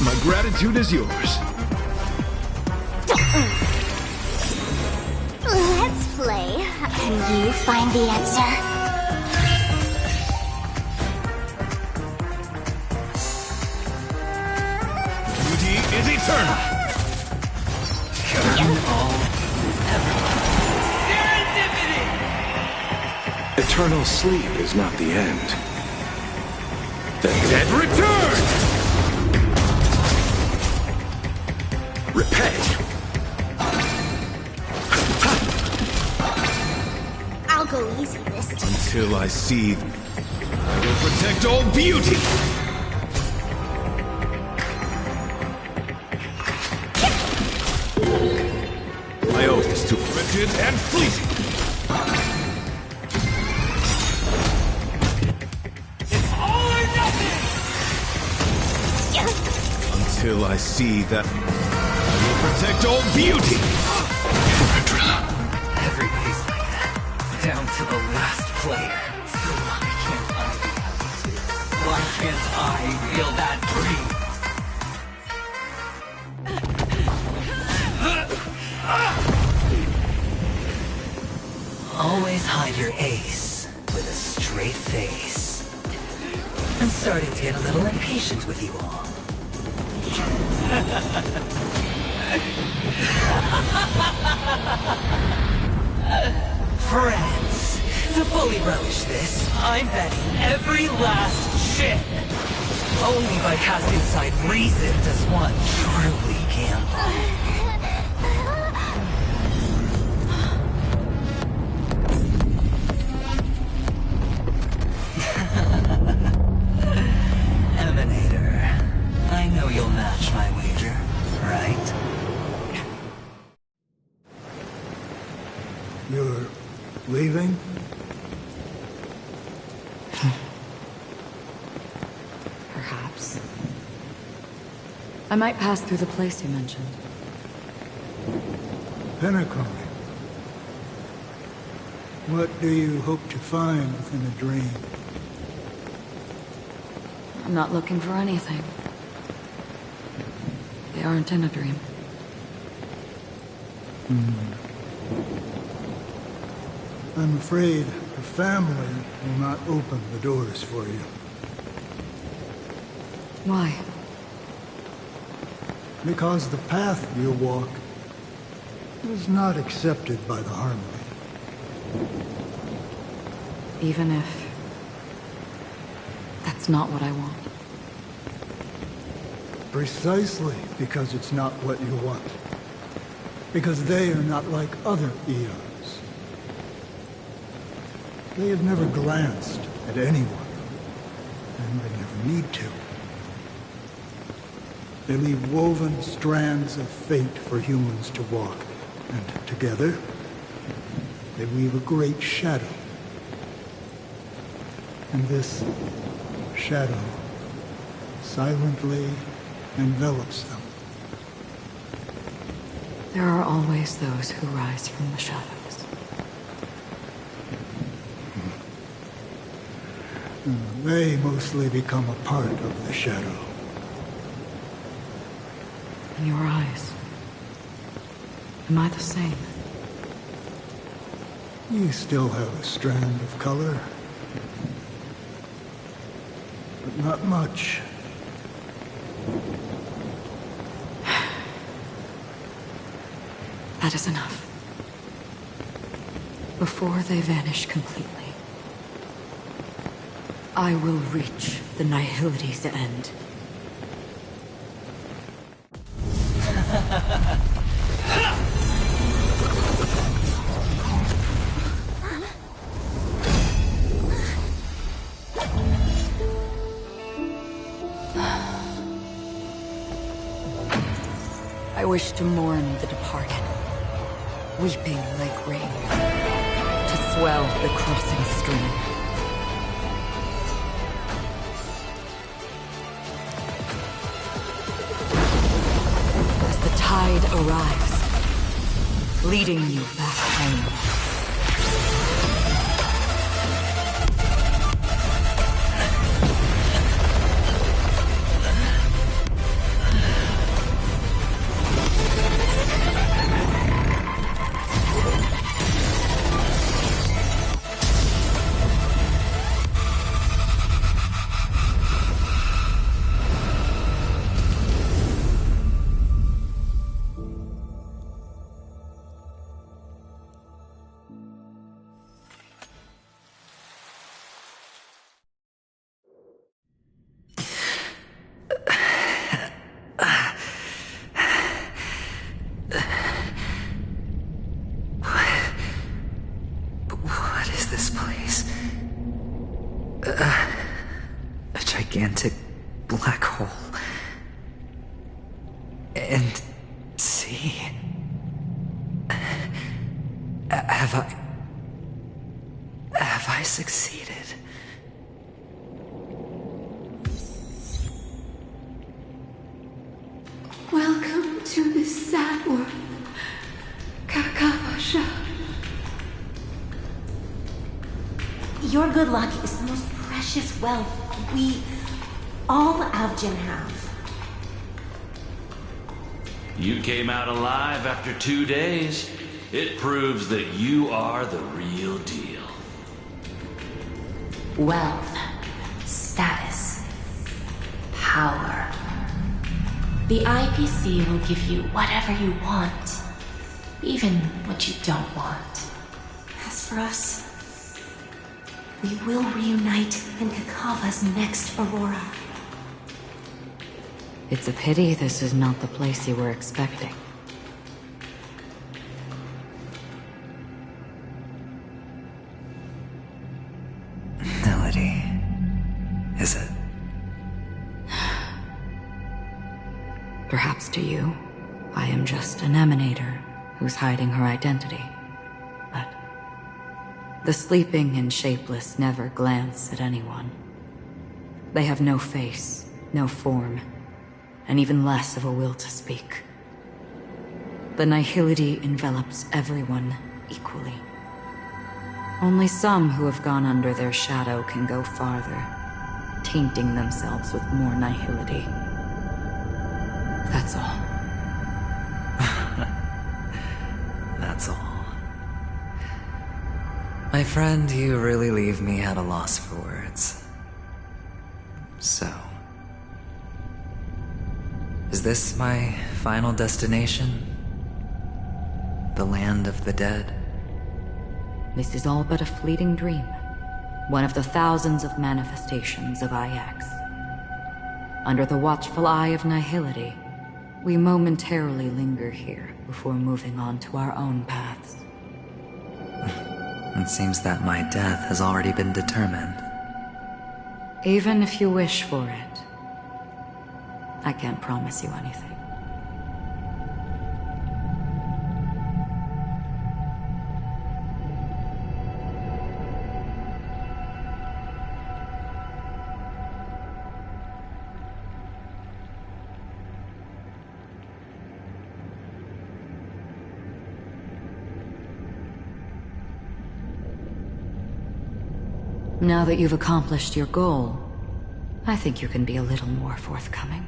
My gratitude is yours. Let's play. Can you find the answer? Beauty is eternal. Eternal sleep is not the end. The Dead return! Repent! I'll go easy this time. Until I see, I will protect all beauty. My oath is to rigid and fleeting. It's all or nothing! Until I see that I will protect all beauty. Everybody's like that. Down to the last player. So why can't I be happy too? Why can't I feel that breeze? Always hide your ace with a straight face. I'm starting to get a little impatient with you all. Friends, to fully relish this, I'm betting every last chip. Only by casting aside reason does one truly gamble. Emanator, I know you'll match my wager, right? You're leaving? Perhaps. I might pass through the place you mentioned. Penacron. What do you hope to find within a dream? I'm not looking for anything. They aren't in a dream. I'm afraid the family will not open the doors for you. Why? Because the path you walk is not accepted by the Harmony. Even if that's not what I want. Precisely because it's not what you want. Because they are not like other eons. They have never glanced at anyone, and they never need to. They leave woven strands of fate for humans to walk, and together, they weave a great shadow. And this shadow silently envelops them. There are always those who rise from the shadows. They mostly become a part of the shadow. In your eyes, am I the same? You still have a strand of color, but not much. That is enough. Before they vanish completely, I will reach the Nihility's end. wish to mourn the departed, weeping like rain, to swell the crossing stream. As the tide arrives, leading you back home. A gigantic black hole. And see... Have I succeeded? Welcome to this sad world, Kakavasha. Your good luck is the most precious wealth we, all Avgin, have. You came out alive after 2 days. It proves that you are the real deal. Wealth, status, power. The IPC will give you whatever you want, even what you don't want. As for us, we will reunite in Kakava's next Aurora. It's a pity this is not the place you were expecting. Melody. Is it? Perhaps to you, I am just an emanator who's hiding her identity. But the sleeping and shapeless never glance at anyone. They have no face, no form, and even less of a will to speak. The nihility envelops everyone equally. Only some who have gone under their shadow can go farther, tainting themselves with more nihility. That's all. That's all. My friend, you really leave me at a loss for words. So... is this my final destination? The land of the dead? This is all but a fleeting dream. One of the thousands of manifestations of IX. Under the watchful eye of nihility, we momentarily linger here before moving on to our own paths. It seems that my death has already been determined. Even if you wish for it, I can't promise you anything. Now that you've accomplished your goal, I think you can be a little more forthcoming.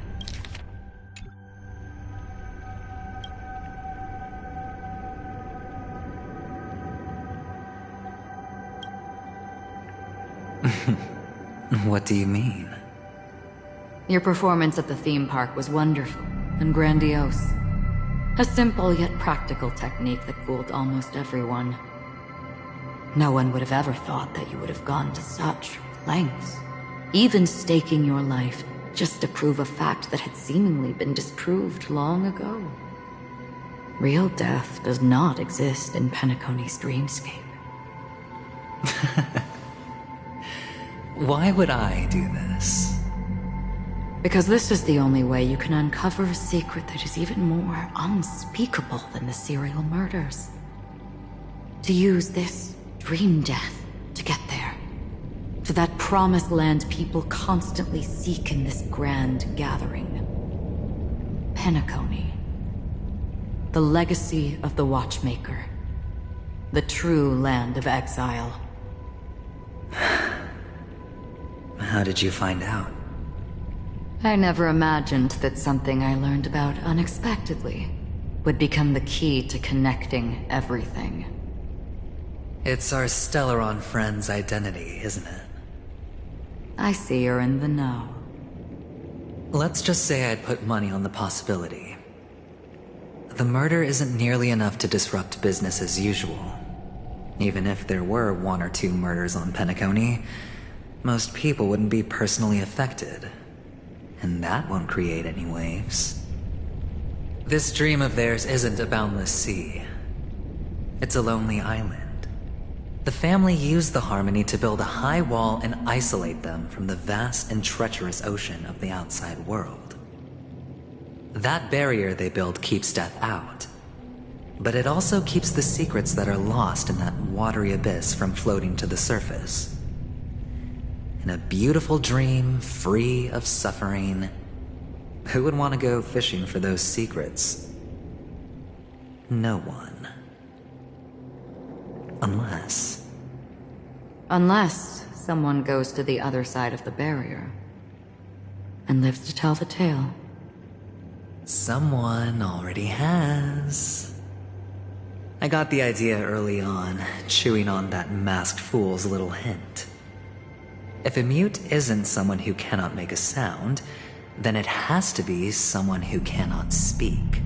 What do you mean? Your performance at the theme park was wonderful and grandiose. A simple yet practical technique that fooled almost everyone. No one would have ever thought that you would have gone to such lengths, even staking your life just to prove a fact that had seemingly been disproved long ago. Real death does not exist in Penacony's dreamscape. Why would I do this? Because this is the only way you can uncover a secret that is even more unspeakable than the serial murders. To use this dream death to get there. To that promised land people constantly seek in this grand gathering. Penacony. The legacy of the Watchmaker. The true land of exile. How did you find out? I never imagined that something I learned about unexpectedly would become the key to connecting everything. It's our Stellaron friend's identity, isn't it? I see you're in the know. Let's just say I'd put money on the possibility. The murder isn't nearly enough to disrupt business as usual. Even if there were 1 or 2 murders on Penacony, most people wouldn't be personally affected. And that won't create any waves. This dream of theirs isn't a boundless sea. It's a lonely island. The family used the Harmony to build a high wall and isolate them from the vast and treacherous ocean of the outside world. That barrier they built keeps death out. But it also keeps the secrets that are lost in that watery abyss from floating to the surface. In a beautiful dream, free of suffering, who would want to go fishing for those secrets? No one. Unless someone goes to the other side of the barrier and lives to tell the tale. Someone already has. I got the idea early on, chewing on that masked fool's little hint. If a mute isn't someone who cannot make a sound, then it has to be someone who cannot speak.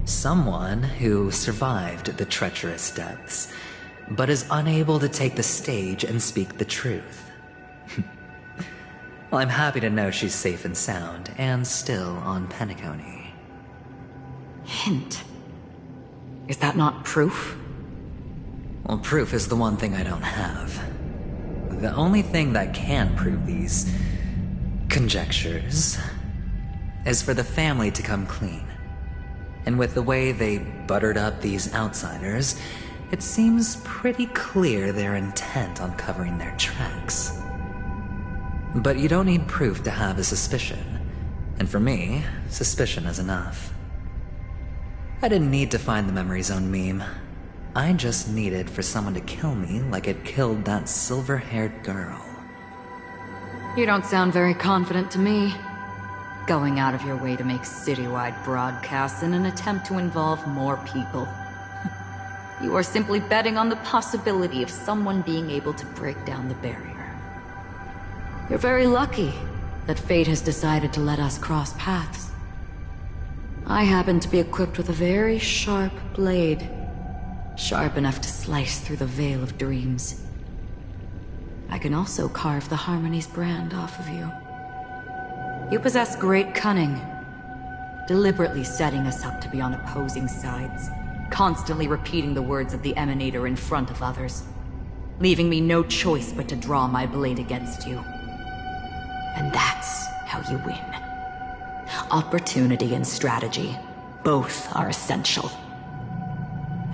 Someone who survived the treacherous depths, but is unable to take the stage and speak the truth. Well, I'm happy to know she's safe and sound, and still on Penacony. Hint? Is that not proof? Well, proof is the one thing I don't have. The only thing that can prove these conjectures is for the family to come clean. And with the way they buttered up these outsiders, it seems pretty clear they're intent on covering their tracks. But you don't need proof to have a suspicion. And for me, suspicion is enough. I didn't need to find the Memory Zone meme. I just needed for someone to kill me like it killed that silver-haired girl. You don't sound very confident to me. Going out of your way to make citywide broadcasts in an attempt to involve more people. You are simply betting on the possibility of someone being able to break down the barrier. You're very lucky that fate has decided to let us cross paths. I happen to be equipped with a very sharp blade. Sharp enough to slice through the veil of dreams. I can also carve the Harmony's brand off of you. You possess great cunning, deliberately setting us up to be on opposing sides, constantly repeating the words of the Emanator in front of others, leaving me no choice but to draw my blade against you. And that's how you win. Opportunity and strategy, both are essential.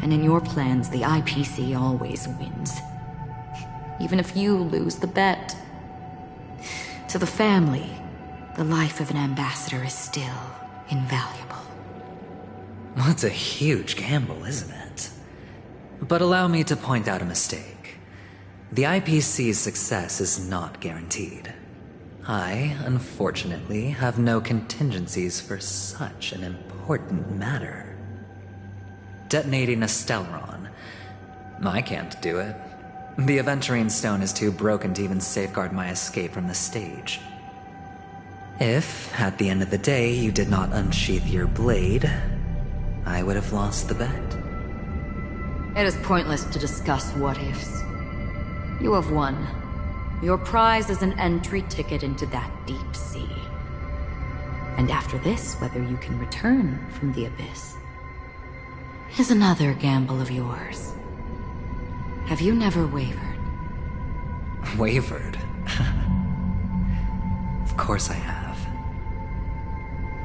And in your plans, the IPC always wins. Even if you lose the bet. To the family, the life of an ambassador is still invaluable. That's a huge gamble, isn't it? But allow me to point out a mistake. The IPC's success is not guaranteed. I, unfortunately, have no contingencies for such an important matter. Detonating a Stellaron. I can't do it. The Aventurine Stone is too broken to even safeguard my escape from the stage. If, at the end of the day, you did not unsheath your blade, I would have lost the bet. It is pointless to discuss what-ifs. You have won. Your prize is an entry ticket into that deep sea. And after this, whether you can return from the abyss is another gamble of yours. Have you never wavered? Wavered? Of course I have.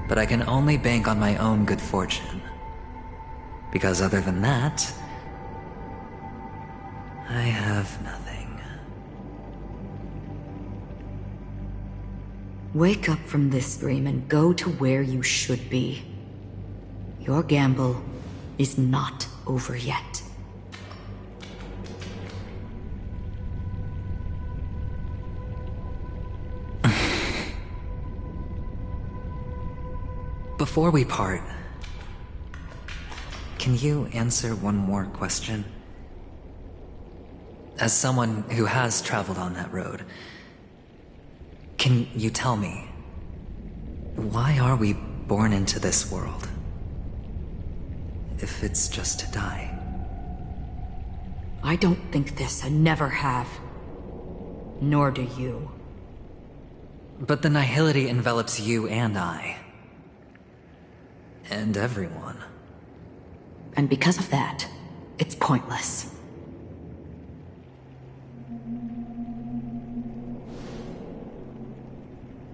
But I can only bank on my own good fortune. Because other than that, I have nothing. Wake up from this dream and go to where you should be. Your gamble is not over yet. Before we part, can you answer one more question? As someone who has traveled on that road, can you tell me, why are we born into this world? If it's just to die. I don't think this and never have. Nor do you. But the nihility envelops you and I. And everyone. And because of that, it's pointless.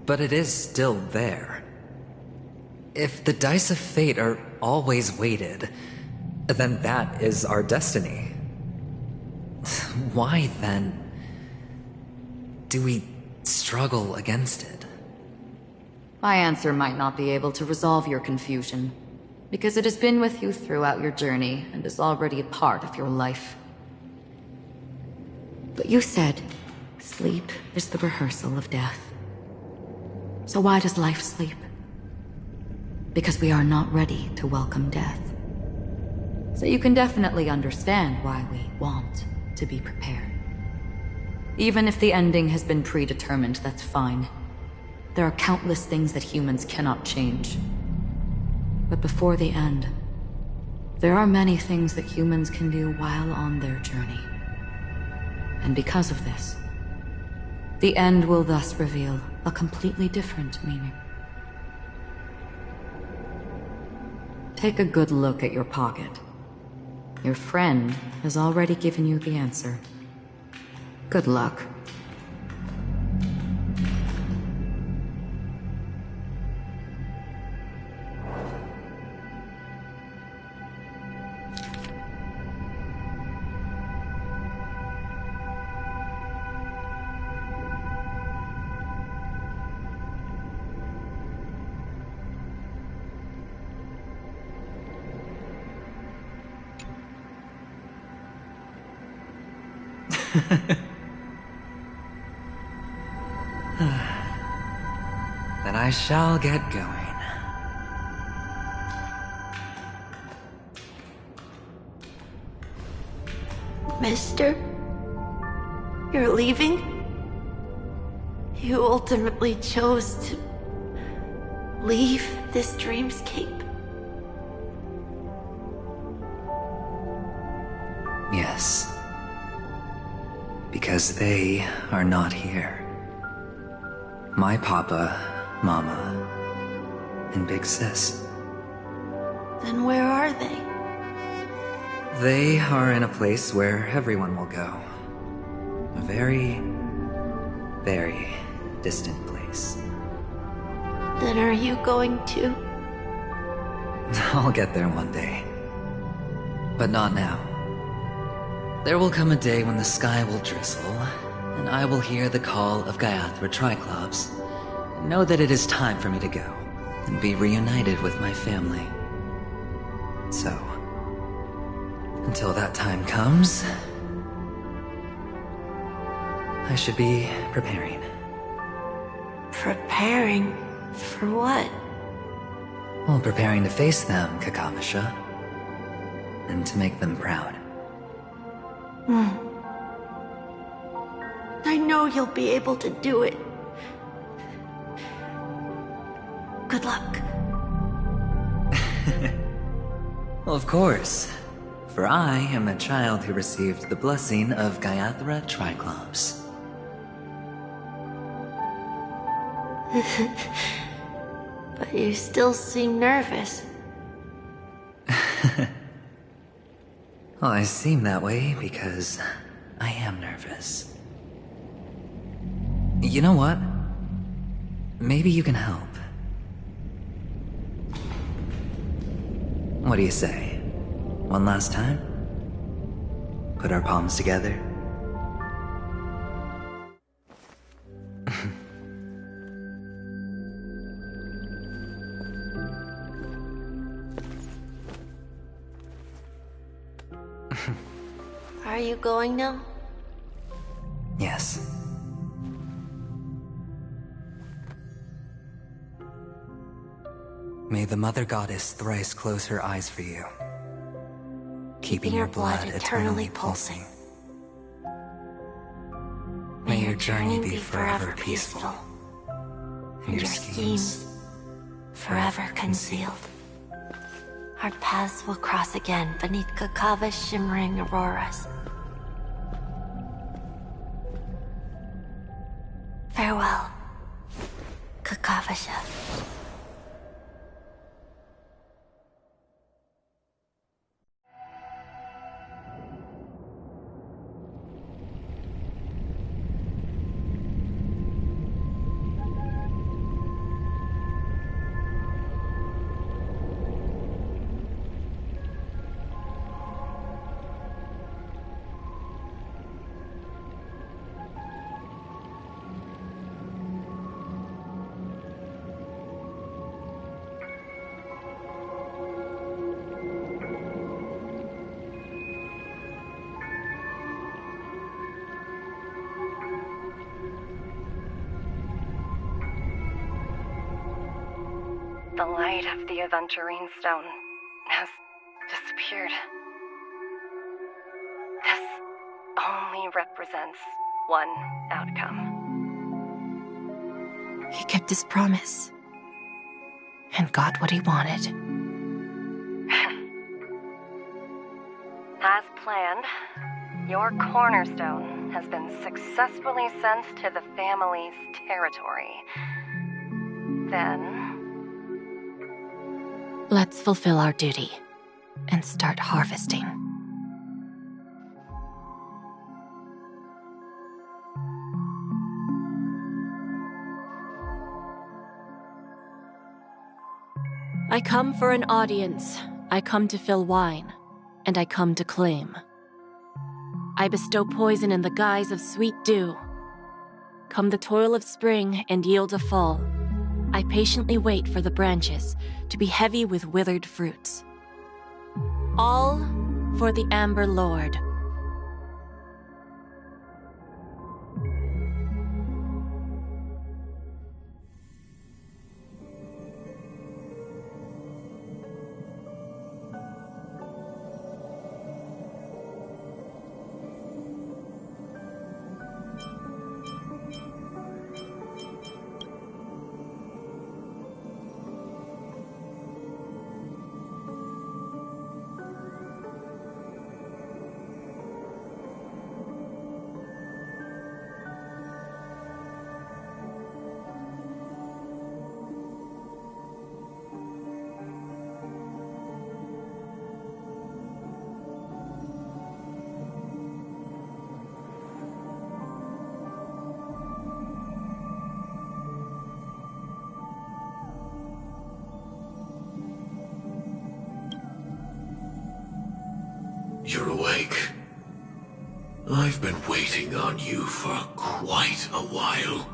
But it is still there. If the dice of fate are always weighted, then that is our destiny. Why, then, do we struggle against it? My answer might not be able to resolve your confusion, because it has been with you throughout your journey and is already a part of your life. But you said, sleep is the rehearsal of death. So why does life sleep? Because we are not ready to welcome death. So you can definitely understand why we want to be prepared. Even if the ending has been predetermined, that's fine. There are countless things that humans cannot change. But before the end, there are many things that humans can do while on their journey. And because of this, the end will thus reveal a completely different meaning. Take a good look at your pocket. Your friend has already given you the answer. Good luck. Then I shall get going. Mister? You're leaving? You ultimately chose to leave this dreamscape? Yes. Because they are not here. My papa, mama, and big sis. Then where are they? They are in a place where everyone will go. A very, very distant place. Then are you going to? I'll get there one day. But not now. There will come a day when the sky will drizzle, and I will hear the call of Gaiathra Triclops, and know that it is time for me to go, and be reunited with my family. So, until that time comes, I should be preparing. Preparing? For what? Well, preparing to face them, Kakavasha, and to make them proud. I know you'll be able to do it. Good luck. Well, of course. For I am a child who received the blessing of Gaiathra Triclops. But you still seem nervous. Well, I seem that way because I am nervous. You know what? maybe you can help. What do you say? One last time? Put our palms together? Are you going now? Yes. May the Mother Goddess thrice close her eyes for you, keeping your blood eternally pulsing. May your journey be forever peaceful, and your schemes forever concealed. Our paths will cross again beneath Kakava's shimmering auroras. Farewell, Kakavasha. The light of the Aventurine Stone has disappeared. This only represents one outcome. He kept his promise. And got what he wanted. As planned, your cornerstone has been successfully sent to the family's territory. Then... Let's fulfill our duty and start harvesting. I come for an audience. I come to fill wine, and I come to claim. I bestow poison in the guise of sweet dew. Come the toil of spring and yield a fall. I patiently wait for the branches to be heavy with withered fruits. All for the Amber Lord. You're awake. I've been waiting on you for quite a while.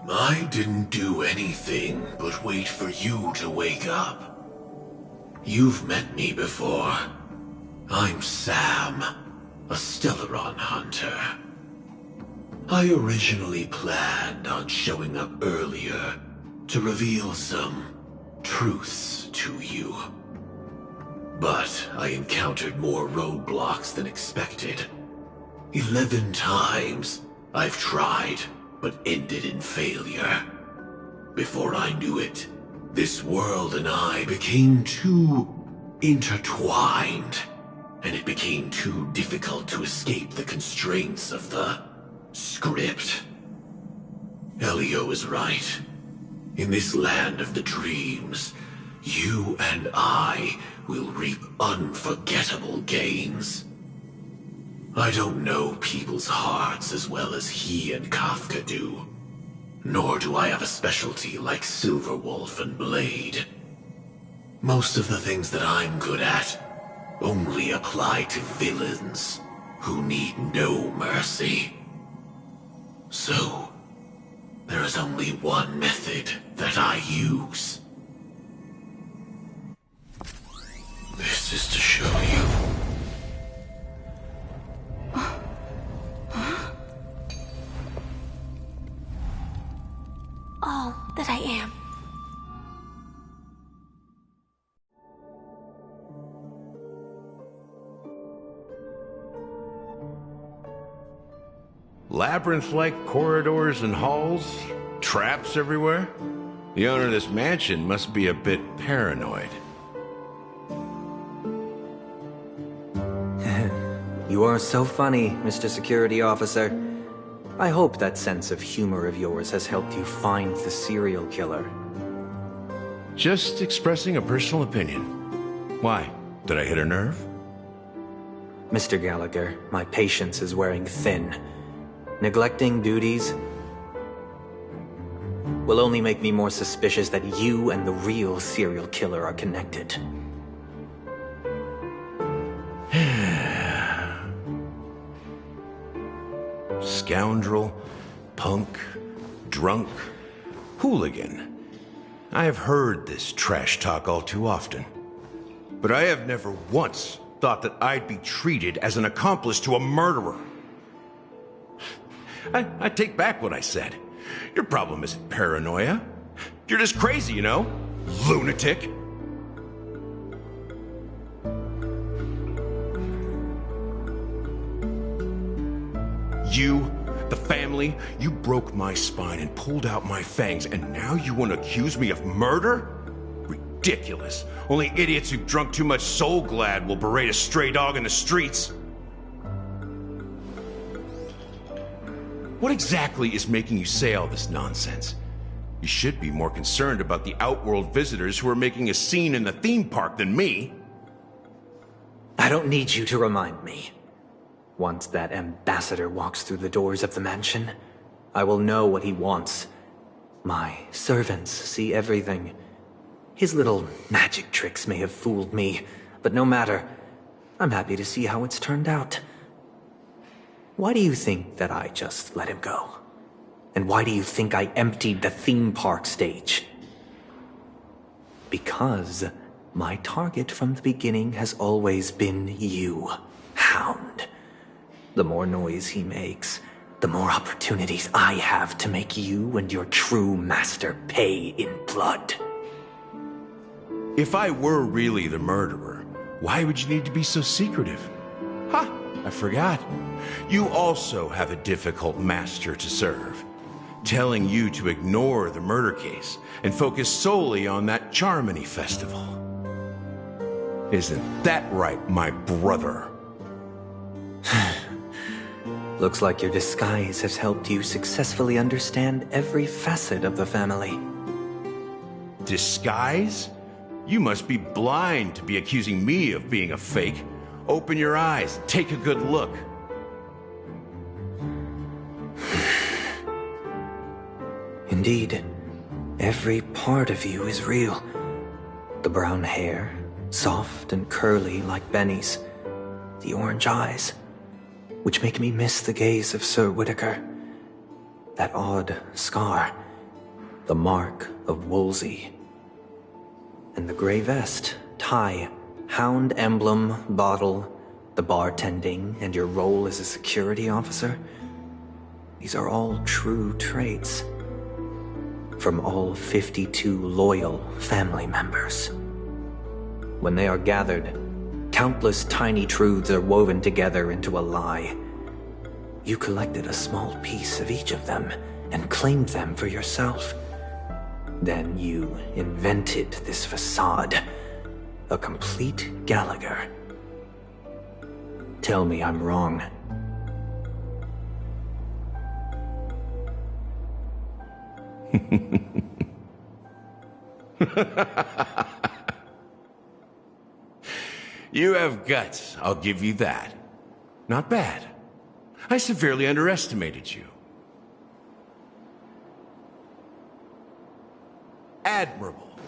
I didn't do anything but wait for you to wake up. You've met me before. I'm Sam, a Stellaron hunter. I originally planned on showing up earlier to reveal some truths to you. But I encountered more roadblocks than expected. 11 times I've tried, but ended in failure. Before I knew it, this world and I became too intertwined, and it became too difficult to escape the constraints of the script. Elio is right. In this land of the dreams, you and I will reap unforgettable gains. I don't know people's hearts as well as he and Kafka do. Nor do I have a specialty like Silverwolf and Blade. Most of the things that I'm good at only apply to villains who need no mercy. So, there is only one method that I use. This is to show you. All that I am. Labyrinth-like corridors and halls? Traps everywhere? The owner of this mansion must be a bit paranoid. You are so funny, Mr. Security Officer. I hope that sense of humor of yours has helped you find the serial killer. Just expressing a personal opinion. Why? Did I hit a nerve? Mr. Gallagher, my patience is wearing thin. Neglecting duties will only make me more suspicious that you and the real serial killer are connected. Scoundrel, punk, drunk, hooligan. I have heard this trash talk all too often. But I have never once thought that I'd be treated as an accomplice to a murderer. I take back what I said. Your problem isn't paranoia. You're just crazy, you know? Lunatic. You, the family, you broke my spine and pulled out my fangs, and now you want to accuse me of murder? Ridiculous. Only idiots who've drunk too much Soul Glad will berate a stray dog in the streets. What exactly is making you say all this nonsense? You should be more concerned about the Outworld visitors who are making a scene in the theme park than me. I don't need you to remind me. Once that ambassador walks through the doors of the mansion, I will know what he wants. My servants see everything. His little magic tricks may have fooled me, but no matter. I'm happy to see how it's turned out. Why do you think that I just let him go? And why do you think I emptied the theme park stage? Because my target from the beginning has always been you, Hound. The more noise he makes, the more opportunities I have to make you and your true master pay in blood. If I were really the murderer, why would you need to be so secretive? Ha! I forgot. You also have a difficult master to serve, telling you to ignore the murder case and focus solely on that Charmony festival. Isn't that right, my brother? Looks like your disguise has helped you successfully understand every facet of the family. Disguise? You must be blind to be accusing me of being a fake. Open your eyes, take a good look. Indeed, every part of you is real. The brown hair, soft and curly like Benny's. The orange eyes, which make me miss the gaze of Sir Whitaker. That odd scar, the mark of Wolsey. And the gray vest, tie, hound emblem, bottle, the bartending, and your role as a security officer. These are all true traits. From all 52 loyal family members. When they are gathered, countless tiny truths are woven together into a lie. You collected a small piece of each of them and claimed them for yourself. Then you invented this facade, a complete Gallagher. Tell me I'm wrong. You have guts, I'll give you that. Not bad. I severely underestimated you. Admirable.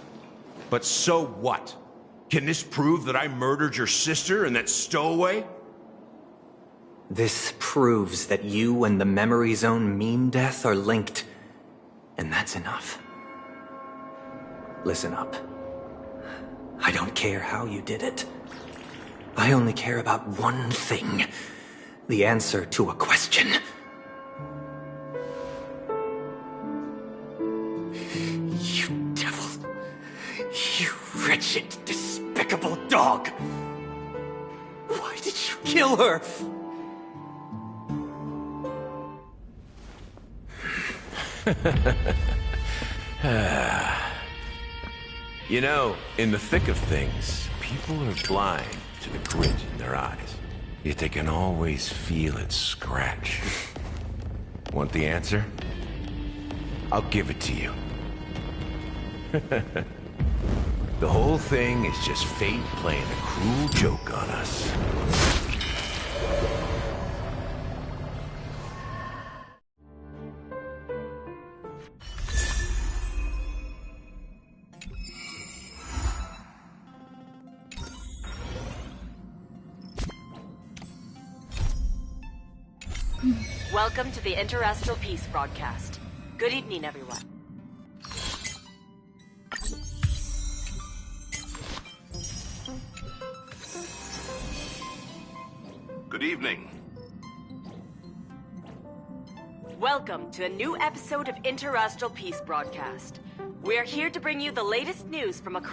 But so what? Can this prove that I murdered your sister and that stowaway? This proves that you and the Memory Zone meme death are linked. And that's enough. Listen up. I don't care how you did it. I only care about one thing. The answer to a question. You devil. You wretched, despicable dog. Why did you kill her? You know, in the thick of things, people are blind to the grit in their eyes. Yet they can always feel it scratch. Want the answer? I'll give it to you. The whole thing is just fate playing a cruel joke on us. Welcome to the Interastral Peace broadcast. Good evening, everyone. Good evening. Welcome to a new episode of Interastral Peace broadcast. We're here to bring you the latest news from across